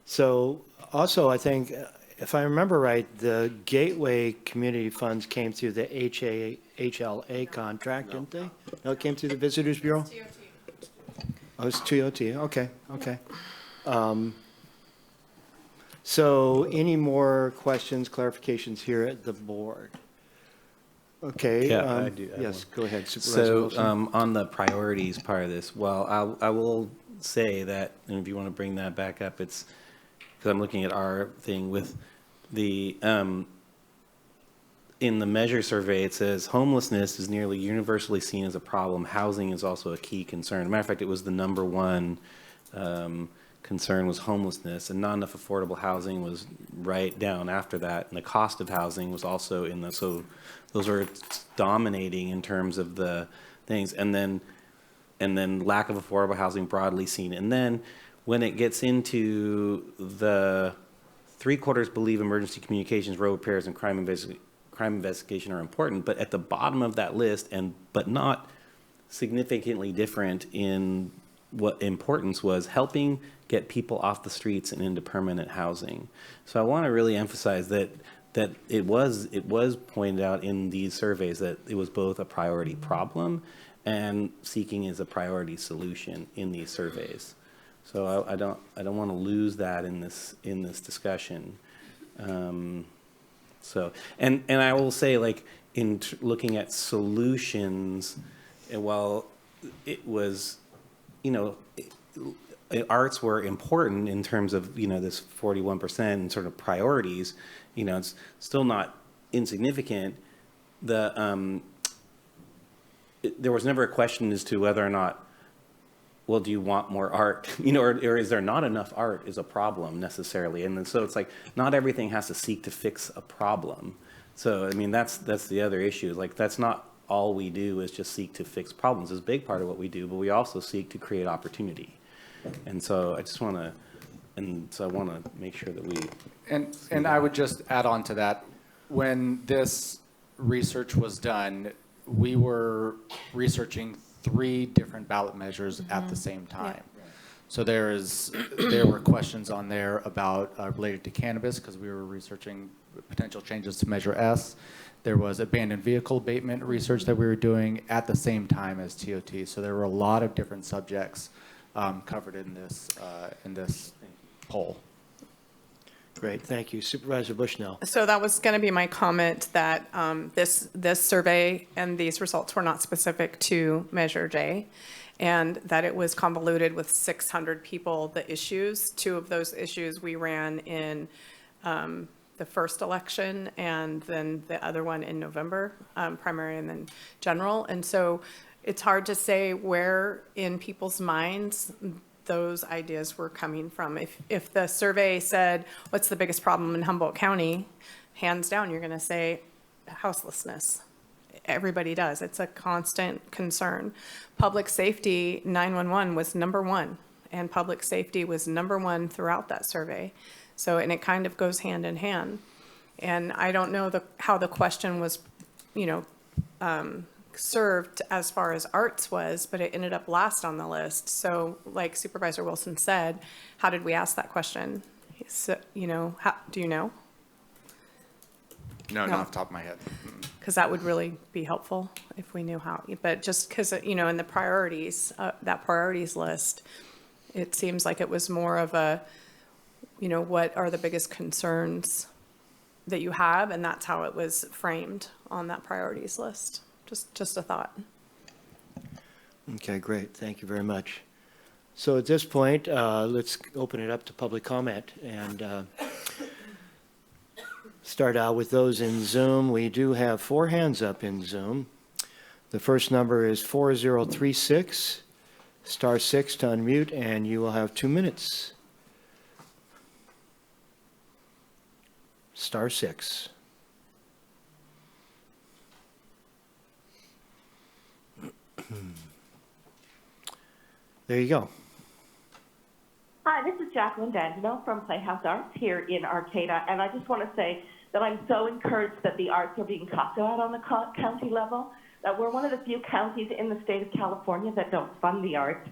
So also, I think, if I remember right, the Gateway Community Funds came through the HLA contract, didn't they? No, it came through the Visitors Bureau? Oh, it's TOT, okay. So any more questions, clarifications here at the board? Okay. Yeah, I do have Yes, one. go ahead, Supervisor So, Wilson. on the priorities part of this, well, I will say that, and if you want to bring that back up, it's, because I'm looking at our thing with the, in the measure survey, it says homelessness is nearly universally seen as a problem. Housing is also a key concern. As a matter of fact, it was the number one concern was homelessness, and not enough affordable housing was right down after that. And the cost of housing was also in the, so those are dominating in terms of the things. And then lack of affordable housing broadly seen. And then when it gets into the 3/4 believe emergency communications, road repairs, and crime investigation are important, but at the bottom of that list, but not significantly different in what importance was, helping get people off the streets and into permanent housing. So I want to really emphasize that it was pointed out in these surveys that it was both a priority problem and seeking is a priority solution in these surveys. So I don't want to lose that in this discussion. So and I will say, like, in looking at solutions, while it was, arts were important in terms of, this 41% and sort of priorities, it's still not insignificant. There was never a question as to whether or not, well, do you want more art? Or is there not enough art is a problem necessarily. And so it's like, not everything has to seek to fix a problem. So, I mean, that's the other issue. Like, that's not all we do is just seek to fix problems. It's a big part of what we do, but we also seek to create opportunity. And so I want to make sure that we. And I would just add on to that, when this research was done, we were researching 3 different ballot measures at the same time. So there were questions on there about related to cannabis, because we were researching potential changes to Measure S. There was abandoned vehicle abatement research that we were doing at the same time as TOT. So there were a lot of different subjects covered in this poll. Great, thank you. Supervisor Bushnell. So that was going to be my comment, that this survey and these results were not specific to Measure J, and that it was convoluted with 600 people, the issues. 2 of those issues we ran in the first election, and then the other one in November, primary and then general. And so it's hard to say where in people's minds those ideas were coming from. If the survey said, what's the biggest problem in Humboldt County? Hands down, you're going to say houselessness. Everybody does. It's a constant concern. Public safety, 911 was number 1, and public safety was number 1 throughout that survey. So, and it kind of goes hand in hand. And I don't know how the question was, served as far as arts was, but it ended up last on the list. So like Supervisor Wilson said, how did we ask that question? So, do you know? No, not off the top of my head. Because that would really be helpful if we knew how. But just because, in the priorities, that priorities list, it seems like it was more of a, what are the biggest concerns that you have, and that's how it was framed on that priorities list. Just a thought. Okay, great. Thank you very much. So at this point, let's open it up to public comment and start out with those in Zoom. We do have 4 hands up in Zoom. The first number is 4036, *6 to unmute, and you will have 2 minutes. *6. There you go. Hi, this is Jacqueline D'Angelo from Playhouse Arts here in Arcata, and I just want to say that I'm so encouraged that the arts are being talked about on the county level, that we're one of the few counties in the state of California that don't fund the arts.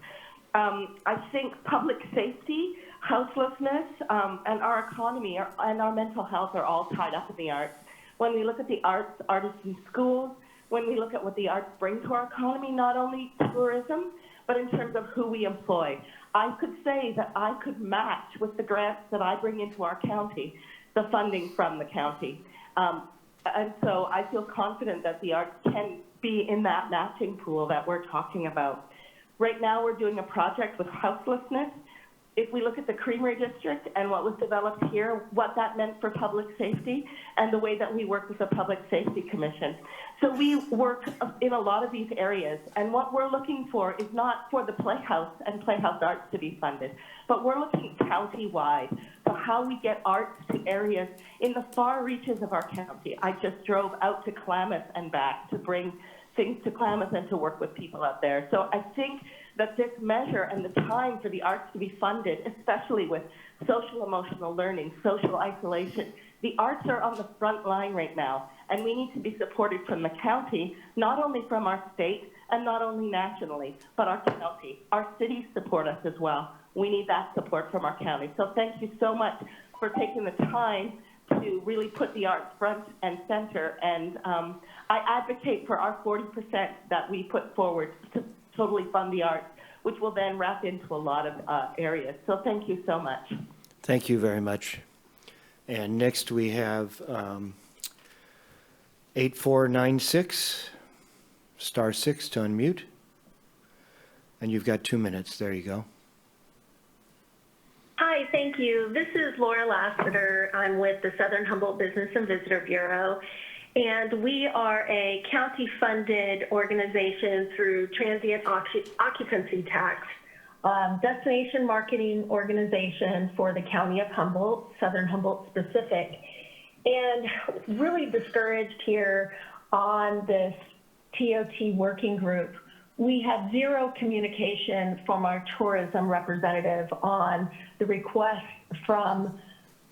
I think public safety, houselessness, and our economy and our mental health are all tied up in the arts. When we look at the arts, artists in schools, when we look at what the arts bring to our economy, not only tourism, but in terms of who we employ. I could say that I could match with the grants that I bring into our county, the funding from the county. And so I feel confident that the arts can be in that matching pool that we're talking about. Right now, we're doing a project with houselessness. If we look at the Creamery District and what was developed here, what that meant for public safety, and the way that we work with the Public Safety Commission. So we work in a lot of these areas, and what we're looking for is not for the Playhouse and Playhouse Arts to be funded, but we're looking county-wide for how we get arts to areas in the far reaches of our county. I just drove out to Klamath and back to bring things to Klamath and to work with people out there. So I think that this measure and the time for the arts to be funded, especially with social emotional learning, social isolation, the arts are on the front line right now, and we need to be supported from the county, not only from our state and not only nationally, but our county. Our cities support us as well. We need that support from our county. So thank you so much for taking the time to really put the arts front and center. And I advocate for our 40% that we put forward to totally fund the arts, which will then wrap into a lot of areas. So thank you so much. Thank you very much. And next we have 8496, *6 to unmute. And you've got 2 minutes. There you go. Hi, thank you. This is Laura Lassiter. I'm with the Southern Humboldt Business and Visitor Bureau, and we are a county-funded organization through transient occupancy tax, destination marketing organization for the County of Humboldt, Southern Humboldt specific, and really discouraged here on this TOT working group. We have zero communication from our tourism representative on the request from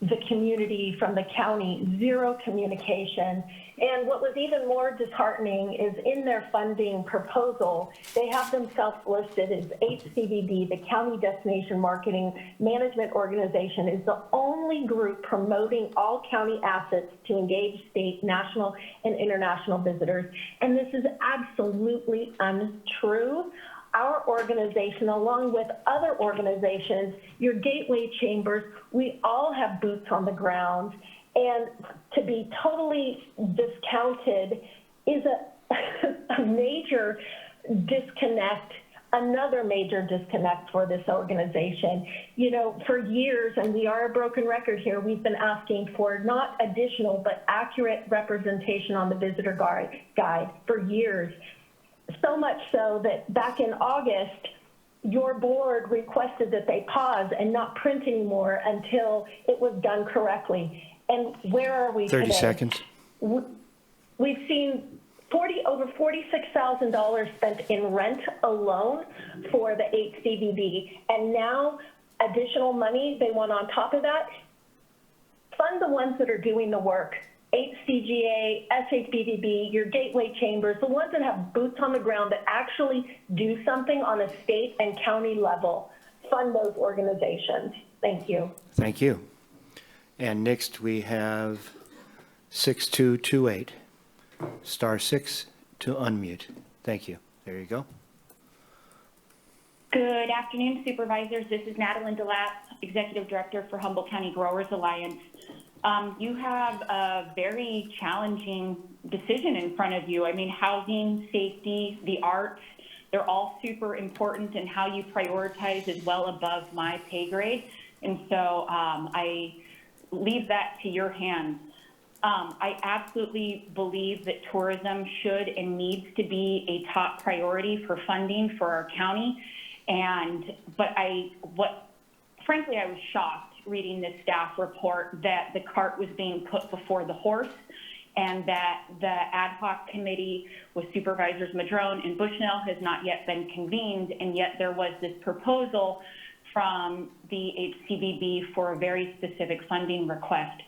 the community, from the county, zero communication. And what was even more disheartening is in their funding proposal, they have themselves listed as HCVB, the County Destination Marketing Management Organization, is the only group promoting all county assets to engage state, national, and international visitors. And this is absolutely untrue. Our organization, along with other organizations, your gateway chambers, we all have boots on the ground. And to be totally discounted is a major disconnect, another major disconnect for this organization. You know, for years, and we are a broken record here, we've been asking for not additional but accurate representation on the visitor guide for years. So much so that back in August, your board requested that they pause and not print anymore until it was done correctly. And where are we 30 today? seconds. We've seen over $46,000 spent in rent alone for the HCVB. And now additional money they want on top of that. Fund the ones that are doing the work. HCGA, SHBDB, your gateway chambers, the ones that have boots on the ground that actually do something on a state and county level. Fund those organizations. Thank you. Thank you. And next we have 6228, *6 to unmute. Thank you. There you go. Good afternoon, Supervisors. This is Natalie, Executive Director for Humboldt County Growers Alliance. You have a very challenging decision in front of you. I mean, housing, safety, the arts, they're all super important, and how you prioritize is well above my pay grade. And so I leave that to your hands. I absolutely believe that tourism should and needs to be a top priority for funding for our county. Frankly, I was shocked reading this staff report that the cart was being put before the horse, and that the ad hoc committee with Supervisors Madrone and Bushnell has not yet been convened, and yet there was this proposal from the HCBB for a very specific funding request.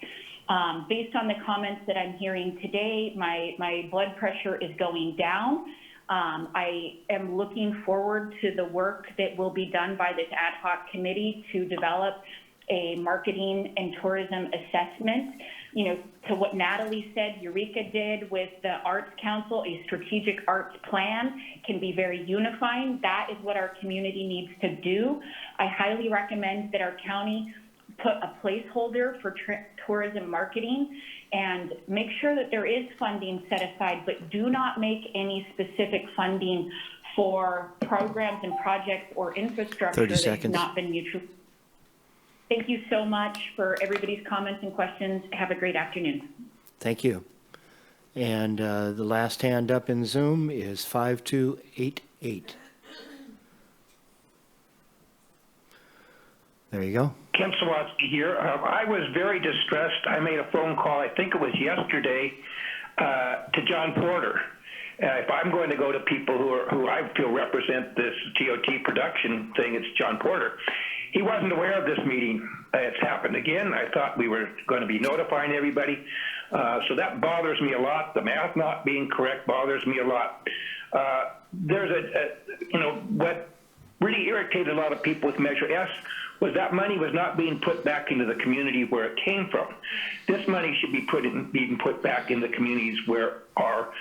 Based on the comments that I'm hearing today, my blood pressure is going down. I am looking forward to the work that will be done by this ad hoc committee to develop a marketing and tourism assessment. You know, to what Natalie said, Eureka did with the Arts Council, a strategic arts plan can be very unifying. That is what our community needs to do. I highly recommend that our county put a placeholder for tourism marketing and make sure that there is funding set aside, but do not make any specific funding for programs and projects or infrastructure 30 that has seconds. not been mutual. Thank you so much for everybody's comments and questions. Have a great afternoon. Thank you. And the last hand up in Zoom is 5288. There you go. Ken Sawatsky here. I was very distressed. I made a phone call, I think it was yesterday, to John Porter. If I'm going to go to people who I feel represent this TOT production thing, it's John Porter. He wasn't aware of this meeting. It's happened again. I thought we were going to be notifying everybody. So that bothers me a lot. The math not being correct bothers me a lot. There's what really irritated a lot of people with Measure S was that money was not being put back into the community where it came from. This money should be being put back in the communities where our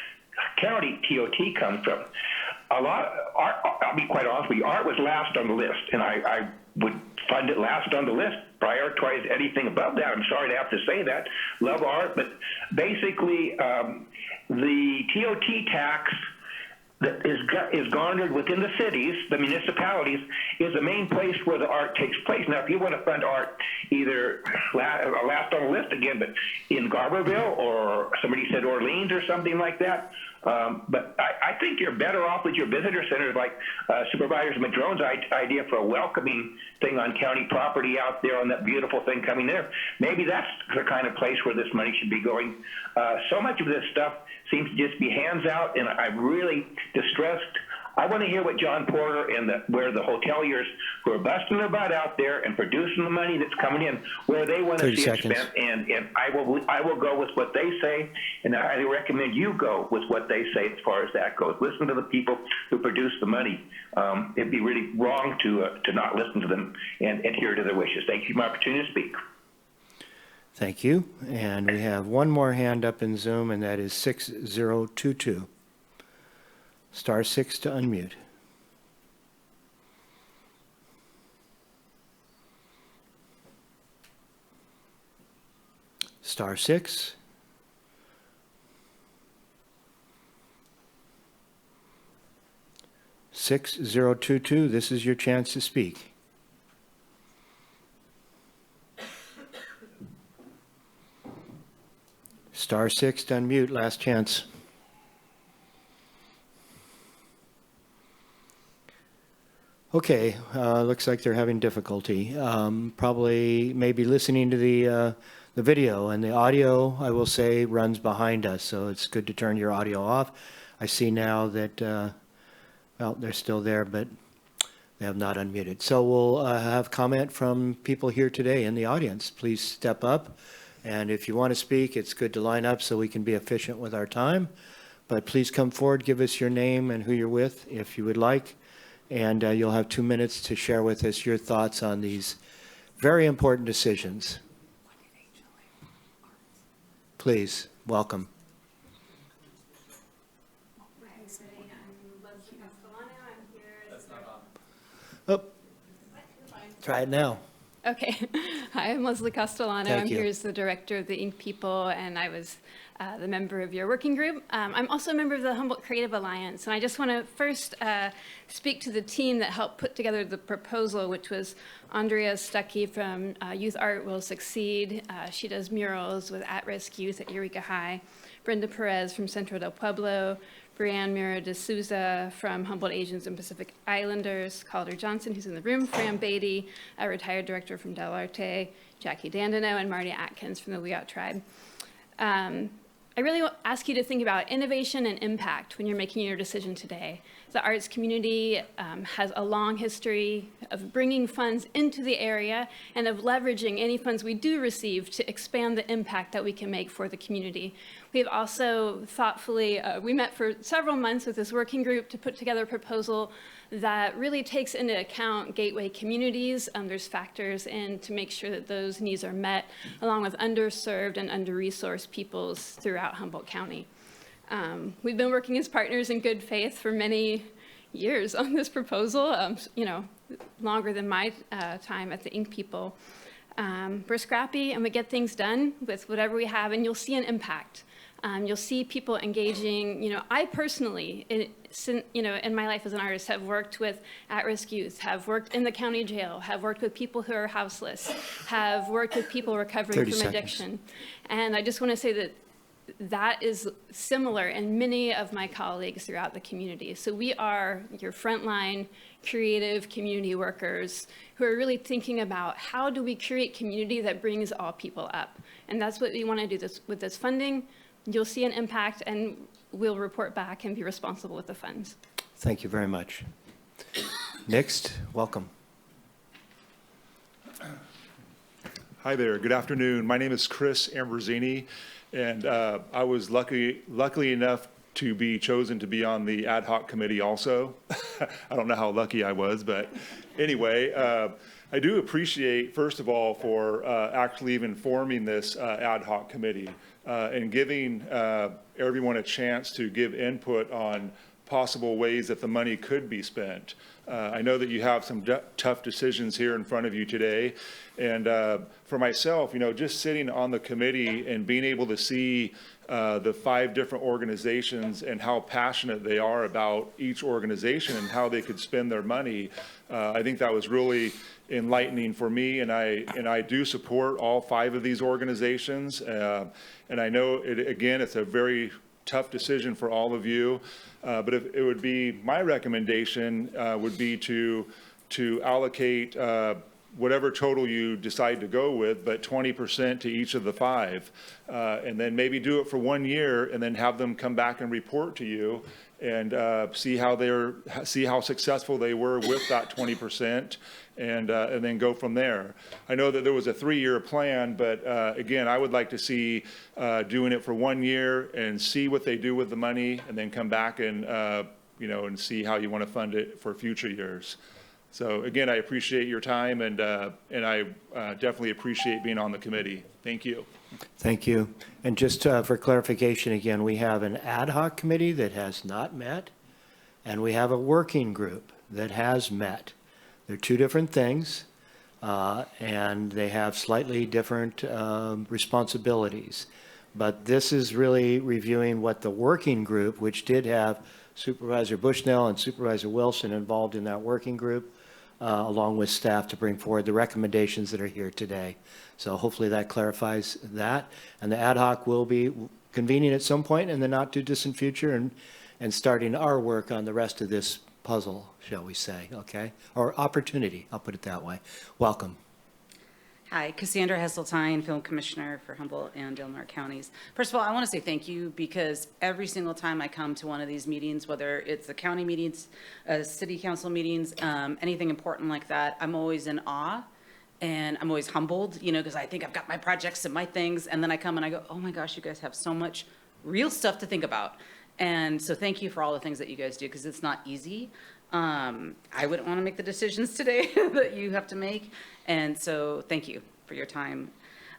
county TOT comes from. I'll be quite honest with you, art was last on the list, and I would fund it last on the list, prioritize anything above that. I'm sorry to have to say that. Love art, but basically the TOT tax that is garnered within the cities, the municipalities, is the main place where the art takes place. Now, if you want to fund art either last on the list again, but in Garberville or somebody said Orleans or something like that, but I think you're better off with your visitor centers like Supervisors Madrone's idea for a welcoming thing on county property out there on that beautiful thing coming there. Maybe that's the kind of place where this money should be going. So much of this stuff seems to just be hands out, and I'm really distressed. I want to hear what John Porter and where the hoteliers who are busting their butt out there and producing the money that's coming in, where they want to see it spent, and I will go with what they say, and I recommend you go with what they say as far as that goes. Listen to the people who produce the money. It'd be really wrong to not listen to them and adhere to their wishes. Thank you for my opportunity to speak. Thank you. And we have one more hand up in Zoom, and that is 6022. Star 6 to unmute. Star 6. (6022). This is your chance to speak. Star 6 to unmute. Last chance. Okay, looks like they're having difficulty. Probably maybe listening to the video, and the audio, I will say, runs behind us, so it's good to turn your audio off. I see now that, well, they're still there, but they have not unmuted. So we'll have comment from people here today in the audience. Please step up, and if you want to speak, it's good to line up so we can be efficient with our time. But please come forward, give us your name and who you're with, if you would like. And you'll have 2 minutes to share with us your thoughts on these very important decisions. Please, welcome. Oh, try it now. Okay. Hi, I'm Leslie Castellano. Thank I'm you. here as the director of the Ink People, and I was the member of your working group. I'm also a member of the Humboldt Creative Alliance, and I just want to first speak to the team that helped put together the proposal, which was Andrea Stuckey from Youth Art Will Succeed. She does murals with at-risk youth at Eureka High. Brenda Perez from Centro del Pueblo. Brianne Mira de Souza from Humboldt Asians and Pacific Islanders, Calder Johnson, who's in the room, Fran Beatty, a retired director from Del Arte, Jackie Dandino, and Marty Atkins from the Wiyot Tribe. I really ask you to think about innovation and impact when you're making your decision today. The arts community has a long history of bringing funds into the area and of leveraging any funds we do receive to expand the impact that we can make for the community. We've also thoughtfully, we met for several months with this working group to put together a proposal that really takes into account gateway communities. There's factors in to make sure that those needs are met, along with underserved and under-resourced peoples throughout Humboldt County. We've been working as partners in good faith for many years on this proposal, longer than my time at the Ink People. We're scrappy and we get things done with whatever we have, and you'll see an impact. You'll see people engaging. I personally, in my life as an artist, have worked with at-risk youth, have worked in the county jail, have worked with people who are houseless, have worked with people recovering from addiction. And I just want to say that that is similar in many of my colleagues throughout the community. So we are your frontline creative community workers who are really thinking about how do we create community that brings all people up. And that's what we want to do with this funding. You'll see an impact, and we'll report back and be responsible with the funds. Thank you very much. Next, welcome. Hi there, good afternoon. My name is Chris Ambrosini, and I was luckily enough to be chosen to be on the ad hoc committee also. I don't know how lucky I was, but anyway, I do appreciate, first of all, for actually even forming this ad hoc committee and giving everyone a chance to give input on possible ways that the money could be spent. I know that you have some tough decisions here in front of you today. And for myself, just sitting on the committee and being able to see the 5 different organizations and how passionate they are about each organization and how they could spend their money, I think that was really enlightening for me. And I do support all 5 of these organizations. And I know, again, it's a very tough decision for all of you. But if it would be, my recommendation would be to allocate whatever total you decide to go with, but 20% to each of the 5. And then maybe do it for 1 year and then have them come back and report to you and see how successful they were with that 20%. And then go from there. I know that there was a 3-year plan, but again, I would like to see doing it for 1 year and see what they do with the money, and then come back and and see how you want to fund it for future years. So again, I appreciate your time, and I definitely appreciate being on the committee. Thank you. Thank you. And just for clarification again, we have an ad hoc committee that has not met, and we have a working group that has met. They're 2 different things, and they have slightly different responsibilities. But this is really reviewing what the working group, which did have Supervisor Bushnell and Supervisor Wilson involved in that working group, along with staff, to bring forward the recommendations that are here today. So hopefully that clarifies that. And the ad hoc will be convening at some point in the not too distant future and starting our work on the rest of this puzzle, shall we say, okay? Or opportunity, I'll put it that way. Welcome. Hi, Cassandra Hesseltine, Film Commissioner for Humboldt and Del Mar counties. First of all, I want to say thank you, because every single time I come to one of these meetings, whether it's the county meetings, city council meetings, anything important like that, I'm always in awe. And I'm always humbled, because I think I've got my projects and my things, and then I come and I go, oh my gosh, you guys have so much real stuff to think about. And so thank you for all the things that you guys do, because it's not easy. I wouldn't want to make the decisions today that you have to make. And so thank you for your time.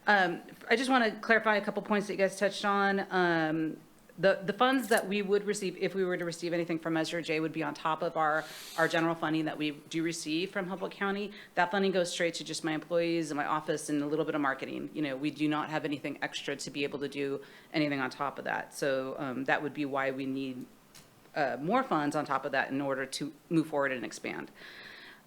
I just want to clarify a couple points that you guys touched on. the funds that we would receive, if we were to receive anything from Measure J, would be on top of our general funding that we do receive from Humboldt County. That funding goes straight to just my employees and my office and a little bit of marketing. You know, we do not have anything extra to be able to do anything on top of that. So that would be why we need more funds on top of that in order to move forward and expand.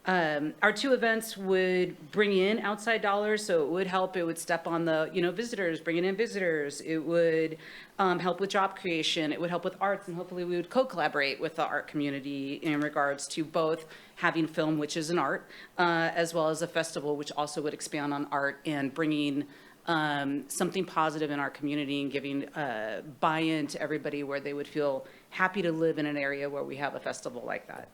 Our two events would bring in outside dollars, so it would help. It would step on the, visitors, bringing in visitors. It would help with job creation. It would help with arts, and hopefully we would co-collaborate with the art community in regards to both having film, which is an art, as well as a festival, which also would expand on art and bringing something positive in our community and giving buy-in to everybody where they would feel happy to live in an area where we have a festival like that.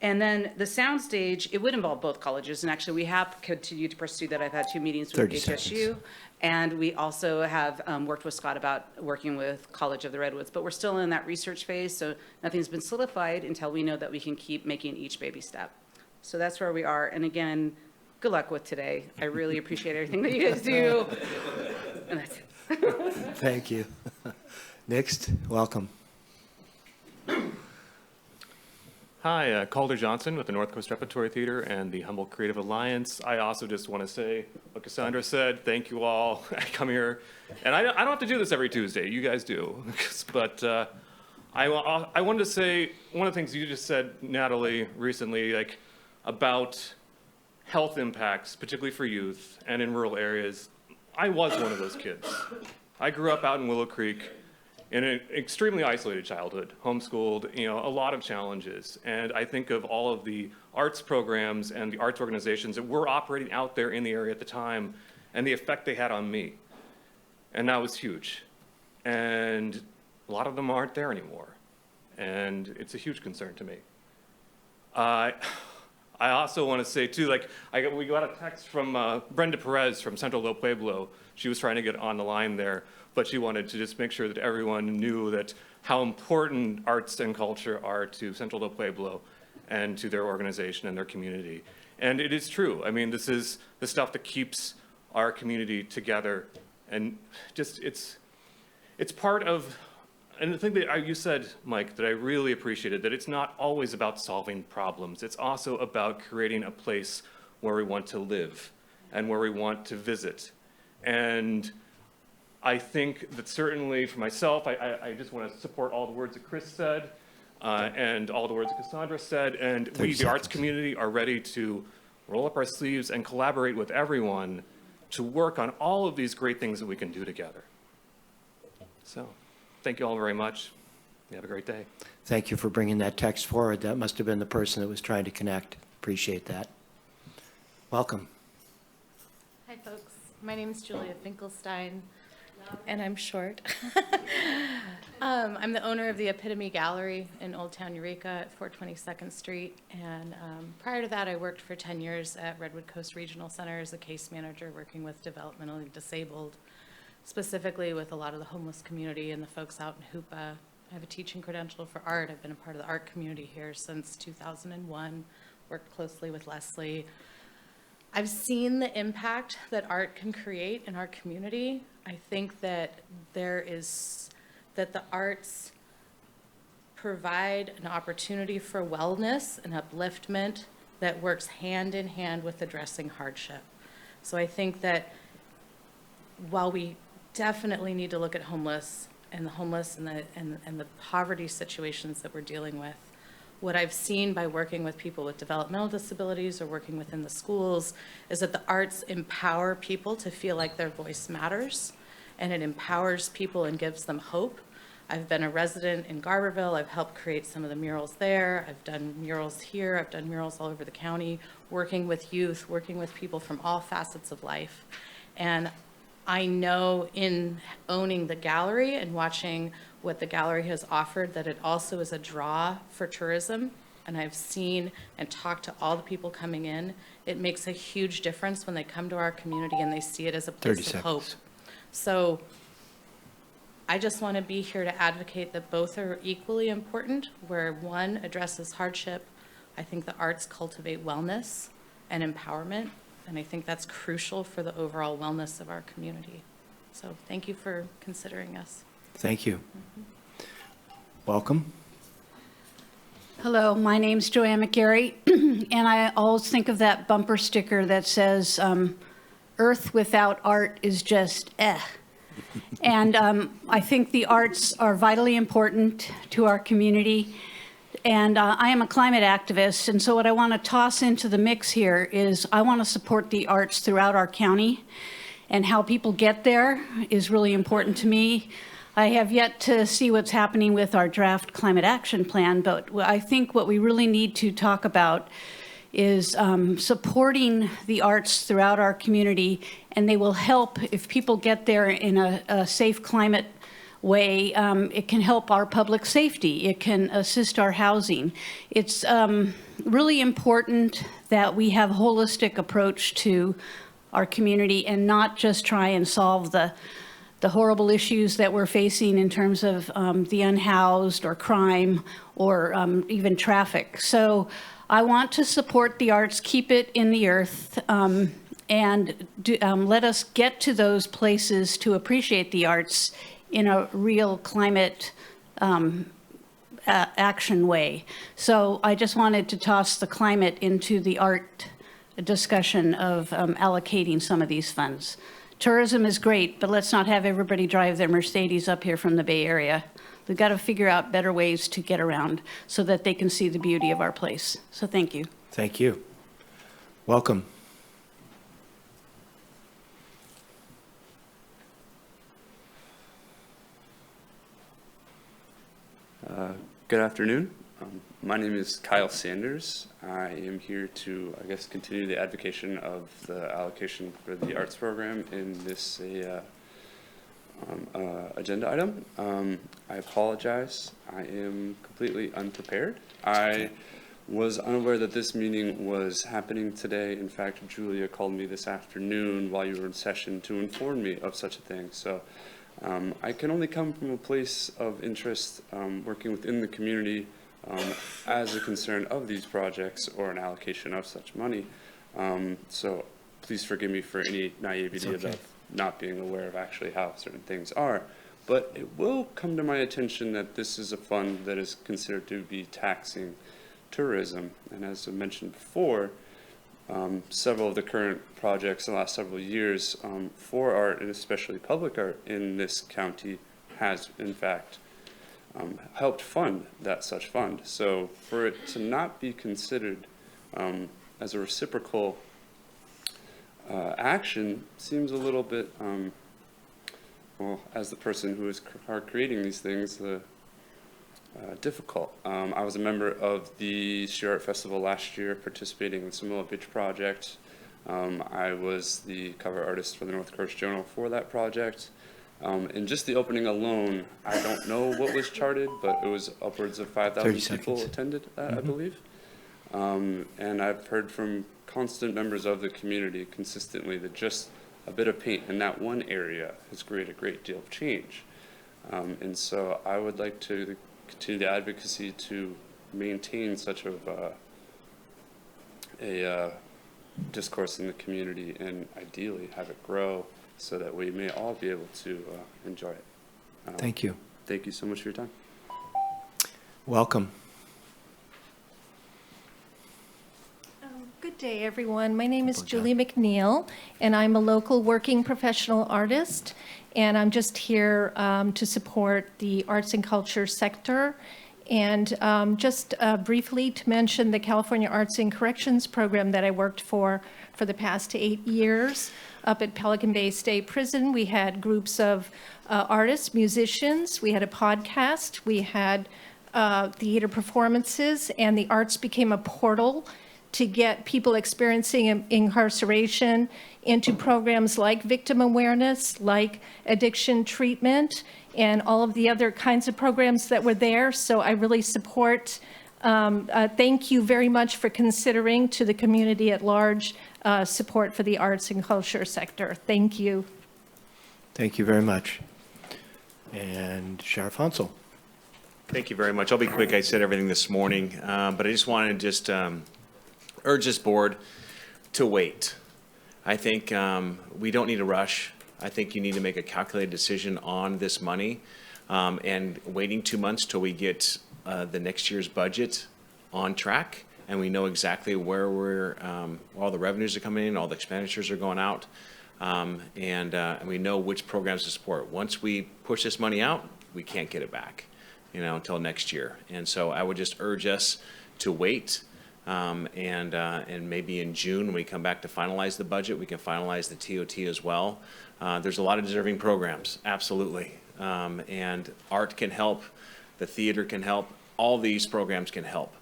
And then the soundstage, it would involve both colleges, and actually we have continued to pursue that. I've had 2 meetings with HSU, and we also have worked with Scott about working with College of the Redwoods, but we're still in that research phase, so nothing's been solidified until we know that we can keep making each baby step. So that's where we are, and again, good luck with today. I really appreciate everything that you guys do, and that's it. Thank you. Next, welcome. Hi, Calder Johnson with the North Coast Repertory Theater and the Humboldt Creative Alliance. I also just want to say what Cassandra said. Thank you all. I come here, and I don't have to do this every Tuesday. You guys do. But I wanted to say one of the things you just said, Natalie, recently, like about health impacts, particularly for youth and in rural areas. I was one of those kids. I grew up out in Willow Creek in an extremely isolated childhood, homeschooled, a lot of challenges. And I think of all of the arts programs and the arts organizations that were operating out there in the area at the time and the effect they had on me. And that was huge. And a lot of them aren't there anymore. And it's a huge concern to me. I also want to say too, we got a text from Brenda Perez from Central Del Pueblo. She was trying to get on the line there, but she wanted to just make sure that everyone knew that how important arts and culture are to Central Del Pueblo and to their organization and their community. And it is true. I mean, this is the stuff that keeps our community together, and just it's part of. And the thing that you said, Mike, that I really appreciated, that it's not always about solving problems. It's also about creating a place where we want to live and where we want to visit. And I think that certainly for myself, I just want to support all the words that Chris said and all the words that Cassandra said. And we, the arts community, are ready to roll up our sleeves and collaborate with everyone to work on all of these great things that we can do together. So. Thank you all very much. You have a great day. Thank you for bringing that text forward. That must have been the person that was trying to connect. Appreciate that. Welcome. Hi, folks. My name is Julia Finkelstein, and I'm short. I'm the owner of the Epitome Gallery in Old Town Eureka at 422nd Street. And prior to that, I worked for 10 years at Redwood Coast Regional Center as a case manager working with developmentally disabled, specifically with a lot of the homeless community and the folks out in Hoopa. I have a teaching credential for art. I've been a part of the art community here since 2001, worked closely with Leslie. I've seen the impact that art can create in our community. I think that that the arts provide an opportunity for wellness and upliftment that works hand in hand with addressing hardship. So I think that while we definitely need to look at the homeless and the poverty situations that we're dealing with, what I've seen by working with people with developmental disabilities or working within the schools is that the arts empower people to feel like their voice matters, and it empowers people and gives them hope. I've been a resident in Garberville. I've helped create some of the murals there. I've done murals here. I've done murals all over the county, working with youth, working with people from all facets of life. And I know in owning the gallery and watching what the gallery has offered that it also is a draw for tourism. And I've seen and talked to all the people coming in. It makes a huge difference when they come to our community and they see it as a place of hope. So I just want to be here to advocate that both are equally important. Where one addresses hardship, I think the arts cultivate wellness and empowerment. And I think that's crucial for the overall wellness of our community. So thank you for considering us. Thank you. Welcome. Hello, my name's Joanne McGarry, and I always think of that bumper sticker that says, Earth without art is just eh. And I think the arts are vitally important to our community. And I am a climate activist, and so what I want to toss into the mix here is I want to support the arts throughout our county, and how people get there is really important to me. I have yet to see what's happening with our draft climate action plan, but I think what we really need to talk about is supporting the arts throughout our community, and they will help if people get there in a safe climate way. It can help our public safety. It can assist our housing. It's really important that we have a holistic approach to our community and not just try and solve the horrible issues that we're facing in terms of the unhoused or crime or even traffic. So I want to support the arts, keep it in the earth, and let us get to those places to appreciate the arts in a real climate action way. So I just wanted to toss the climate into the art discussion of allocating some of these funds. Tourism is great, but let's not have everybody drive their Mercedes up here from the Bay Area. We've got to figure out better ways to get around so that they can see the beauty of our place. So thank you. Thank you. Welcome. Good afternoon. My name is Kyle Sanders. I am here to, I guess, continue the advocacy of the allocation for the arts program in this agenda item. I apologize. I am completely unprepared. I was unaware that this meeting was happening today. In fact, Julia called me this afternoon while you were in session to inform me of such a thing. So I can only come from a place of interest working within the community as a concern of these projects or an allocation of such money. So please forgive me for any naivety about not being aware of actually how certain things are. But it will come to my attention that this is a fund that is considered to be taxing tourism. And as I mentioned before, several of the current projects in the last several years for art, and especially public art in this county, has in fact helped fund that such fund. So for it to not be considered as a reciprocal action seems a little bit, well, as the person who is creating these things, difficult. I was a member of the Street Art Festival last year, participating in the Samoa Beach project. I was the cover artist for the North Coast Journal for that project. And just the opening alone, I don't know what was charted, but it was upwards of 5,000 people attended that, I believe. And I've heard from constant members of the community consistently that just a bit of paint in that one area has created a great deal of change. And so I would like to continue the advocacy to maintain such of a discourse in the community and ideally have it grow so that we may all be able to enjoy it. Thank you. Thank you so much for your time. Welcome. Good day, everyone. My name is Julie McNeil, and I'm a local working professional artist, and I'm just here to support the arts and culture sector. And just briefly to mention the California Arts and Corrections program that I worked for the past 8 years. Up at Pelican Bay State Prison, we had groups of artists, musicians, we had a podcast, we had theater performances, and the arts became a portal to get people experiencing incarceration into programs like victim awareness, like addiction treatment, and all of the other kinds of programs that were there. So I really support, thank you very much for considering to the community at large support for the arts and culture sector. Thank you. Thank you very much. And Sheriff Hansel. Thank you very much. I'll be quick. I said everything this morning, but I just wanted to urge this board to wait. I think we don't need to rush. I think you need to make a calculated decision on this money. and waiting 2 months till we get the next year's budget on track, and we know exactly where all the revenues are coming in, all the expenditures are going out, and we know which programs to support. Once we push this money out, we can't get it back, until next year. And so I would just urge us to wait, and maybe in June, when we come back to finalize the budget, we can finalize the TOT as well. There's a lot of deserving programs, absolutely. And art can help, the theater can help, all these programs can help.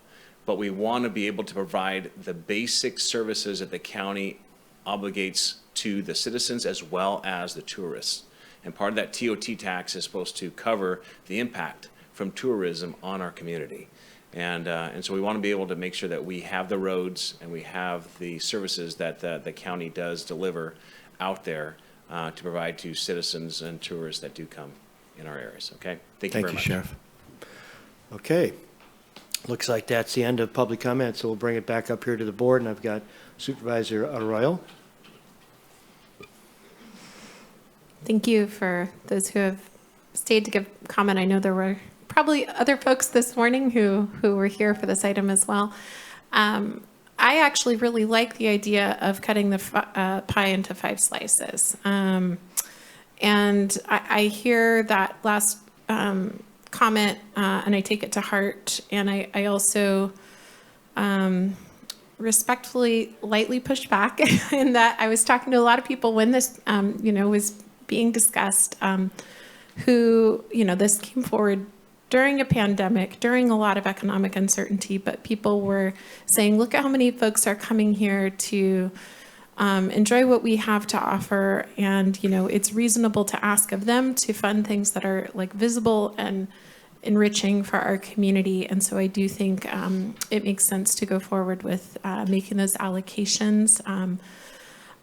But we want to be able to provide the basic services that the county obligates to the citizens as well as the tourists. And part of that TOT tax is supposed to cover the impact from tourism on our community. And so we want to be able to make sure that we have the roads and we have the services that the county does deliver out there to provide to citizens and tourists that do come in our areas, okay? Thank you very much. Sheriff. Okay. Looks like that's the end of public comment, so we'll bring it back up here to the board, and I've got Supervisor Arroyo. Thank you for those who have stayed to give comment. I know there were probably other folks this morning who were here for this item as well. I actually really like the idea of cutting the pie into 5 slices. And I hear that last comment, and I take it to heart. And I also respectfully, lightly push back in that I was talking to a lot of people when this, was being discussed, who, this came forward during a pandemic, during a lot of economic uncertainty, but people were saying, look at how many folks are coming here to enjoy what we have to offer. And, it's reasonable to ask of them to fund things that are like visible and enriching for our community. And so I do think it makes sense to go forward with making those allocations.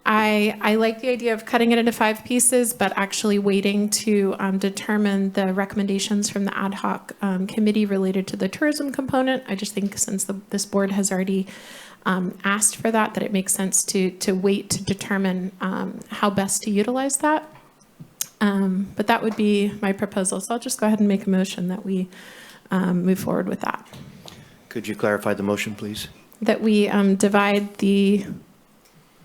I like the idea of cutting it into 5 pieces, but actually waiting to determine the recommendations from the ad hoc committee related to the tourism component. I just think since this board has already asked for that it makes sense to wait to determine how best to utilize that. But that would be my proposal. So I'll just go ahead and make a motion that we move forward with that. Could you clarify the motion, please? That we divide the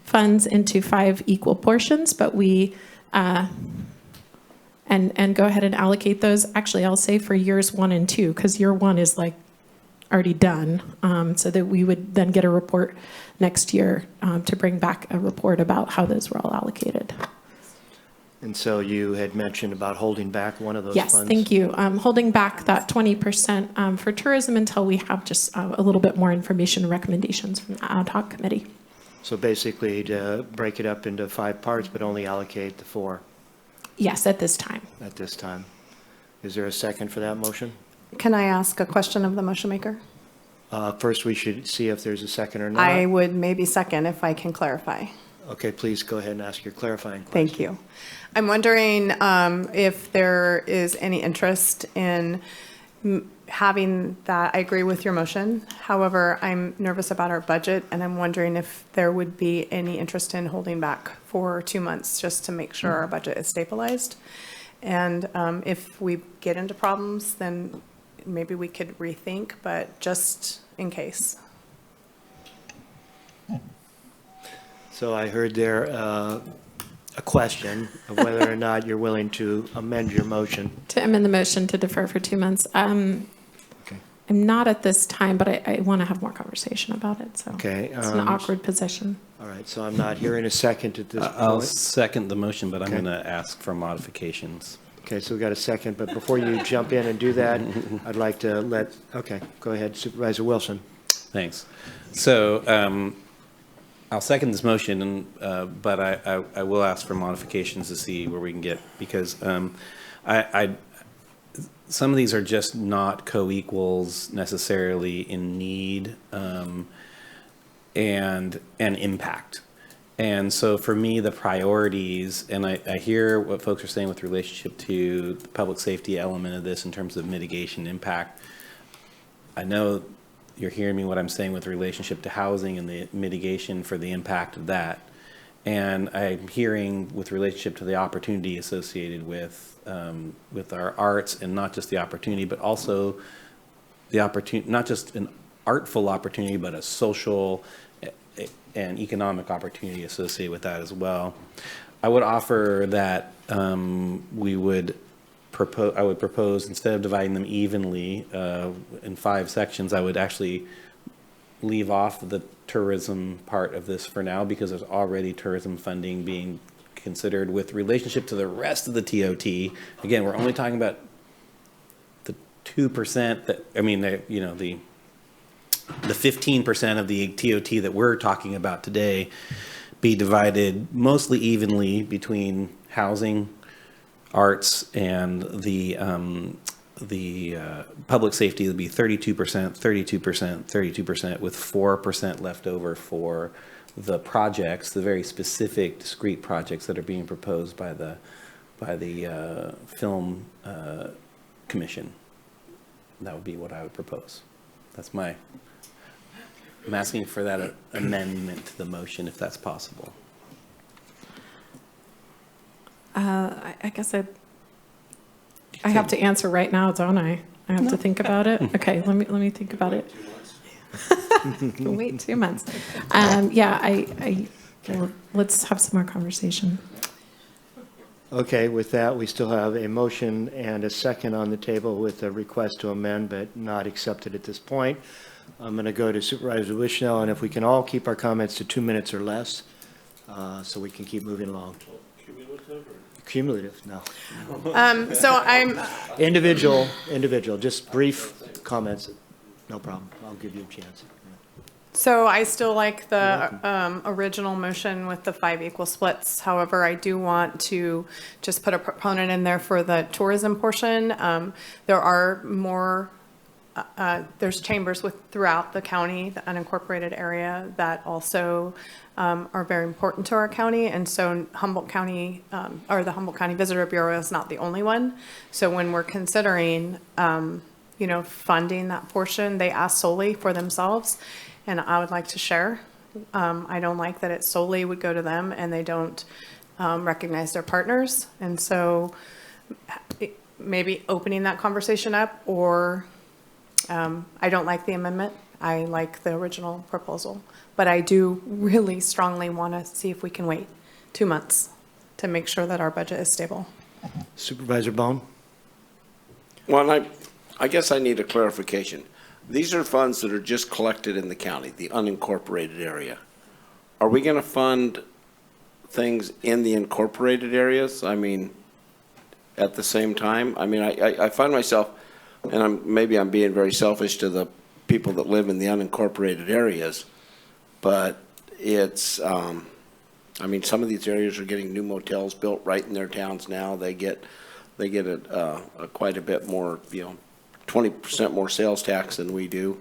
funds into 5 equal portions, but we and go ahead and allocate those. Actually, I'll say for years 1 and 2, because year 1 is like already done, so that we would then get a report next year to bring back a report about how those were all allocated. And so you had mentioned about holding back one of those funds? Yes, thank you. Holding back that 20% for tourism until we have just a little bit more information and recommendations from the ad hoc committee. So basically to break it up into 5 parts, but only allocate the 4? Yes, at this time. At this time. Is there a second for that motion? Can I ask a question of the motion maker? First, we should see if there's a second or not. I would maybe second if I can clarify. Okay, please go ahead and ask your clarifying question. Thank you. I'm wondering if there is any interest in having that. I agree with your motion. However, I'm nervous about our budget, and I'm wondering if there would be any interest in holding back for 2 months just to make sure our budget is stabilized. And if we get into problems, then maybe we could rethink, but just in case. So I heard there a question of whether or not you're willing to amend your motion. To amend the motion to defer for 2 months. Okay. I'm not at this time, but I want to have more conversation about it. So Okay, it's an awkward position. All right, so I'm not hearing a second at this point. I'll second the motion, but I'm Okay. going to ask for modifications. Okay, so we got a second, but before you jump in and do that, I'd like to okay, go ahead, Supervisor Wilson. Thanks. So I'll second this motion, but I will ask for modifications to see where we can get, because some of these are just not co-equals necessarily in need and impact. And so for me, the priorities, and I hear what folks are saying with relationship to the public safety element of this in terms of mitigation impact. I know you're hearing me what I'm saying with relationship to housing and the mitigation for the impact of that. And I'm hearing with relationship to the opportunity associated with our arts, and not just the opportunity, but also the opportunity, not just an artful opportunity, but a social and economic opportunity associated with that as well. I would offer that I would propose, instead of dividing them evenly in 5 sections, I would actually leave off the tourism part of this for now, because there's already tourism funding being considered with relationship to the rest of the TOT. Again, we're only talking about the 2% that, I mean, the 15% of the TOT that we're talking about today be divided mostly evenly between housing, arts, and the public safety would be 32%, 32%, 32%, with 4% left over for the projects, the very specific, discrete projects that are being proposed by the film commission. That would be what I would propose. That's my. I'm asking for that amendment to the motion, if that's possible. I guess I have to answer right now, don't I? I have to think about it. Okay, let me think about it. Wait 2 months. Let's have some more conversation. Okay, with that, we still have a motion and a second on the table with a request to amend, but not accepted at this point. I'm going to go to Supervisor Bushnell, and if we can all keep our comments to 2 minutes or less, so we can keep moving along. Cumulative, no. So I'm individual, just brief comments. No problem. I'll give you a chance. So I still like the original motion with the 5 equal splits. However, I do want to just put a proponent in there for the tourism portion. There are more, there's chambers throughout the county, the unincorporated area, that also are very important to our county. And so Humboldt County, or the Humboldt County Visitor Bureau, is not the only one. So when we're considering, funding that portion, they ask solely for themselves. And I would like to share. I don't like that it solely would go to them and they don't recognize their partners. And so maybe opening that conversation up, or I don't like the amendment. I like the original proposal. But I do really strongly want to see if we can wait 2 months to make sure that our budget is stable. Supervisor Bohn? Well, I guess I need a clarification. These are funds that are just collected in the county, the unincorporated area. Are we going to fund things in the incorporated areas? I mean, at the same time? I mean, I find myself, and maybe I'm being very selfish to the people that live in the unincorporated areas, but it's, I mean, some of these areas are getting new motels built right in their towns now. They get quite a bit more, 20% more sales tax than we do.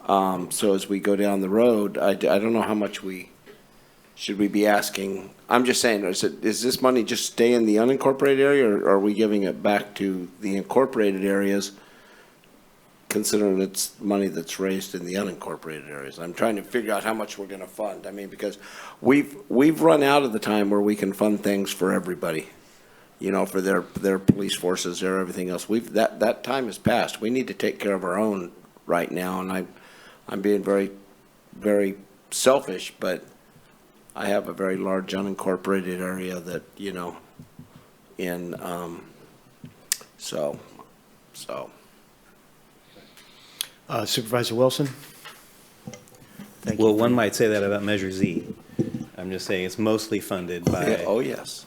So as we go down the road, I don't know how much should we be asking. I'm just saying, is this money just stay in the unincorporated area, or are we giving it back to the incorporated areas, considering it's money that's raised in the unincorporated areas? I'm trying to figure out how much we're going to fund. I mean, because we've run out of the time where we can fund things for everybody. For their police forces, their everything else. That time has passed. We need to take care of our own right now, and I'm being very, very selfish, but I have a very large unincorporated area that, so. Supervisor Wilson? Thank you. Well, one might say that about Measure Z. I'm just saying it's mostly funded by. Oh, yes.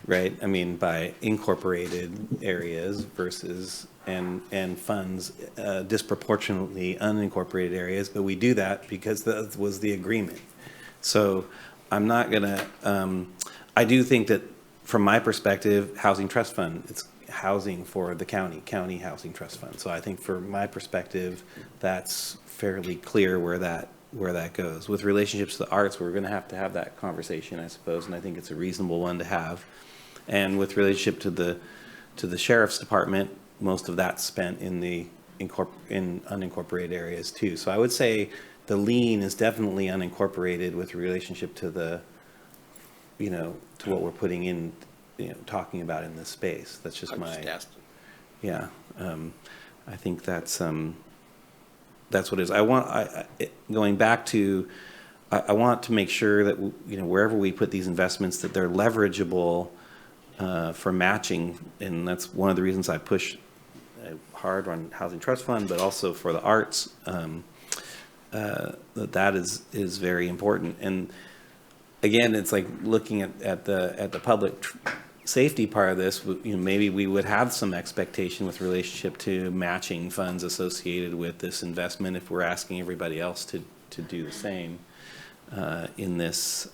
Right, I mean, by incorporated areas versus, and funds disproportionately unincorporated areas, but we do that because that was the agreement. So I'm not gonna, I do think that from my perspective, Housing Trust Fund, it's housing for the county Housing Trust Fund. So I think for my perspective, that's fairly clear where that goes. With relationships to the arts, we're gonna have that conversation, I suppose, and I think it's a reasonable one to have. And with relationship to the sheriff's department, most of that's spent in the unincorporated areas too. So I would say the lean is definitely unincorporated with relationship to the to what we're putting in, talking about in this space. That's just I'm my, just asking. yeah. I think that's what it is. Going back to, I want to make sure that, wherever we put these investments, that they're leverageable for matching. And that's one of the reasons I push hard on Housing Trust Fund, but also for the arts. That is very important. And again, it's like looking at the public safety part of this. Maybe we would have some expectation with relationship to matching funds associated with this investment if we're asking everybody else to do the same in this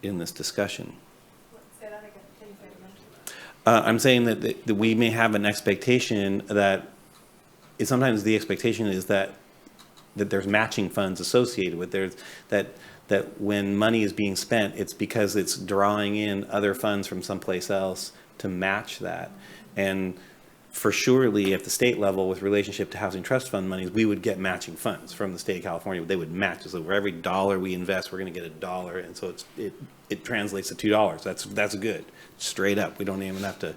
discussion. I'm saying that we may have an expectation that sometimes the expectation is that there's matching funds associated with that when money is being spent, it's because it's drawing in other funds from someplace else to match that. And for surely at the state level with relationship to Housing Trust Fund monies, we would get matching funds from the state of California. They would match us. So for every dollar we invest, we're going to get $1. And so it translates to $2. That's good. Straight up. We don't even have to,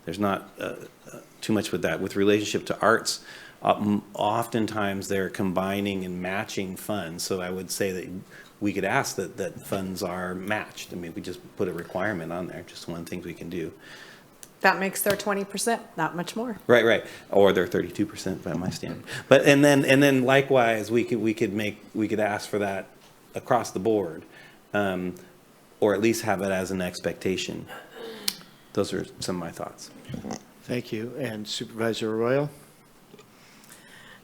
there's not too much with that. With relationship to arts, oftentimes they're combining and matching funds. So I would say that we could ask that funds are matched. I mean, we just put a requirement on there, just one of the things we can do. That makes their 20%, not much more. Right. Or they're 32% by my standard. But and then likewise, we could ask for that across the board, or at least have it as an expectation. Those are some of my thoughts. Thank you. And Supervisor Arroyo?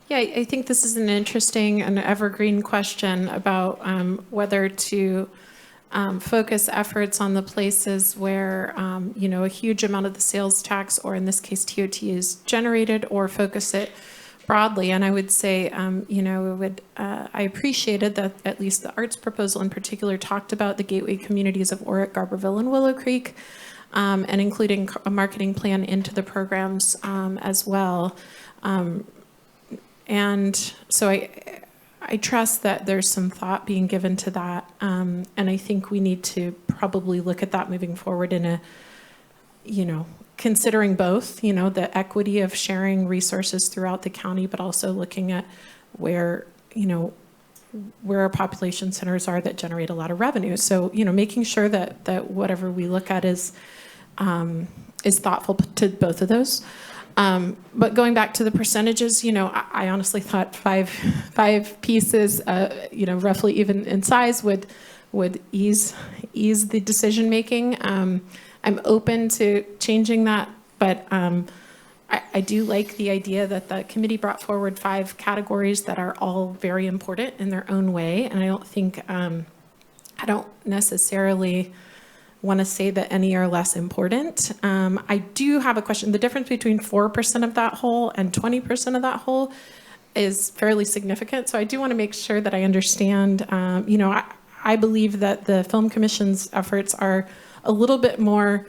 Yeah, I think this is an interesting and evergreen question about whether to focus efforts on the places where, a huge amount of the sales tax, or in this case, TOT, is generated, or focus it broadly. And I would say, I appreciated that at least the arts proposal in particular talked about the gateway communities of Orick, Garberville, and Willow Creek, and including a marketing plan into the programs as well. And so I trust that there's some thought being given to that. And I think we need to probably look at that moving forward in a, considering both, the equity of sharing resources throughout the county, but also looking at where our population centers are that generate a lot of revenue. So, making sure that whatever we look at is thoughtful to both of those. But going back to the percentages, I honestly thought five pieces, roughly even in size would ease the decision making. I'm open to changing that, but I do like the idea that the committee brought forward 5 categories that are all very important in their own way, and I don't think I don't necessarily want to say that any are less important. I do have a question. The difference between 4% of that whole and 20% of that whole is fairly significant. So I do want to make sure that I understand. I believe that the Film Commission's efforts are a little bit more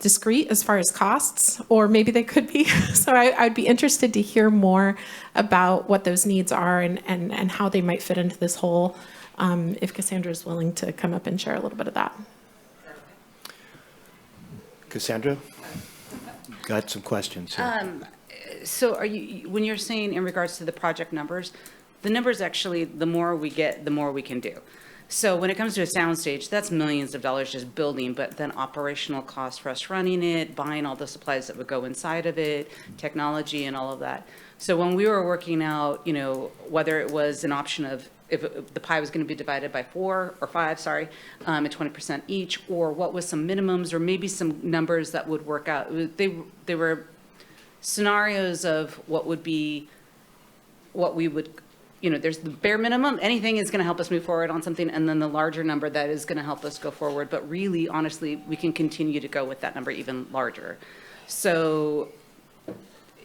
discrete as far as costs, or maybe they could be. So I'd be interested to hear more about what those needs are and how they might fit into this whole, if Cassandra is willing to come up and share a little bit of that. Cassandra? Got some questions here. So when you're saying in regards to the project numbers, the numbers actually, the more we get, the more we can do. So when it comes to a soundstage, that's millions of dollars just building, but then operational costs for us running it, buying all the supplies that would go inside of it, technology and all of that. So when we were working out, whether it was an option of if the pie was going to be divided by 4 or 5, at 20% each, or what was some minimums, or maybe some numbers that would work out. They were scenarios of what we would, there's the bare minimum. Anything is going to help us move forward on something, and then the larger number that is going to help us go forward. But really, honestly, we can continue to go with that number even larger. So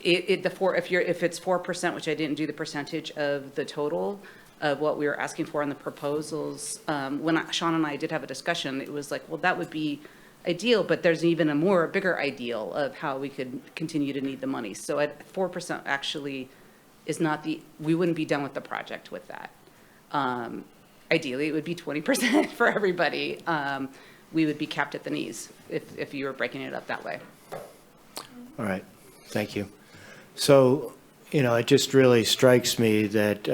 if it's 4%, which I didn't do the percentage of the total of what we were asking for in the proposals, when Sean and I did have a discussion, it was like, well, that would be ideal, but there's even a bigger ideal of how we could continue to need the money. So at 4% actually is not we wouldn't be done with the project with that. ideally it would be 20% for everybody. We would be capped at the knees if you were breaking it up that way. All right, thank you. So, it just really strikes me that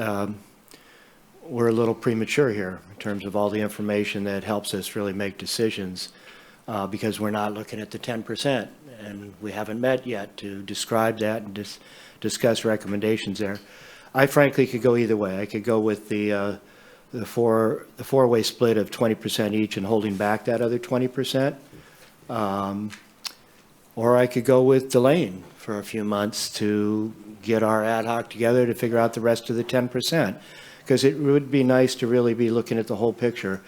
we're a little premature here in terms of all the information that helps us really make decisions, because we're not looking at the 10%, and we haven't met yet to describe that and discuss recommendations there. I frankly could go either way. I could go with the four-way split of 20% each and holding back that other 20%. Or I could go with delaying for a few months to get our ad hoc together to figure out the rest of the 10%. Because it would be nice to really be looking at the whole picture,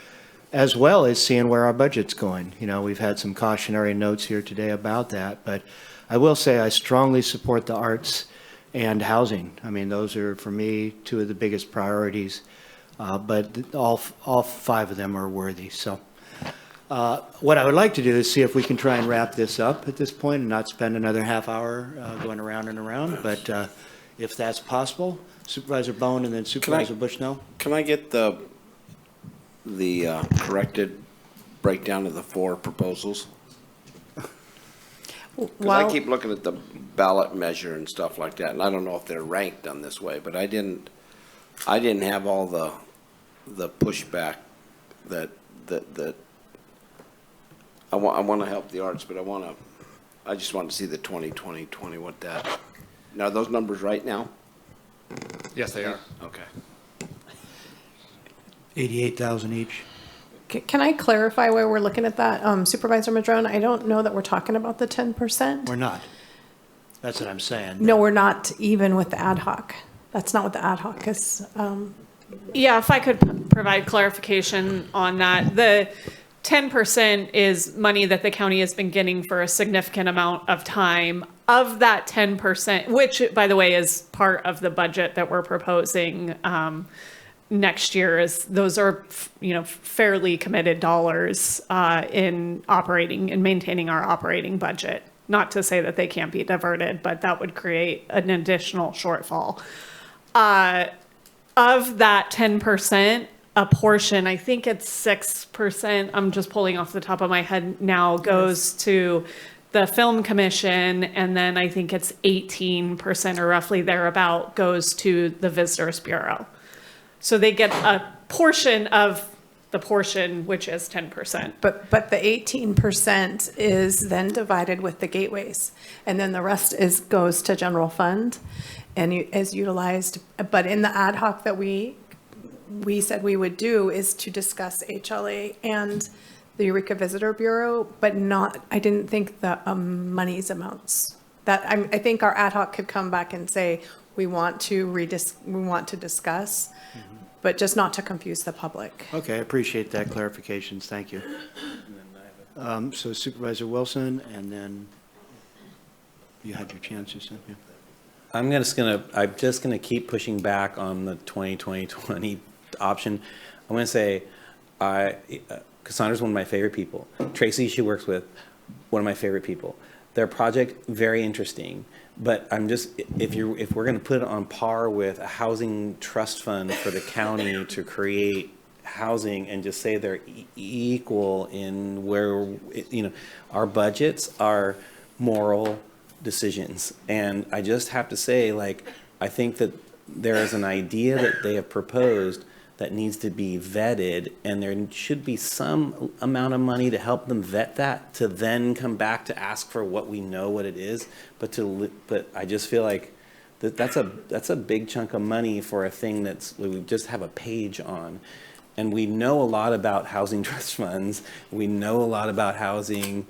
as well as seeing where our budget's going. We've had some cautionary notes here today about that, but I will say I strongly support the arts and housing. I mean, those are, for me, two of the biggest priorities, but all five of them are worthy. So what I would like to do is see if we can try and wrap this up at this point and not spend another half hour going around and around, but if that's possible, Supervisor Bohn and then Supervisor Bushnell. Can I get the corrected breakdown of the four proposals? Because I keep looking at the ballot measure and stuff like that, and I don't know if they're ranked on this way, but I didn't have all the pushback that I want to help the arts, but I just want to see the 20, what that. Now, are those numbers right now? Yes, they are. Okay. 88,000 each. Can I clarify why we're looking at that? Supervisor Madrone, I don't know that we're talking about the 10%. We're not. That's what I'm saying. No, we're not even with the ad hoc. That's not what the ad hoc is. Yeah, if I could provide clarification on that. The 10% is money that the county has been getting for a significant amount of time. Of that 10%, which, by the way, is part of the budget that we're proposing next year, is those are, fairly committed dollars in operating and maintaining our operating budget. Not to say that they can't be diverted, but that would create an additional shortfall. Of that 10%, a portion, I think it's 6%, I'm just pulling off the top of my head now, goes to the Film Commission, and then I think it's 18% or roughly thereabout goes to the Visitors Bureau. So they get a portion of the portion, which is 10%. But the 18% is then divided with the gateways, and then the rest goes to general fund and is utilized. But in the ad hoc that we said we would do is to discuss HLA and the Eureka Visitor Bureau, but I didn't think the money's amounts. I think our ad hoc could come back and say, we want to discuss, but just not to confuse the public. Okay, I appreciate that clarifications. Thank you. So Supervisor Wilson, and then you had your chance, you said. Yeah. I'm just gonna keep pushing back on the 20 option. I'm gonna say, Cassandra's one of my favorite people. Tracy, she works with, one of my favorite people. Their project, very interesting. But I'm just, if we're going to put it on par with a housing trust fund for the county to create housing and just say they're equal in where, our budgets are moral decisions. And I just have to say, I think that there is an idea that they have proposed that needs to be vetted, and there should be some amount of money to help them vet that, to then come back to ask for what we know what it is. But I just feel like that's a big chunk of money for a thing we just have a page on. And we know a lot about housing trust funds. We know a lot about housing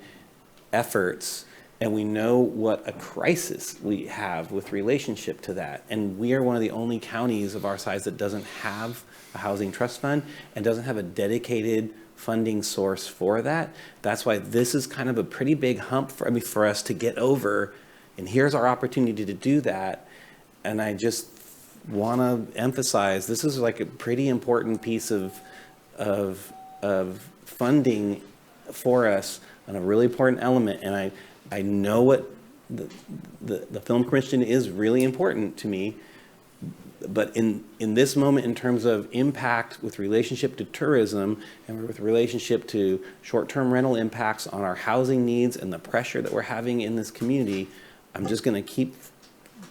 efforts, and we know what a crisis we have with relationship to that. And we are one of the only counties of our size that doesn't have a housing trust fund and doesn't have a dedicated funding source for that. That's why this is kind of a pretty big hump for us to get over. And here's our opportunity to do that. And I just want to emphasize, this is like a pretty important piece of funding for us, and a really important element. And I know what the Film Commission is really important to me, But in this moment, in terms of impact with relationship to tourism and with relationship to short-term rental impacts on our housing needs and the pressure that we're having in this community, I'm just going to keep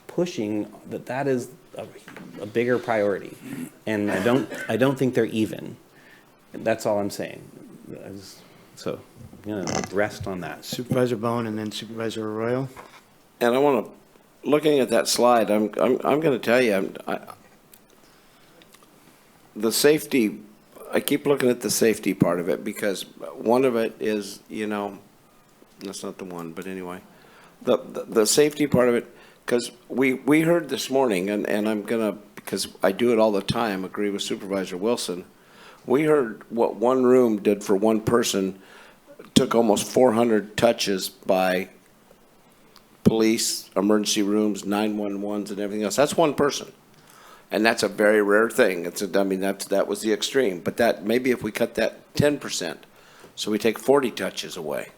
pushing that is a bigger priority. And I don't think they're even. That's all I'm saying. So I'm going to rest on that. Supervisor Bohn and then Supervisor Arroyo. And I want to, looking at that slide, I'm going to tell you, the safety, I keep looking at the safety part of it because one of it is, you know, that's not the one, but anyway, the safety part of it, because we heard this morning, and I'm going to, because I do it all the time, agree with Supervisor Wilson, we heard what one room did for one person, took almost 400 touches by police, emergency rooms, 911s, and everything else. That's one person. And that's a very rare thing. That was the extreme. But that maybe if we cut that 10%, so we take 40 touches away,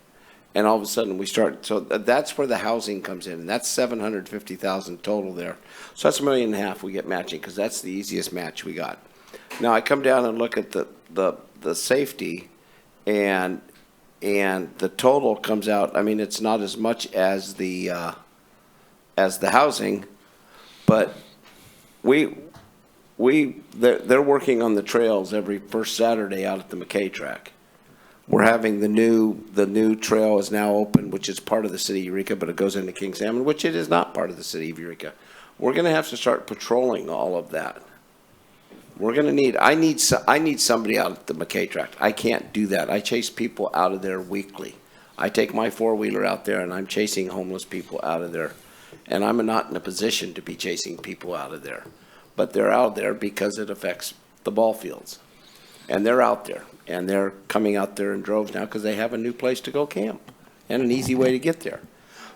and all of a sudden we start. So that's where the housing comes in, and that's 750,000 total there. So that's $1.5 million we get matching because that's the easiest match we got. Now I come down and look at the safety, and the total comes out. I mean, it's not as much as the housing, but they're working on the trails every first Saturday out at the McKay track. We're having the new trail is now open, which is part of the city of Eureka, but it goes into King Salmon, which it is not part of the city of Eureka. We're going to have to start patrolling all of that. We're going to need, I need somebody out at the McKay track. I can't do that. I chase people out of there weekly. I take my four-wheeler out there and I'm chasing homeless people out of there. And I'm not in a position to be chasing people out of there. But they're out there because it affects the ball fields. And they're out there. And they're coming out there in droves now because they have a new place to go camp and an easy way to get there.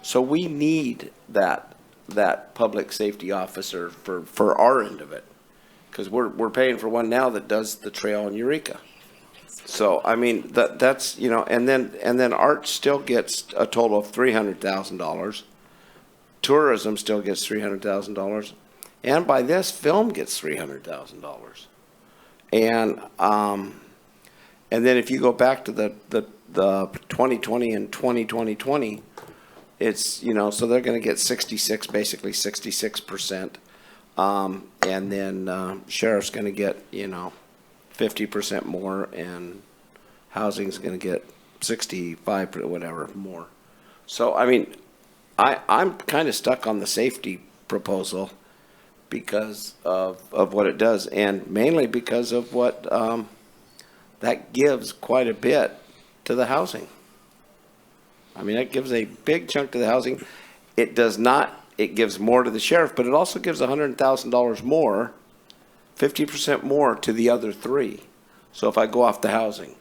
So we need that public safety officer for our end of it. Because we're paying for one now that does the trail in Eureka. So I mean that's, you know, and then art still gets a total of $300,000. Tourism still gets $300,000, and by this film gets $300,000. And then if you go back to the 2020 and 2020, it's, you know, so they're going to get 66%. And then sheriff's going to get, you know, 50% more, and housing's going to get 65, whatever, more. So, I mean, I'm kind of stuck on the safety proposal because of what it does, and mainly because of what that gives quite a bit to the housing. I mean, that gives a big chunk to the housing. It does not. It gives more to the sheriff, but it also gives $100,000 more, 50% more to the other three. So if I go off the housing.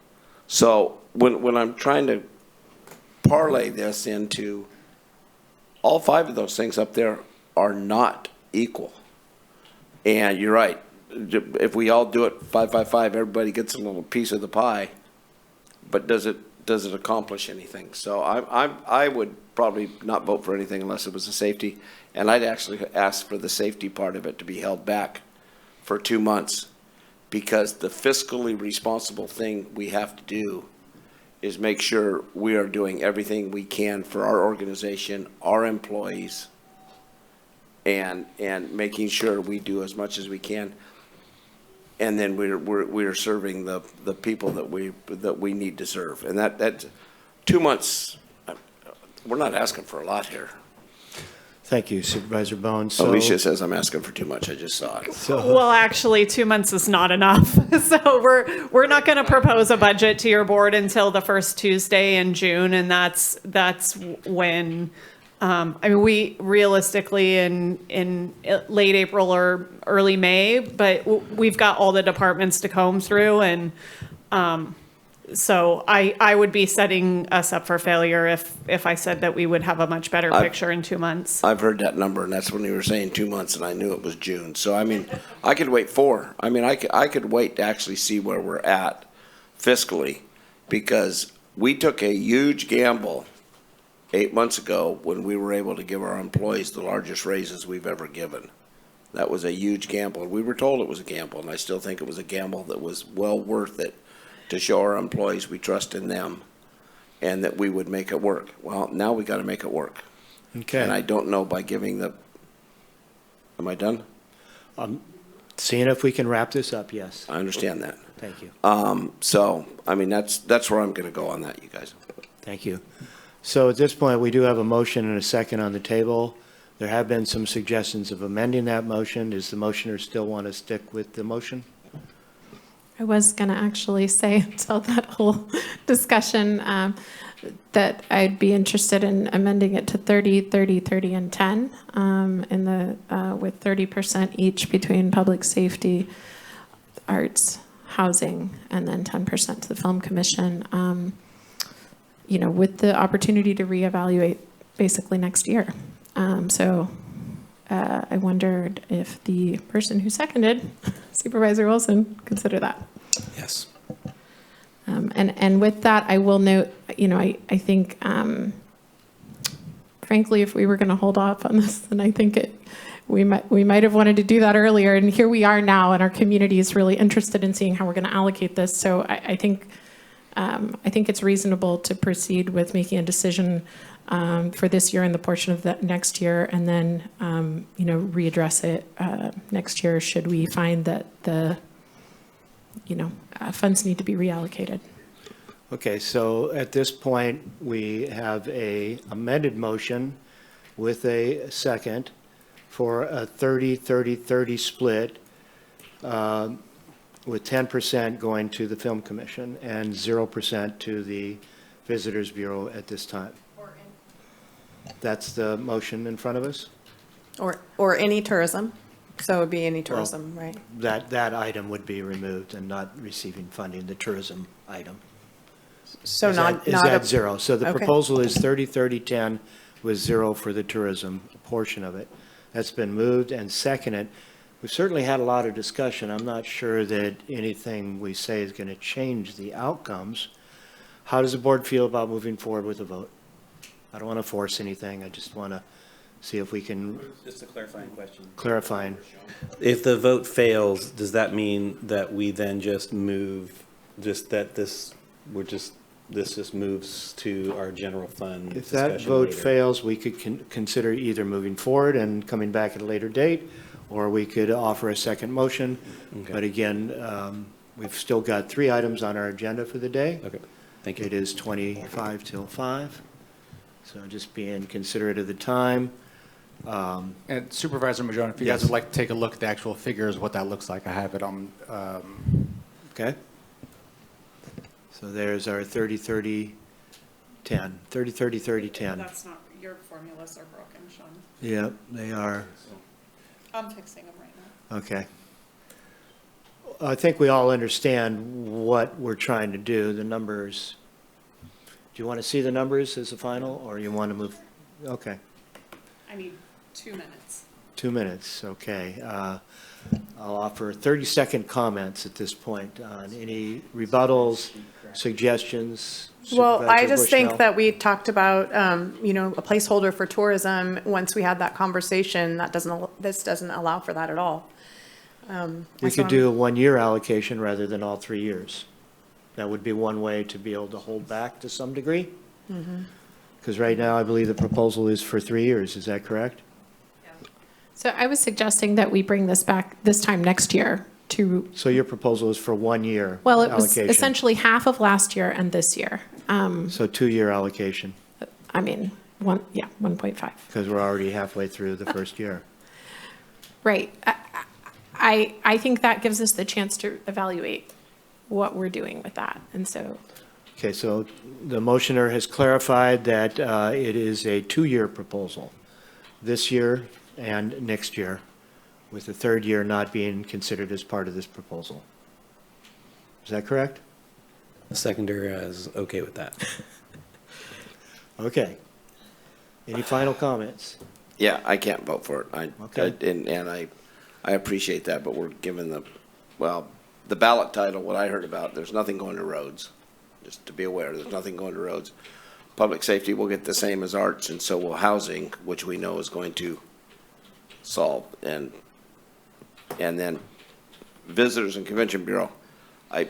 So when I'm trying to parlay this into, all five of those things up there are not equal. And you're right. If we all do it 5-5-5, everybody gets a little piece of the pie. But does it accomplish anything? So I would probably not vote for anything unless it was a safety, and I'd actually ask for the safety part of it to be held back for 2 months, because the fiscally responsible thing we have to do is make sure we are doing everything we can for our organization, our employees, and making sure we do as much as we can. And then we're serving the people that we need to serve, and that 2 months. We're not asking for a lot here. Thank you, Supervisor Bohn. So, Alicia says I'm asking for too much. I just saw it. Well, actually, 2 months is not enough. So we're not going to propose a budget to your board until the first Tuesday in June, and that's when. I mean, we realistically in late April or early May, but we've got all the departments to comb through, and so I would be setting us up for failure if I said that we would have a much better picture in 2 months. I've heard that number, and that's when you were saying 2 months, and I knew it was June. So I mean, I could wait 4. I mean, I could wait to actually see where we're at fiscally, because we took a huge gamble 8 months ago when we were able to give our employees the largest raises we've ever given. That was a huge gamble. We were told it was a gamble, and I still think it was a gamble that was well worth it to show our employees we trust in them and that we would make it work. Well, now we got to make it work. Okay. And I don't know by giving the, am I done? Seeing if we can wrap this up, yes. I understand that. Thank you. So, I mean, that's where I'm going to go on that, you guys. Thank you. So at this point, we do have a motion and a second on the table. There have been some suggestions of amending that motion. Does the motioner still want to stick with the motion? I was going to actually say until that whole discussion that I'd be interested in amending it to 30, 30, 30, and 10 in the, with 30% each between public safety, arts, housing, and then 10% to the Film Commission, you know, with the opportunity to reevaluate basically next year. So I wondered if the person who seconded, Supervisor Wilson, consider that. Yes. And with that, I will note, you know, I think, frankly, if we were going to hold off on this, then I think we might have wanted to do that earlier. And here we are now, and our community is really interested in seeing how we're going to allocate this. So I think it's reasonable to proceed with making a decision for this year and the portion of that next year, and then you know, readdress it next year should we find that the funds need to be reallocated. Okay, so at this point, we have a amended motion with a second for a 30-30-30 split, with 10% going to the Film Commission and 0% to the Visitors Bureau at this time. That's the motion in front of us? Or any tourism. So it would be any tourism, right? That item would be removed and not receiving funding, the tourism item. So Is not that a- zero? So the Okay. proposal is 30-30-10 with 0 for the tourism portion of it. That's been moved and seconded. We've certainly had a lot of discussion. I'm not sure that anything we say is going to change the outcomes. How does the board feel about moving forward with a vote? I don't want to force anything. I just want to see if we can. Just a clarifying question. Clarifying. If the vote fails, does that mean that we then just move, just that this just moves to our general fund If that discussion vote later? fails, we could consider either moving forward and coming back at a later date, or we could offer a second motion. Okay. But again, we've still got 3 items on our agenda for the day. Okay, thank you. It is 25 till 5, so just being considerate of the time. And Supervisor Madrone, if you guys Yes. would like to take a look at the actual figures, what that looks like, I have it on. Okay? So there's our 30-30-10, 30-30-30-10. That's not, your formulas are broken, Sean. Yeah, they are. I'm fixing them right now. Okay. I think we all understand what we're trying to do, the numbers. Do you want to see the numbers as a final, or you want to move? Okay, I need 2 minutes. 2 minutes, okay. I'll offer 30-second comments at this point on any rebuttals, suggestions. Well, I Supervisor just think Bushnell? that we talked about, you know, a placeholder for tourism. Once we had that conversation, this doesn't allow for that at all. We could do a 1-year allocation rather than all 3 years. That would be one way to be able to hold back to some degree. Because right now, I believe the proposal is for 3 years. Is that correct? So I was suggesting that we bring this back this time next year to, So your proposal is for 1 year well, it was allocation. essentially half of last year and this year. So 2-year allocation, I mean, 1.5. because we're already halfway through the first year. Right. I think that gives us the chance to evaluate what we're doing with that. And so, Okay, so the motioner has clarified that it is a 2-year proposal, this year and next year, with the 3rd year not being considered as part of this proposal. Is that correct? The seconder is okay with that. Okay. Any final comments? Yeah, I can't vote for it. Okay. And I appreciate that, but we're given the ballot title, what I heard about, there's nothing going to roads. Just to be aware, there's nothing going to roads. Public safety will get the same as arts, and so will housing, which we know is going to solve. And And then Visitors and Convention Bureau. I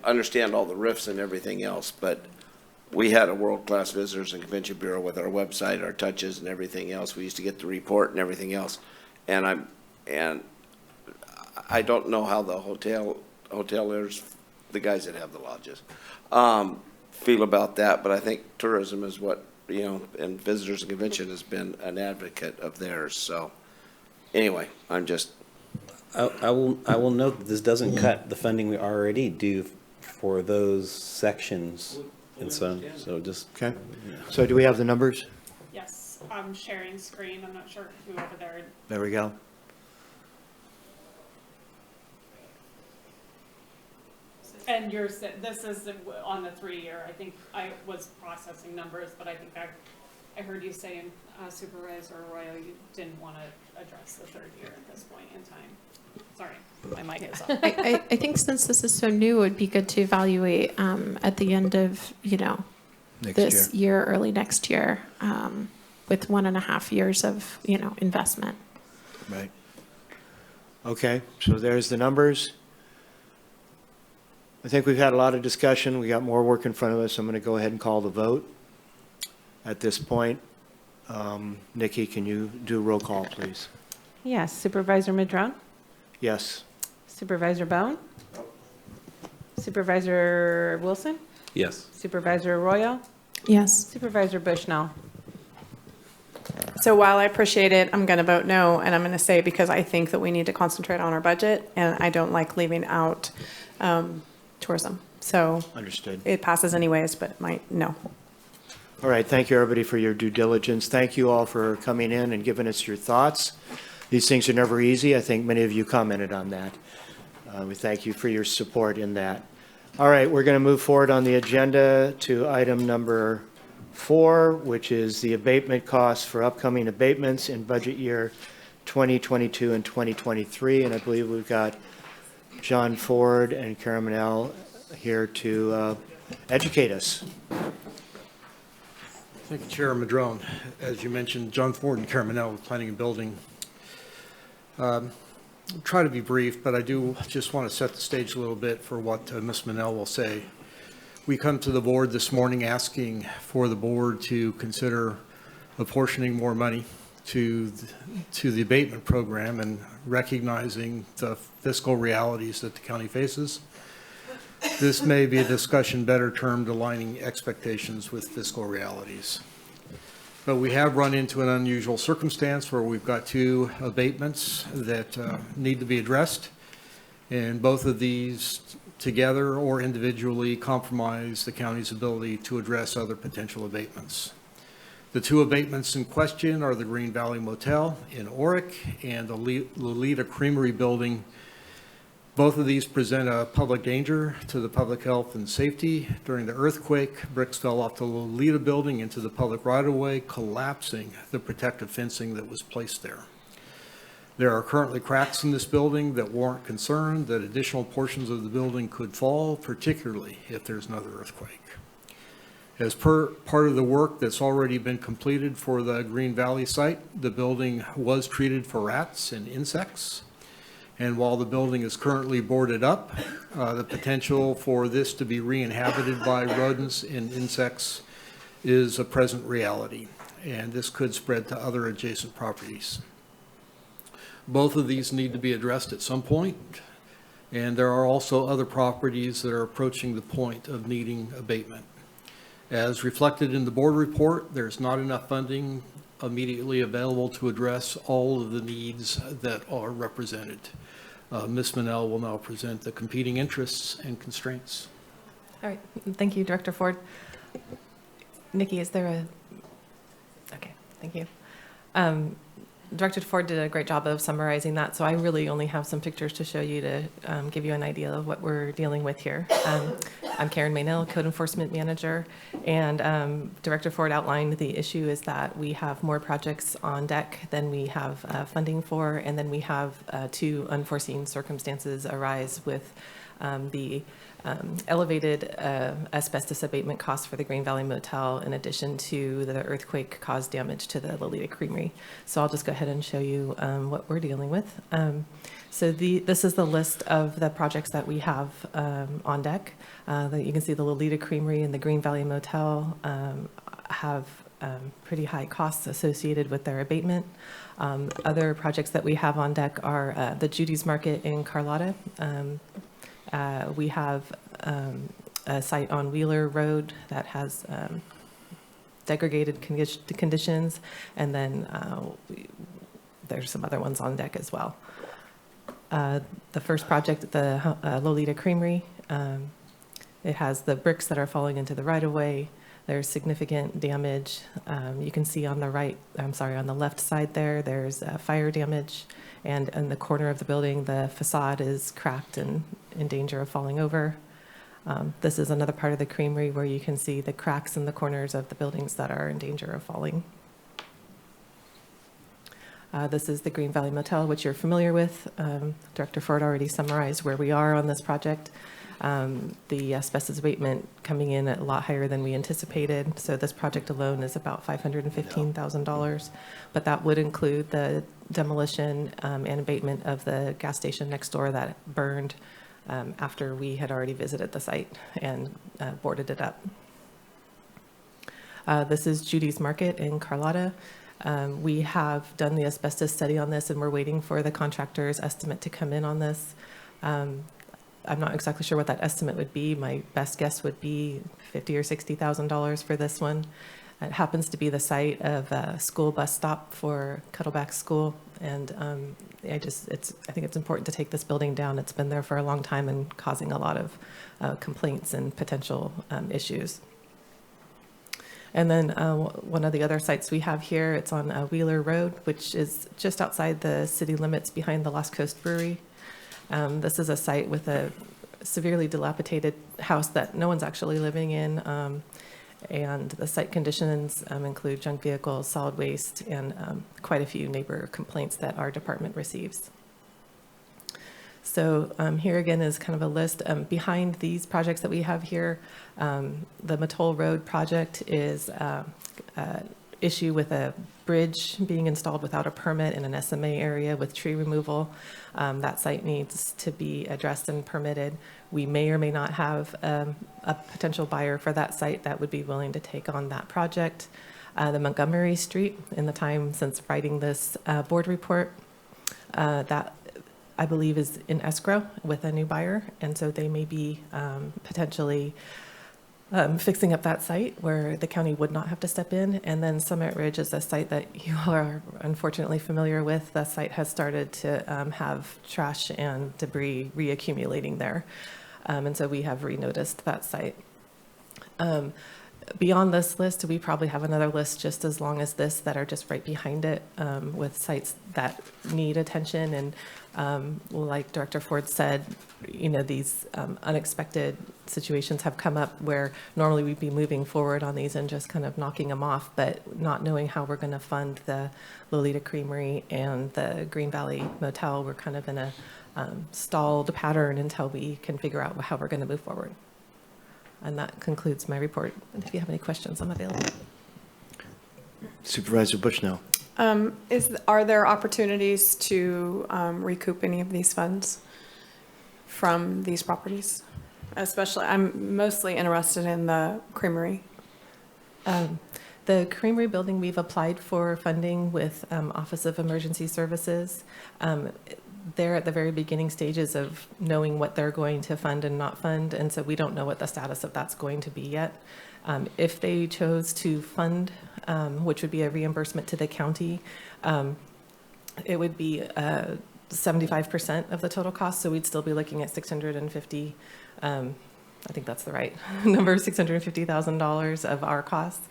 understand all the RIFs and everything else, but we had a world-class Visitors and Convention Bureau with our website, our touches and everything else. We used to get the report and everything else. And I don't know how the hoteliers, the guys that have the lodges, feel about that, but I think tourism is what, you know, and Visitors and Convention has been an advocate of theirs. So anyway, I'm just. I will note that this doesn't cut the funding we already do for those sections. And so just. Okay. So do we have the numbers? Yes, I'm sharing screen. I'm not sure who over there. There we go. And this is on the 3-year. I think I was processing numbers, but I think I heard you saying, Supervisor Arroyo, you didn't want to address the 3rd year at this point in time. Sorry, my mic is off. I think since this is so new, it would be good to evaluate at the end of, this year, early next year, with 1.5 years of, investment. Right. Okay, so there's the numbers. I think we've had a lot of discussion. We got more work in front of us. I'm going to go ahead and call the vote at this point. Nikki, can you do a roll call, please? Yes. Supervisor Madrone? Yes. Supervisor Bohn? Supervisor Wilson? Yes. Supervisor Arroyo? Yes. Supervisor Bushnell? So while I appreciate it, I'm going to vote no, and I'm going to say because I think that we need to concentrate on our budget, and I don't like leaving out tourism. So understood. It passes anyways, but no. All right, thank you, everybody, for your due diligence. Thank you all for coming in and giving us your thoughts. These things are never easy. I think many of you commented on that. We thank you for your support in that. All right, we're going to move forward on the agenda to item number 4, which is the abatement costs for upcoming abatements in budget year 2022 and 2023. And I believe we've got John Ford and Karen Manel here to educate us. Thank you, Chair Madrone. As you mentioned, John Ford and Karen Manel with Planning and Building. I'll try to be brief, but I do just want to set the stage a little bit for what Ms. Manel will say. We come to the board this morning asking for the board to consider apportioning more money to the abatement program and recognizing the fiscal realities that the county faces. This may be a discussion better termed aligning expectations with fiscal realities. But we have run into an unusual circumstance where we've got 2 abatements that need to be addressed. And both of these together or individually compromise the county's ability to address other potential abatements. The 2 abatements in question are the Green Valley Motel in Oric and the Lolita Creamery building. Both of these present a public danger to the public health and safety. During the earthquake, bricks fell off the Lolita building into the public right-of-way, collapsing the protective fencing that was placed there. There are currently cracks in this building that warrant concern that additional portions of the building could fall, particularly if there's another earthquake. As part of the work that's already been completed for the Green Valley site, the building was treated for rats and insects. And while the building is currently boarded up, the potential for this to be re-inhabited by rodents and insects is a present reality, and this could spread to other adjacent properties. Both of these need to be addressed at some point, and there are also other properties that are approaching the point of needing abatement. As reflected in the board report, there's not enough funding immediately available to address all of the needs that are represented. Ms. Manel will now present the competing interests and constraints. All right, thank you, Director Ford. Nikki, is there a, okay, thank you. Director Ford did a great job of summarizing that, so I really only have some pictures to show you to give you an idea of what we're dealing with here. I'm Karen Manel, Code Enforcement Manager, and Director Ford outlined the issue is that we have more projects on deck than we have funding for, and then we have 2 unforeseen circumstances arise with the elevated asbestos abatement costs for the Green Valley Motel, in addition to the earthquake-caused damage to the Lolita Creamery. So I'll just go ahead and show you what we're dealing with. This is the list of the projects that we have on deck. You can see the Lolita Creamery and the Green Valley Motel have pretty high costs associated with their abatement. Other projects that we have on deck are the Judy's Market in Carlotta. We have a site on Wheeler Road that has degraded conditions, and then there's some other ones on deck as well. The first project, the Lolita Creamery, it has the bricks that are falling into the right-of-way. There's significant damage. You can see on the on the left side there's fire damage. And in the corner of the building, the facade is cracked and in danger of falling over. This is another part of the creamery where you can see the cracks in the corners of the buildings that are in danger of falling. This is the Green Valley Motel, which you're familiar with. Director Ford already summarized where we are on this project. The asbestos abatement coming in at a lot higher than we anticipated. So this project alone is about $515,000, but that would include the demolition and abatement of the gas station next door that burned after we had already visited the site and boarded it up. This is Judy's Market in Carlotta. We have done the asbestos study on this, and we're waiting for the contractor's estimate to come in on this. I'm not exactly sure what that estimate would be. My best guess would be $50,000 or $60,000 for this one. It happens to be the site of a school bus stop for Cuddleback School, and I think it's important to take this building down. It's been there for a long time and causing a lot of complaints and potential issues. And then one of the other sites we have here, it's on Wheeler Road, which is just outside the city limits behind the Lost Coast Brewery. This is a site with a severely dilapidated house that no one's actually living in, and the site conditions include junk vehicles, solid waste, and quite a few neighbor complaints that our department receives. So here again is kind of a list. Behind these projects that we have here, the Mattoll Road project is issue with a bridge being installed without a permit in an SMA area with tree removal. That site needs to be addressed and permitted. We may or may not have a potential buyer for that site that would be willing to take on that project. The Montgomery Street, in the time since writing this board report, that I believe is in escrow with a new buyer, and so they may be potentially fixing up that site where the county would not have to step in. And then Summit Ridge is a site that you are unfortunately familiar with. The site has started to have trash and debris reaccumulating there. And so we have renoticed that site. Beyond this list, we probably have another list just as long as this that are just right behind it with sites that need attention. And like Director Ford said, these unexpected situations have come up where normally we'd be moving forward on these and just kind of knocking them off, but not knowing how we're going to fund the Lolita Creamery and the Green Valley Motel. We're kind of in a stalled pattern until we can figure out how we're going to move forward. And that concludes my report. And if you have any questions, I'm available. Supervisor Bushnell. Are there opportunities to recoup any of these funds from these properties? Especially, I'm mostly interested in the creamery. The creamery building, we've applied for funding with Office of Emergency Services. They're at the very beginning stages of knowing what they're going to fund and not fund, and so we don't know what the status of that's going to be yet. If they chose to fund, which would be a reimbursement to the county, it would be 75% of the total cost, so we'd still be looking at $650, I think that's the right number, $650,000 of our costs.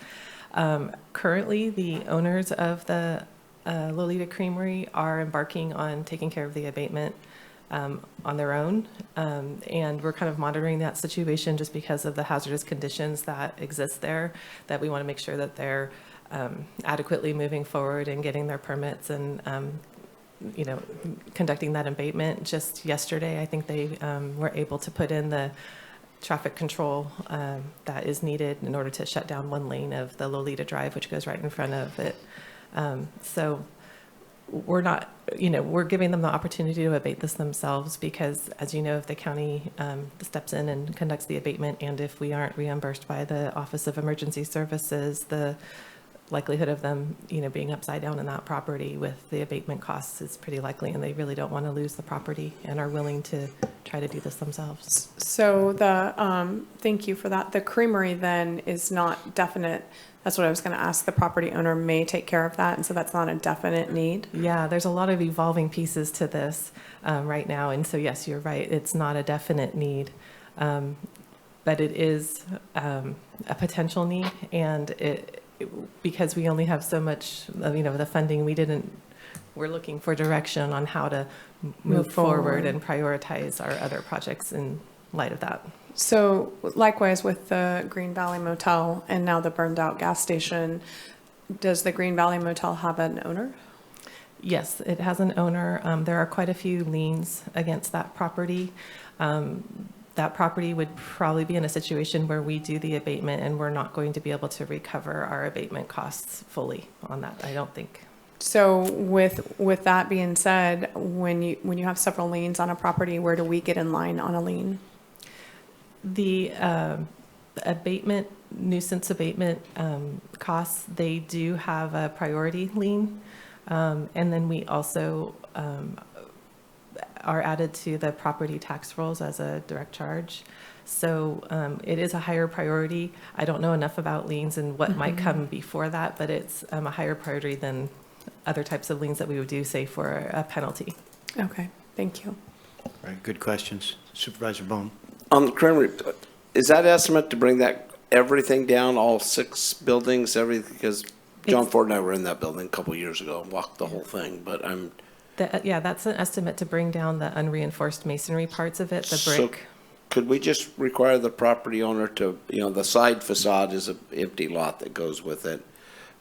Currently, the owners of the Lolita Creamery are embarking on taking care of the abatement on their own, and we're kind of monitoring that situation just because of the hazardous conditions that exist there, that we want to make sure that they're adequately moving forward and getting their permits and you know, conducting that abatement. Just yesterday, I think they were able to put in the traffic control that is needed in order to shut down one lane of the Lolita Drive, which goes right in front of it. So we're not, you know, we're giving them the opportunity to abate this themselves because, as you know, if the county steps in and conducts the abatement, and if we aren't reimbursed by the Office of Emergency Services, the likelihood of them, you know, being upside down in that property with the abatement costs is pretty likely, and they really don't want to lose the property and are willing to try to do this themselves. So thank you for that. The creamery then is not definite. That's what I was going to ask. The property owner may take care of that, and so that's not a definite need. Yeah, there's a lot of evolving pieces to this right now, and so yes, you're right. It's not a definite need, but it is a potential need, and because we only have so much of, you know, the funding, we're looking for direction on how to move forward and prioritize our other projects in light of that. So likewise with the Green Valley Motel and now the burned out gas station, does the Green Valley Motel have an owner? Yes, it has an owner. There are quite a few liens against that property. That property would probably be in a situation where we do the abatement and we're not going to be able to recover our abatement costs fully on that, I don't think. So with that being said, when you have several liens on a property, where do we get in line on a lien? The abatement, nuisance abatement costs, they do have a priority lien. And then we also are added to the property tax rolls as a direct charge. So it is a higher priority. I don't know enough about liens and what might come before that, but it's a higher priority than other types of liens that we would do, say, for a penalty. Okay, thank you. All right, good questions. Supervisor Bohn. On the creamery, is that estimate to bring that everything down, all 6 buildings, everything? Because John Ford and I were in that building a couple of years ago and walked the whole thing, but Yeah, that's an estimate to bring down the unreinforced masonry parts of it, the brick. So could we just require the property owner to, you know, the side facade is an empty lot that goes with it.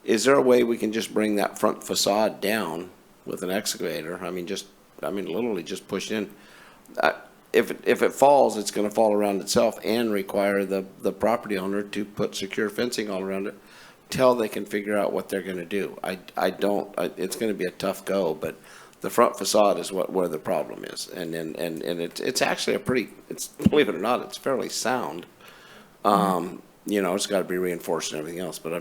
Is there a way we can just bring that front facade down with an excavator? I mean, literally just push in. If it falls, it's going to fall around itself and require the property owner to put secure fencing all around it till they can figure out what they're going to do. It's going to be a tough go, but the front facade is where the problem is. And it's actually believe it or not, it's fairly sound. You know, it's got to be reinforced and everything else, but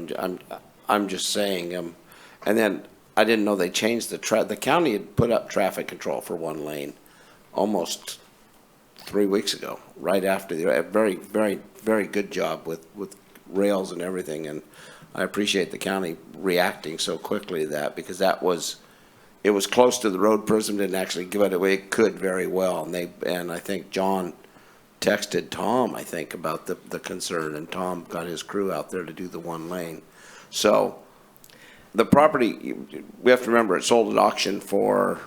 I'm just saying, and then I didn't know they changed the county had put up traffic control for one lane almost 3 weeks ago, right after the very, very, very good job with rails and everything. And I appreciate the county reacting so quickly to that, because it was close to the road. Prism didn't actually give it away. It could very well. And I think John texted Tom, I think, about the concern, and Tom got his crew out there to do the one lane. So the property, we have to remember, it sold at auction for,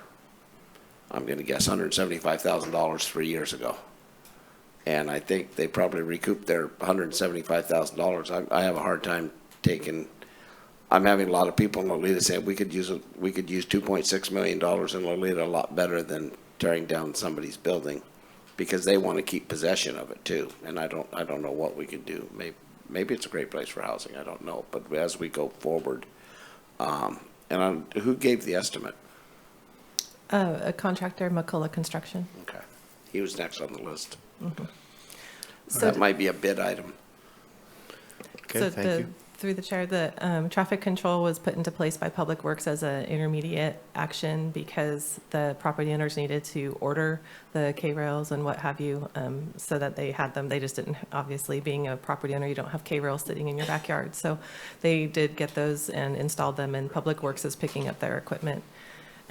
I'm going to guess, $175,000 3 years ago. And I think they probably recouped their $175,000. I have a hard time I'm having a lot of people in Lolita saying we could use $2.6 million in Lolita a lot better than tearing down somebody's building, because they want to keep possession of it too. And I don't know what we could do. Maybe it's a great place for housing. I don't know. But as we go forward, who gave the estimate? A contractor, McCullough Construction. Okay. He was next on the list. Mm-hmm. So that might be a bid item. Okay, thank you. Through the chair, the traffic control was put into place by Public Works as an intermediate action because the property owners needed to order the K-rails and what have you, so that they had them. They just didn't, obviously, being a property owner, you don't have K-rails sitting in your backyard. So they did get those and installed them, and Public Works is picking up their equipment.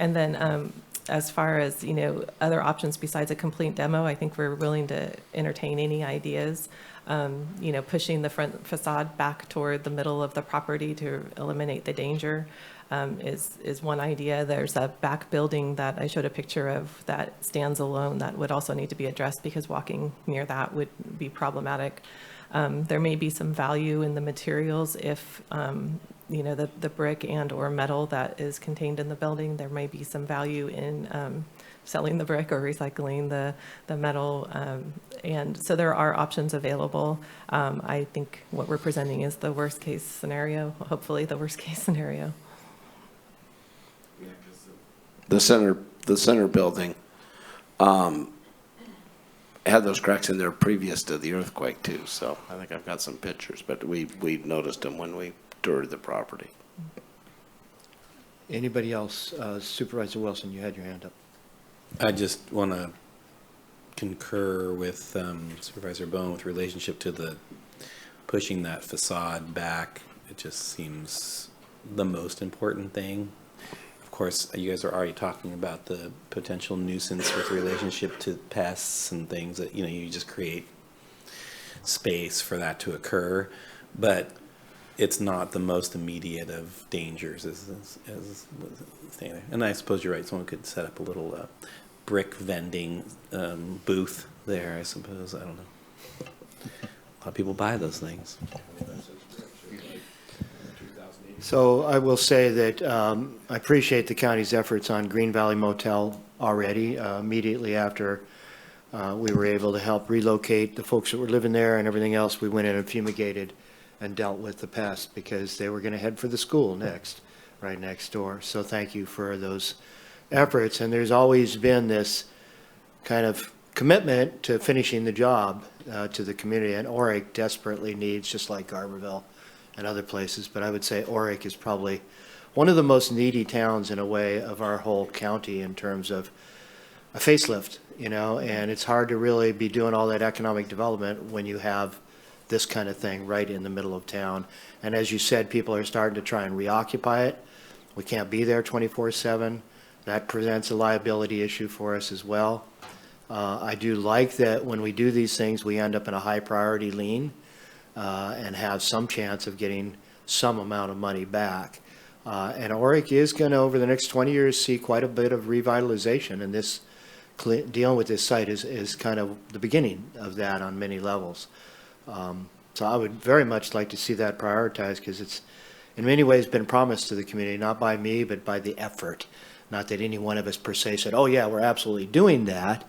And then as far as, you know, other options besides a complete demo, I think we're willing to entertain any ideas. You know, pushing the front facade back toward the middle of the property to eliminate the danger is one idea. There's a back building that I showed a picture of that stands alone that would also need to be addressed, because walking near that would be problematic. There may be some value in the materials if you know, the brick and or metal that is contained in the building. There may be some value in selling the brick or recycling the metal. And so there are options available. I think what we're presenting is the worst case scenario, hopefully the worst case scenario. The center building had those cracks in there previous to the earthquake too, so I think I've got some pictures, but we noticed them when we toured the property. Anybody else? Supervisor Wilson, you had your hand up. I just want to concur with Supervisor Bohn with relationship to the pushing that facade back. It just seems the most important thing. Of course, you guys are already talking about the potential nuisance with relationship to pests and things that, you know, you just create space for that to occur. But it's not the most immediate of dangers as thing. And I suppose you're right. Someone could set up a little brick vending booth there, I suppose. I don't know. A lot of people buy those things. So I will say that I appreciate the county's efforts on Green Valley Motel already. Immediately after we were able to help relocate the folks that were living there and everything else, we went in and fumigated and dealt with the pest because they were going to head for the school next, right next door. So thank you for those efforts. And there's always been this kind of commitment to finishing the job to the community. And Oric desperately needs, just like Garberville and other places, but I would say Oric is probably one of the most needy towns in a way of our whole county in terms of a facelift, you know, and it's hard to really be doing all that economic development when you have this kind of thing right in the middle of town. And as you said, people are starting to try and reoccupy it. We can't be there 24/7. That presents a liability issue for us as well. I do like that when we do these things, we end up in a high priority lien and have some chance of getting some amount of money back. And Oric is going to, over the next 20 years, see quite a bit of revitalization, and this dealing with this site is kind of the beginning of that on many levels. So I would very much like to see that prioritized because it's in many ways been promised to the community, not by me, but by the effort. Not that any one of us per se said, oh yeah, we're absolutely doing that,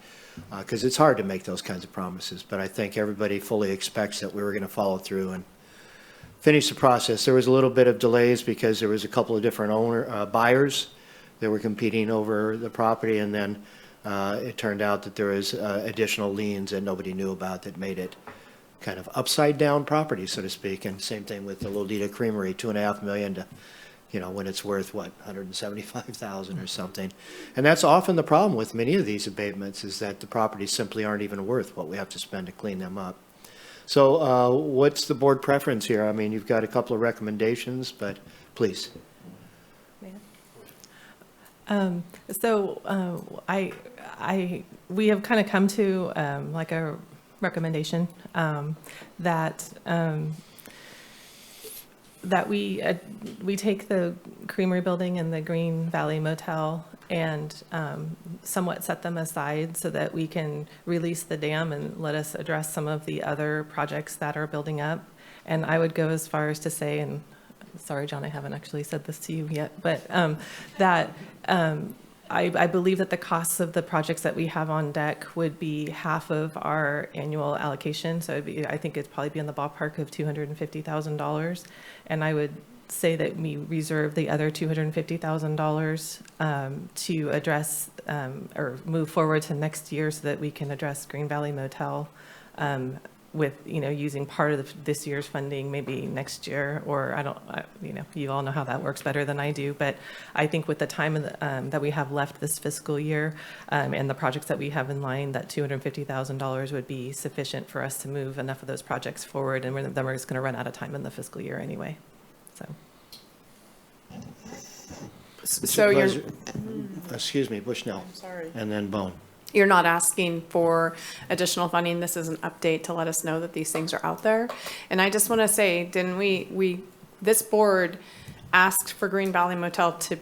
because it's hard to make those kinds of promises. But I think everybody fully expects that we were going to follow through and finish the process. There was a little bit of delays because there was a couple of different buyers that were competing over the property, and then it turned out that there was additional liens that nobody knew about that made it kind of upside down property, so to speak. And same thing with the Lodita Creamery, $2.5 million to, you know, when it's worth what, 175,000 or something. And that's often the problem with many of these abatements, is that the properties simply aren't even worth what we have to spend to clean them up. So what's the board preference here? I mean, you've got a couple of recommendations, but please. We have kind of come to like a recommendation that we take the Creamery building and the Green Valley Motel and somewhat set them aside so that we can release the dam and let us address some of the other projects that are building up. And I would go as far as to say, and sorry, John, I haven't actually said this to you yet, but I believe that the costs of the projects that we have on deck would be half of our annual allocation. So I think it'd probably be in the ballpark of $250,000. And I would say that we reserve the other $250,000 to address or move forward to next year so that we can address Green Valley Motel with, you know, using part of this year's funding, maybe next year, or you know, you all know how that works better than I do. But I think with the time that we have left this fiscal year and the projects that we have in line, that $250,000 would be sufficient for us to move enough of those projects forward. And then we're just going to run out of time in the fiscal year anyway. So you're, excuse me, Bushnell. I'm sorry. And then Bohn. You're not asking for additional funding. This is an update to let us know that these things are out there. And I just want to say, didn't this board asked for Green Valley Motel to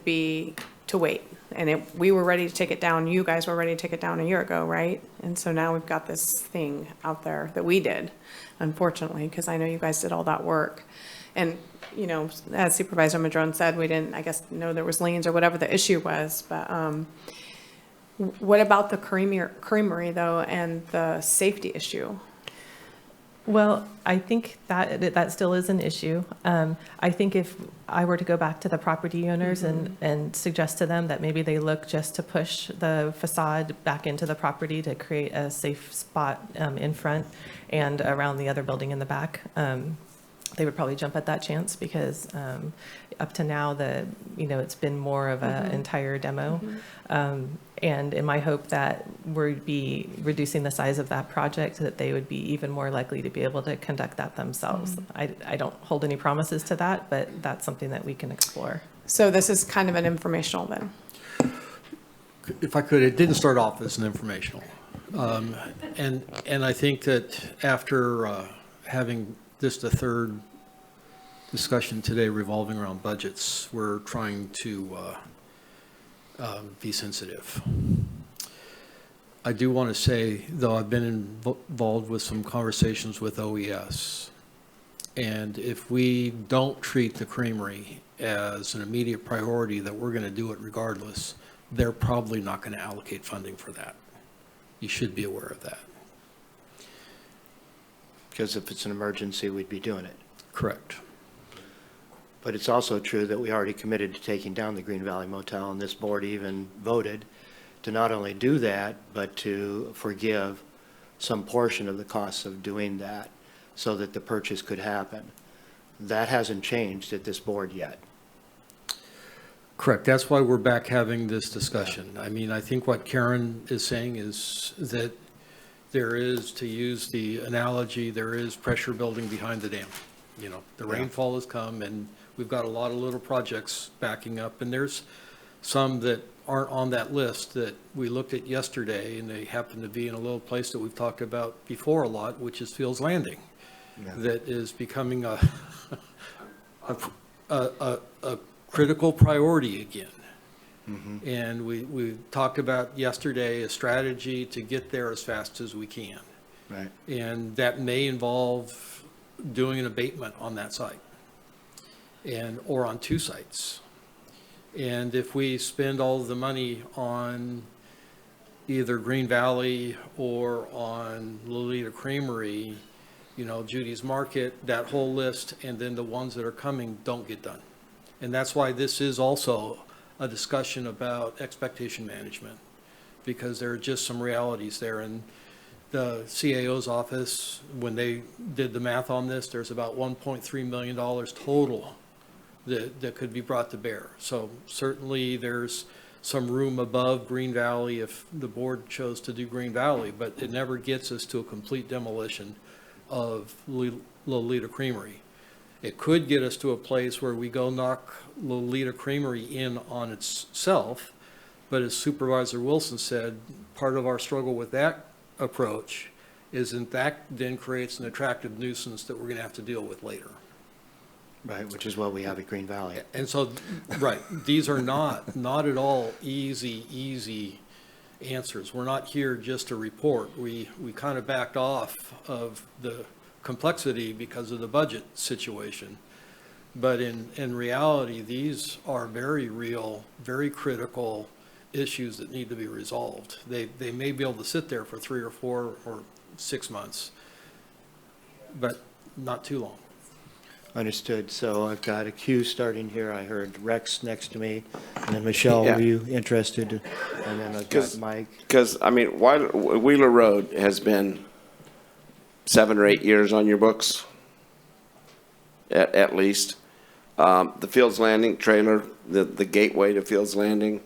wait, and we were ready to take it down. You guys were ready to take it down a year ago, right? And so now we've got this thing out there that we did, unfortunately, because I know you guys did all that work. And, you know, as Supervisor Madrone said, we didn't, I guess, know there was liens or whatever the issue was, but what about the creamery though, and the safety issue? Well, I think that still is an issue. I think if I were to go back to the property owners and suggest to them that maybe they look just to push the facade back into the property to create a safe spot in front and around the other building in the back, they would probably jump at that chance, because up to now, it's been more of an entire demo. And in my hope that we'd be reducing the size of that project, so that they would be even more likely to be able to conduct that themselves. I don't hold any promises to that, but that's something that we can explore. So this is kind of an informational then? If I could, it didn't start off as an informational. And I think that after having this the third discussion today revolving around budgets, we're trying to be sensitive. I do want to say, though, I've been involved with some conversations with OES, and if we don't treat the creamery as an immediate priority, that we're going to do it regardless, they're probably not going to allocate funding for that. You should be aware of that. Because if it's an emergency, we'd be doing it. Correct. But it's also true that we already committed to taking down the Green Valley Motel, and this board even voted to not only do that, but to forgive some portion of the costs of doing that so that the purchase could happen. That hasn't changed at this board yet. Correct. That's why we're back having this discussion. I mean, I think what Karen is saying is that there is, to use the analogy, there is pressure building behind the dam. You know, the rainfall has come, and we've got a lot of little projects backing up, and there's some that aren't on that list that we looked at yesterday, and they happen to be in a little place that we've talked about before a lot, which is Fields Landing. That is becoming a critical priority again. And we talked about yesterday a strategy to get there as fast as we can. Right. And that may involve doing an abatement on that site, or on two sites. And if we spend all of the money on either Green Valley or on Lolita Creamery, Judy's Market, that whole list, and then the ones that are coming don't get done. And that's why this is also a discussion about expectation management, because there are just some realities there. And the CAO's office, when they did the math on this, there's about $1.3 million total that could be brought to bear. So certainly there's some room above Green Valley if the board chose to do Green Valley, but it never gets us to a complete demolition of Lolita Creamery. It could get us to a place where we go knock Lolita Creamery in on itself, but as Supervisor Wilson said, part of our struggle with that approach is that then creates an attractive nuisance that we're going to have to deal with later. Right, which is what we have at Green Valley. And so, right, these are not at all easy answers. We're not here just to report. We kind of backed off of the complexity because of the budget situation. But in reality, these are very real, very critical issues that need to be resolved. They may be able to sit there for 3 or 4 or 6 months, but not too long. Understood. So I've got a queue starting here. I heard Rex next to me, and then Michelle, were you interested? And then I've got Mike. Because, I mean, Wheeler Road has been 7 or 8 years on your books, at least. The Fields Landing trailer, the gateway to Fields Landing,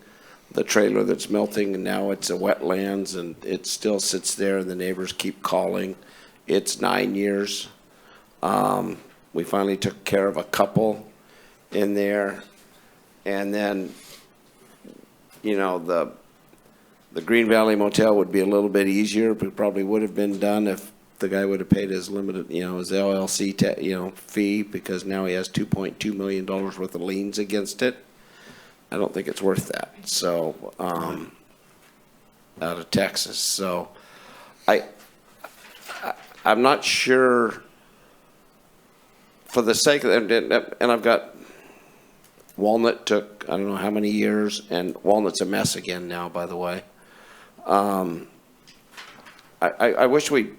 the trailer that's melting, and now it's a wetlands, and it still sits there, and the neighbors keep calling. It's 9 years. We finally took care of a couple in there. And then, the Green Valley Motel would be a little bit easier, but probably would have been done if the guy would have paid his limited, his LLC, fee, because now he has $2.2 million worth of liens against it. I don't think it's worth that. So, out of Texas. So, I'm not sure for the sake of, and I've got, Walnut took, I don't know how many years, and Walnut's a mess again now, by the way. I wish we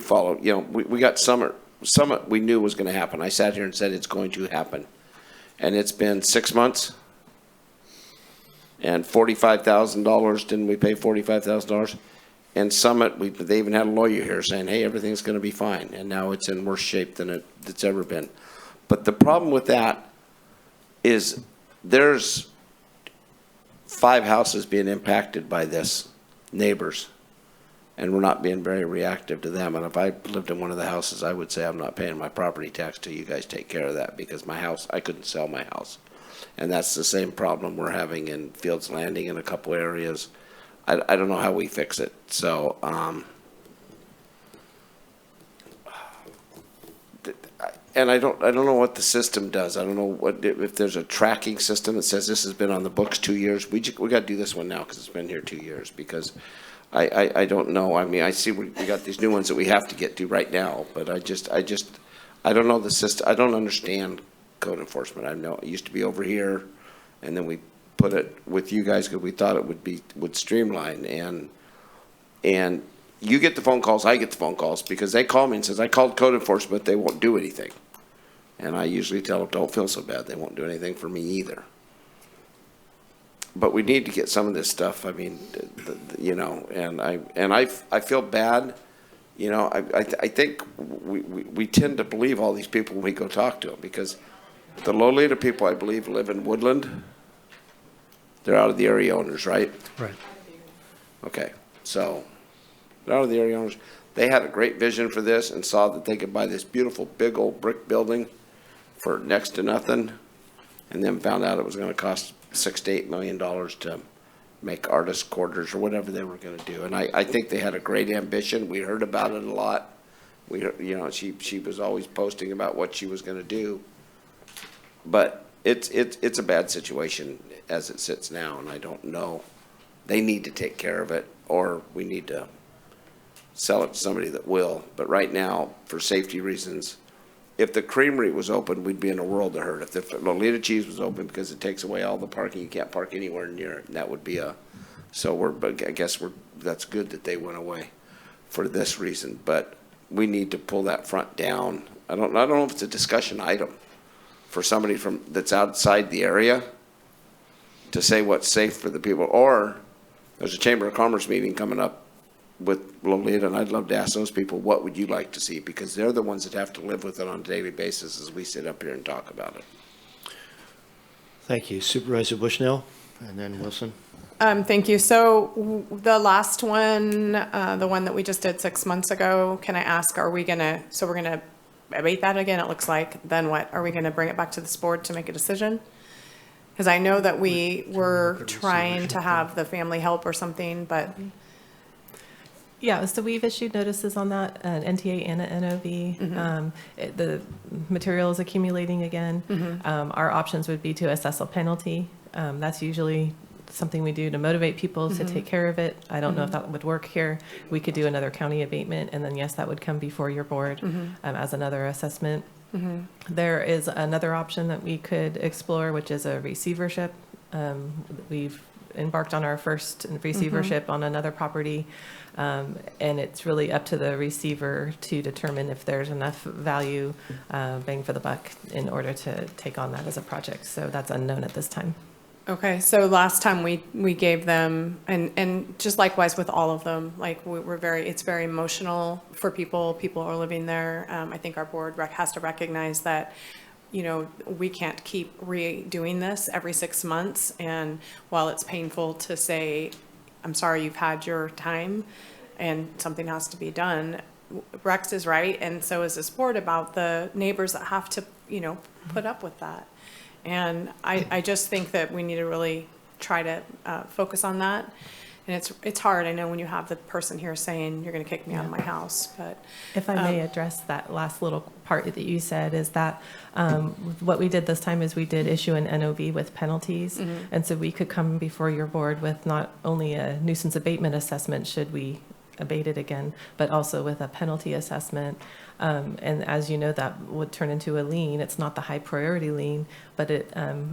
followed, you know, we got Summit we knew was gonna happen. I sat here and said it's going to happen. And it's been 6 months. And $45,000, didn't we pay $45,000? And Summit, they even had a lawyer here saying, hey, everything's gonna be fine. And now it's in worse shape than it's ever been. But the problem with that is there's 5 houses being impacted by this, neighbors. And we're not being very reactive to them. And if I lived in one of the houses, I would say I'm not paying my property tax till you guys take care of that, because my house, I couldn't sell my house. And that's the same problem we're having in Fields Landing in a couple areas. I don't know how we fix it. So, and I don't know what the system does. I don't know if there's a tracking system that says this has been on the books 2 years. We got to do this one now because it's been here 2 years, because I don't know. I mean, I see we got these new ones that we have to get to right now, but I don't know the system. I don't understand code enforcement. I know it used to be over here, and then we put it with you guys because we thought it would streamline. And you get the phone calls, I get the phone calls, because they call me and says, I called code enforcement, they won't do anything. And I usually tell them, don't feel so bad, they won't do anything for me either. But we need to get some of this stuff. I mean, you know, and I feel bad. You know, I think we tend to believe all these people when we go talk to them, because the Lolita people, I believe, live in Woodland. They're out of the area owners, right? Right. Okay, so they're out of the area owners. They had a great vision for this and saw that they could buy this beautiful big old brick building for next to nothing, and then found out it was going to cost $6 to $8 million to make artist quarters or whatever they were going to do. And I think they had a great ambition. We heard about it a lot. You know, she was always posting about what she was going to do. But it's a bad situation as it sits now, and I don't know. They need to take care of it, or we need to sell it to somebody that will. But right now, for safety reasons, if the creamery was open, we'd be in a world of hurt. If the Lolita Cheese was open, because it takes away all the parking, you can't park anywhere near it, and that would be but I guess that's good that they went away for this reason. But we need to pull that front down. I don't know if it's a discussion item for somebody that's outside the area to say what's safe for the people. Or there's a Chamber of Commerce meeting coming up with Lolita, and I'd love to ask those people, what would you like to see? Because they're the ones that have to live with it on a daily basis as we sit up here and talk about it. Thank you. Supervisor Bushnell, and then Wilson. Thank you. So the last one, the one that we just did 6 months ago, can I ask, we're going to abate that again, it looks like. Then what? Are we going to bring it back to this board to make a decision? Because I know that we were trying to have the family help or something, but. Yeah, so we've issued notices on that, an NTA and an NOV. The material is accumulating again. Our options would be to assess a penalty. That's usually something we do to motivate people to take care of it. I don't know if that would work here. We could do another county abatement, and then yes, that would come before your board as another assessment. There is another option that we could explore, which is a receivership. We've embarked on our first receivership on another property, and it's really up to the receiver to determine if there's enough value, bang for the buck, in order to take on that as a project. So that's unknown at this time. Okay, so last time we gave them, and just likewise with all of them, like it's very emotional for people. People are living there. I think our board has to recognize that, you know, we can't keep redoing this every 6 months. And while it's painful to say, I'm sorry, you've had your time and something has to be done, Rex is right, and so is this board, about the neighbors that have to, you know, put up with that. And I just think that we need to really try to focus on that. And it's hard, I know, when you have the person here saying, you're going to kick me out of my house. But if I may address that last little part that you said, is that what we did this time is we did issue an NOV with penalties. And so we could come before your board with not only a nuisance abatement assessment should we abated again, but also with a penalty assessment. And as you know, that would turn into a lien. It's not the high priority lien, but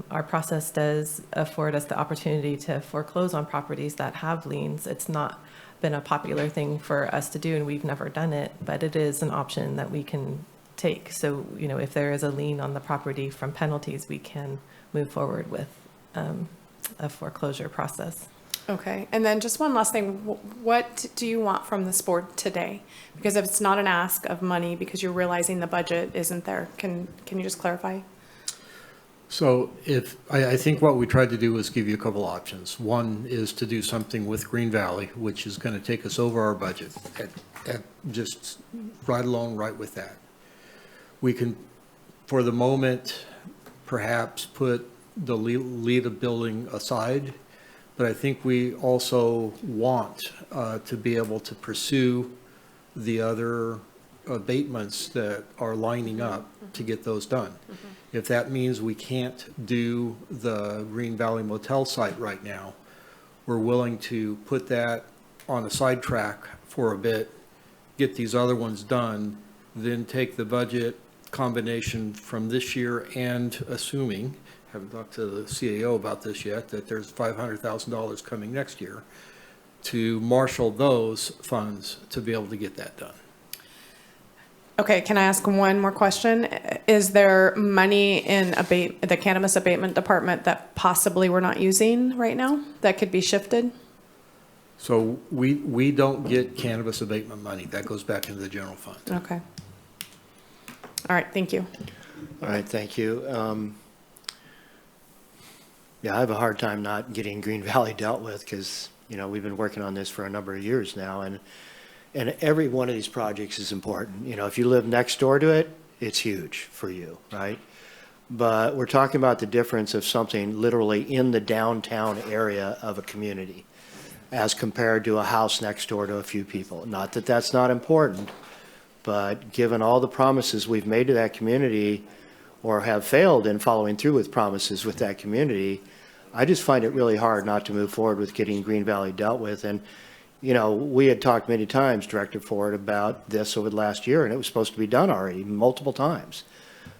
our process does afford us the opportunity to foreclose on properties that have liens. It's not been a popular thing for us to do, and we've never done it, but it is an option that we can take. So, you know, if there is a lien on the property from penalties, we can move forward with a foreclosure process. Okay, and then just one last thing. What do you want from this board today? Because if it's not an ask of money because you're realizing the budget isn't there, can you just clarify? So I think what we tried to do was give you a couple options. One is to do something with Green Valley, which is going to take us over our budget, at just right along right with that. We can, for the moment, perhaps put the Lita building aside, but I think we also want to be able to pursue the other abatements that are lining up to get those done. If that means we can't do the Green Valley Motel site right now, we're willing to put that on a sidetrack for a bit, get these other ones done, then take the budget combination from this year and assuming, haven't talked to the CAO about this yet, that there's $500,000 coming next year, to marshal those funds to be able to get that done. Okay, can I ask one more question? Is there money in the cannabis abatement department that possibly we're not using right now that could be shifted? So we don't get cannabis abatement money. That goes back into the general fund. Okay. All right, thank you. All right, thank you. Yeah, I have a hard time not getting Green Valley dealt with because, you know, we've been working on this for a number of years now, and every one of these projects is important. You know, if you live next door to it, it's huge for you, right? But we're talking about the difference of something literally in the downtown area of a community as compared to a house next door to a few people. Not that that's not important, but given all the promises we've made to that community or have failed in following through with promises with that community, I just find it really hard not to move forward with getting Green Valley dealt with. And you know, we had talked many times, Director Ford, about this over the last year, and it was supposed to be done already multiple times.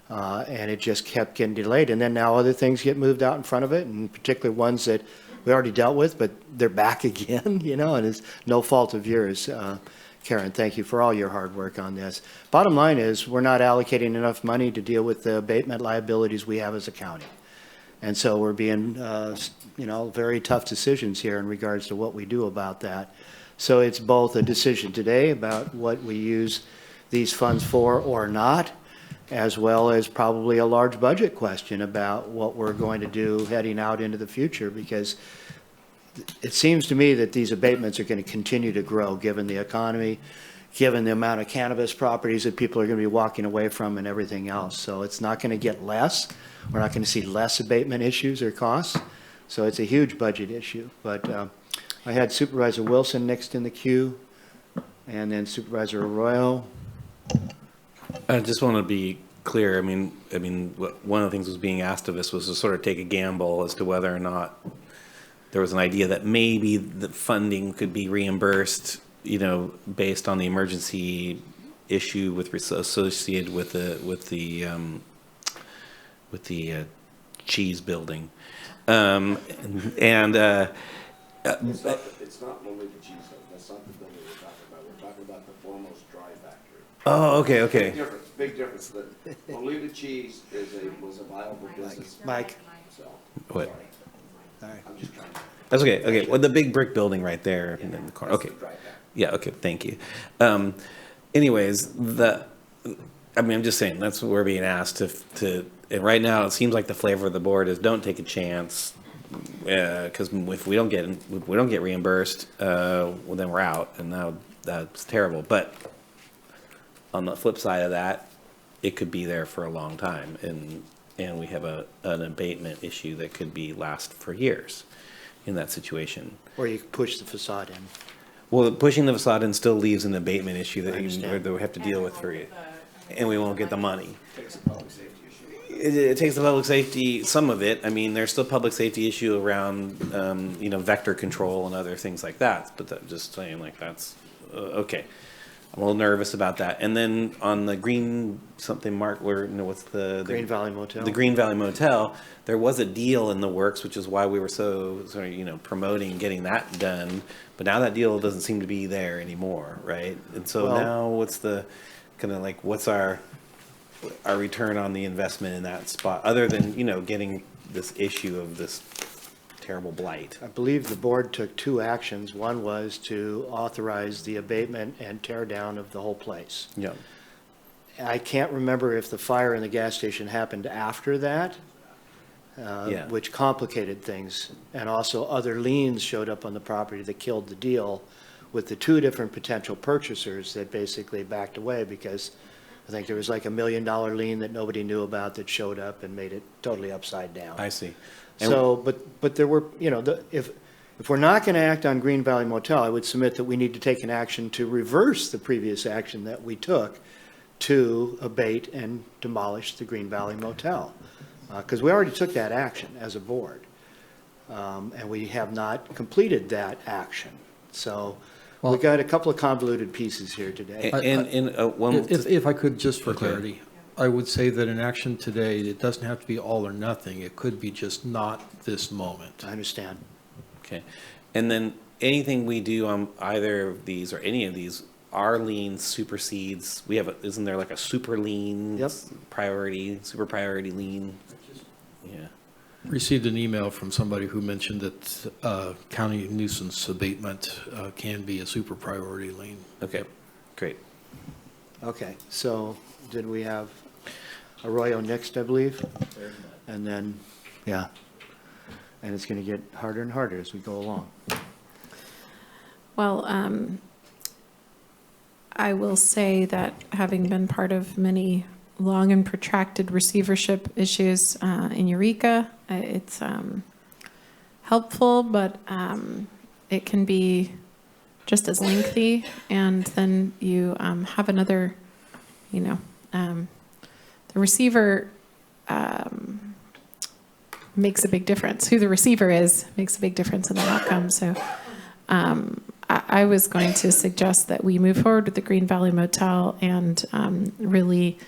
And it just kept getting delayed. And then now other things get moved out in front of it, and particularly ones that we already dealt with, but they're back again, you know, and it's no fault of yours. Karen, thank you for all your hard work on this. Bottom line is we're not allocating enough money to deal with the abatement liabilities we have as a county. And so we're being, you know, very tough decisions here in regards to what we do about that. So it's both a decision today about what we use these funds for or not, as well as probably a large budget question about what we're going to do heading out into the future, because it seems to me that these abatements are going to continue to grow given the economy, given the amount of cannabis properties that people are going to be walking away from and everything else. So it's not going to get less. We're not going to see less abatement issues or costs. So it's a huge budget issue. But I had Supervisor Wilson next in the queue, and then Supervisor Arroyo. I just want to be clear. I mean, one of the things was being asked of us was to sort of take a gamble as to whether or not there was an idea that maybe the funding could be reimbursed, you know, based on the emergency issue associated with the cheese building, and It's not only the cheese, that's not the building we're talking about. We're talking about the Foremost Dry Factory. Oh, okay. Big difference. Lolita Cheese was a viable business. Mike. So, What? sorry. I'm just trying to. That's okay. Okay. Well, the big brick building right there in the corner. Okay. Yeah. Okay. Thank you. Anyways, I'm just saying that's what we're being asked to. And right now, it seems like the flavor of the board is don't take a chance, because if we don't get reimbursed, well, then we're out, and that's terrible. But on the flip side of that, it could be there for a long time, and we have an abatement issue that could last for years in that situation. Or you push the facade in. Well, pushing the facade in still leaves an abatement issue that we have to deal with for you, and we won't get the money. It takes the public safety, some of it. I mean, there's still public safety issue around, vector control and other things like that. But just saying, like, that's okay. I'm a little nervous about that. And then on the green something, Mark, what's the Green Valley Motel. The Green Valley Motel, there was a deal in the works, which is why we were so sort of, promoting getting that done. But now that deal doesn't seem to be there anymore, right? And so Well- now what's the kind of like, what's our return on the investment in that spot, other than, getting this issue of this terrible blight? I believe the board took two actions. One was to authorize the abatement and tear down of the whole place. Yeah. I can't remember if the fire in the gas station happened after that, Yeah. which complicated things. And also other liens showed up on the property that killed the deal with the two different potential purchasers that basically backed away because I think there was like $1 million lien that nobody knew about that showed up and made it totally upside down. I see. And So, but there were, if we're not going to act on Green Valley Motel, I would submit that we need to take an action to reverse the previous action that we took to abate and demolish the Green Valley Motel. Because we already took that action as a board. And we have not completed that action. So we've got a couple of convoluted pieces here today. If I could, just for clarity, I would say that an action today, it doesn't have to be all or nothing. It could be just not this moment. I understand. Okay. And then anything we do on either of these or any of these, our lien supersedes, isn't there like a super lien? Yep. Super priority lien? Yeah. Received an email from somebody who mentioned that county nuisance abatement can be a super priority lien. Okay, great. Okay, so did we have Arroyo next, I believe? And then, yeah. And it's going to get harder and harder as we go along. Well, I will say that having been part of many long and protracted receivership issues in Eureka, it's helpful, but it can be just as lengthy. And then you have another, the receiver makes a big difference. Who the receiver is makes a big difference in the outcome. So I was going to suggest that we move forward with the Green Valley Motel and really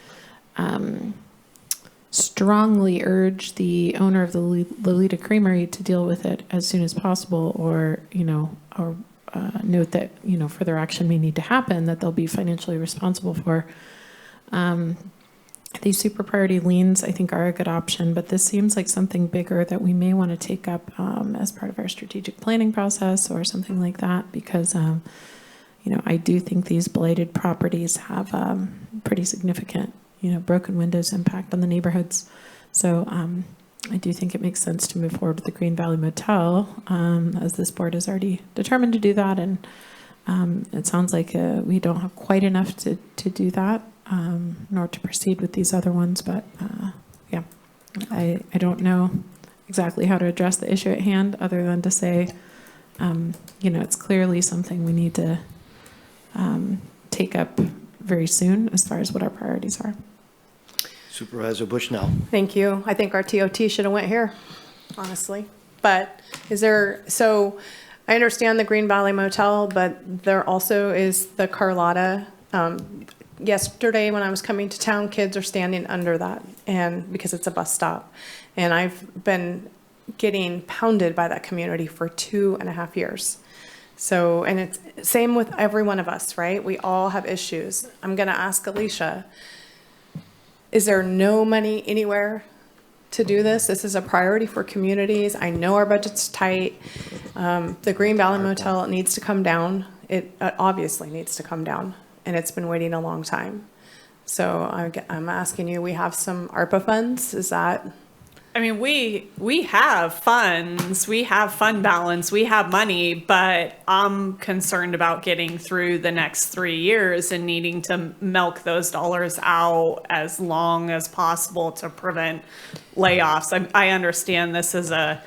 strongly urge the owner of the Lolita Creamery to deal with it as soon as possible, or note that further action may need to happen that they'll be financially responsible for. These super priority liens, I think, are a good option, but this seems like something bigger that we may want to take up as part of our strategic planning process or something like that, because I do think these blighted properties have pretty significant broken windows impact on the neighborhoods. So I do think it makes sense to move forward with the Green Valley Motel, as this board is already determined to do that. And it sounds like we don't have quite enough to do that, nor to proceed with these other ones. But yeah, I don't know exactly how to address the issue at hand other than to say, it's clearly something we need to take up very soon as far as what our priorities are. Supervisor Bushnell. Thank you. I think our TOT should have went here, honestly. But so I understand the Green Valley Motel, but there also is the Carlotta. Yesterday when I was coming to town, kids are standing under that, and because it's a bus stop. And I've been getting pounded by that community for 2.5 years. So, and it's same with every one of us, right? We all have issues. I'm going to ask Alicia, is there no money anywhere to do this? This is a priority for communities. I know our budget's tight. The Green Valley Motel needs to come down. It obviously needs to come down, and it's been waiting a long time. So I'm asking you, we have some ARPA funds. Is that? I mean, we have funds, we have fund balance, we have money, but I'm concerned about getting through the next 3 years and needing to milk those dollars out as long as possible to prevent layoffs. I understand this is a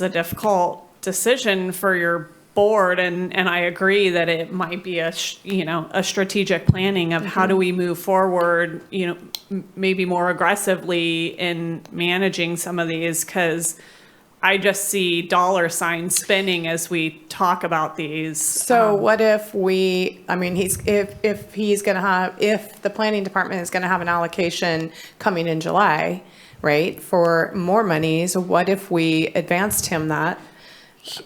difficult decision for your board, and I agree that it might be a strategic planning of how do we move forward, maybe more aggressively in managing some of these, because I just see dollar signs spinning as we talk about these. So what if we, I mean, if he's gonna have, if the planning department is gonna have an allocation coming in July, right, for more monies, what if we advanced him that?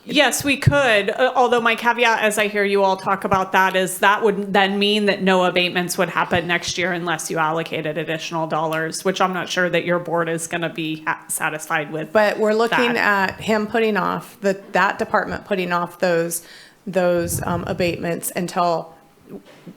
Yes, we could, although my caveat, as I hear you all talk about that, is that would then mean that no abatements would happen next year unless you allocated additional dollars, which I'm not sure that your board is going to be satisfied with. But we're looking that. at him putting off, that department putting off those abatements until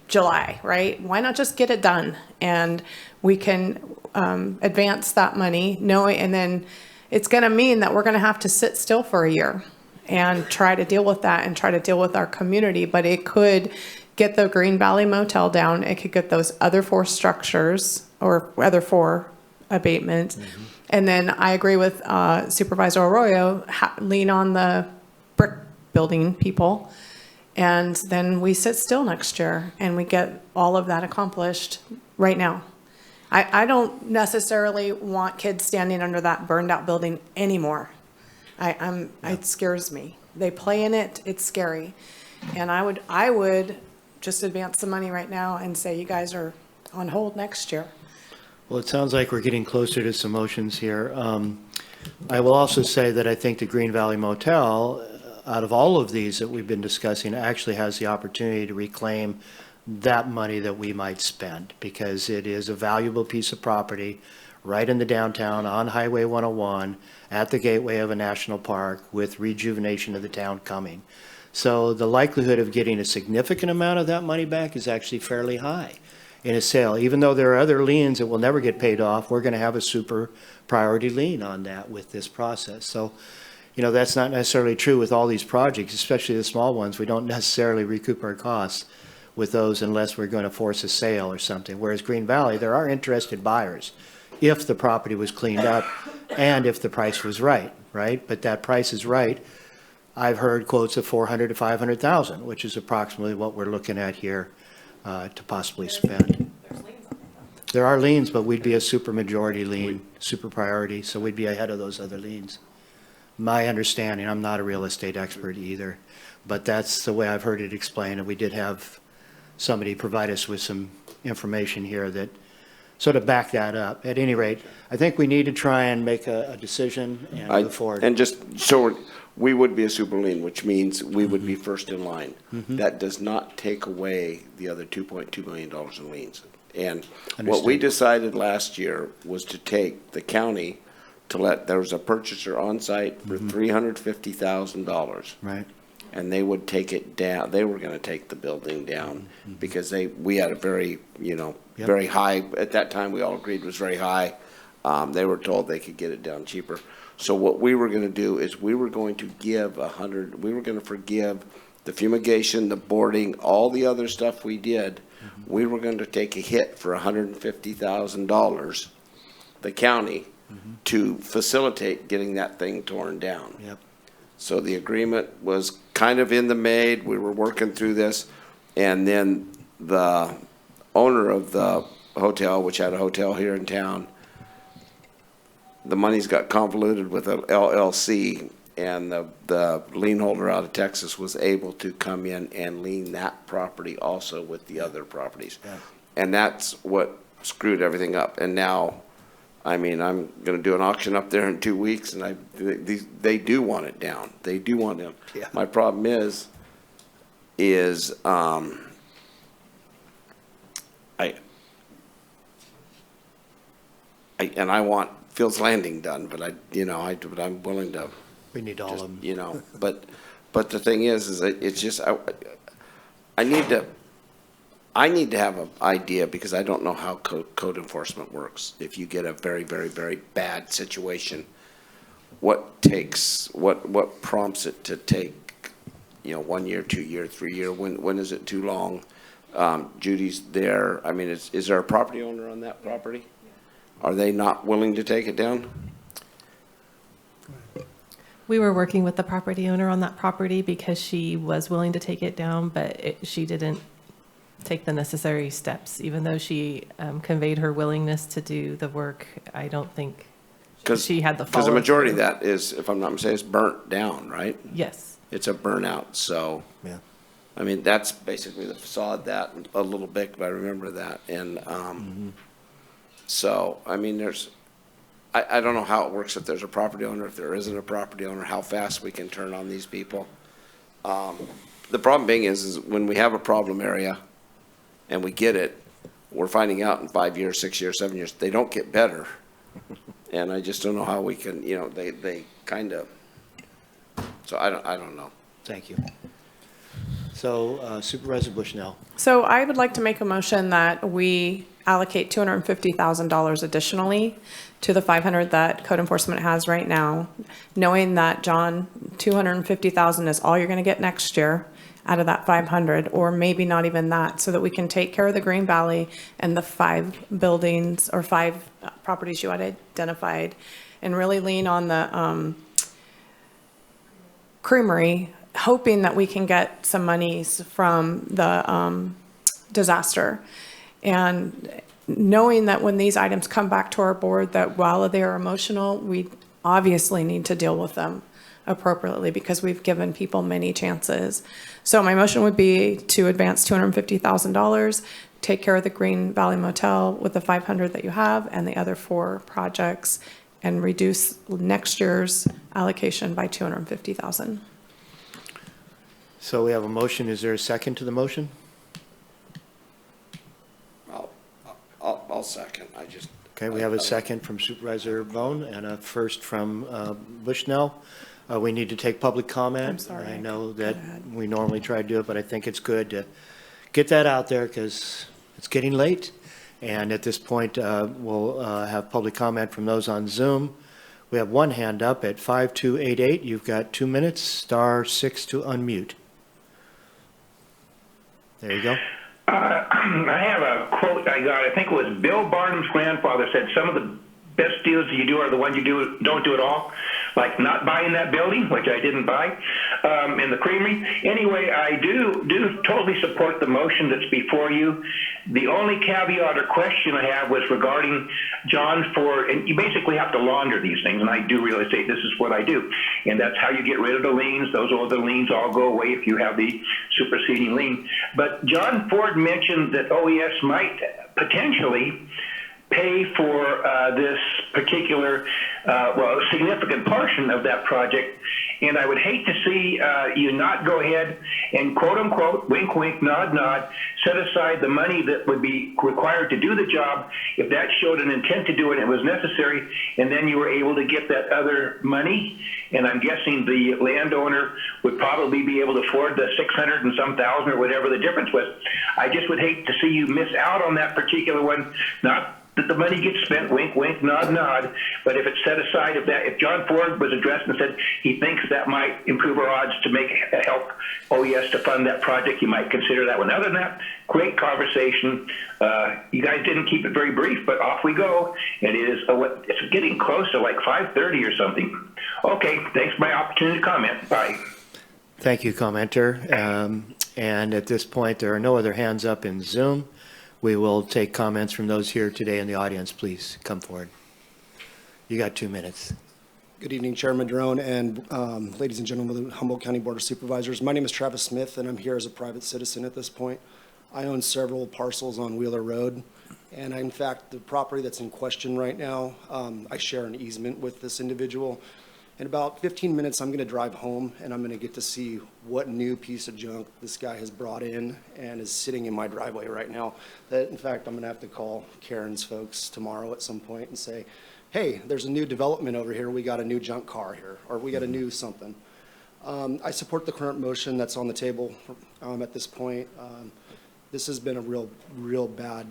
July, right? Why not just get it done? And we can advance that money, knowing, and then it's going to mean that we're going to have to sit still for a year and try to deal with that and try to deal with our community. But it could get the Green Valley Motel down. It could get those other 4 structures or other 4 abatements. And then I agree with Supervisor Arroyo, lean on the brick building people. And then we sit still next year and we get all of that accomplished right now. I don't necessarily want kids standing under that burned out building anymore. It scares me. They play in it, it's scary. And I would just advance the money right now and say you guys are on hold next year. Well, it sounds like we're getting closer to some motions here. I will also say that I think the Green Valley Motel, out of all of these that we've been discussing, actually has the opportunity to reclaim that money that we might spend, because it is a valuable piece of property right in the downtown on Highway 101 at the gateway of a national park with rejuvenation of the town coming. So the likelihood of getting a significant amount of that money back is actually fairly high in a sale. Even though there are other liens that will never get paid off, we're going to have a super priority lien on that with this process. So, you know, that's not necessarily true with all these projects, especially the small ones. We don't necessarily recoup our costs with those unless we're going to force a sale or something. Whereas Green Valley, there are interested buyers if the property was cleaned up and if the price was right? But that price is right. I've heard quotes of 400 to 500,000, which is approximately what we're looking at here to possibly spend. There are liens, but we'd be a super majority lien, super priority, so we'd be ahead of those other liens. My understanding, I'm not a real estate expert either, but that's the way I've heard it explained, and we did have somebody provide us with some information here that sort of back that up. At any rate, I think we need to try and make a decision and move forward. And just so we would be a super lien, which means we would be first in line. That does not take away the other $2.2 million in liens. And what we decided last year was to take the county to there was a purchaser on site for $350,000. Right. And they would take it down. They were going to take the building down because we had a very, very high, at that time we all agreed was very high. They were told they could get it down cheaper. So what we were going to do is we were going to give we were going to forgive the fumigation, the boarding, all the other stuff we did. We were going to take a hit for $150,000, the county, to facilitate getting that thing torn down. So the agreement was kind of in the made. We were working through this. And then the owner of the hotel, which had a hotel here in town, the money's got convoluted with an LLC, and the lien holder out of Texas was able to come in and lien that property also with the other properties. And that's what screwed everything up. And now, I mean, I'm going to do an auction up there in 2 weeks, and they do want it down. They do want it. My problem is I want Phil's Landing done, but I'm willing to. We need all of them. But the thing is it's just I need to have an idea, because I don't know how code enforcement works. If you get a very, very, very bad situation, what prompts it to take 1 year, 2 year, 3 year? When is it too long? Judy's there. I mean, is there a property owner on that property? Are they not willing to take it down? We were working with the property owner on that property because she was willing to take it down, but she didn't take the necessary steps. Even though she conveyed her willingness to do the work, I don't think she had the Because the majority of follow-through. that is, if I'm not mistaken, is burnt down, right? Yes. It's a burnout, so. Yeah. I mean, that's basically the facade, that, a little bit, but I remember that, and, so, I mean, I don't know how it works, if there's a property owner, if there isn't a property owner, how fast we can turn on these people. The problem being is when we have a problem area and we get it, we're finding out in 5 years, 6 years, 7 years, they don't get better. And I just don't know how we can, you know, they kind of, so I don't know. Thank you. So Supervisor Bushnell. So I would like to make a motion that we allocate $250,000 additionally to the 500 that code enforcement has right now, knowing that, John, 250,000 is all you're going to get next year out of that 500, or maybe not even that, so that we can take care of the Green Valley and the 5 buildings or 5 properties you had identified, and really lean on the creamery, hoping that we can get some monies from the disaster. And knowing that when these items come back to our board, that while they are emotional, we obviously need to deal with them appropriately because we've given people many chances. So my motion would be to advance $250,000, take care of the Green Valley Motel with the 500 that you have and the other 4 projects, and reduce next year's allocation by $250,000. So we have a motion. Is there a second to the motion? I'll second, Okay, we have a second from Supervisor Bohn and a first from Bushnell. We need to take public comment. I'm sorry. I know that we normally try to do it, but I think it's good to get that out there because it's getting late. And at this point, we'll have public comment from those on Zoom. We have one hand up at 5288. You've got 2 minutes, *6 to unmute. There you go. I have a quote I got. I think it was Bill Barnum's grandfather said, some of the best deals you do are the ones you don't do at all, like not buying that building, which I didn't buy, in the creamery. Anyway, I do totally support the motion that's before you. The only caveat or question I have was regarding John Ford, and you basically have to launder these things, and I do really say this is what I do, and that's how you get rid of the liens. Those other liens all go away if you have the superseding lien. But John Ford mentioned that OES might potentially pay for this particular, significant portion of that project. And I would hate to see you not go ahead and quote unquote, wink, wink, nod, nod, set aside the money that would be required to do the job if that showed an intent to do it and it was necessary, and then you were able to get that other money. And I'm guessing the landowner would probably be able to afford the 600 and some thousand or whatever the difference was. I just would hate to see you miss out on that particular one, not that the money gets spent, wink, wink, nod, nod, but if it's set aside, if John Ford was addressed and said he thinks that might improve our odds to help OES to fund that project, you might consider that one. Other than that, great conversation. You guys didn't keep it very brief, but off we go. It's getting close to like 5:30 or something. Okay, thanks for my opportunity to comment. Bye. Thank you, commenter. And at this point, there are no other hands up in Zoom. We will take comments from those here today in the audience. Please come forward. You got 2 minutes. Good evening, Chair Madrone and ladies and gentlemen of the Humboldt County Board of Supervisors. My name is Travis Smith, and I'm here as a private citizen at this point. I own several parcels on Wheeler Road, and in fact, the property that's in question right now, I share an easement with this individual. In about 15 minutes, I'm going to drive home, and I'm going to get to see what new piece of junk this guy has brought in and is sitting in my driveway right now. That, in fact, I'm going to have to call Karen's folks tomorrow at some point and say, hey, there's a new development over here. We got a new junk car here, or we got a new something. I support the current motion that's on the table at this point. This has been a real bad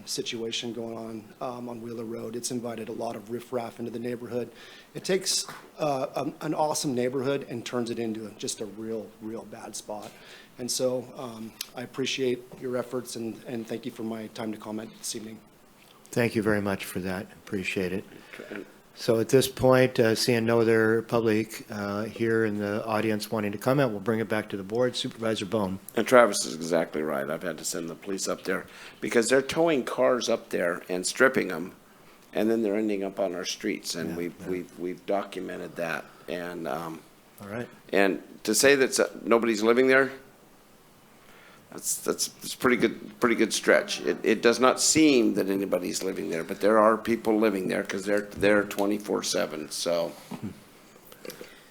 situation going on Wheeler Road. It's invited a lot of riffraff into the neighborhood. It takes an awesome neighborhood and turns it into just a real bad spot. And so I appreciate your efforts and thank you for my time to comment this evening. Thank you very much for that. Appreciate it. So at this point, seeing no other public here in the audience wanting to comment, we'll bring it back to the board. Supervisor Bohn. And Travis is exactly right. I've had to send the police up there because they're towing cars up there and stripping them and then they're ending up on our streets, and we've documented that. And All right. and to say that nobody's living there, that's pretty good stretch. It does not seem that anybody's living there, but there are people living there because they're there 24/7. So.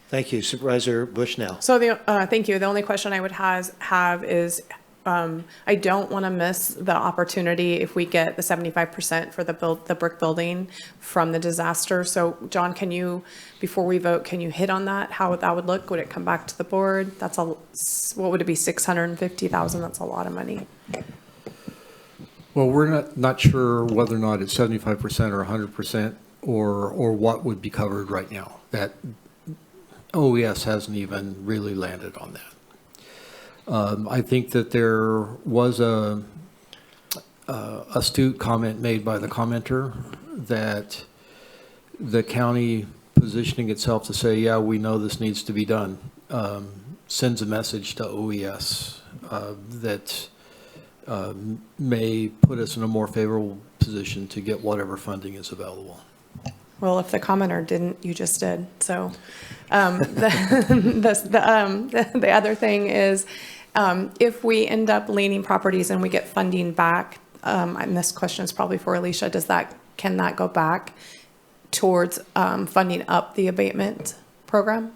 Thank you. Supervisor Bushnell. So thank you. The only question I would have is, I don't want to miss the opportunity if we get the 75% for the brick building from the disaster. So John, can you, before we vote, can you hit on that? How that would look? Would it come back to the board? What would it be? 650,000? That's a lot of money. Well, we're not sure whether or not it's 75% or 100% or what would be covered right now. That OES hasn't even really landed on that. I think that there was a astute comment made by the commenter that the county positioning itself to say, yeah, we know this needs to be done, sends a message to OES that may put us in a more favorable position to get whatever funding is available. Well, if the commenter didn't, you just did. So the other thing is, if we end up leaning properties and we get funding back, and this question is probably for Alicia, can that go back towards funding up the abatement program?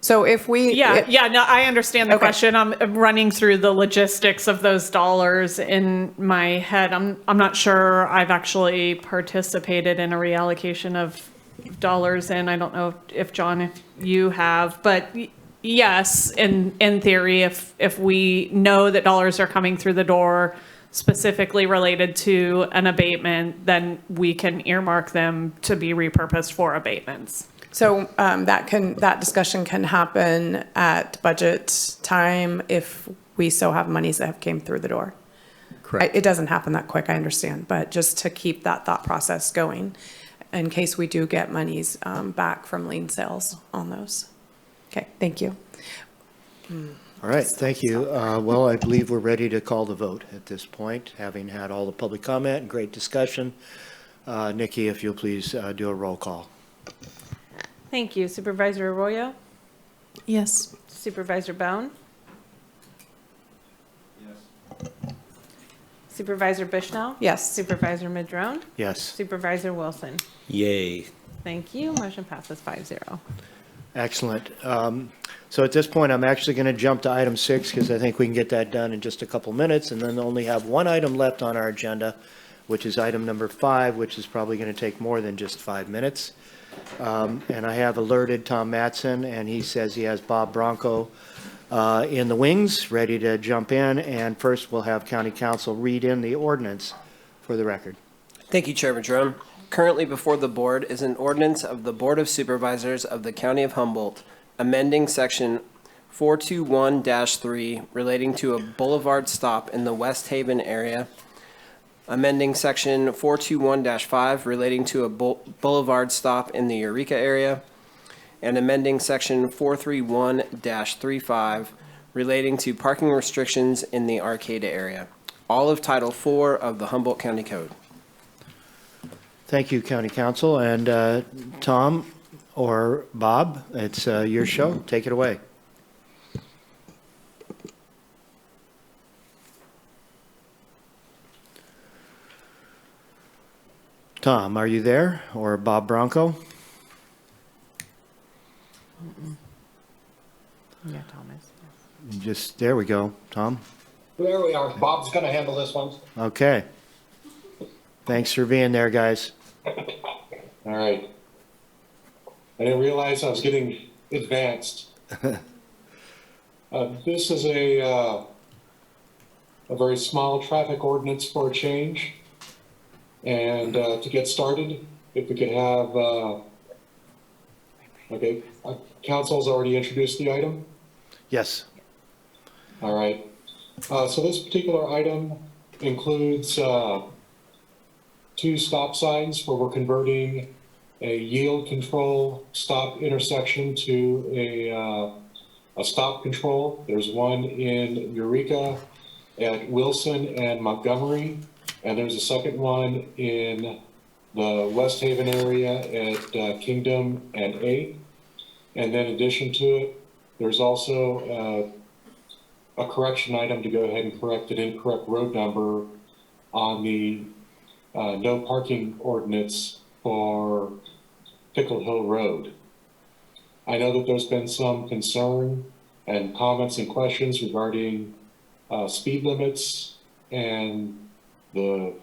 So if we... No, I understand the question. I'm running through the logistics of those dollars in my head. I'm not sure I've actually participated in a reallocation of dollars, and I don't know if John, if you have, but yes, in theory, if we know that dollars are coming through the door specifically related to an abatement, then we can earmark them to be repurposed for abatements. So that discussion can happen at budget time if we so have monies that have came through the door. Correct. It doesn't happen that quick, I understand, but just to keep that thought process going in case we do get monies back from lien sales on those. Okay, thank you. All right, thank you. Well, I believe we're ready to call the vote at this point, having had all the public comment and great discussion. Nikki, if you'll please do a roll call. Thank you. Supervisor Arroyo? Yes. Supervisor Bohn? Yes. Supervisor Bushnell? Yes. Supervisor Madrone? Yes. Supervisor Wilson? Yay. Thank you. Motion passes 5-0. Excellent. So at this point, I'm actually going to jump to item 6 because I think we can get that done in just a couple minutes, and then only have one item left on our agenda, which is item number 5, which is probably going to take more than just 5 minutes. And I have alerted Tom Mattson, and he says he has Bob Bronco in the wings, ready to jump in. And first, we'll have County Council read in the ordinance for the record. Thank you, Chair Madrone. Currently before the board is an ordinance of the Board of Supervisors of the County of Humboldt, amending Section 421-3 relating to a boulevard stop in the West Haven area, amending Section 421-5 relating to a boulevard stop in the Eureka area, and amending Section 431-35 relating to parking restrictions in the Arcata area, all of Title IV of the Humboldt County Code. Thank you, County Council. And Tom or Bob, it's your show. Take it away. Tom, are you there? Or Bob Bronco? Yeah, Thomas. Just, there we go. Tom? There we are. Bob's going to handle this one. Okay. Thanks for being there, guys. All right. I didn't realize I was getting advanced. This is a very small traffic ordinance for a change. And to get started, if we could have, okay, council's already introduced the item? Yes. All right. So this particular item includes 2 stop signs where we're converting a yield control stop intersection to a stop control. There's one in Eureka, at Wilson and Montgomery, And there's a second one in the West Haven area at Kingdom and 8th. And then in addition to it, there's also a correction item to go ahead and correct an incorrect road number on the no parking ordinance for Pickle Hill Road. I know that there's been some concern and comments and questions regarding speed limits and the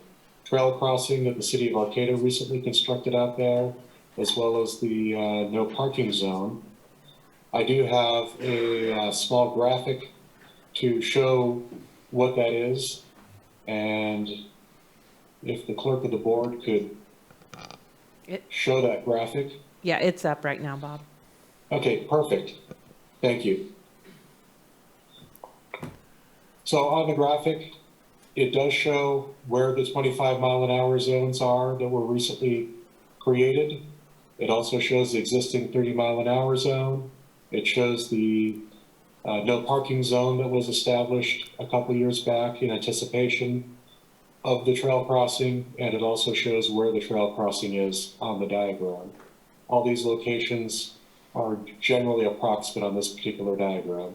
trail crossing that the city of Arcata recently constructed out there, as well as the no parking zone. I do have a small graphic to show what that is, and if the clerk of the board could show that graphic. Yeah, it's up right now, Bob. Okay, perfect. Thank you. So on the graphic, it does show where the 25-mile-an-hour zones are that were recently created. It also shows the existing 30-mile-an-hour zone. It shows the no parking zone that was established a couple years back in anticipation of the trail crossing, and it also shows where the trail crossing is on the diagram. All these locations are generally approximate on this particular diagram.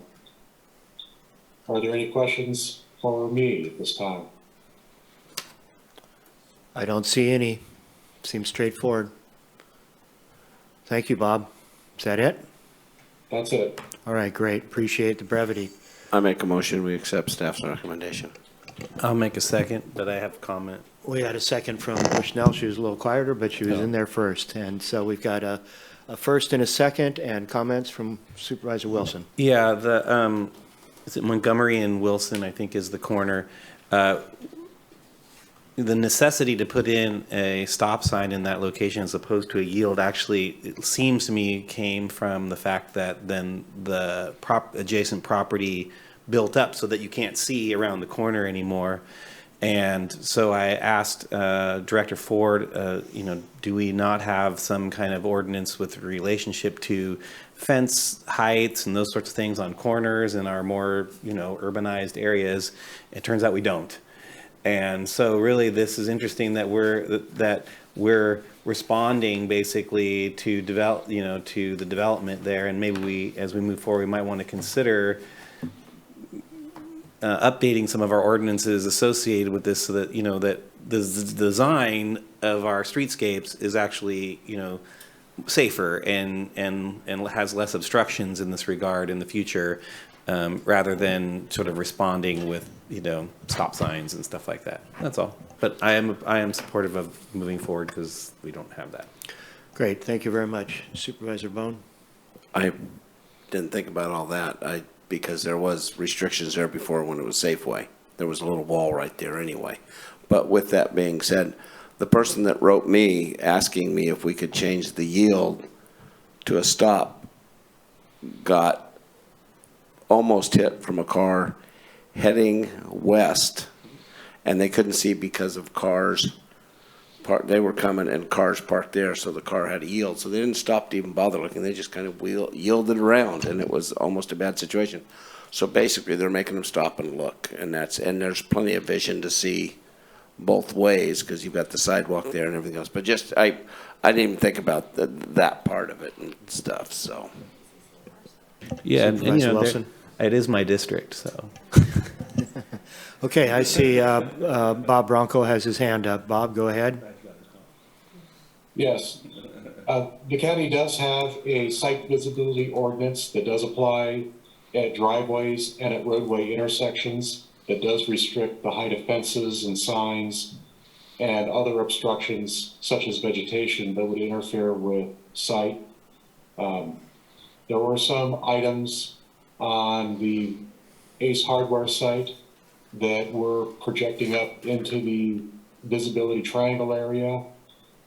Are there any questions for me at this time? I don't see any. Seems straightforward. Thank you, Bob. Is that it? That's it. All right, great. Appreciate the brevity. I make a motion, we accept staff's recommendation. I'll make a second, but I have a comment. We had a second from Bushnell. She was a little quieter, but she was in there first. And so we've got a first and a second, and comments from Supervisor Wilson. Yeah, is it Montgomery and Wilson, I think, is the corner. The necessity to put in a stop sign in that location as opposed to a yield actually, it seems to me, came from the fact that then the adjacent property built up so that you can't see around the corner anymore. And so I asked Director Ford, do we not have some kind of ordinance with relationship to fence heights and those sorts of things on corners in our more, urbanized areas? It turns out we don't. And so really this is interesting that we're responding basically to to the development there. And maybe as we move forward, we might want to consider updating some of our ordinances associated with this so that, that the design of our streetscapes is actually, safer and has less obstructions in this regard in the future, rather than sort of responding with, stop signs and stuff like that. That's all. But I am supportive of moving forward because we don't have that. Great. Thank you very much. Supervisor Bohn? I didn't think about all that. Because there was restrictions there before when it was Safeway. There was a little wall right there anyway. But with that being said, the person that wrote me asking me if we could change the yield to a stop got almost hit from a car heading west, and they couldn't see because of cars. They were coming and cars parked there, so the car had to yield. So they didn't stop to even bother looking. They just kind of yielded around, and it was almost a bad situation. So basically, they're making them stop and look, and there's plenty of vision to see both ways because you've got the sidewalk there and everything else. But just I didn't even think about that part of it and stuff. So yeah, and Wilson? It is my district, so. Okay, I see Bob Bronco has his hand up. Bob, go ahead. Yes. The county does have a site visibility ordinance that does apply at driveways and at roadway intersections that does restrict the height of fences and signs and other obstructions such as vegetation that would interfere with sight. There were some items on the Ace Hardware site that were projecting up into the visibility triangle area,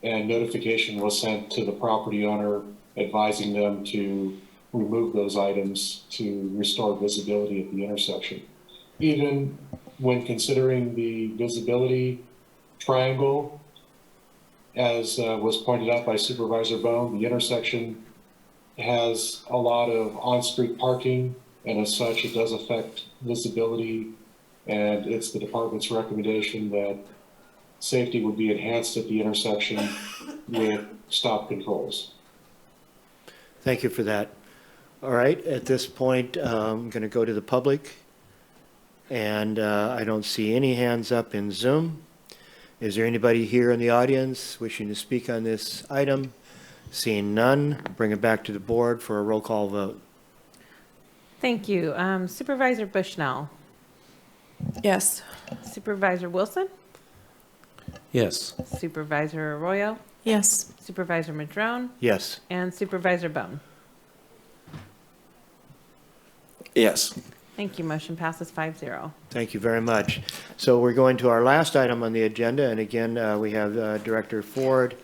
and notification was sent to the property owner advising them to remove those items to restore visibility at the intersection. Even when considering the visibility triangle, as was pointed out by Supervisor Bohn, the intersection has a lot of on-street parking, and as such, it does affect visibility. And it's the department's recommendation that safety would be enhanced at the intersection with stop controls. Thank you for that. All right, at this point, I'm going to go to the public, and I don't see any hands up in Zoom. Is there anybody here in the audience wishing to speak on this item? Seeing none, bring it back to the board for a roll call vote. Thank you. Supervisor Bushnell. Yes. Supervisor Wilson. Yes. Supervisor Arroyo. Yes. Supervisor Madrone. Yes. And Supervisor Bohn. Yes. Thank you. Motion passes 5-0. Thank you very much. So we're going to our last item on the agenda, and again, we have Director Ford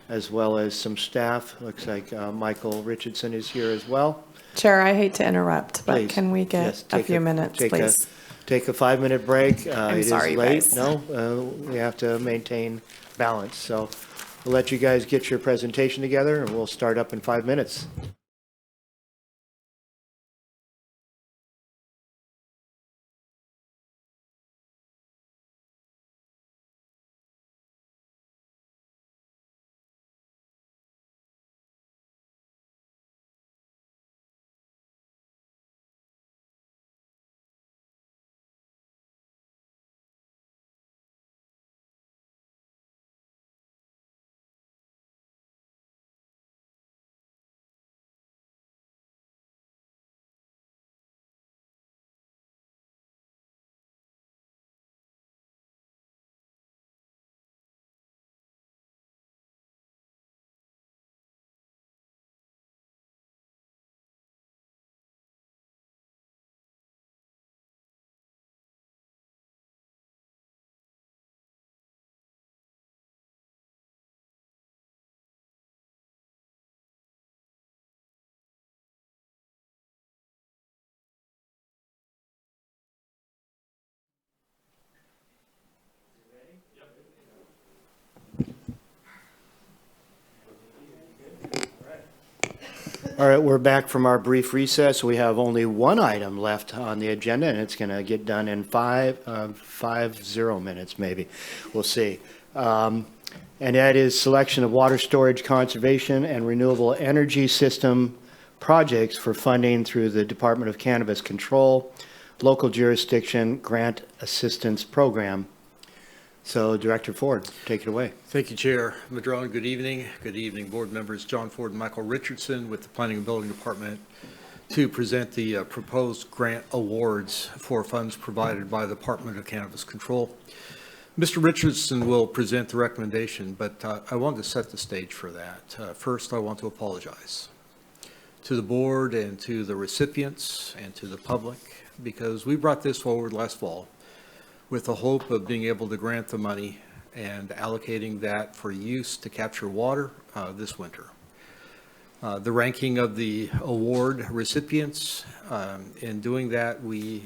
as well as some staff. Looks like Michael Richardson is here as well. Chair, I hate to interrupt, but Please. can we get Yes, a take few minutes, please? Take a 5-minute break. I'm sorry, It is late. guys. No, we have to maintain balance. So we'll let you guys get your presentation together, and we'll start up in 5 minutes. All right, we're back from our brief recess. We have only one item left on the agenda, and it's going to get done in 50 minutes, maybe. We'll see. And that is selection of water storage, conservation, and renewable energy system projects for funding through the Department of Cannabis Control, local jurisdiction grant assistance program. So, Director Ford, take it away. Thank you, Chair. Madrone, good evening. Good evening, board members John Ford and Michael Richardson with the Planning and Building Department to present the proposed grant awards for funds provided by the Department of Cannabis Control. Mr. Richardson will present the recommendation, but I wanted to set the stage for that. First, I want to apologize to the board and to the recipients and to the public, because we brought this forward last fall with the hope of being able to grant the money and allocating that for use to capture water this winter. The ranking of the award recipients, in doing that, we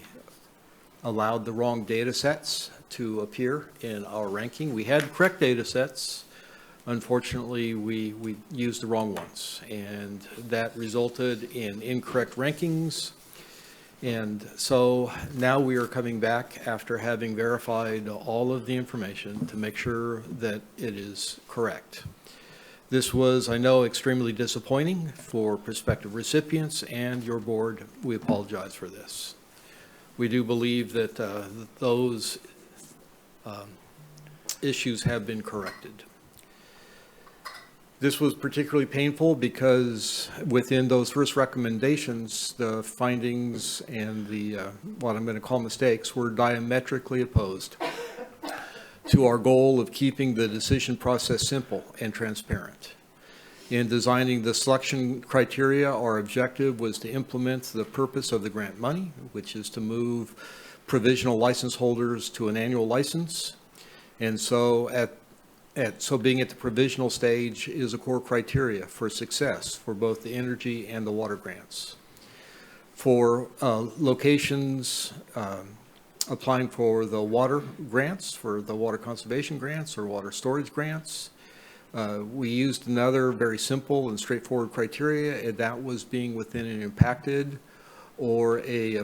allowed the wrong data sets to appear in our ranking. We had correct data sets. Unfortunately, we used the wrong ones, and that resulted in incorrect rankings. And so now we are coming back after having verified all of the information to make sure that it is correct. This was, I know, extremely disappointing for prospective recipients and your board. We apologize for this. We do believe that those issues have been corrected. This was particularly painful because within those first recommendations, the findings and the what I'm going to call mistakes were diametrically opposed to our goal of keeping the decision process simple and transparent. In designing the selection criteria, our objective was to implement the purpose of the grant money, which is to move provisional license holders to an annual license. And so so being at the provisional stage is a core criteria for success for both the energy and the water grants. For locations applying for the water grants, for the water conservation grants or water storage grants, we used another very simple and straightforward criteria, and that was being within an impacted or a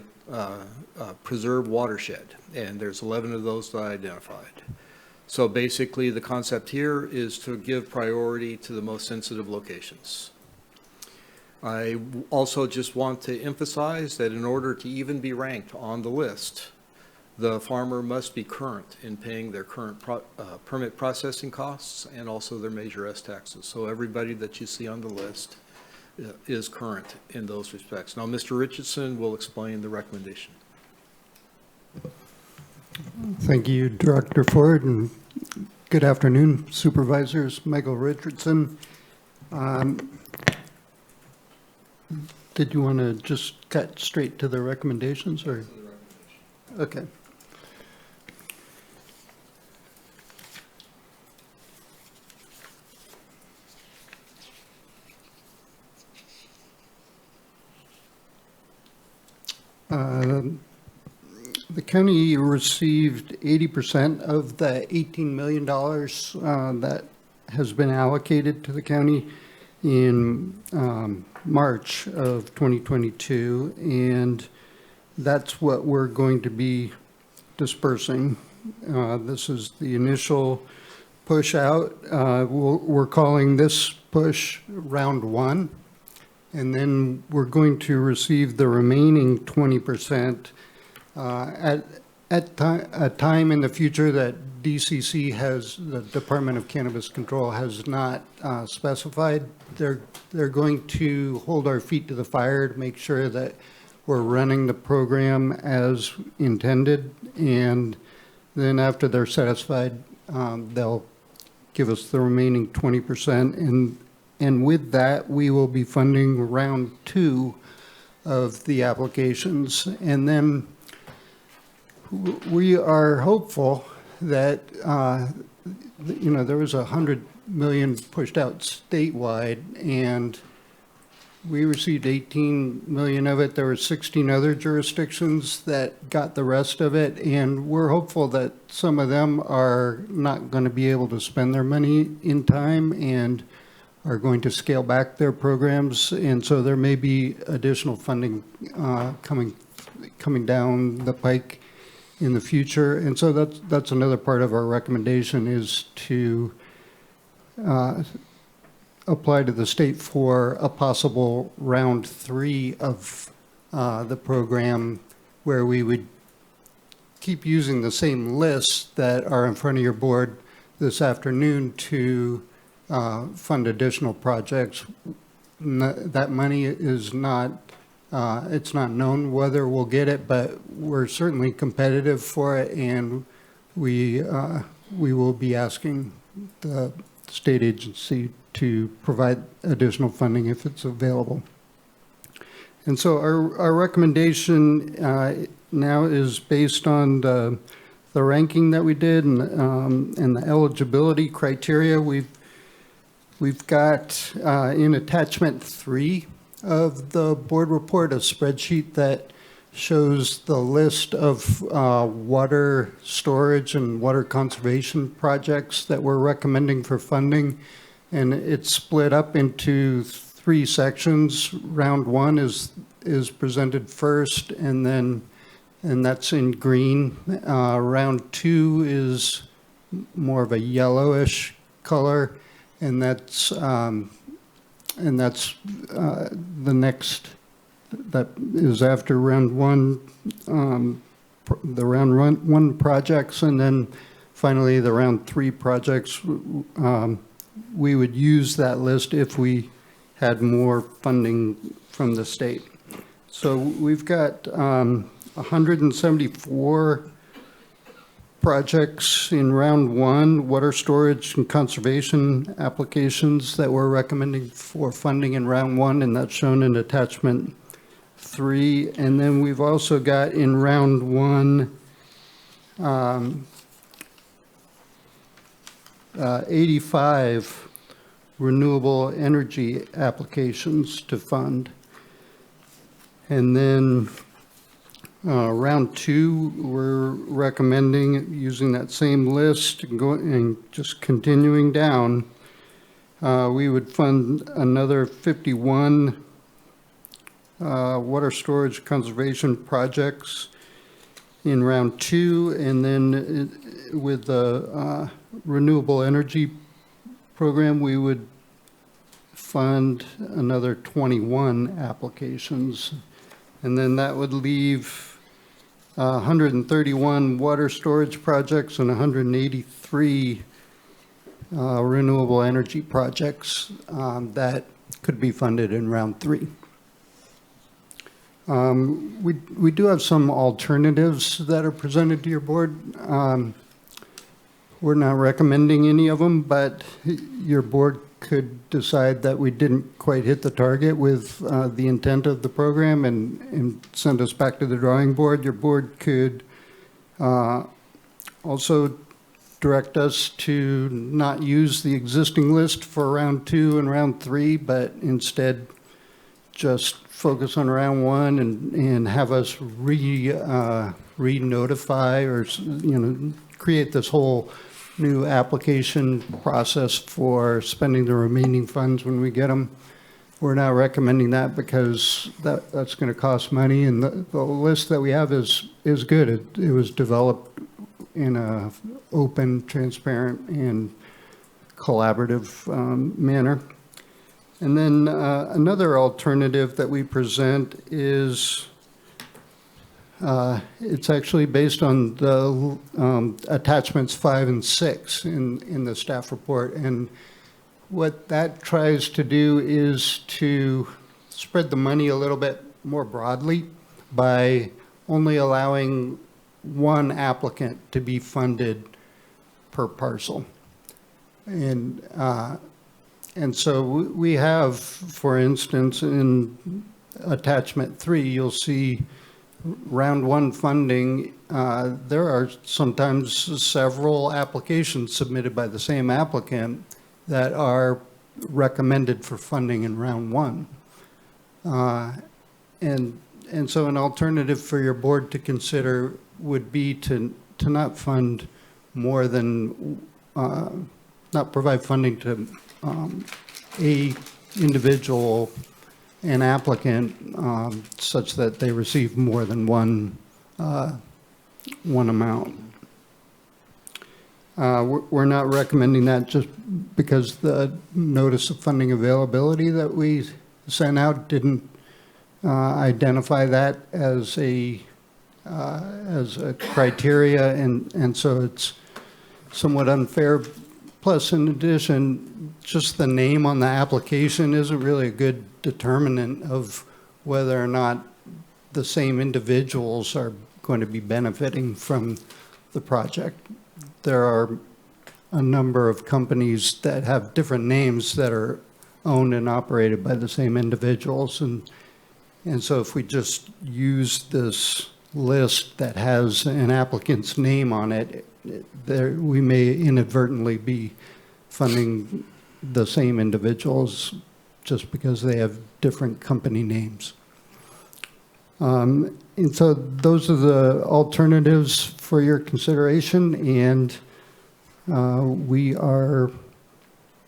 preserved watershed. And there's 11 of those that I identified. So basically, the concept here is to give priority to the most sensitive locations. I also just want to emphasize that in order to even be ranked on the list, the farmer must be current in paying their current permit processing costs and also their Measure S taxes. So everybody that you see on the list is current in those respects. Now, Mr. Richardson will explain the recommendation. Thank you, Director Ford, and good afternoon, Supervisors. Michael Richardson. Did you want to just cut straight to the recommendations, or? Okay. The county received 80% of the $18 million that has been allocated to the county in March of 2022, and that's what we're going to be dispersing. This is the initial push out. We're calling this push round one, and then we're going to receive the remaining 20% at a time in the future that DCC has, the Department of Cannabis Control, has not specified. They're going to hold our feet to the fire to make sure that we're running the program as intended, and then after they're satisfied, they'll give us the remaining 20%, and with that, we will be funding round two of the applications, and then we are hopeful that, there was $100 million pushed out statewide, and we received 18 million of it. There were 16 other jurisdictions that got the rest of it, and we're hopeful that some of them are not going to be able to spend their money in time and are going to scale back their programs, and so there may be additional funding coming down the pike in the future. And so that's another part of our recommendation, is to apply to the state for a possible round three of the program, where we would keep using the same lists that are in front of your board this afternoon to fund additional projects. That money is not, it's not known whether we'll get it, but we're certainly competitive for it, and we will be asking the state agency to provide additional funding if it's available. And so our recommendation now is based on the ranking that we did and the eligibility criteria. We've got in attachment 3 of the board report a spreadsheet that shows the list of water storage and water conservation projects that we're recommending for funding. And it's split up into 3 sections. Round 1 is presented first, and that's in green. Round 2 is more of a yellowish color, and that's the next, that is after round 1, the round 1 projects, and then finally the round 3 projects. We would use that list if we had more funding from the state. So we've got 174 projects in round 1, water storage and conservation applications that we're recommending for funding in round 1, and that's shown in attachment 3. And then we've also got in round 1 85 renewable energy applications to fund. And then round 2, we're recommending using that same list and just continuing down. We would fund another 51 water storage conservation projects. in round 2, and then with the renewable energy program, we would fund another 21 applications. And then that would leave 131 water storage projects and 183 renewable energy projects that could be funded in round 3. We do have some alternatives that are presented to your board. We're not recommending any of them, but your board could decide that we didn't quite hit the target with the intent of the program and send us back to the drawing board. Your board could also direct us to not use the existing list for round 2 and round 3, but instead just focus on round 1 and have us re-notify or, create this whole new application process for spending the remaining funds when we get them. We're not recommending that because that's going to cost money, and the list that we have is good. It was developed in a open, transparent, and collaborative manner. And then another alternative that we present is it's actually based on the attachments 5 and 6 in the staff report. And what that tries to do is to spread the money a little bit more broadly by only allowing one applicant to be funded per parcel. And so we have, for instance, in attachment 3, you'll see round 1 funding. There are sometimes several applications submitted by the same applicant that are recommended for funding in round 1. And so an alternative for your board to consider would be to not fund more than, not provide funding to a individual, an applicant, such that they receive more than one amount. We're not recommending that just because the notice of funding availability that we sent out didn't identify that as a criteria, and so it's somewhat unfair. Plus, in addition, just the name on the application isn't really a good determinant of whether or not the same individuals are going to be benefiting from the project. There are a number of companies that have different names that are owned and operated by the same individuals, and so if we just use this list that has an applicant's name on it, we may inadvertently be funding the same individuals just because they have different company names. And so those are the alternatives for your consideration, and I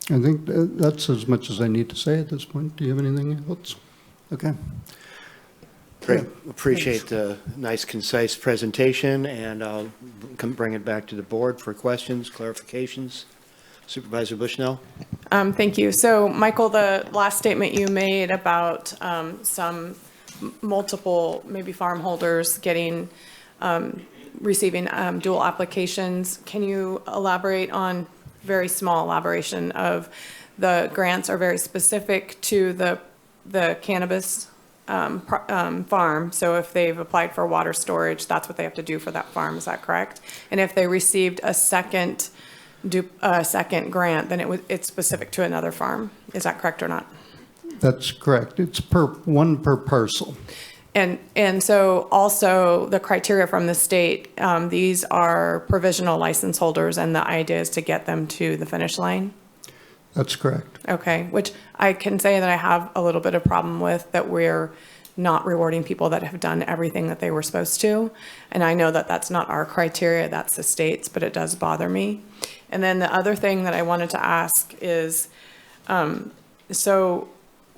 think that's as much as I need to say at this point. Do you have anything else? Okay. Great. Appreciate the nice, concise presentation, and I'll bring it back to the board for questions, clarifications. Supervisor Bushnell? Thank you. So, Michael, the last statement you made about some multiple, maybe farm holders getting, receiving dual applications, can you elaborate on, very small elaboration of the grants are very specific to the cannabis farm? So if they've applied for water storage, that's what they have to do for that farm, is that correct? And if they received a second grant, then it's specific to another farm. Is that correct or not? That's correct. It's one per parcel. And so also the criteria from the state, these are provisional license holders, and the idea is to get them to the finish line? That's correct. Okay, which I can say that I have a little bit of problem with, that we're not rewarding people that have done everything that they were supposed to. And I know that that's not our criteria, that's the state's, but it does bother me. And then the other thing that I wanted to ask is, so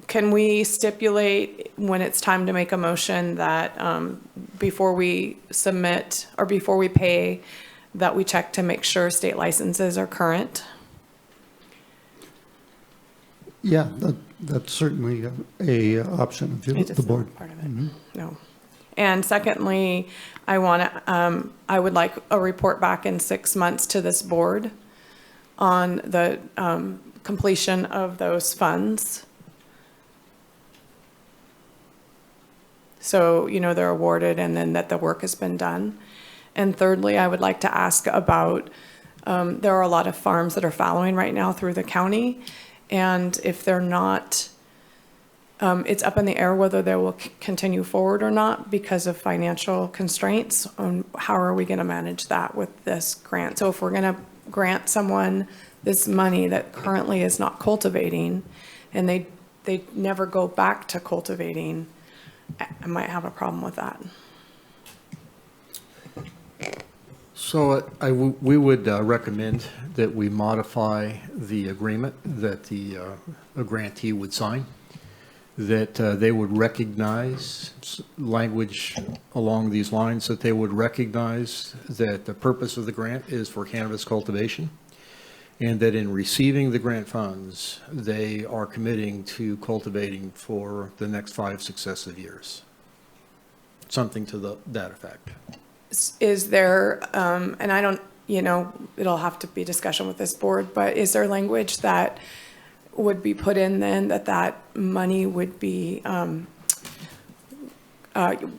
can we stipulate when it's time to make a motion that before we submit or before we pay, that we check to make sure state licenses are current? Yeah, that's certainly a option of the board. Part of it. No. And secondly, I would like a report back in 6 months to this board on the completion of those funds. So, they're awarded and then that the work has been done. And thirdly, I would like to ask about, there are a lot of farms that are fallowing right now through the county. And if they're not, it's up in the air whether they will continue forward or not because of financial constraints. How are we going to manage that with this grant? So if we're going to grant someone this money that currently is not cultivating and they never go back to cultivating, I might have a problem with that. So we would recommend that we modify the agreement that the grantee would sign, that they would recognize language along these lines, that they would recognize that the purpose of the grant is for cannabis cultivation, and that in receiving the grant funds, they are committing to cultivating for the next 5 successive years. Something to that effect. Is there, and I don't, it'll have to be discussion with this board, but is there language that would be put in then that money would be,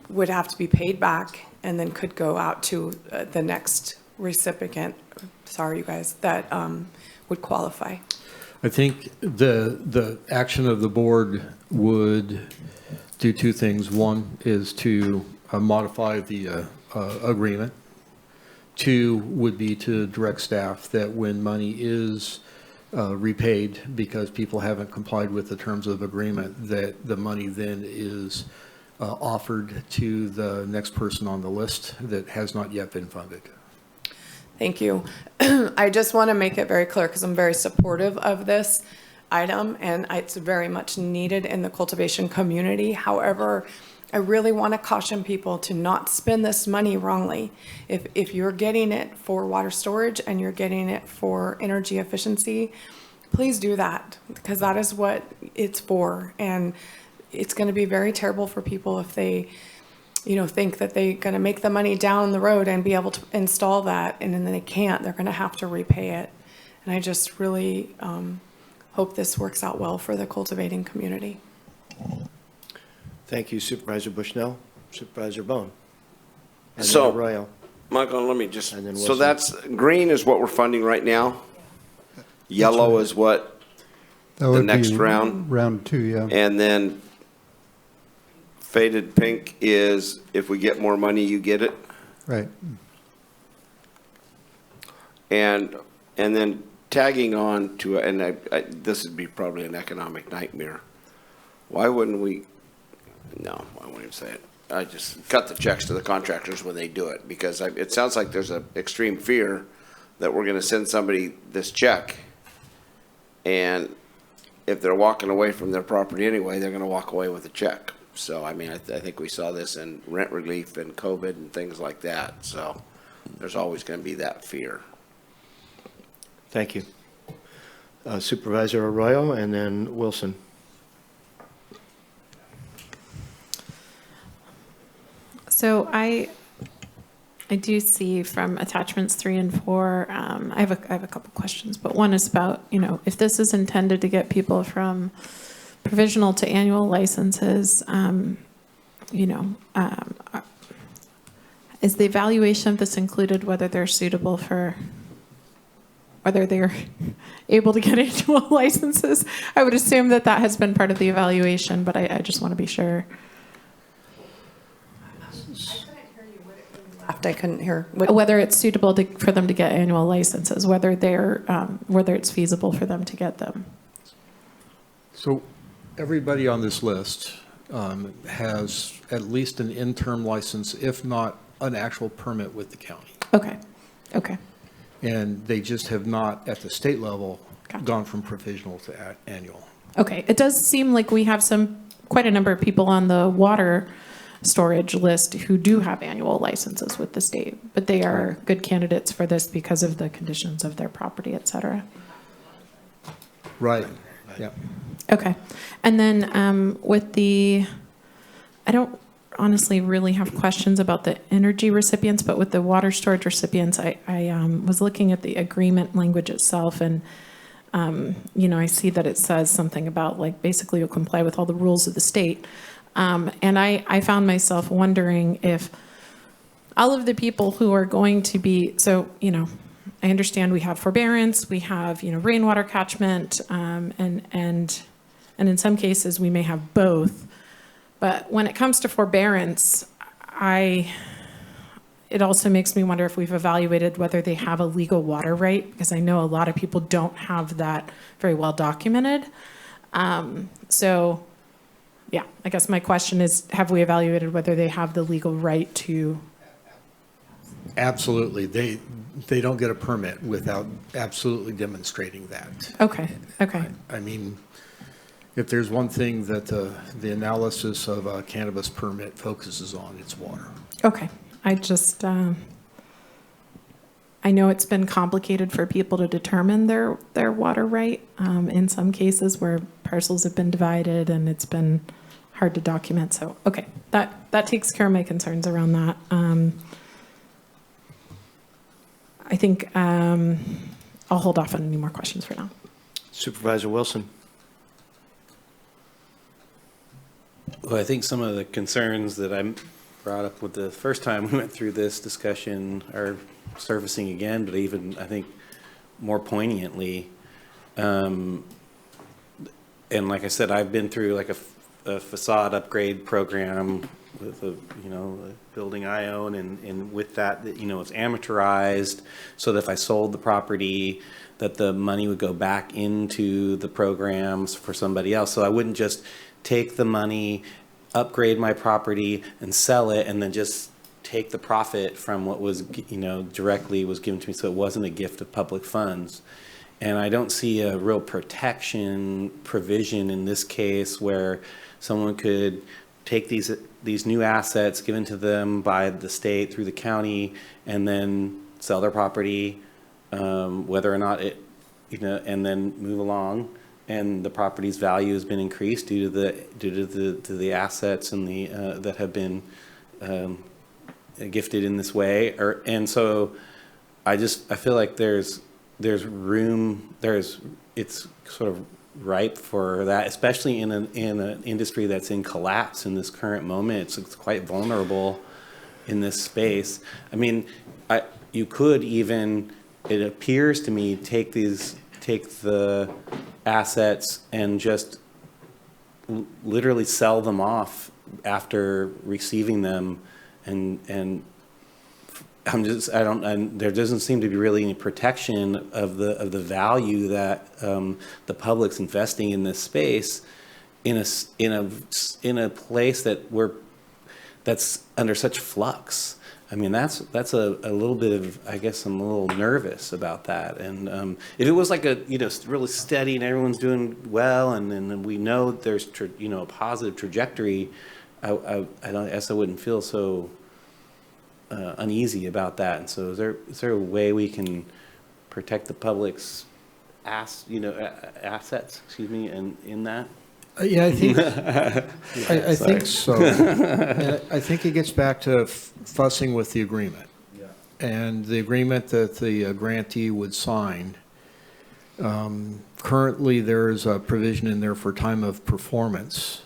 would have to be paid back and then could go out to the next recipient, sorry you guys, that would qualify? I think the action of the board would do 2 things. One is to modify the agreement. 2 would be to direct staff that when money is repaid because people haven't complied with the terms of agreement, that the money then is offered to the next person on the list that has not yet been funded. Thank you. I just want to make it very clear because I'm very supportive of this item and it's very much needed in the cultivation community. However, I really want to caution people to not spend this money wrongly. If you're getting it for water storage and you're getting it for energy efficiency, please do that because that is what it's for. And it's going to be very terrible for people if they, think that they're going to make the money down the road and be able to install that and then they can't. They're going to have to repay it. And I just really hope this works out well for the cultivating community. Thank you, Supervisor Bushnell. Supervisor Bohn. And So, then Arroyo. Michael, let me just, And then so Wilson. that's, green is what we're funding right now. Yellow is what, That the would next be round. Round 2, yeah. And then faded pink is if we get more money, you get it. Right. And then tagging on to, and this would be probably an economic nightmare. Why wouldn't we, no, I won't even say it. I just cut the checks to the contractors when they do it because it sounds like there's an extreme fear that we're going to send somebody this check and if they're walking away from their property anyway, they're going to walk away with a check. So, I mean, I think we saw this in rent relief and COVID and things like that. So there's always going to be that fear. Thank you. Supervisor Arroyo and then Wilson. So I do see from attachments 3 and 4, I have a couple questions, but one is about, if this is intended to get people from provisional to annual licenses, is the evaluation of this included whether they're suitable for, whether they're able to get annual licenses? I would assume that has been part of the evaluation, but I just want to be sure. I couldn't hear. Whether it's suitable for them to get annual licenses, whether it's feasible for them to get them. So everybody on this list has at least an interim license, if not an actual permit with the county. Okay. Okay. And they just have not, at the state level, Gotcha. gone from provisional to annual. Okay, it does seem like we have quite a number of people on the water storage list who do have annual licenses with the state, but they are good candidates for this because of the conditions of their property, et cetera. Right, yeah. Okay, and then I don't honestly really have questions about the energy recipients, but with the water storage recipients, I was looking at the agreement language itself, and I see that it says something about like basically you'll comply with all the rules of the state. And I found myself wondering if all of the people who are going to be, I understand we have forbearance, we have, rainwater catchment, and in some cases we may have both. But when it comes to forbearance, it also makes me wonder if we've evaluated whether they have a legal water right, because I know a lot of people don't have that very well documented. Yeah, I guess my question is, have we evaluated whether they have the legal right to? Absolutely. They don't get a permit without absolutely demonstrating that. Okay. I mean, if there's one thing that the analysis of a cannabis permit focuses on, it's water. Okay. I just, I know it's been complicated for people to determine their water right in some cases where parcels have been divided and it's been hard to document. So, okay, that takes care of my concerns around that. I think I'll hold off on any more questions for now. Supervisor Wilson. Well, I think some of the concerns that I brought up with the first time we went through this discussion are surfacing again, but even, I think, more poignantly. And like I said, I've been through like a facade upgrade program with a building I own, and with that, it's amortized, so that if I sold the property, that the money would go back into the programs for somebody else. So I wouldn't just take the money, upgrade my property, and sell it, and then just take the profit from what was, directly was given to me. So it wasn't a gift of public funds. And I don't see a real protection provision in this case where someone could take these new assets given to them by the state through the county and then sell their property, whether or not it, and then move along, and the property's value has been increased due to the assets and the that have been gifted in this way. And so I feel like there's room, it's sort of ripe for that, especially in an industry that's in collapse in this current moment. It's quite vulnerable in this space. I mean, you could even, it appears to me, take the assets and just literally sell them off after receiving them, and there doesn't seem to be really any protection of the value that the public's investing in this space in a place that's under such flux. I mean, that's a little bit of, I guess I'm a little nervous about that. And if it was like a really steady and everyone's doing well, and then we know there's a positive trajectory, I guess I wouldn't feel so uneasy about that. And so is there a way we can protect the public's assets, and in that? Yeah, I think I think so. And I think it gets back to fussing with the agreement. Yeah. And the agreement that the grantee would sign. Currently, there's a provision in there for time of performance.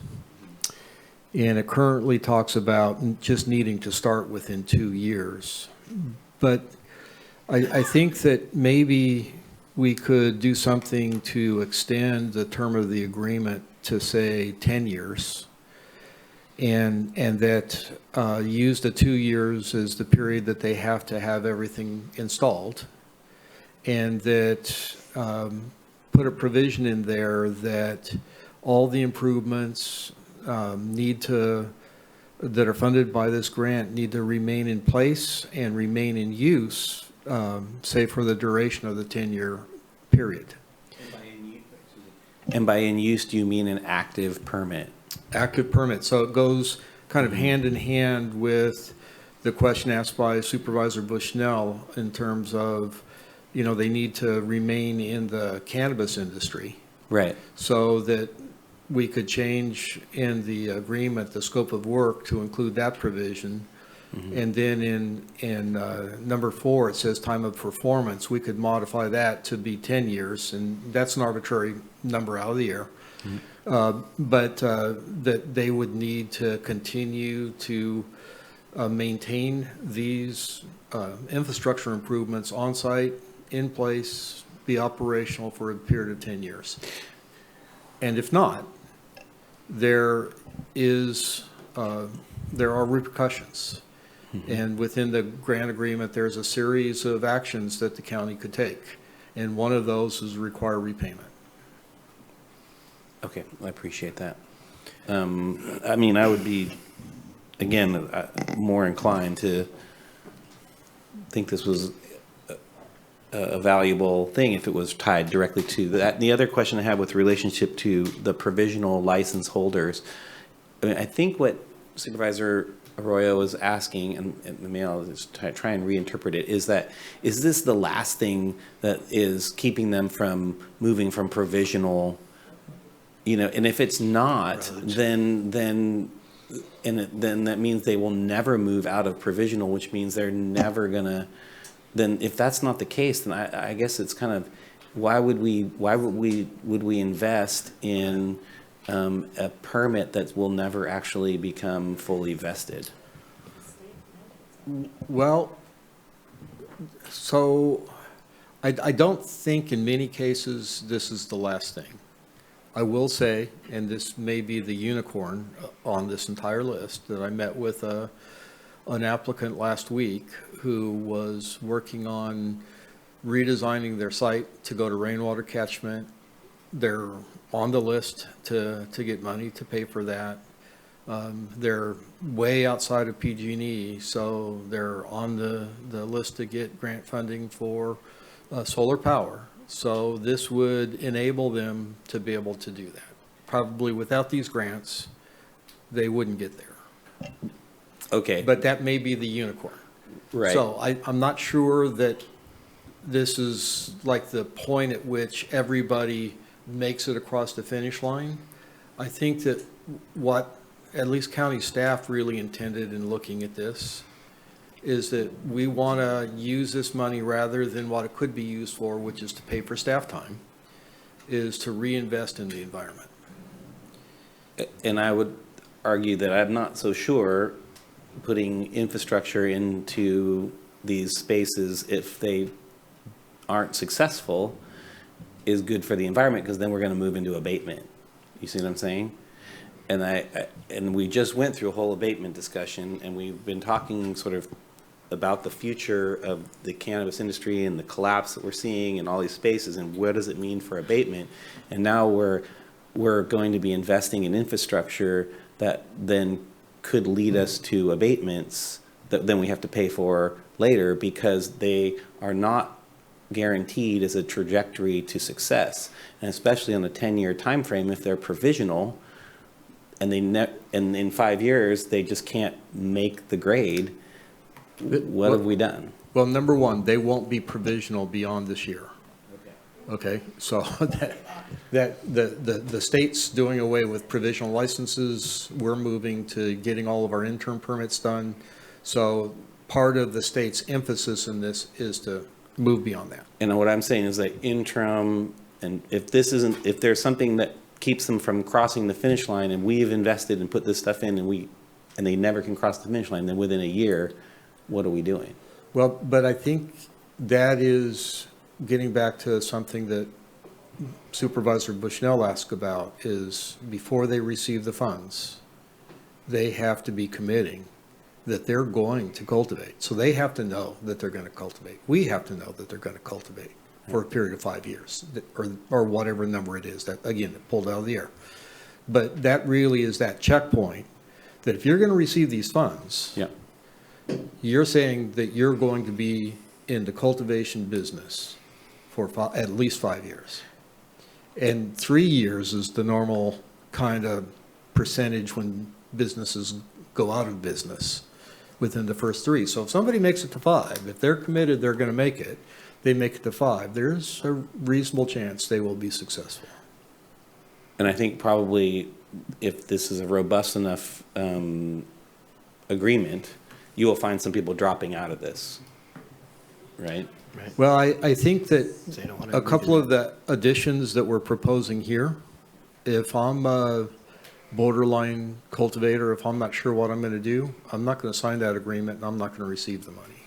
And it currently talks about just needing to start within 2 years. But I think that maybe we could do something to extend the term of the agreement to say 10 years, and that use the 2 years as the period that they have to have everything installed, and that put a provision in there that all the improvements that are funded by this grant need to remain in place and remain in use, say for the duration of the 10-year period. And by in use, do you mean an active permit? Active permit. So it goes kind of hand in hand with the question asked by Supervisor Bushnell in terms of, you know, they need to remain in the cannabis industry. Right. So that we could change in the agreement, the scope of work to include that provision. And then in number 4, it says time of performance. We could modify that to be 10 years, and that's an arbitrary number out of the air. But that they would need to continue to maintain these infrastructure improvements on site, in place, be operational for a period of 10 years. And if not, there are repercussions. And within the grant agreement, there's a series of actions that the county could take. And one of those is require repayment. Okay, I appreciate that. I mean, I would be, again, more inclined to think this was a valuable thing if it was tied directly to that. The other question I have with relationship to the provisional license holders, I mean, I think what Supervisor Arroyo was asking, and maybe I'll just try and reinterpret it, is this the last thing that is keeping them from moving from provisional, you know, and if it's not, then that means they will never move out of provisional, which means they're never gonna, then if that's not the case, then I guess it's kind of, why would we invest in a permit that will never actually become fully vested? Well, so I don't think in many cases this is the last thing. I will say, and this may be the unicorn on this entire list, that I met with an applicant last week who was working on redesigning their site to go to rainwater catchment. They're on the list to get money to pay for that. They're way outside of PG&E, so they're on the list to get grant funding for solar power. So this would enable them to be able to do that. Probably without these grants, they wouldn't get there. Okay. But that may be the unicorn. Right. So I'm not sure that this is like the point at which everybody makes it across the finish line. I think that what at least county staff really intended in looking at this is that we want to use this money rather than what it could be used for, which is to pay for staff time, is to reinvest in the environment. And I would argue that I'm not so sure putting infrastructure into these spaces, if they aren't successful, is good for the environment, because then we're going to move into abatement. You see what I'm saying? And we just went through a whole abatement discussion, and we've been talking sort of about the future of the cannabis industry and the collapse that we're seeing in all these spaces, and what does it mean for abatement. And now we're going to be investing in infrastructure that then could lead us to abatements that then we have to pay for later, because they are not guaranteed as a trajectory to success. And especially on a 10-year time frame, if they're provisional and and in 5 years they just can't make the grade, what have we done? Well, number one, they won't be provisional beyond this year. Okay, so the state's doing away with provisional licenses. We're moving to getting all of our interim permits done. So part of the state's emphasis in this is to move beyond that. And what I'm saying is that interim, and if there's something that keeps them from crossing the finish line, and we've invested and put this stuff in, and they never can cross the finish line, then within a year, what are we doing? Well, but I think that is getting back to something that Supervisor Bushnell asked about, is before they receive the funds, they have to be committing that they're going to cultivate. So they have to know that they're going to cultivate. We have to know that they're going to cultivate for a period of 5 years, or whatever number it is that, again, it pulled out of the air. But that really is that checkpoint, that if you're going to receive these funds, you're saying that you're going to be in the cultivation business for at least 5 years. And 3 years is the normal kind of percentage when businesses go out of business within the first 3. So if somebody makes it to 5, if they're committed, they're going to make it, they make it to 5, there's a reasonable chance they will be successful. And I think probably if this is a robust enough agreement, you will find some people dropping out of this, right? Well, I think that They don't wanna a agree couple to of the additions that we're proposing here, if I'm a borderline cultivator, if I'm not sure what I'm going to do, I'm not going to sign that agreement and I'm not going to receive the money.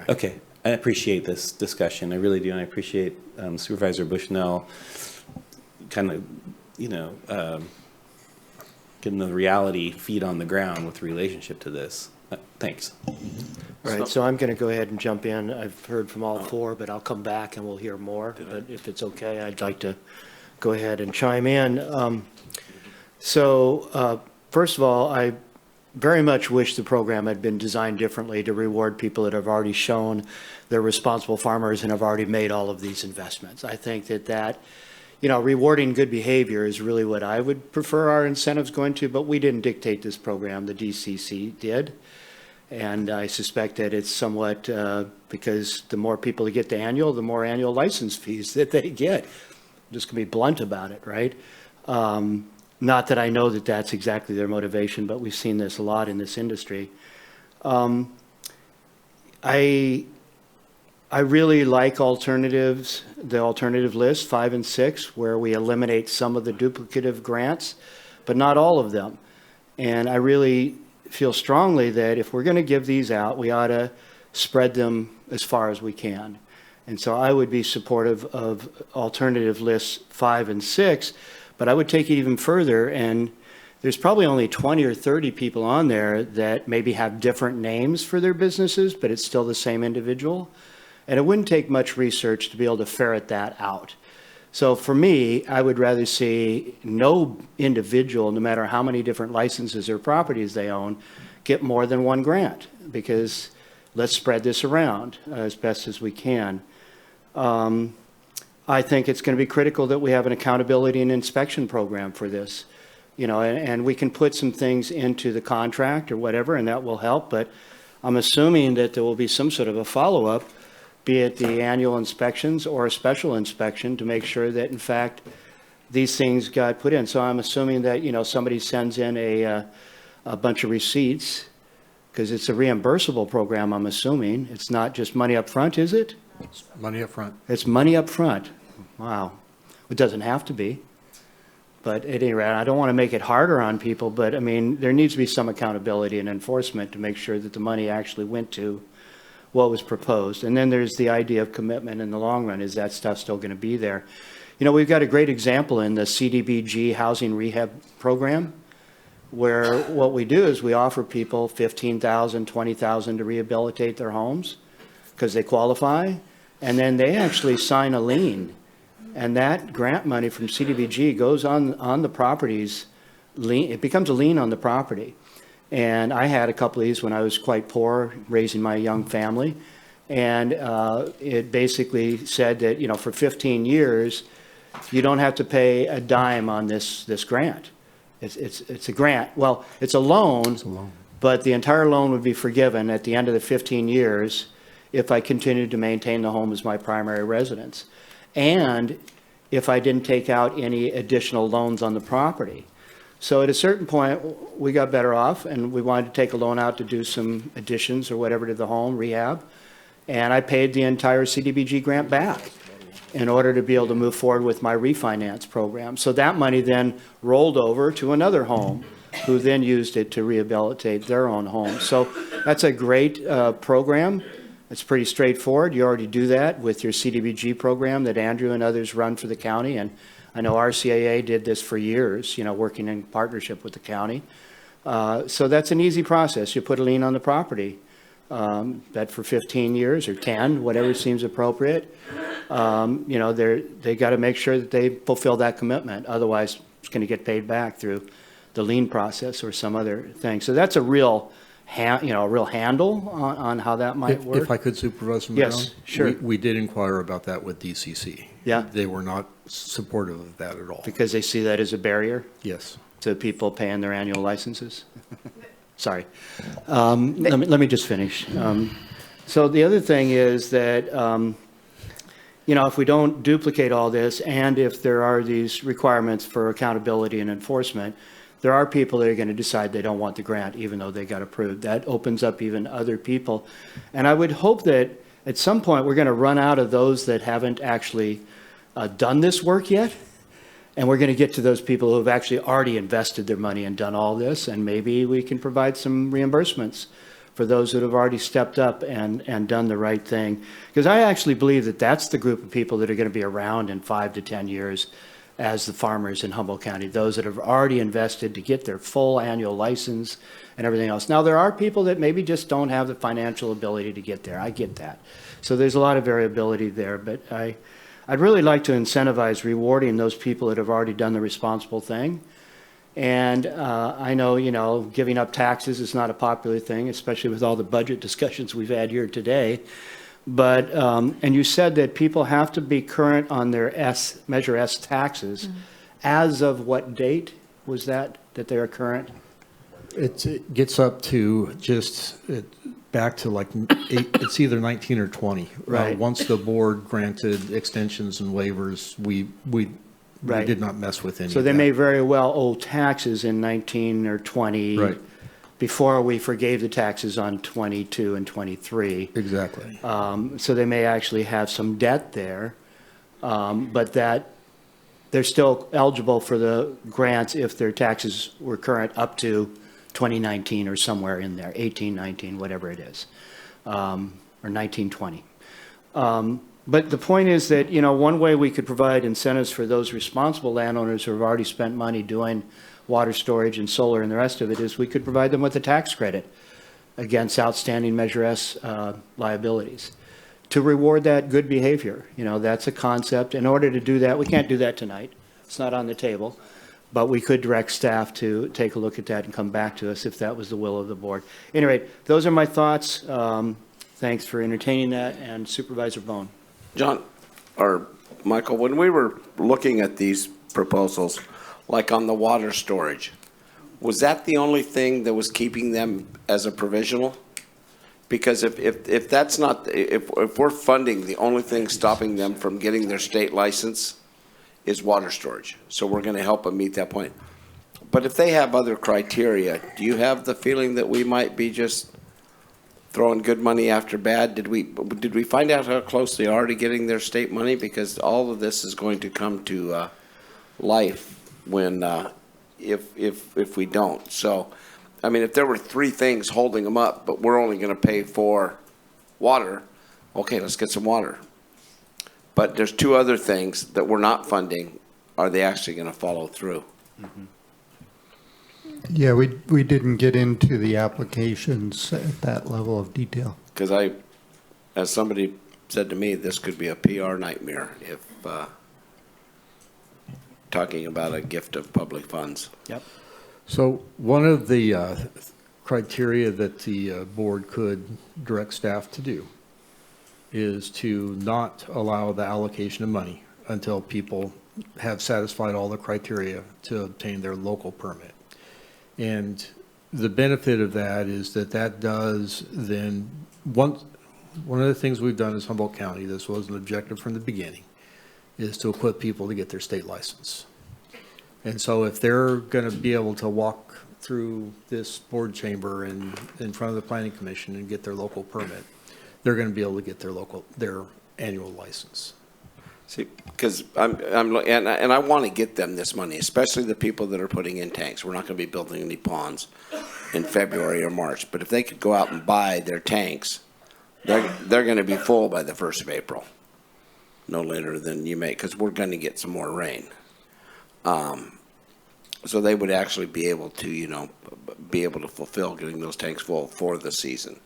Okay, I appreciate this discussion, I really do, and I appreciate Supervisor Bushnell kind of, getting the reality feet on the ground with relationship to this. Thanks. All right, so I'm going to go ahead and jump in. I've heard from all 4, but I'll come back and we'll hear more. But if it's okay, I'd like to go ahead and chime in. First of all, I very much wish the program had been designed differently to reward people that have already shown they're responsible farmers and have already made all of these investments. I think that rewarding good behavior is really what I would prefer our incentives going to, but we didn't dictate this program, the DCC did. And I suspect that it's somewhat because the more people that get the annual, the more annual license fees that they get. I'm just going to be blunt about it, right? Not that I know that that's exactly their motivation, but we've seen this a lot in this industry. I really like alternatives, the alternative list, 5 and 6, where we eliminate some of the duplicative grants, but not all of them. And I really feel strongly that if we're going to give these out, we ought to spread them as far as we can. And so I would be supportive of alternative lists 5 and 6, but I would take it even further, and there's probably only 20 or 30 people on there that maybe have different names for their businesses, but it's still the same individual. And it wouldn't take much research to be able to ferret that out. So for me, I would rather see no individual, no matter how many different licenses or properties they own, get more than 1 grant, because let's spread this around as best as we can. I think it's going to be critical that we have an accountability and inspection program for this, and we can put some things into the contract or whatever, and that will help, but I'm assuming that there will be some sort of a follow-up, be it the annual inspections or a special inspection, to make sure that, in fact, these things got put in. So I'm assuming that, somebody sends in a bunch of receipts, because it's a reimbursable program, I'm assuming. It's not just money up front, is it? Money up front. It's money up front. Wow. It doesn't have to be. But at any rate, I don't want to make it harder on people, but I mean, there needs to be some accountability and enforcement to make sure that the money actually went to what was proposed. And then there's the idea of commitment in the long run. Is that stuff still going to be there? We've got a great example in the CDBG housing rehab program, where what we do is we offer people $15,000, $20,000 to rehabilitate their homes because they qualify, and then they actually sign a lien. And that grant money from CDBG goes on the property's lien. It becomes a lien on the property. And I had a couple of these when I was quite poor, raising my young family. And it basically said that, for 15 years, you don't have to pay a dime on this grant. It's a grant. Well, it's a loan, but the entire loan would be forgiven at the end of the 15 years if I continued to maintain the home as my primary residence, and if I didn't take out any additional loans on the property. So at a certain point, we got better off, and we wanted to take a loan out to do some additions or whatever to the home, rehab, and I paid the entire CDBG grant back in order to be able to move forward with my refinance program. So that money then rolled over to another home, who then used it to rehabilitate their own home. So that's a great program. It's pretty straightforward. You already do that with your CDBG program that Andrew and others run for the county, and I know RCAA did this for years, working in partnership with the county. So that's an easy process. You put a lien on the property, that for 15 years or 10, whatever seems appropriate. They got to make sure that they fulfill that commitment. Otherwise, it's going to get paid back through the lien process or some other thing. So that's a real a real handle on how that might work? If I could, Supervisor Madrone? Yes, sure. We did inquire about that with DCC. Yeah. They were not supportive of that at all. Because they see that as a barrier Yes. to people paying their annual licenses? Sorry. Let me just finish. So the other thing is that, if we don't duplicate all this, and if there are these requirements for accountability and enforcement, there are people that are going to decide they don't want the grant, even though they got approved. That opens up even other people. And I would hope that at some point, we're going to run out of those that haven't actually done this work yet. And we're going to get to those people who have actually already invested their money and done all this. And maybe we can provide some reimbursements for those that have already stepped up and done the right thing. Because I actually believe that that's the group of people that are going to be around in 5 to 10 years as the farmers in Humboldt County, those that have already invested to get their full annual license and everything else. Now, there are people that maybe just don't have the financial ability to get there. I get that. So there's a lot of variability there, but I'd really like to incentivize rewarding those people that have already done the responsible thing. And I know, giving up taxes is not a popular thing, especially with all the budget discussions we've had here today. But, and you said that people have to be current on their Measure S taxes. Mm-hmm. As of what date was that they are current? It gets up to back to like it's either 19 or 20. Right. Once the board granted extensions and waivers, we Right. did not mess with any So of they that. may very well owe taxes in 19 or 20. Right. Before we forgave the taxes on 22 and 23. Exactly. So they may actually have some debt there, but that they're still eligible for the grants if their taxes were current up to 2019 or somewhere in there, 18, 19, whatever it is, or 19, 20. But the point is that, one way we could provide incentives for those responsible landowners who have already spent money doing water storage and solar and the rest of it is we could provide them with a tax credit against outstanding Measure S liabilities to reward that good behavior. That's a concept. In order to do that, we can't do that tonight. It's not on the table. But we could direct staff to take a look at that and come back to us if that was the will of the board. Anyway, those are my thoughts. Thanks for entertaining that. And Supervisor Bohn. John, or Michael, when we were looking at these proposals, like on the water storage, was that the only thing that was keeping them as a provisional? Because if that's not, if we're funding, the only thing stopping them from getting their state license is water storage. So we're going to help them meet that point. But if they have other criteria, do you have the feeling that we might be just throwing good money after bad? Did we find out how close they are to getting their state money? Because all of this is going to come to life when if we don't. So, I mean, if there were 3 things holding them up, but we're only going to pay for water, okay, let's get some water. But there's 2 other things that we're not funding. Are they actually going to follow through? Mm-hmm. Yeah, we didn't get into the applications at that level of detail. Because as somebody said to me, this could be a PR nightmare if talking about a gift of public funds. Yep. So one of the criteria that the board could direct staff to do is to not allow the allocation of money until people have satisfied all the criteria to obtain their local permit. And the benefit of that is that does then, one of the things we've done as Humboldt County, this was an objective from the beginning, is to equip people to get their state license. And so if they're going to be able to walk through this board chamber and in front of the planning commission and get their local permit, they're going to be able to get their annual license. See, because I want to get them this money, especially the people that are putting in tanks. We're not going to be building any ponds in February or March. But if they could go out and buy their tanks, they're going to be full by the 1st of April, no later than you may, because we're going to get some more rain. So they would actually be able to, fulfill getting those tanks full for the season.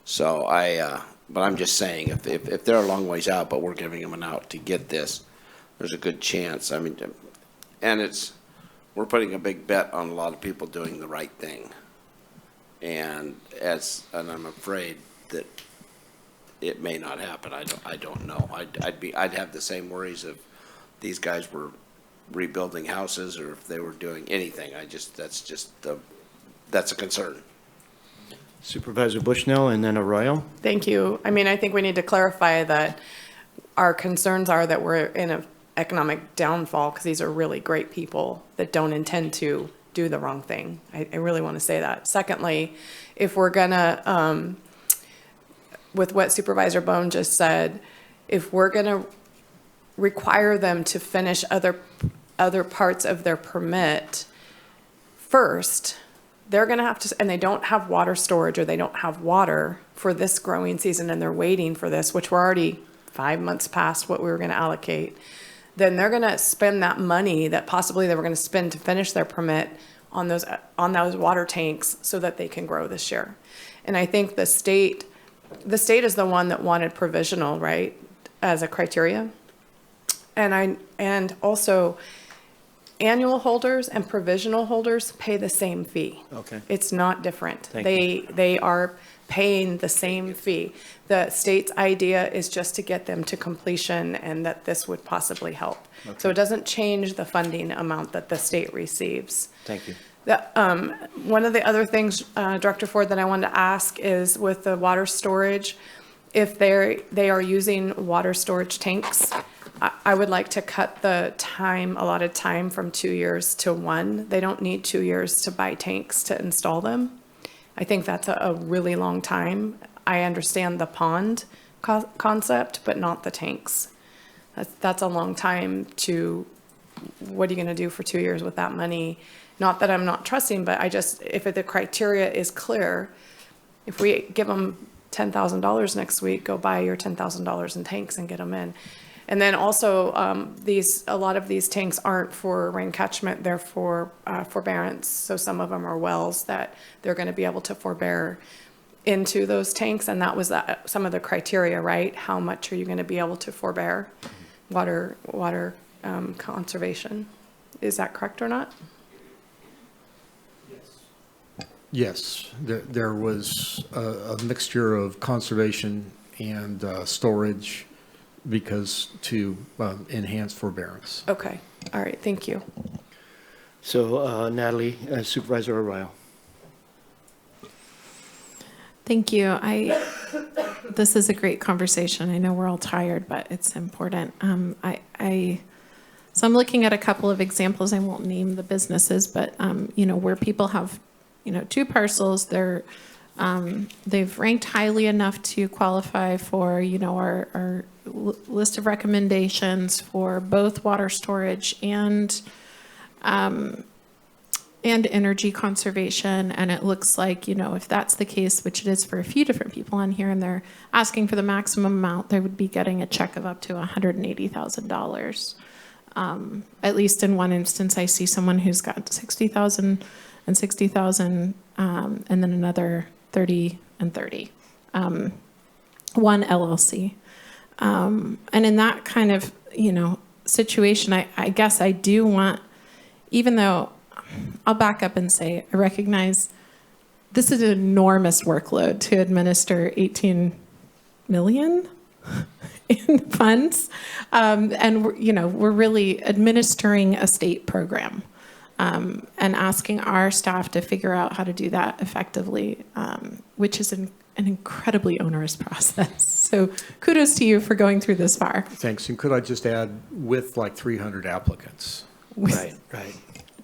So but I'm just saying, if they're a long ways out, but we're giving them an out to get this, there's a good chance. I mean, and we're putting a big bet on a lot of people doing the right thing. And I'm afraid that it may not happen. I don't know. I'd have the same worries if these guys were rebuilding houses or if they were doing anything. That's a concern. Supervisor Bushnell and then Arroyo. Thank you. I mean, I think we need to clarify that our concerns are that we're in an economic downfall because these are really great people that don't intend to do the wrong thing. I really want to say that. Secondly, if we're gonna, with what Supervisor Bohn just said, if we're gonna require them to finish other parts of their permit first, they're going to have to, and they don't have water storage or they don't have water for this growing season and they're waiting for this, which we're already 5 months past what we were going to allocate, then they're going to spend that money that possibly they were going to spend to finish their permit on those water tanks so that they can grow this year. And I think the state is the one that wanted provisional, right, as a criteria. And also annual holders and provisional holders pay the same fee. Okay. It's not different. Thank They are paying the same fee. The state's idea is just to get them to completion and that this would possibly help. Okay. So it doesn't change the funding amount that the state receives. Thank you. One of the other things, Director Ford, that I wanted to ask is with the water storage, if they are using water storage tanks, I would like to cut the allotted time from 2 years to 1. They don't need 2 years to buy tanks to install them. I think that's a really long time. I understand the pond concept, but not the tanks. That's a long time what are you going to do for 2 years with that money? Not that I'm not trusting, but if the criteria is clear, if we give them $10,000 next week, go buy your $10,000 in tanks and get them in. And then also, a lot of these tanks aren't for rain catchment, they're for forbearance. So some of them are wells that they're going to be able to forbear into those tanks. And that was some of the criteria, right? How much are you going to be able to forbear water conservation? Is that correct or not? Yes, there was a mixture of conservation and storage because to enhance forbearance. Okay, all right, thank you. So Natalie, Supervisor Arroyo. Thank you. This is a great conversation. I know we're all tired, but it's important. So I'm looking at a couple of examples. I won't name the businesses, but where people have, 2 parcels, they've ranked highly enough to qualify for, our list of recommendations for both water storage and energy conservation. And it looks like, if that's the case, which it is for a few different people on here, and they're asking for the maximum amount, they would be getting a check of up to $180,000. At least in one instance, I see someone who's got 60,000 and 60,000, and then another 30 and 30. One LLC. And in that kind of, situation, I guess I do want, even though I'll back up and say, I recognize this is an enormous workload to administer 18 million in funds. And we're really administering a state program. And asking our staff to figure out how to do that effectively, which is an incredibly onerous process. So kudos to you for going through this far. Thanks. And could I just add, with like 300 applicants? Right.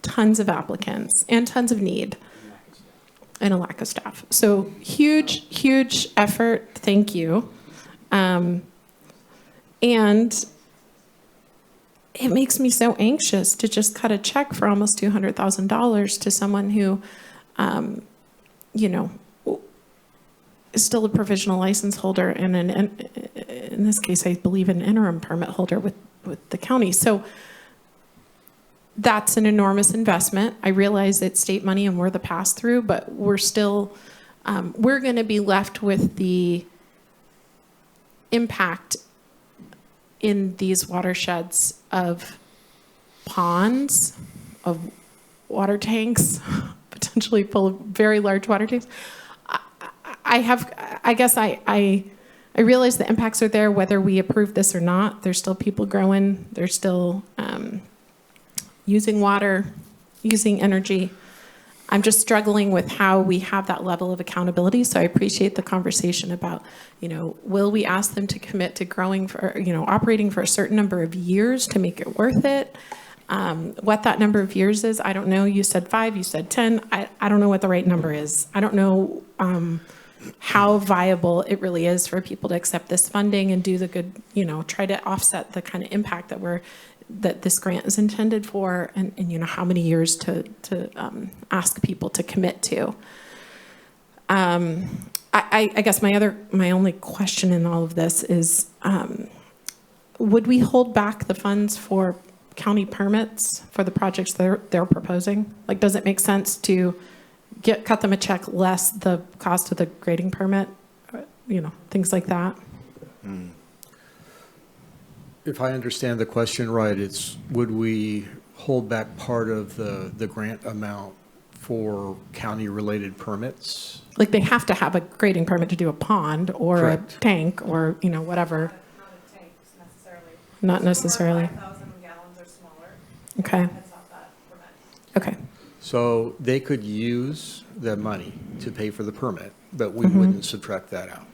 Tons of applicants and tons of need and a lack of staff. So huge effort. Thank you. And it makes me so anxious to just cut a check for almost $200,000 to someone who, is still a provisional license holder and in this case, I believe an interim permit holder with the county. So that's an enormous investment. I realize it's state money and we're the pass-through, but we're still, we're going to be left with the impact in these watersheds of ponds, of water tanks, potentially full of very large water tanks. I guess I realize the impacts are there whether we approve this or not. There's still people growing. They're still using water, using energy. I'm just struggling with how we have that level of accountability. So I appreciate the conversation about, will we ask them to commit to growing for, operating for a certain number of years to make it worth it? What that number of years is, I don't know. You said 5, you said 10. I don't know what the right number is. I don't know how viable it really is for people to accept this funding and do the good, try to offset the kind of impact that this grant is intended for, and how many years to ask people to commit to. I guess my only question in all of this is, would we hold back the funds for county permits for the projects they're proposing? Like, does it make sense to cut them a check less the cost of the grading permit? Things like that. If I understand the question right, it's would we hold back part of the grant amount for county-related permits? Like, they have to have a grading permit to do a pond or Correct. a tank or, whatever. Not necessarily. 5,000 gallons or smaller. Okay. That's not that permit. Okay. So they could use the money to pay for the permit, but we Mhm. wouldn't subtract that out.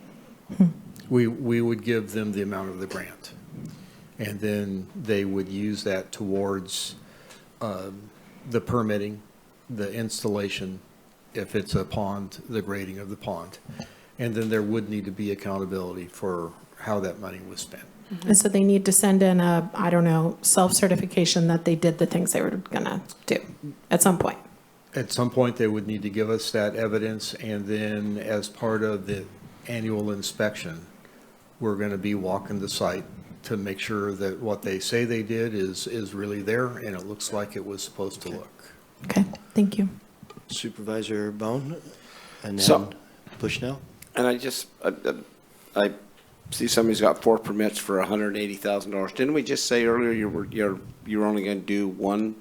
We would give them the amount of the grant. And then they would use that towards the permitting, the installation, if it's a pond, the grading of the pond. And then there would need to be accountability for how that money was spent. And so they need to send in a, self-certification that they did the things they were gonna do at some point. At some point, they would need to give us that evidence, and then as part of the annual inspection, we're going to be walking the site to make sure that what they say they did is really there, and it looks like it was supposed to look. Okay, thank you. Supervisor Bohn, and So- then Bushnell. And I see somebody's got 4 permits for $180,000. Didn't we just say earlier you were only going to do one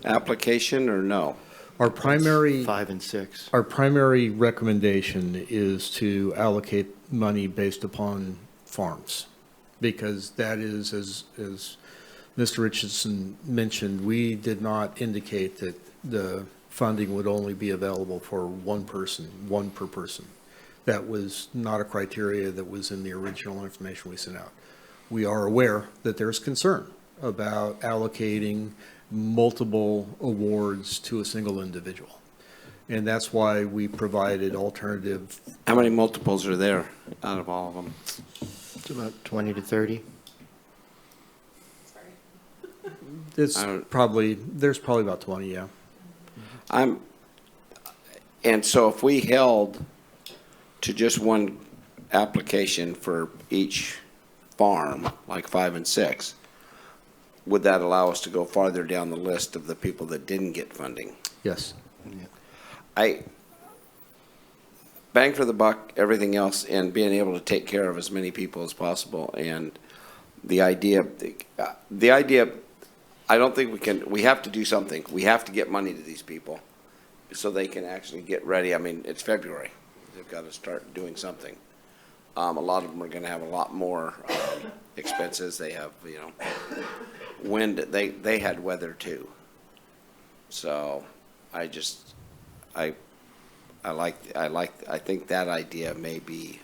application, or no? Our primary 5 and 6. Our primary recommendation is to allocate money based upon farms, because that is, as Mr. Richardson mentioned, we did not indicate that the funding would only be available for one person, one per person. That was not a criteria that was in the original information we sent out. We are aware that there's concern about allocating multiple awards to a single individual. And that's why we provided alternative. How many multiples are there out of all of them? It's about 20 to 30. There's probably about 20, yeah. And so if we held to just one application for each farm, like 5 and 6, would that allow us to go farther down the list of the people that didn't get funding? Yes. Bang for the buck, everything else, and being able to take care of as many people as possible. And the idea, I don't think we have to do something. We have to get money to these people so they can actually get ready. I mean, it's February. They've got to start doing something. A lot of them are going to have a lot more expenses. They have, wind. They had weather too. So I think that idea may be,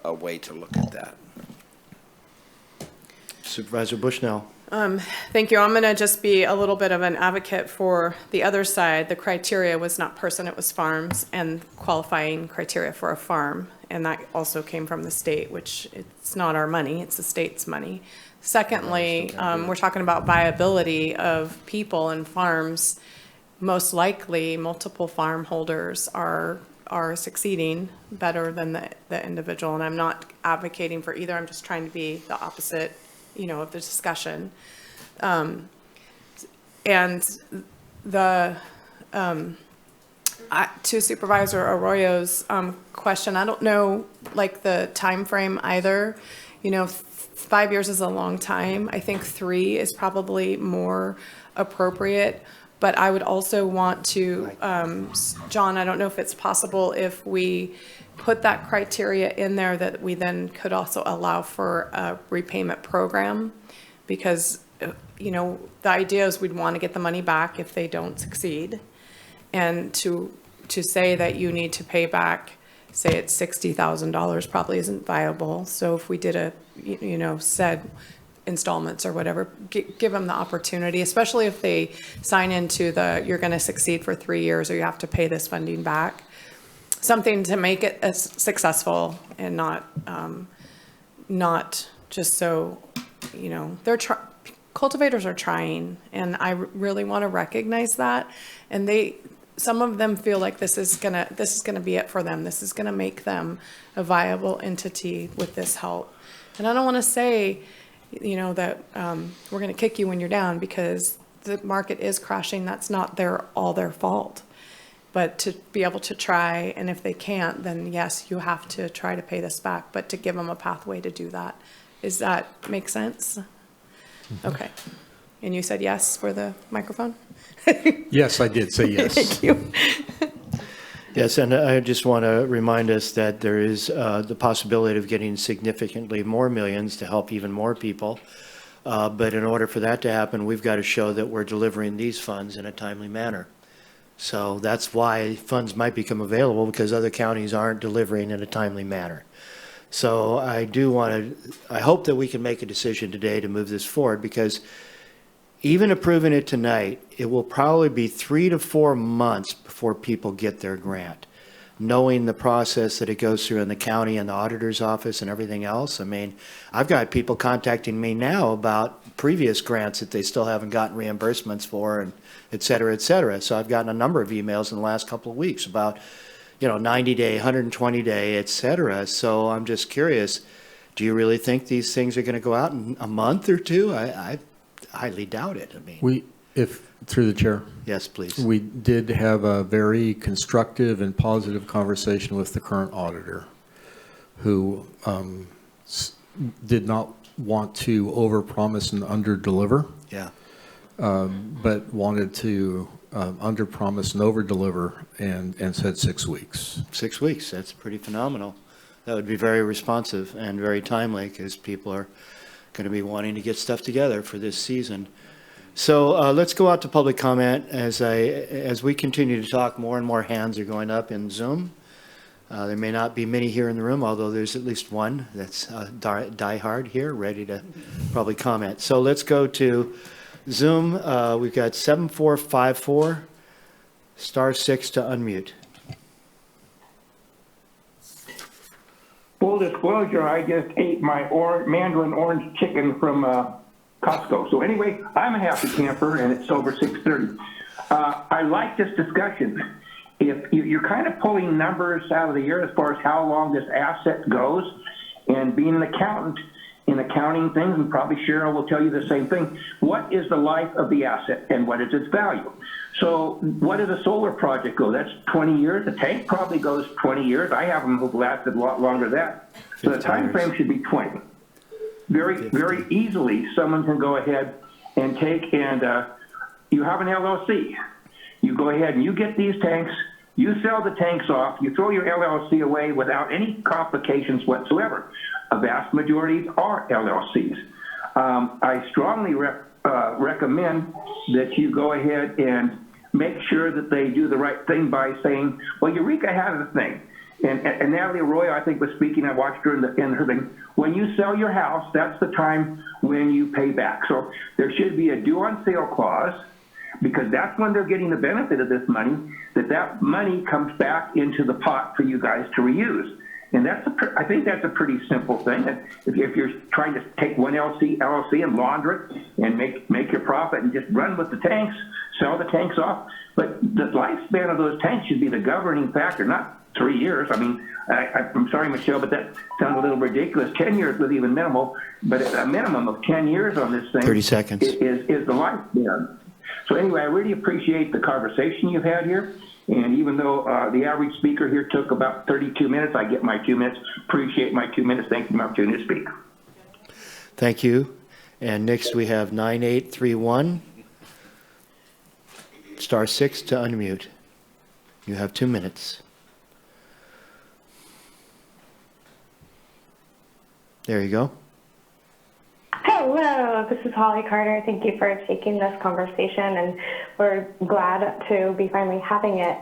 a way to look at that. Supervisor Bushnell. Thank you. I'm going to just be a little bit of an advocate for the other side. The criteria was not person, it was farms, and qualifying criteria for a farm. And that also came from the state, which it's not our money, it's the state's money. Secondly, we're talking about viability of people and farms. Most likely, multiple farm holders are succeeding better than the individual. And I'm not advocating for either. I'm just trying to be the opposite, of the discussion. And to Supervisor Arroyo's question, I don't know, the time frame either. 5 years is a long time. I think 3 is probably more appropriate. But I would also want to, John, I don't know if it's possible if we put that criteria in there that we then could also allow for a repayment program. Because, you know, the idea is we'd want to get the money back if they don't succeed. And to say that you need to pay back, say it's $60,000 probably isn't viable. So if we did a, you know, said installments or whatever, give them the opportunity, especially if they sign into the, you're going to succeed for 3 years or you have to pay this funding back. Something to make it as successful and not just so, you know, cultivators are trying, and I really want to recognize that. And some of them feel like this is gonna be it for them. This is gonna make them a viable entity with this help. And I don't want to say, you know, that we're gonna kick you when you're down, because the market is crashing. That's not all their fault. But to be able to try, and if they can't, then yes, you have to try to pay this back, but to give them a pathway to do that. Does that make sense? Okay. And you said yes for the microphone? Yes, I did say yes. Thank you. Yes, and I just want to remind us that there is the possibility of getting significantly more millions to help even more people. But in order for that to happen, we've got to show that we're delivering these funds in a timely manner. So that's why funds might become available, because other counties aren't delivering in a timely manner. So I hope that we can make a decision today to move this forward, because even approving it tonight, it will probably be 3 to 4 months before people get their grant, knowing the process that it goes through in the county and the auditor's office and everything else. I mean, I've got people contacting me now about previous grants that they still haven't gotten reimbursements for, and et cetera, et cetera. So I've gotten a number of emails in the last couple of weeks about, you know, 90-day, 120-day, et cetera. So I'm just curious, do you really think these things are going to go out in a month or two? I highly doubt it. I mean, Through the chair. Yes, please. We did have a very constructive and positive conversation with the current auditor, who did not want to overpromise and underdeliver. Yeah. But wanted to underpromise and overdeliver, and said 6 weeks. 6 weeks, that's pretty phenomenal. That would be very responsive and very timely, because people are going to be wanting to get stuff together for this season. So let's go out to public comment. As we continue to talk, more and more hands are going up in Zoom. There may not be many here in the room, although there's at least one that's diehard here, ready to probably comment. So let's go to Zoom. We've got 7454, *6 to unmute. Full disclosure, I just ate my mandarin orange chicken from Costco. So anyway, I'm a happy camper, and it's over 6:30. I like this discussion. If you're kind of pulling numbers out of the air as far as how long this asset goes, and being an accountant in accounting things, and probably Cheryl will tell you the same thing, what is the life of the asset and what is its value? So what does a solar project go? That's 20 years. The tank probably goes 20 years. I have them who've lasted a lot longer than that. So the time frame should be 20. Very easily, someone can go ahead and take and you have an LLC. You go ahead and you get these tanks, you sell the tanks off, you throw your LLC away without any complications whatsoever. A vast majority are LLCs. I strongly recommend that you go ahead and make sure that they do the right thing by saying, well, Eureka has a thing. And Natalie Arroyo, I think, was speaking. I watched her in her thing. When you sell your house, that's the time when you pay back. So there should be a due on sale clause, because that's when they're getting the benefit of this money, that money comes back into the pot for you guys to reuse. And I think that's a pretty simple thing. If you're trying to take one LLC and launder it and make your profit and just run with the tanks, sell the tanks off. But the lifespan of those tanks should be the governing factor, not 3 years. I mean, I'm sorry, Michelle, but that sounds a little ridiculous. 10 years was even minimal, but a minimum of 10 years on this thing 30 seconds. is the lifespan. So anyway, I really appreciate the conversation you've had here. And even though the average speaker here took about 32 minutes, I get my 2 minutes. Appreciate my 2 minutes. Thank you for the opportunity to speak. Thank you. And next we have 9831, Star 6 to unmute. You have 2 minutes. There you go. Hello, this is Holly Carter. Thank you for taking this conversation, and we're glad to be finally having it.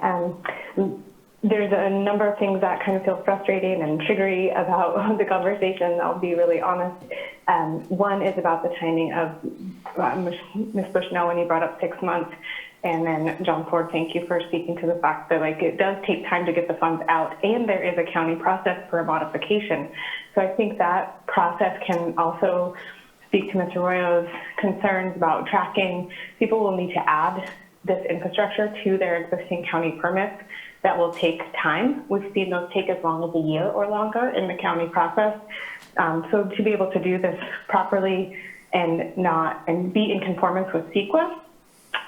There's a number of things that kind of feel frustrating and triggery about the conversation, I'll be really honest. One is about the timing of Ms. Bushnell, when you brought up 6 months. And then John Ford, thank you for speaking to the fact that it does take time to get the funds out, and there is a county process for a modification. So I think that process can also speak to Mr. Arroyo's concerns about tracking. People will need to add this infrastructure to their existing county permits. That will take time. We've seen those take as long as a year or longer in the county process. So to be able to do this properly and be in conformance with CEQA,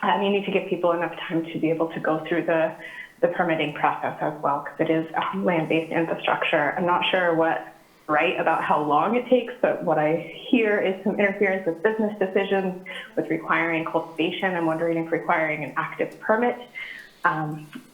you need to give people enough time to be able to go through the permitting process as well, because it is land-based infrastructure. I'm not sure what's right about how long it takes, but what I hear is some interference with business decisions, with requiring cultivation. I'm wondering if requiring an active permit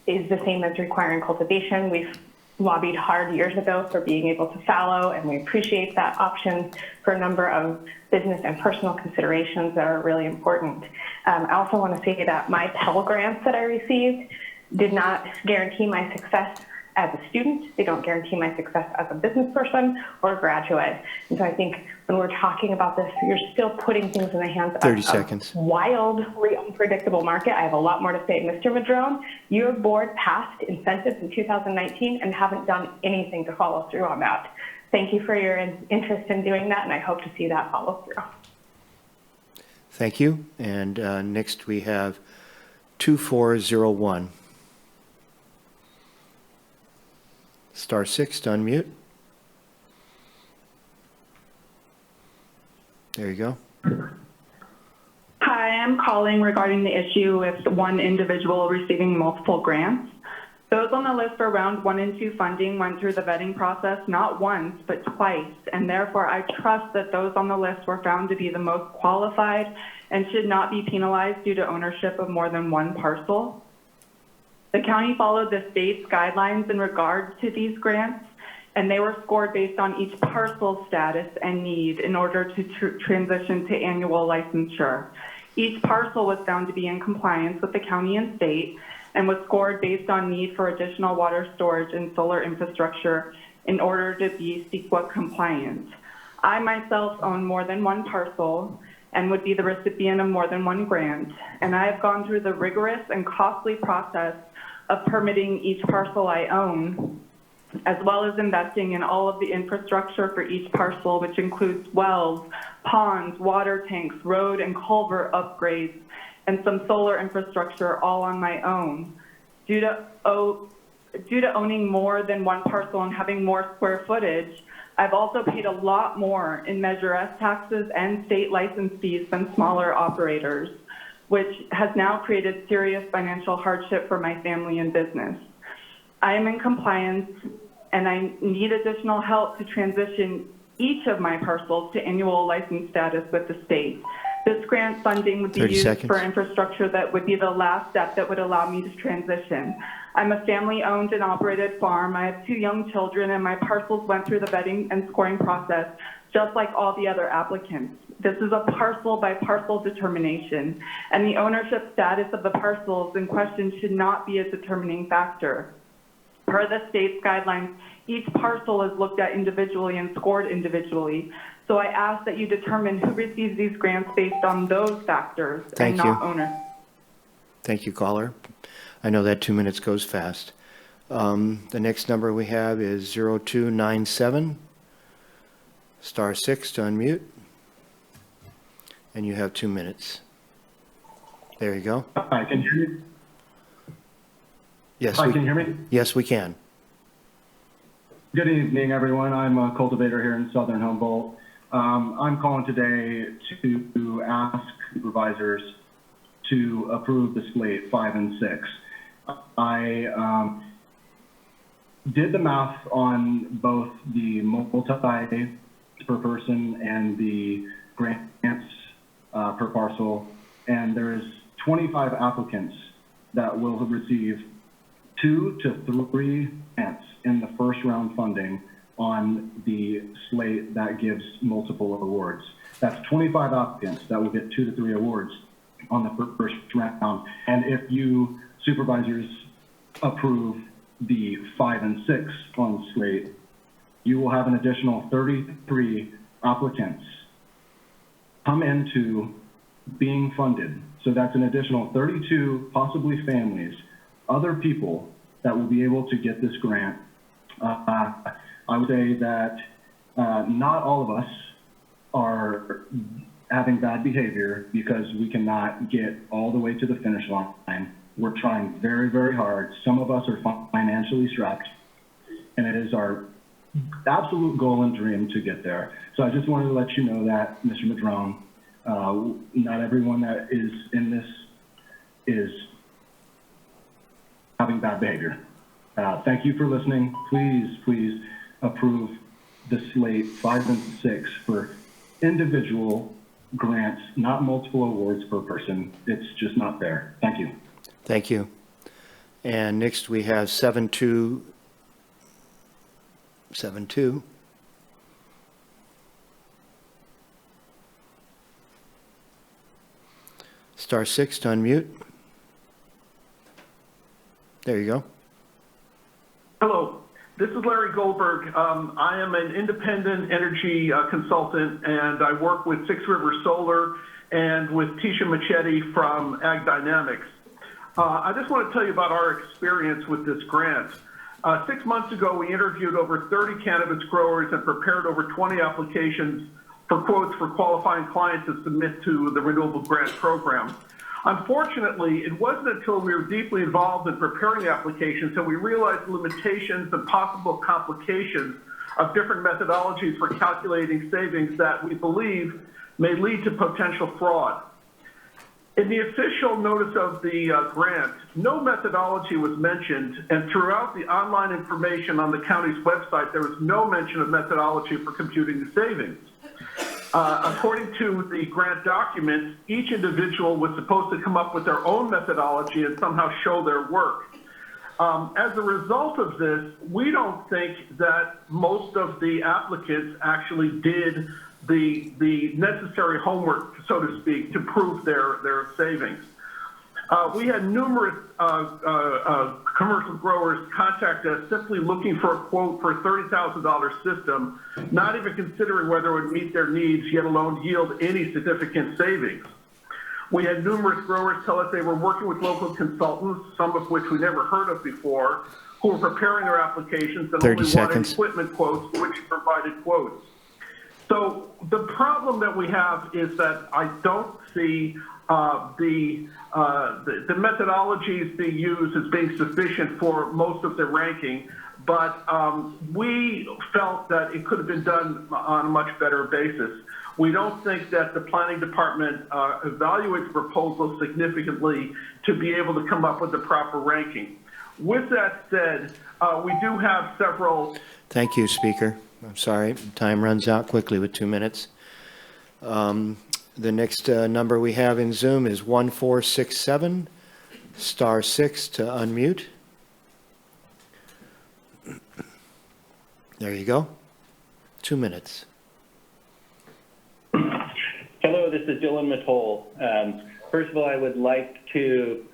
is the same as requiring cultivation. We've lobbied hard years ago for being able to fallow, and we appreciate that option for a number of business and personal considerations that are really important. I also want to say that my Pell Grants that I received did not guarantee my success as a student. They don't guarantee my success as a business person or a graduate. And so I think when we're talking about this, you're still putting things in the hands of 30 seconds. a wildly unpredictable market. I have a lot more to say. Mr. Madrone, your board passed incentives in 2019 and haven't done anything to follow through on that. Thank you for your interest in doing that, and I hope to see that follow through. Thank you. And next we have 2401. Star 6 to unmute. There you go. Hi, I'm calling regarding the issue with one individual receiving multiple grants. Those on the list for round 1 and 2 funding went through the vetting process not once, but twice, and therefore I trust that those on the list were found to be the most qualified and should not be penalized due to ownership of more than one parcel. The county followed the state's guidelines in regard to these grants, and they were scored based on each parcel status and need in order to transition to annual licensure. Each parcel was found to be in compliance with the county and state and was scored based on need for additional water storage and solar infrastructure in order to be CEQA compliant. I myself own more than one parcel and would be the recipient of more than one grant, and I have gone through the rigorous and costly process of permitting each parcel I own, as well as investing in all of the infrastructure for each parcel, which includes wells, ponds, water tanks, road and culvert upgrades, and some solar infrastructure all on my own. Due to owning more than one parcel and having more square footage, I've also paid a lot more in Measure S taxes and state license fees than smaller operators, which has now created serious financial hardship for my family and business. I am in compliance, and I need additional help to transition each of my parcels to annual license status with the state. This grant funding would be used for infrastructure that would be the last step that would allow me to transition. I'm a family-owned and operated farm. I have 2 young children, and my parcels went through the vetting and scoring process, just like all the other applicants. This is a parcel-by-parcel determination, and the ownership status of the parcels in question should not be a determining factor. Per the state's guidelines, each parcel is looked at individually and scored individually. So I ask that you determine who receives these grants based on those factors and not ownership. Thank you, caller. I know that 2 minutes goes fast. The next number we have is 0297. Star 6 to unmute. And you have 2 minutes. There you go. Hi, can you hear me? Yes. Hi, can you hear me? Yes, we can. Good evening, everyone. I'm a cultivator here in southern Humboldt. I'm calling today to ask supervisors to approve the slate 5 and 6. I did the math on both the multi per person and the grants per parcel, and there's 25 applicants that will receive 2 to 3 grants in the first round funding on the slate that gives multiple awards. That's 25 applicants that will get 2 to 3 awards on the first round. And if you supervisors approve the 5 and 6 on the slate, you will have an additional 33 applicants come into being funded. So that's an additional 32, possibly families, other people that will be able to get this grant. I would say that not all of us are having bad behavior because we cannot get all the way to the finish line. We're trying very, very hard. Some of us are financially strapped, and it is our absolute goal and dream to get there. So I just wanted to let you know that, Mr. Madrone, not everyone that is in this is having bad behavior. Thank you for listening. Please approve the slate 5 and 6 for individual grants, not multiple awards per person. It's just not fair. Thank you. Thank you. And next we have 7272. Star 6 to unmute. There you go. Hello, this is Larry Goldberg. I am an independent energy consultant, and I work with Six Rivers Solar and with Tisha Machete from Ag Dynamics. I just want to tell you about our experience with this grant. 6 months ago, we interviewed over 30 cannabis growers and prepared over 20 applications for quotes for qualifying clients to submit to the Renewable Grant Program. Unfortunately, it wasn't until we were deeply involved in preparing applications that we realized the limitations and possible complications of different methodologies for calculating savings that we believe may lead to potential fraud. In the official notice of the grant, no methodology was mentioned, and throughout the online information on the county's website, there was no mention of methodology for computing the savings. According to the grant documents, each individual was supposed to come up with their own methodology and somehow show their work. As a result of this, we don't think that most of the applicants actually did the necessary homework, so to speak, to prove their savings. We had numerous commercial growers contact us simply looking for a quote for a $30,000 system, not even considering whether it would meet their needs, yet alone yield any significant savings. We had numerous growers tell us they were working with local consultants, some of which we never heard of before, who were preparing their applications and only wanted equipment quotes, which provided quotes. So the problem that we have is that I don't see the methodologies being used as being sufficient for most of the ranking, but we felt that it could have been done on a much better basis. We don't think that the planning department evaluates proposals significantly to be able to come up with the proper ranking. With that said, we do have several. Thank you, Speaker. I'm sorry, time runs out quickly with 2 minutes. The next number we have in Zoom is 1467, star 6 to unmute. There you go. 2 minutes. Hello, this is Dylan Mattoll. First of all, I would like to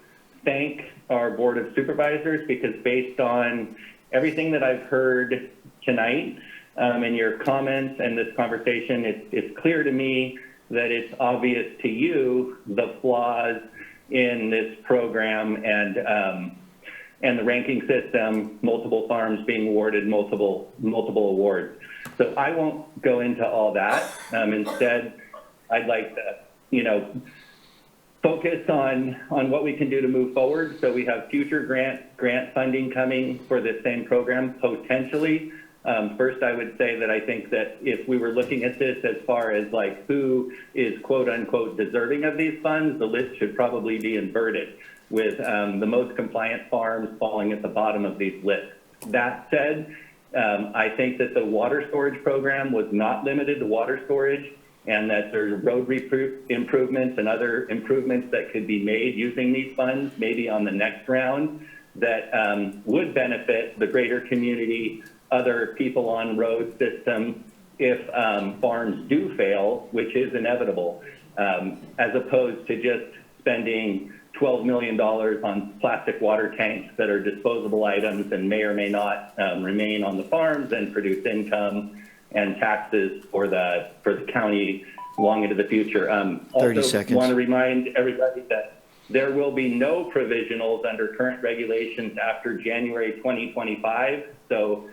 thank our Board of Supervisors because based on everything that I've heard tonight, in your comments and this conversation, it's clear to me that it's obvious to you the flaws in this program and the ranking system, multiple farms being awarded multiple awards. So I won't go into all that. Instead, I'd like to, focus on what we can do to move forward. So we have future grant funding coming for this same program potentially. First, I would say that I think that if we were looking at this as far as like who is quote unquote deserving of these funds, the list should probably be inverted with the most compliant farms falling at the bottom of these lists. That said, I think that the water storage program was not limited to water storage. and that there's road improvements and other improvements that could be made using these funds, maybe on the next round, that would benefit the greater community, other people on road systems, if farms do fail, which is inevitable, as opposed to just spending $12 million on plastic water tanks that are disposable items and may or may not remain on the farms and produce income and taxes for the county long into the future. 30 seconds. Want to remind everybody that there will be no provisionals under current regulations after January 2025. So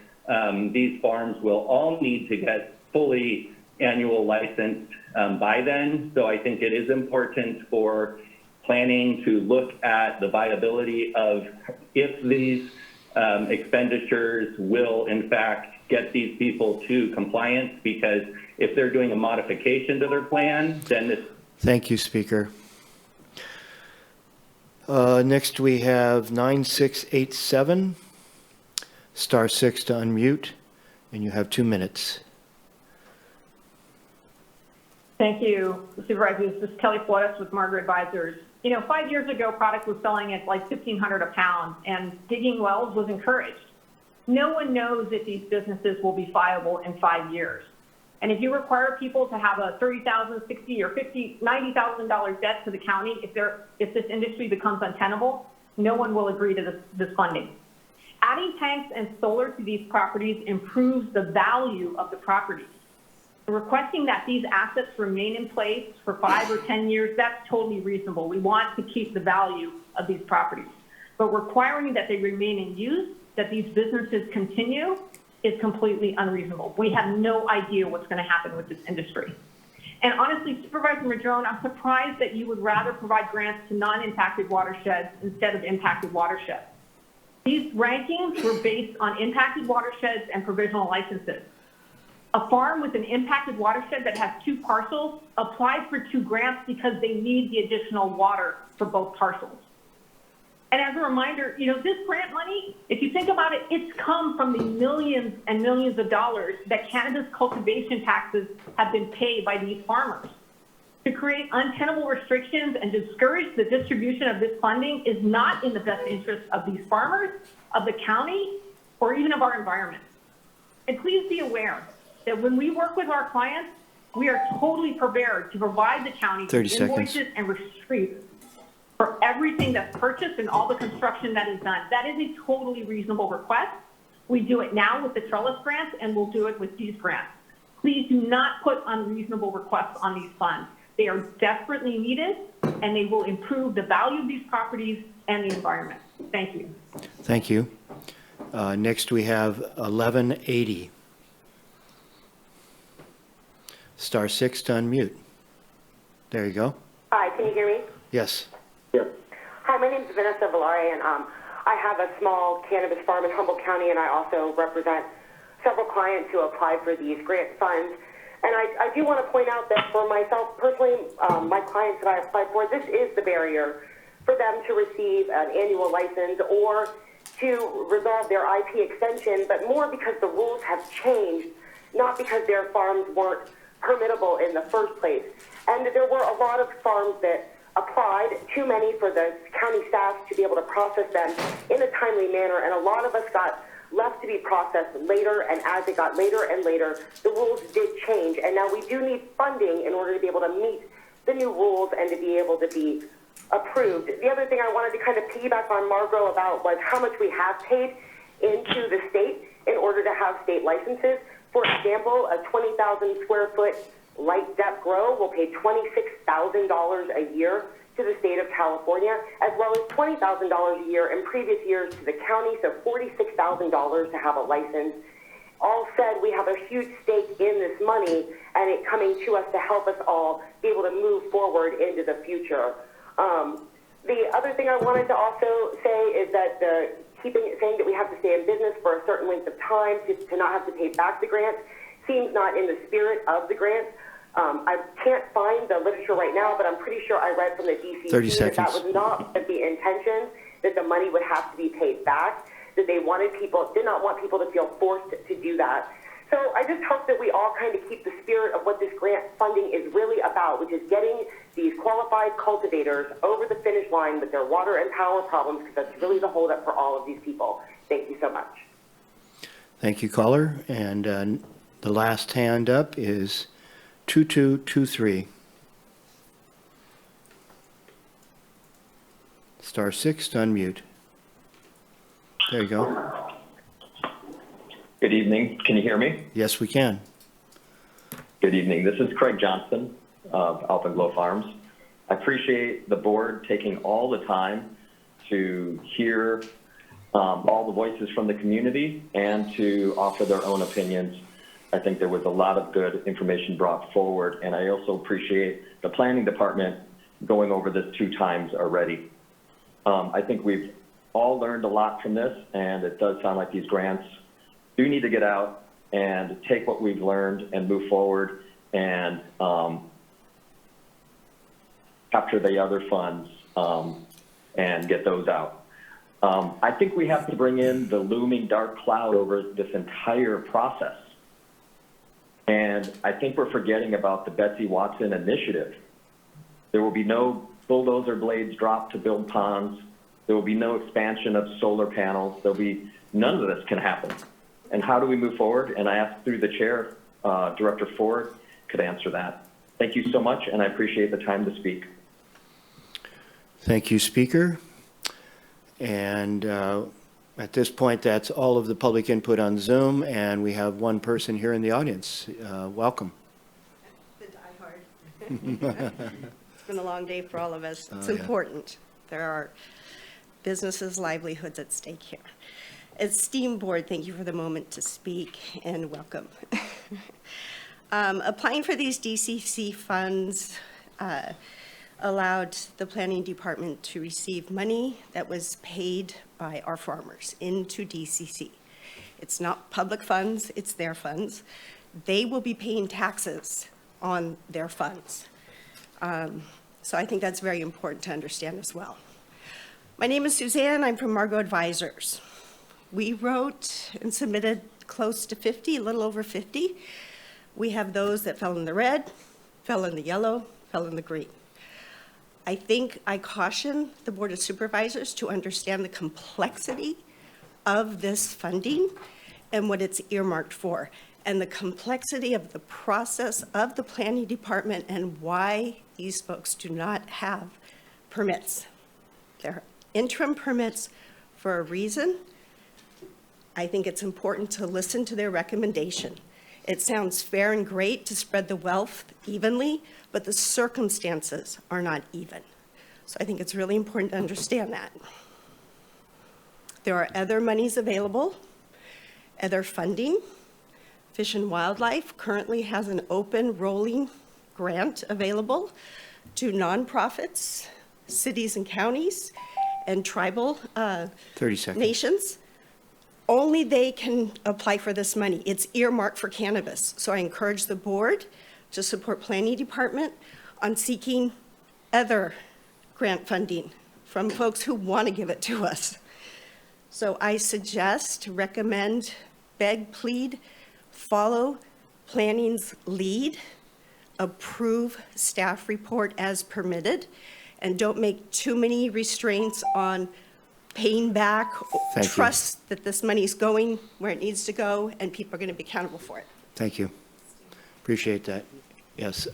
these farms will all need to get fully annual licensed by then. So I think it is important for planning to look at the viability of if these expenditures will in fact get these people to compliance, because if they're doing a modification to their plan, then this. Thank you, Speaker. Next we have 9687, *6 to unmute, and you have 2 minutes. Thank you, Supervisors. This is Kelly Flores with Margaret Advisors. 5 years ago, product was selling at like $1,500 a pound, and digging wells was encouraged. No one knows if these businesses will be viable in 5 years. And if you require people to have a $30,000, $60,000, or $50,000, $90,000 debt to the county, if this industry becomes untenable, no one will agree to this funding. Adding tanks and solar to these properties improves the value of the properties. Requesting that these assets remain in place for 5 or 10 years, that's totally reasonable. We want to keep the value of these properties. But requiring that they remain in use, that these businesses continue, is completely unreasonable. We have no idea what's going to happen with this industry. And honestly, Supervisor Madrone, I'm surprised that you would rather provide grants to non-impacted watersheds instead of impacted watersheds. These rankings were based on impacted watersheds and provisional licenses. A farm with an impacted watershed that has 2 parcels applies for 2 grants because they need the additional water for both parcels. And as a reminder, this grant money, if you think about it, it's come from the millions and millions of dollars that cannabis cultivation taxes have been paid by these farmers. To create untenable restrictions and discourage the distribution of this funding is not in the best interest of these farmers, of the county, or even of our environment. And please be aware that when we work with our clients, we are totally prepared to provide the county with invoices and receipts for everything that's purchased and all the construction that is done. That is a totally reasonable request. We do it now with the trellis grants, and we'll do it with these grants. Please do not put unreasonable requests on these funds. They are desperately needed, and they will improve the value of these properties and the environment. Thank you. Thank you. Next we have 1180. *6 to unmute. There you go. Hi, can you hear me? Yes. Hi, my name is Vanessa Villari, and I have a small cannabis farm in Humboldt County, and I also represent several clients who applied for these grant funds. And I do want to point out that for myself personally, my clients that I applied for, this is the barrier for them to receive an annual license or to resolve their IP extension, but more because the rules have changed, not because their farms weren't permittable in the first place. And there were a lot of farms that applied, too many for the county staff to be able to process them in a timely manner, and a lot of us got left to be processed later, and as it got later and later, the rules did change, and now we do need funding in order to be able to meet the new rules and to be able to be approved. The other thing I wanted to kind of piggyback on Margot about was how much we have paid into the state in order to have state licenses. For example, a 20,000 square foot light depth grow will pay $26,000 a year to the state of California, as well as $20,000 a year in previous years to the county, so $46,000 to have a license. All said, we have a huge stake in this money and it coming to us to help us all be able to move forward into the future. The other thing I wanted to also say is that saying that we have to stay in business for a certain length of time to not have to pay back the grant seems not in the spirit of the grant. I can't find the literature right now, but I'm pretty sure I read from the DCC that was not the intention, that the money would have to be paid back, that they did not want people to feel forced to do that. So I just hope that we all kind of keep the spirit of what this grant funding is really about, which is getting these qualified cultivators over the finish line with their water and power problems, because that's really the holdup for all of these people. Thank you so much. Thank you, caller. And the last hand up is 2223. *6 to unmute. There you go. Good evening. Can you hear me? Yes, we can. Good evening. This is Craig Johnston of Alpenglow Farms. I appreciate the board taking all the time to hear all the voices from the community and to offer their own opinions. I think there was a lot of good information brought forward, and I also appreciate the planning department going over this 2 times already. I think we've all learned a lot from this, and it does sound like these grants do need to get out and take what we've learned and move forward and capture the other funds and get those out. I think we have to bring in the looming dark cloud over this entire process. And I think we're forgetting about the Betsy Watson initiative. There will be no bulldozer blades dropped to build ponds. There will be no expansion of solar panels. There'll be none of this can happen. And how do we move forward? And I ask through the chair, Director Ford could answer that. Thank you so much, and I appreciate the time to speak. Thank you, Speaker. And at this point, that's all of the public input on Zoom, and we have one person here in the audience. Welcome. The diehard. It's been a long day for all of us. It's important. There are businesses' livelihoods at stake here. Esteemed board, thank you for the moment to speak and welcome. Applying for these DCC funds allowed the planning department to receive money that was paid by our farmers into DCC. It's not public funds, it's their funds. They will be paying taxes on their funds. So I think that's very important to understand as well. My name is Suzanne, I'm from Margot Advisors. We wrote and submitted close to 50, a little over 50. We have those that fell in the red, fell in the yellow, fell in the green. I think I caution the Board of Supervisors to understand the complexity of this funding and what it's earmarked for, and the complexity of the process of the planning department and why these folks do not have permits. They're interim permits for a reason. I think it's important to listen to their recommendation. It sounds fair and great to spread the wealth evenly, but the circumstances are not even. So I think it's really important to understand that. There are other monies available, other funding. Fish and Wildlife currently has an open rolling grant available to nonprofits, cities and counties, and tribal 30 seconds. nations. Only they can apply for this money. It's earmarked for cannabis. So I encourage the board to support planning department on seeking other grant funding from folks who want to give it to us. So I suggest, recommend, beg, plead, follow planning's lead, approve staff report as permitted, and don't make too many restraints on paying back, trust that this money is going where it needs to go, and people are going to be accountable for it. Thank you. Appreciate that. Yes.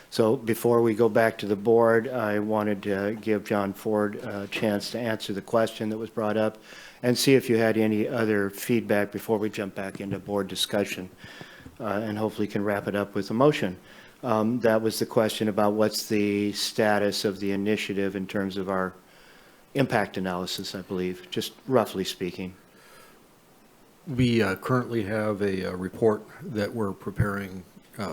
So before we go back to the board, I wanted to give John Ford a chance to answer the question that was brought up and see if you had any other feedback before we jump back into board discussion, and hopefully can wrap it up with a motion. That was the question about what's the status of the initiative in terms of our impact analysis, I believe, just roughly speaking. We currently have a report that we're preparing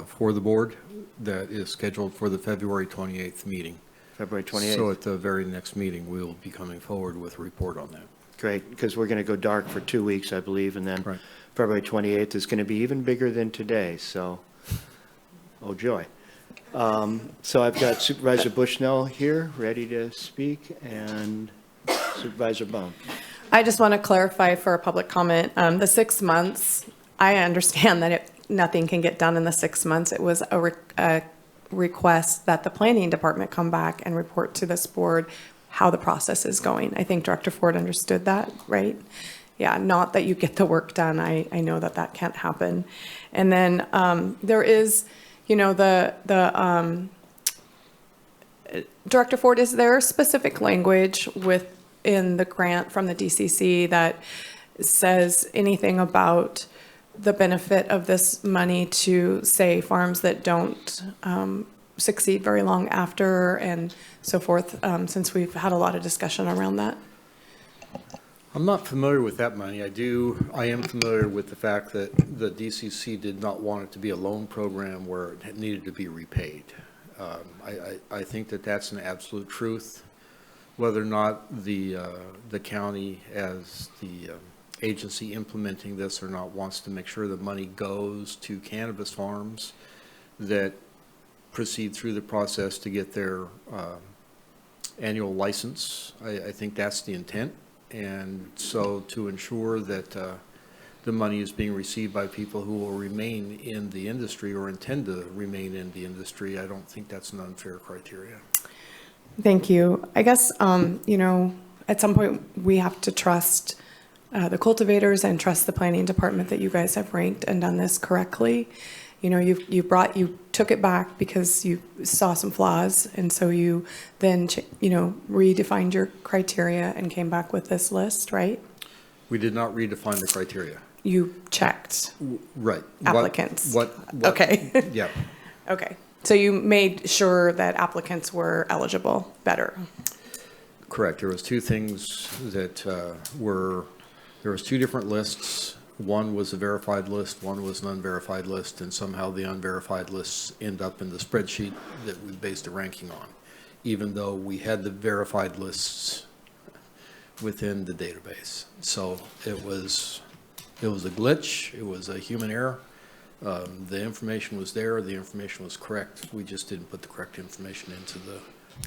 for the board that is scheduled for the February 28th meeting. February 28th. So at the very next meeting, we'll be coming forward with a report on that. Great, because we're going to go dark for 2 weeks, I believe, and then February 28th is going to be even bigger than today, so, oh joy. So I've got Supervisor Bushnell here, ready to speak, and Supervisor Bohn. I just want to clarify for a public comment, the 6 months I understand that nothing can get done in the 6 months. It was a request that the planning department come back and report to this board how the process is going. I think Director Ford understood that, right? Yeah, not that you get the work done. I know that that can't happen. And then there is, you know, Director Ford, is there specific language within the grant from the DCC that says anything about the benefit of this money to, say, farms that don't succeed very long after and so forth, since we've had a lot of discussion around that? I'm not familiar with that money. I am familiar with the fact that the DCC did not want it to be a loan program where it needed to be repaid. I think that that's an absolute truth. Whether or not the county, as the agency implementing this or not, wants to make sure the money goes to cannabis farms that proceed through the process to get their annual license. I think that's the intent. And so to ensure that the money is being received by people who will remain in the industry or intend to remain in the industry, I don't think that's an unfair criteria. Thank you. I guess, you know, at some point we have to trust the cultivators and trust the planning department that you guys have ranked and done this correctly. You know, you took it back because you saw some flaws, and so you then, you know, redefined your criteria and came back with this list, right? We did not redefine the criteria. You checked. Right. Applicants. What Okay. Yeah. Okay. So you made sure that applicants were eligible better. Correct. There was two things that there was two different lists. One was a verified list, one was an unverified list, and somehow the unverified lists end up in the spreadsheet that we based the ranking on, even though we had the verified lists within the database. So it was a glitch, it was a human error. The information was there, the information was correct. We just didn't put the correct information into the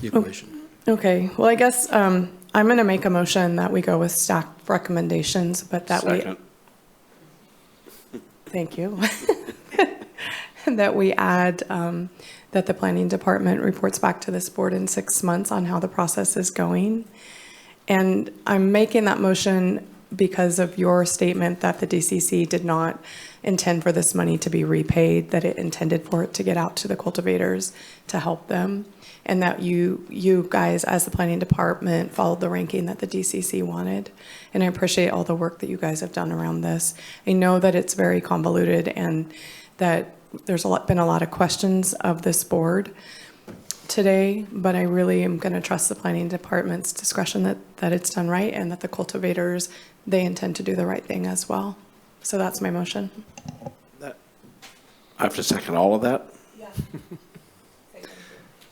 equation. Okay. Well, I guess I'm going to make a motion that we go with staff recommendations, but that Second. Thank you. That we add that the planning department reports back to this board in 6 months on how the process is going. And I'm making that motion because of your statement that the DCC did not intend for this money to be repaid, that it intended for it to get out to the cultivators to help them, and that you guys, as the planning department, followed the ranking that the DCC wanted. And I appreciate all the work that you guys have done around this. I know that it's very convoluted and that there's been a lot of questions of this board today, but I really am going to trust the planning department's discretion that it's done right, and that the cultivators, they intend to do the right thing as well. So that's my motion. I have to second all of that? Yeah.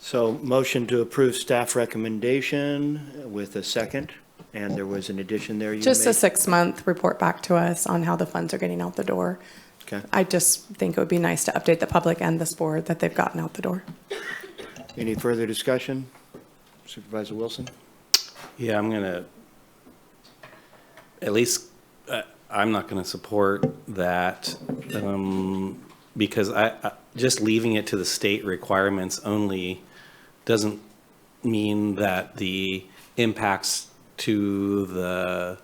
So motion to approve staff recommendation with a second, and there was an addition there you made? Just a 6-month report back to us on how the funds are getting out the door. Okay. I just think it would be nice to update the public and this board that they've gotten out the door. Any further discussion? Supervisor Wilson? Yeah, I'm going to, at least, I'm not going to support that because I just leaving it to the state requirements only doesn't mean that the impacts to the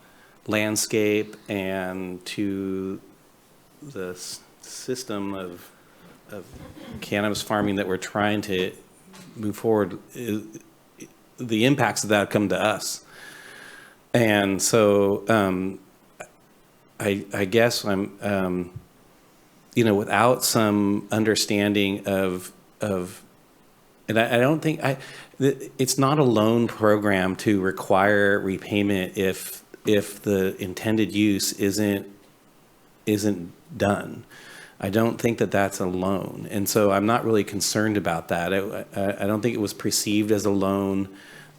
landscape and to the system of cannabis farming that we're trying to move forward, the impacts of that come to us. And so I guess I'm, you know, without some understanding of and I don't think it's not a loan program to require repayment if the intended use isn't done. I don't think that that's a loan, and so I'm not really concerned about that. I don't think it was perceived as a loan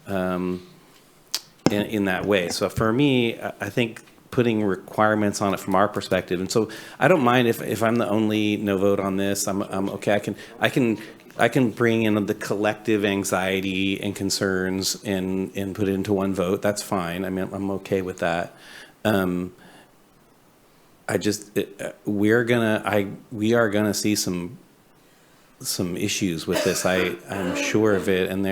in that way. So for me, I think putting requirements on it from our perspective, and so I don't mind if I'm the only no vote on this. I'm okay. I can bring in the collective anxiety and concerns and put it into one vote. That's fine. I mean, I'm okay with that. we are gonna see some issues with this. I'm sure of it, and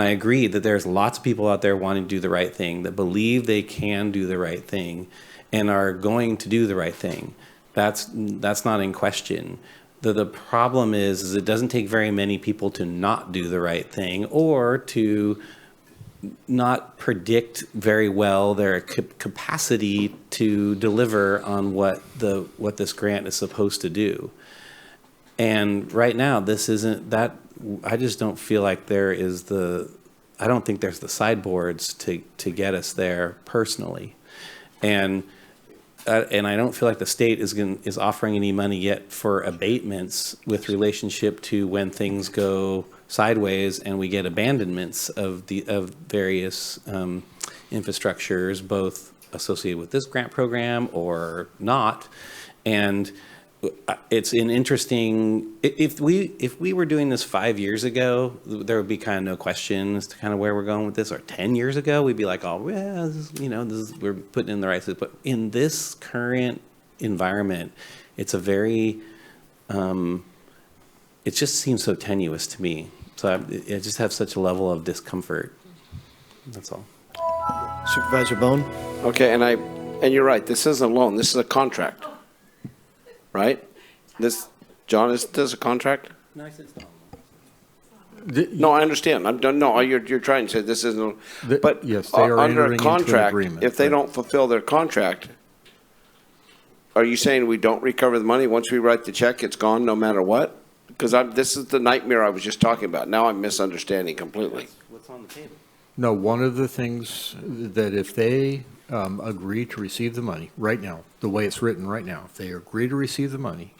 I agree that there's lots of people out there wanting to do the right thing, that believe they can do the right thing, and are going to do the right thing. That's not in question. The problem is it doesn't take very many people to not do the right thing, or to not predict very well their capacity to deliver on what this grant is supposed to do. And right now, this isn't that. I just don't feel like I don't think there's the sideboards to get us there personally. And I don't feel like the state is offering any money yet for abatements with relationship to when things go sideways and we get abandonments of various infrastructures, both associated with this grant program or not. And it's an interesting, if we were doing this 5 years ago, there would be kind of no question as to kind of where we're going with this. Or 10 years ago, we'd be like, oh, well, we're putting in the right system. But in this current environment, it's a very, it just seems so tenuous to me. So I just have such a level of discomfort. That's all. Supervisor Bohn? Okay, and you're right, this isn't a loan, this is a contract. Right? John, is this a contract? No, I said it's not. No, I understand. You're trying to say this isn't, but yes, they are under a entering into an contract, agreement, if they right. don't fulfill their contract, are you saying we don't recover the money? Once we write the check, it's gone no matter what? Because this is the nightmare I was just talking about. Now I'm misunderstanding completely. What's on the table? No, one of the things that if they agree to receive the money right now, the way it's written right now, if they agree to receive the money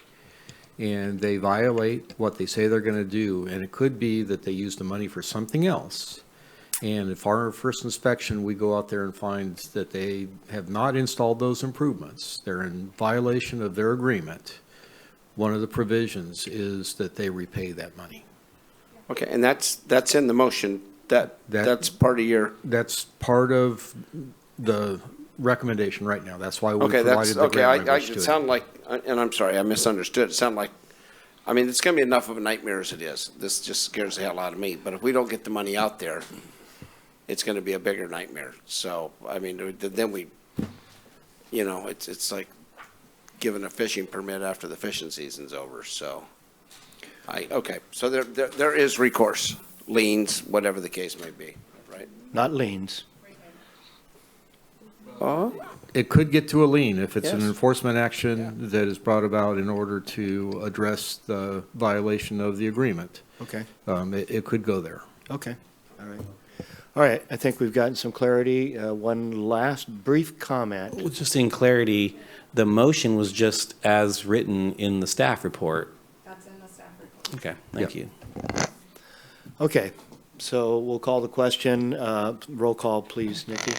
and they violate what they say they're going to do, and it could be that they use the money for something else, and if our first inspection, we go out there and find that they have not installed those improvements, they're in violation of their agreement, one of the provisions is that they repay that money. Okay, and that's in the motion. That's part of your. That's part of the recommendation right now. That's why we provided the grant language to it. It sounded like, and I'm sorry, I misunderstood. It sounded like, I mean, it's going to be enough of a nightmare as it is. This just scares the hell out of me. But if we don't get the money out there, it's going to be a bigger nightmare. So, I mean, then we, it's like giving a fishing permit after the fishing season's over. So, okay. So there is recourse, liens, whatever the case may be, right? Not liens. It could get to a lien if it's an Yes. enforcement action that is brought about in order to address the violation of the agreement. Okay. It could go there. Okay. All right. All right. I think we've gotten some clarity. One last brief comment. Well, just in clarity, the motion was just as written in the staff report. That's in the staff report. Okay, thank you. Okay. So we'll call the question. Roll call, please, Nikki.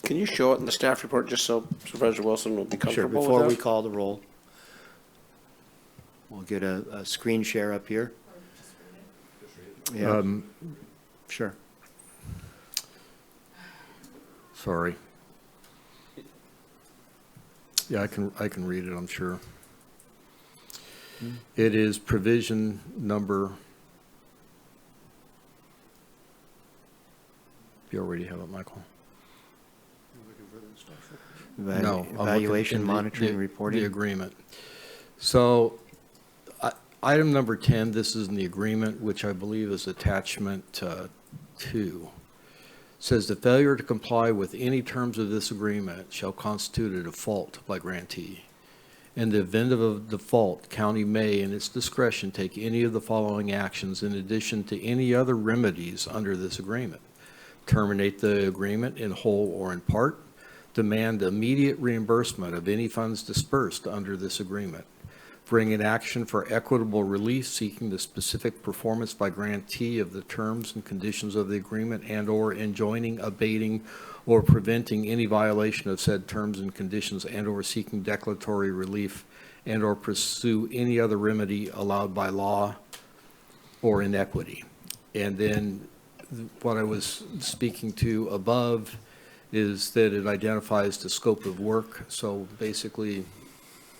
Can you show it in the staff report just so Supervisor Wilson will be Sure. comfortable Before we with that? call the roll, we'll get a screen share up here. Yeah. Sure. Sorry. Yeah, I can read it, I'm sure. It is provision number. You already have it, Michael. No, I'm looking Evaluation, in monitoring, reporting. The agreement. So, item number 10, this is in the agreement, which I believe is attachment 2. Says the failure to comply with any terms of this agreement shall constitute a default by grantee. In the event of a default, county may, in its discretion, take any of the following actions in addition to any other remedies under this agreement. Terminate the agreement in whole or in part. Demand immediate reimbursement of any funds dispersed under this agreement. Bring an action for equitable relief seeking the specific performance by grantee of the terms and conditions of the agreement and/or enjoining, abating, or preventing any violation of said terms and conditions and/or seeking declaratory relief and/or pursue any other remedy allowed by law or in equity. And then what I was speaking to above is that it identifies the scope of work. So basically,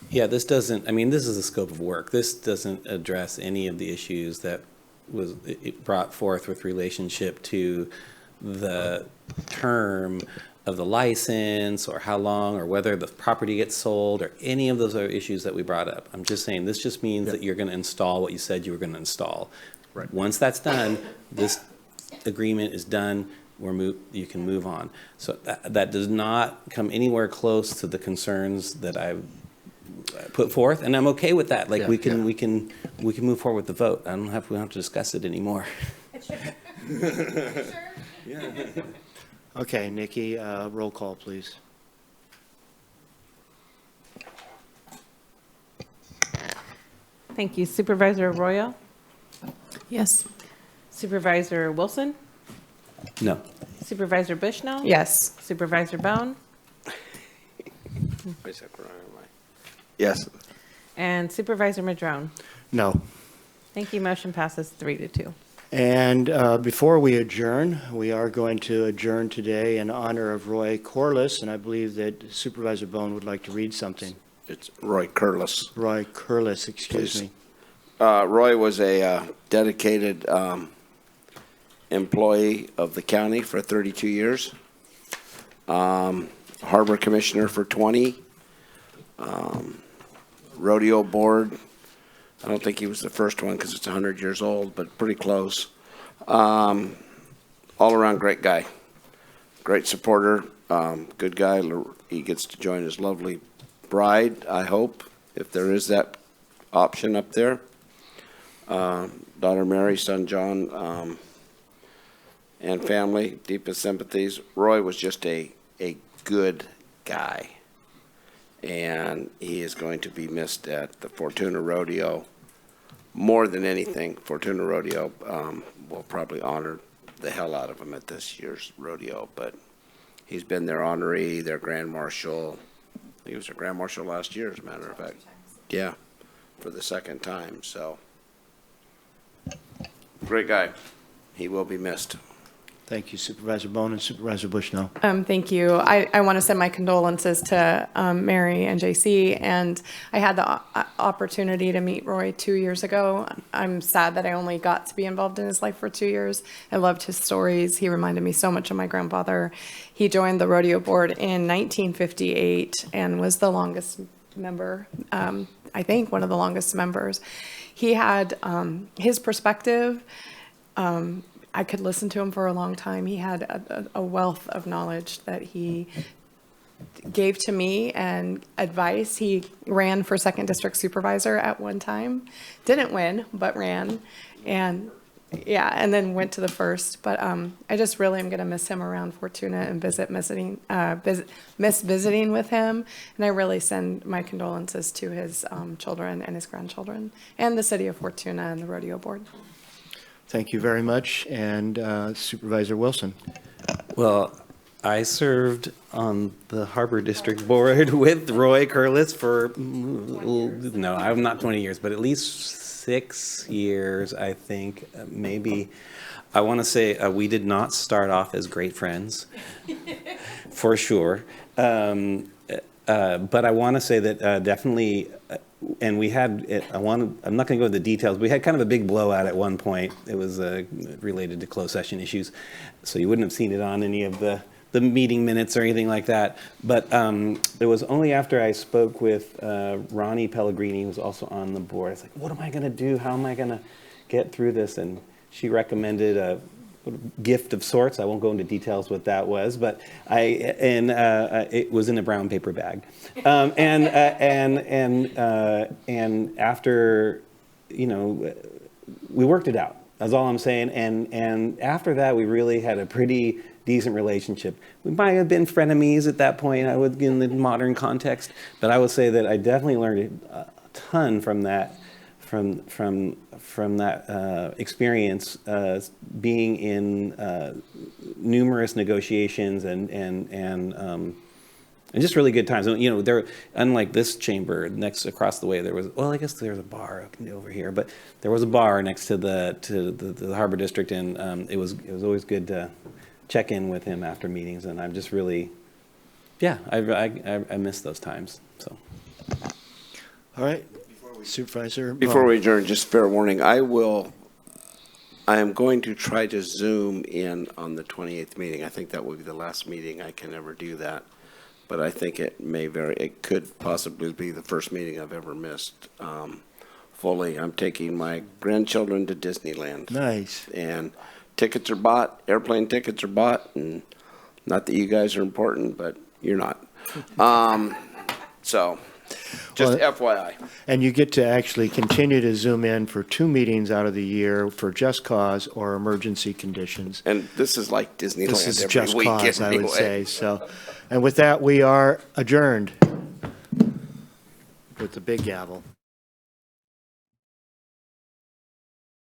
Yeah, this doesn't, I mean, this is the scope of work. This doesn't address any of the issues that it brought forth with relationship to the term of the license, or how long, or whether the property gets sold, or any of those other issues that we brought up. I'm just saying, this just means that you're going to install what you said you were going to install. Right. Once that's done, this agreement is done, you can move on. So that does not come anywhere close to the concerns that I've put forth, and I'm okay with that. Like, Yeah, we can move forward with the vote. We don't have to discuss it anymore. Okay, Nikki, roll call, please. Thank you. Supervisor Arroyo? Yes. Supervisor Wilson? No. Supervisor Bushnell? Yes. Supervisor Bohn? Yes. And Supervisor Madrone? No. Thank you. Motion passes 3-2. And before we adjourn, we are going to adjourn today in honor of Roy Corliss, and I believe that Supervisor Bohn would like to read something. It's Roy Curliss. Roy Corliss, excuse me. Roy was a dedicated employee of the county for 32 years. Harbor Commissioner for 20. Rodeo Board. I don't think he was the first one because it's 100 years old, but pretty close. All around great guy. Great supporter. Good guy. He gets to join his lovely bride, I hope, if there is that option up there. Daughter Mary, son John, and family, deepest sympathies. Roy was just a good guy, and he is going to be missed at the Fortuna Rodeo. More than anything, Fortuna Rodeo will probably honor the hell out of him at this year's rodeo, but he's been their honoree, their Grand Marshal. He was a Grand Marshal last year, as a matter of fact. Yeah, for the second time, so. Great guy. He will be missed. Thank you, Supervisor Bohn and Supervisor Bushnell. Thank you. I want to send my condolences to Mary and JC, and I had the opportunity to meet Roy 2 years ago. I'm sad that I only got to be involved in his life for 2 years. I loved his stories. He reminded me so much of my grandfather. He joined the rodeo board in 1958 and was the longest member, I think one of the longest members. He had his perspective. I could listen to him for a long time. He had a wealth of knowledge that he gave to me and advice. He ran for 2nd District Supervisor at one time. Didn't win, but ran. And yeah, and then went to the 1st. But I just really am going to miss him around Fortuna and miss visiting with him. And I really send my condolences to his children and his grandchildren and the city of Fortuna and the rodeo board. Thank you very much. And Supervisor Wilson. Well, I served on the Harbor District Board with Roy Curliss for, no, I'm not 20 years, but at least 6 years, I think, maybe. I want to say we did not start off as great friends, for sure. But I want to say that definitely, and we had, I'm not going to go into the details, but we had kind of a big blowout at one point. It was related to closed session issues, so you wouldn't have seen it on any of the meeting minutes or anything like that. But it was only after I spoke with Ronnie Pellegrini, who was also on the board. I was like, what am I going to do? How am I going to get through this? And she recommended a gift of sorts. I won't go into details what that was, but it was in a brown paper bag. And after, you know, we worked it out. That's all I'm saying. And after that, we really had a pretty decent relationship. We might have been frenemies at that point, I would, in the modern context, but I would say that I definitely learned a ton from that, from that experience, being in numerous negotiations and just really good times. You know, there, unlike this chamber, next across the way, there was, well, I guess there was a bar over here, but there was a bar next to the Harbor District, and it was always good to check in with him after meetings, and I'm just really, yeah, I miss those times, so. All right, Supervisor. Before we adjourn, just fair warning, I am going to try to Zoom in on the 28th meeting. I think that will be the last meeting I can ever do that. But I think it could possibly be the first meeting I've ever missed fully. I'm taking my grandchildren to Disneyland. Nice. And tickets are bought, airplane tickets are bought, and not that you guys are important, but you're not. So, just FYI. And you get to actually continue to zoom in for 2 meetings out of the year for just cause or emergency conditions. And this is like Disneyland This is every just weekend cause, I would anyway. say. So, and with that, we are adjourned with the big gavel.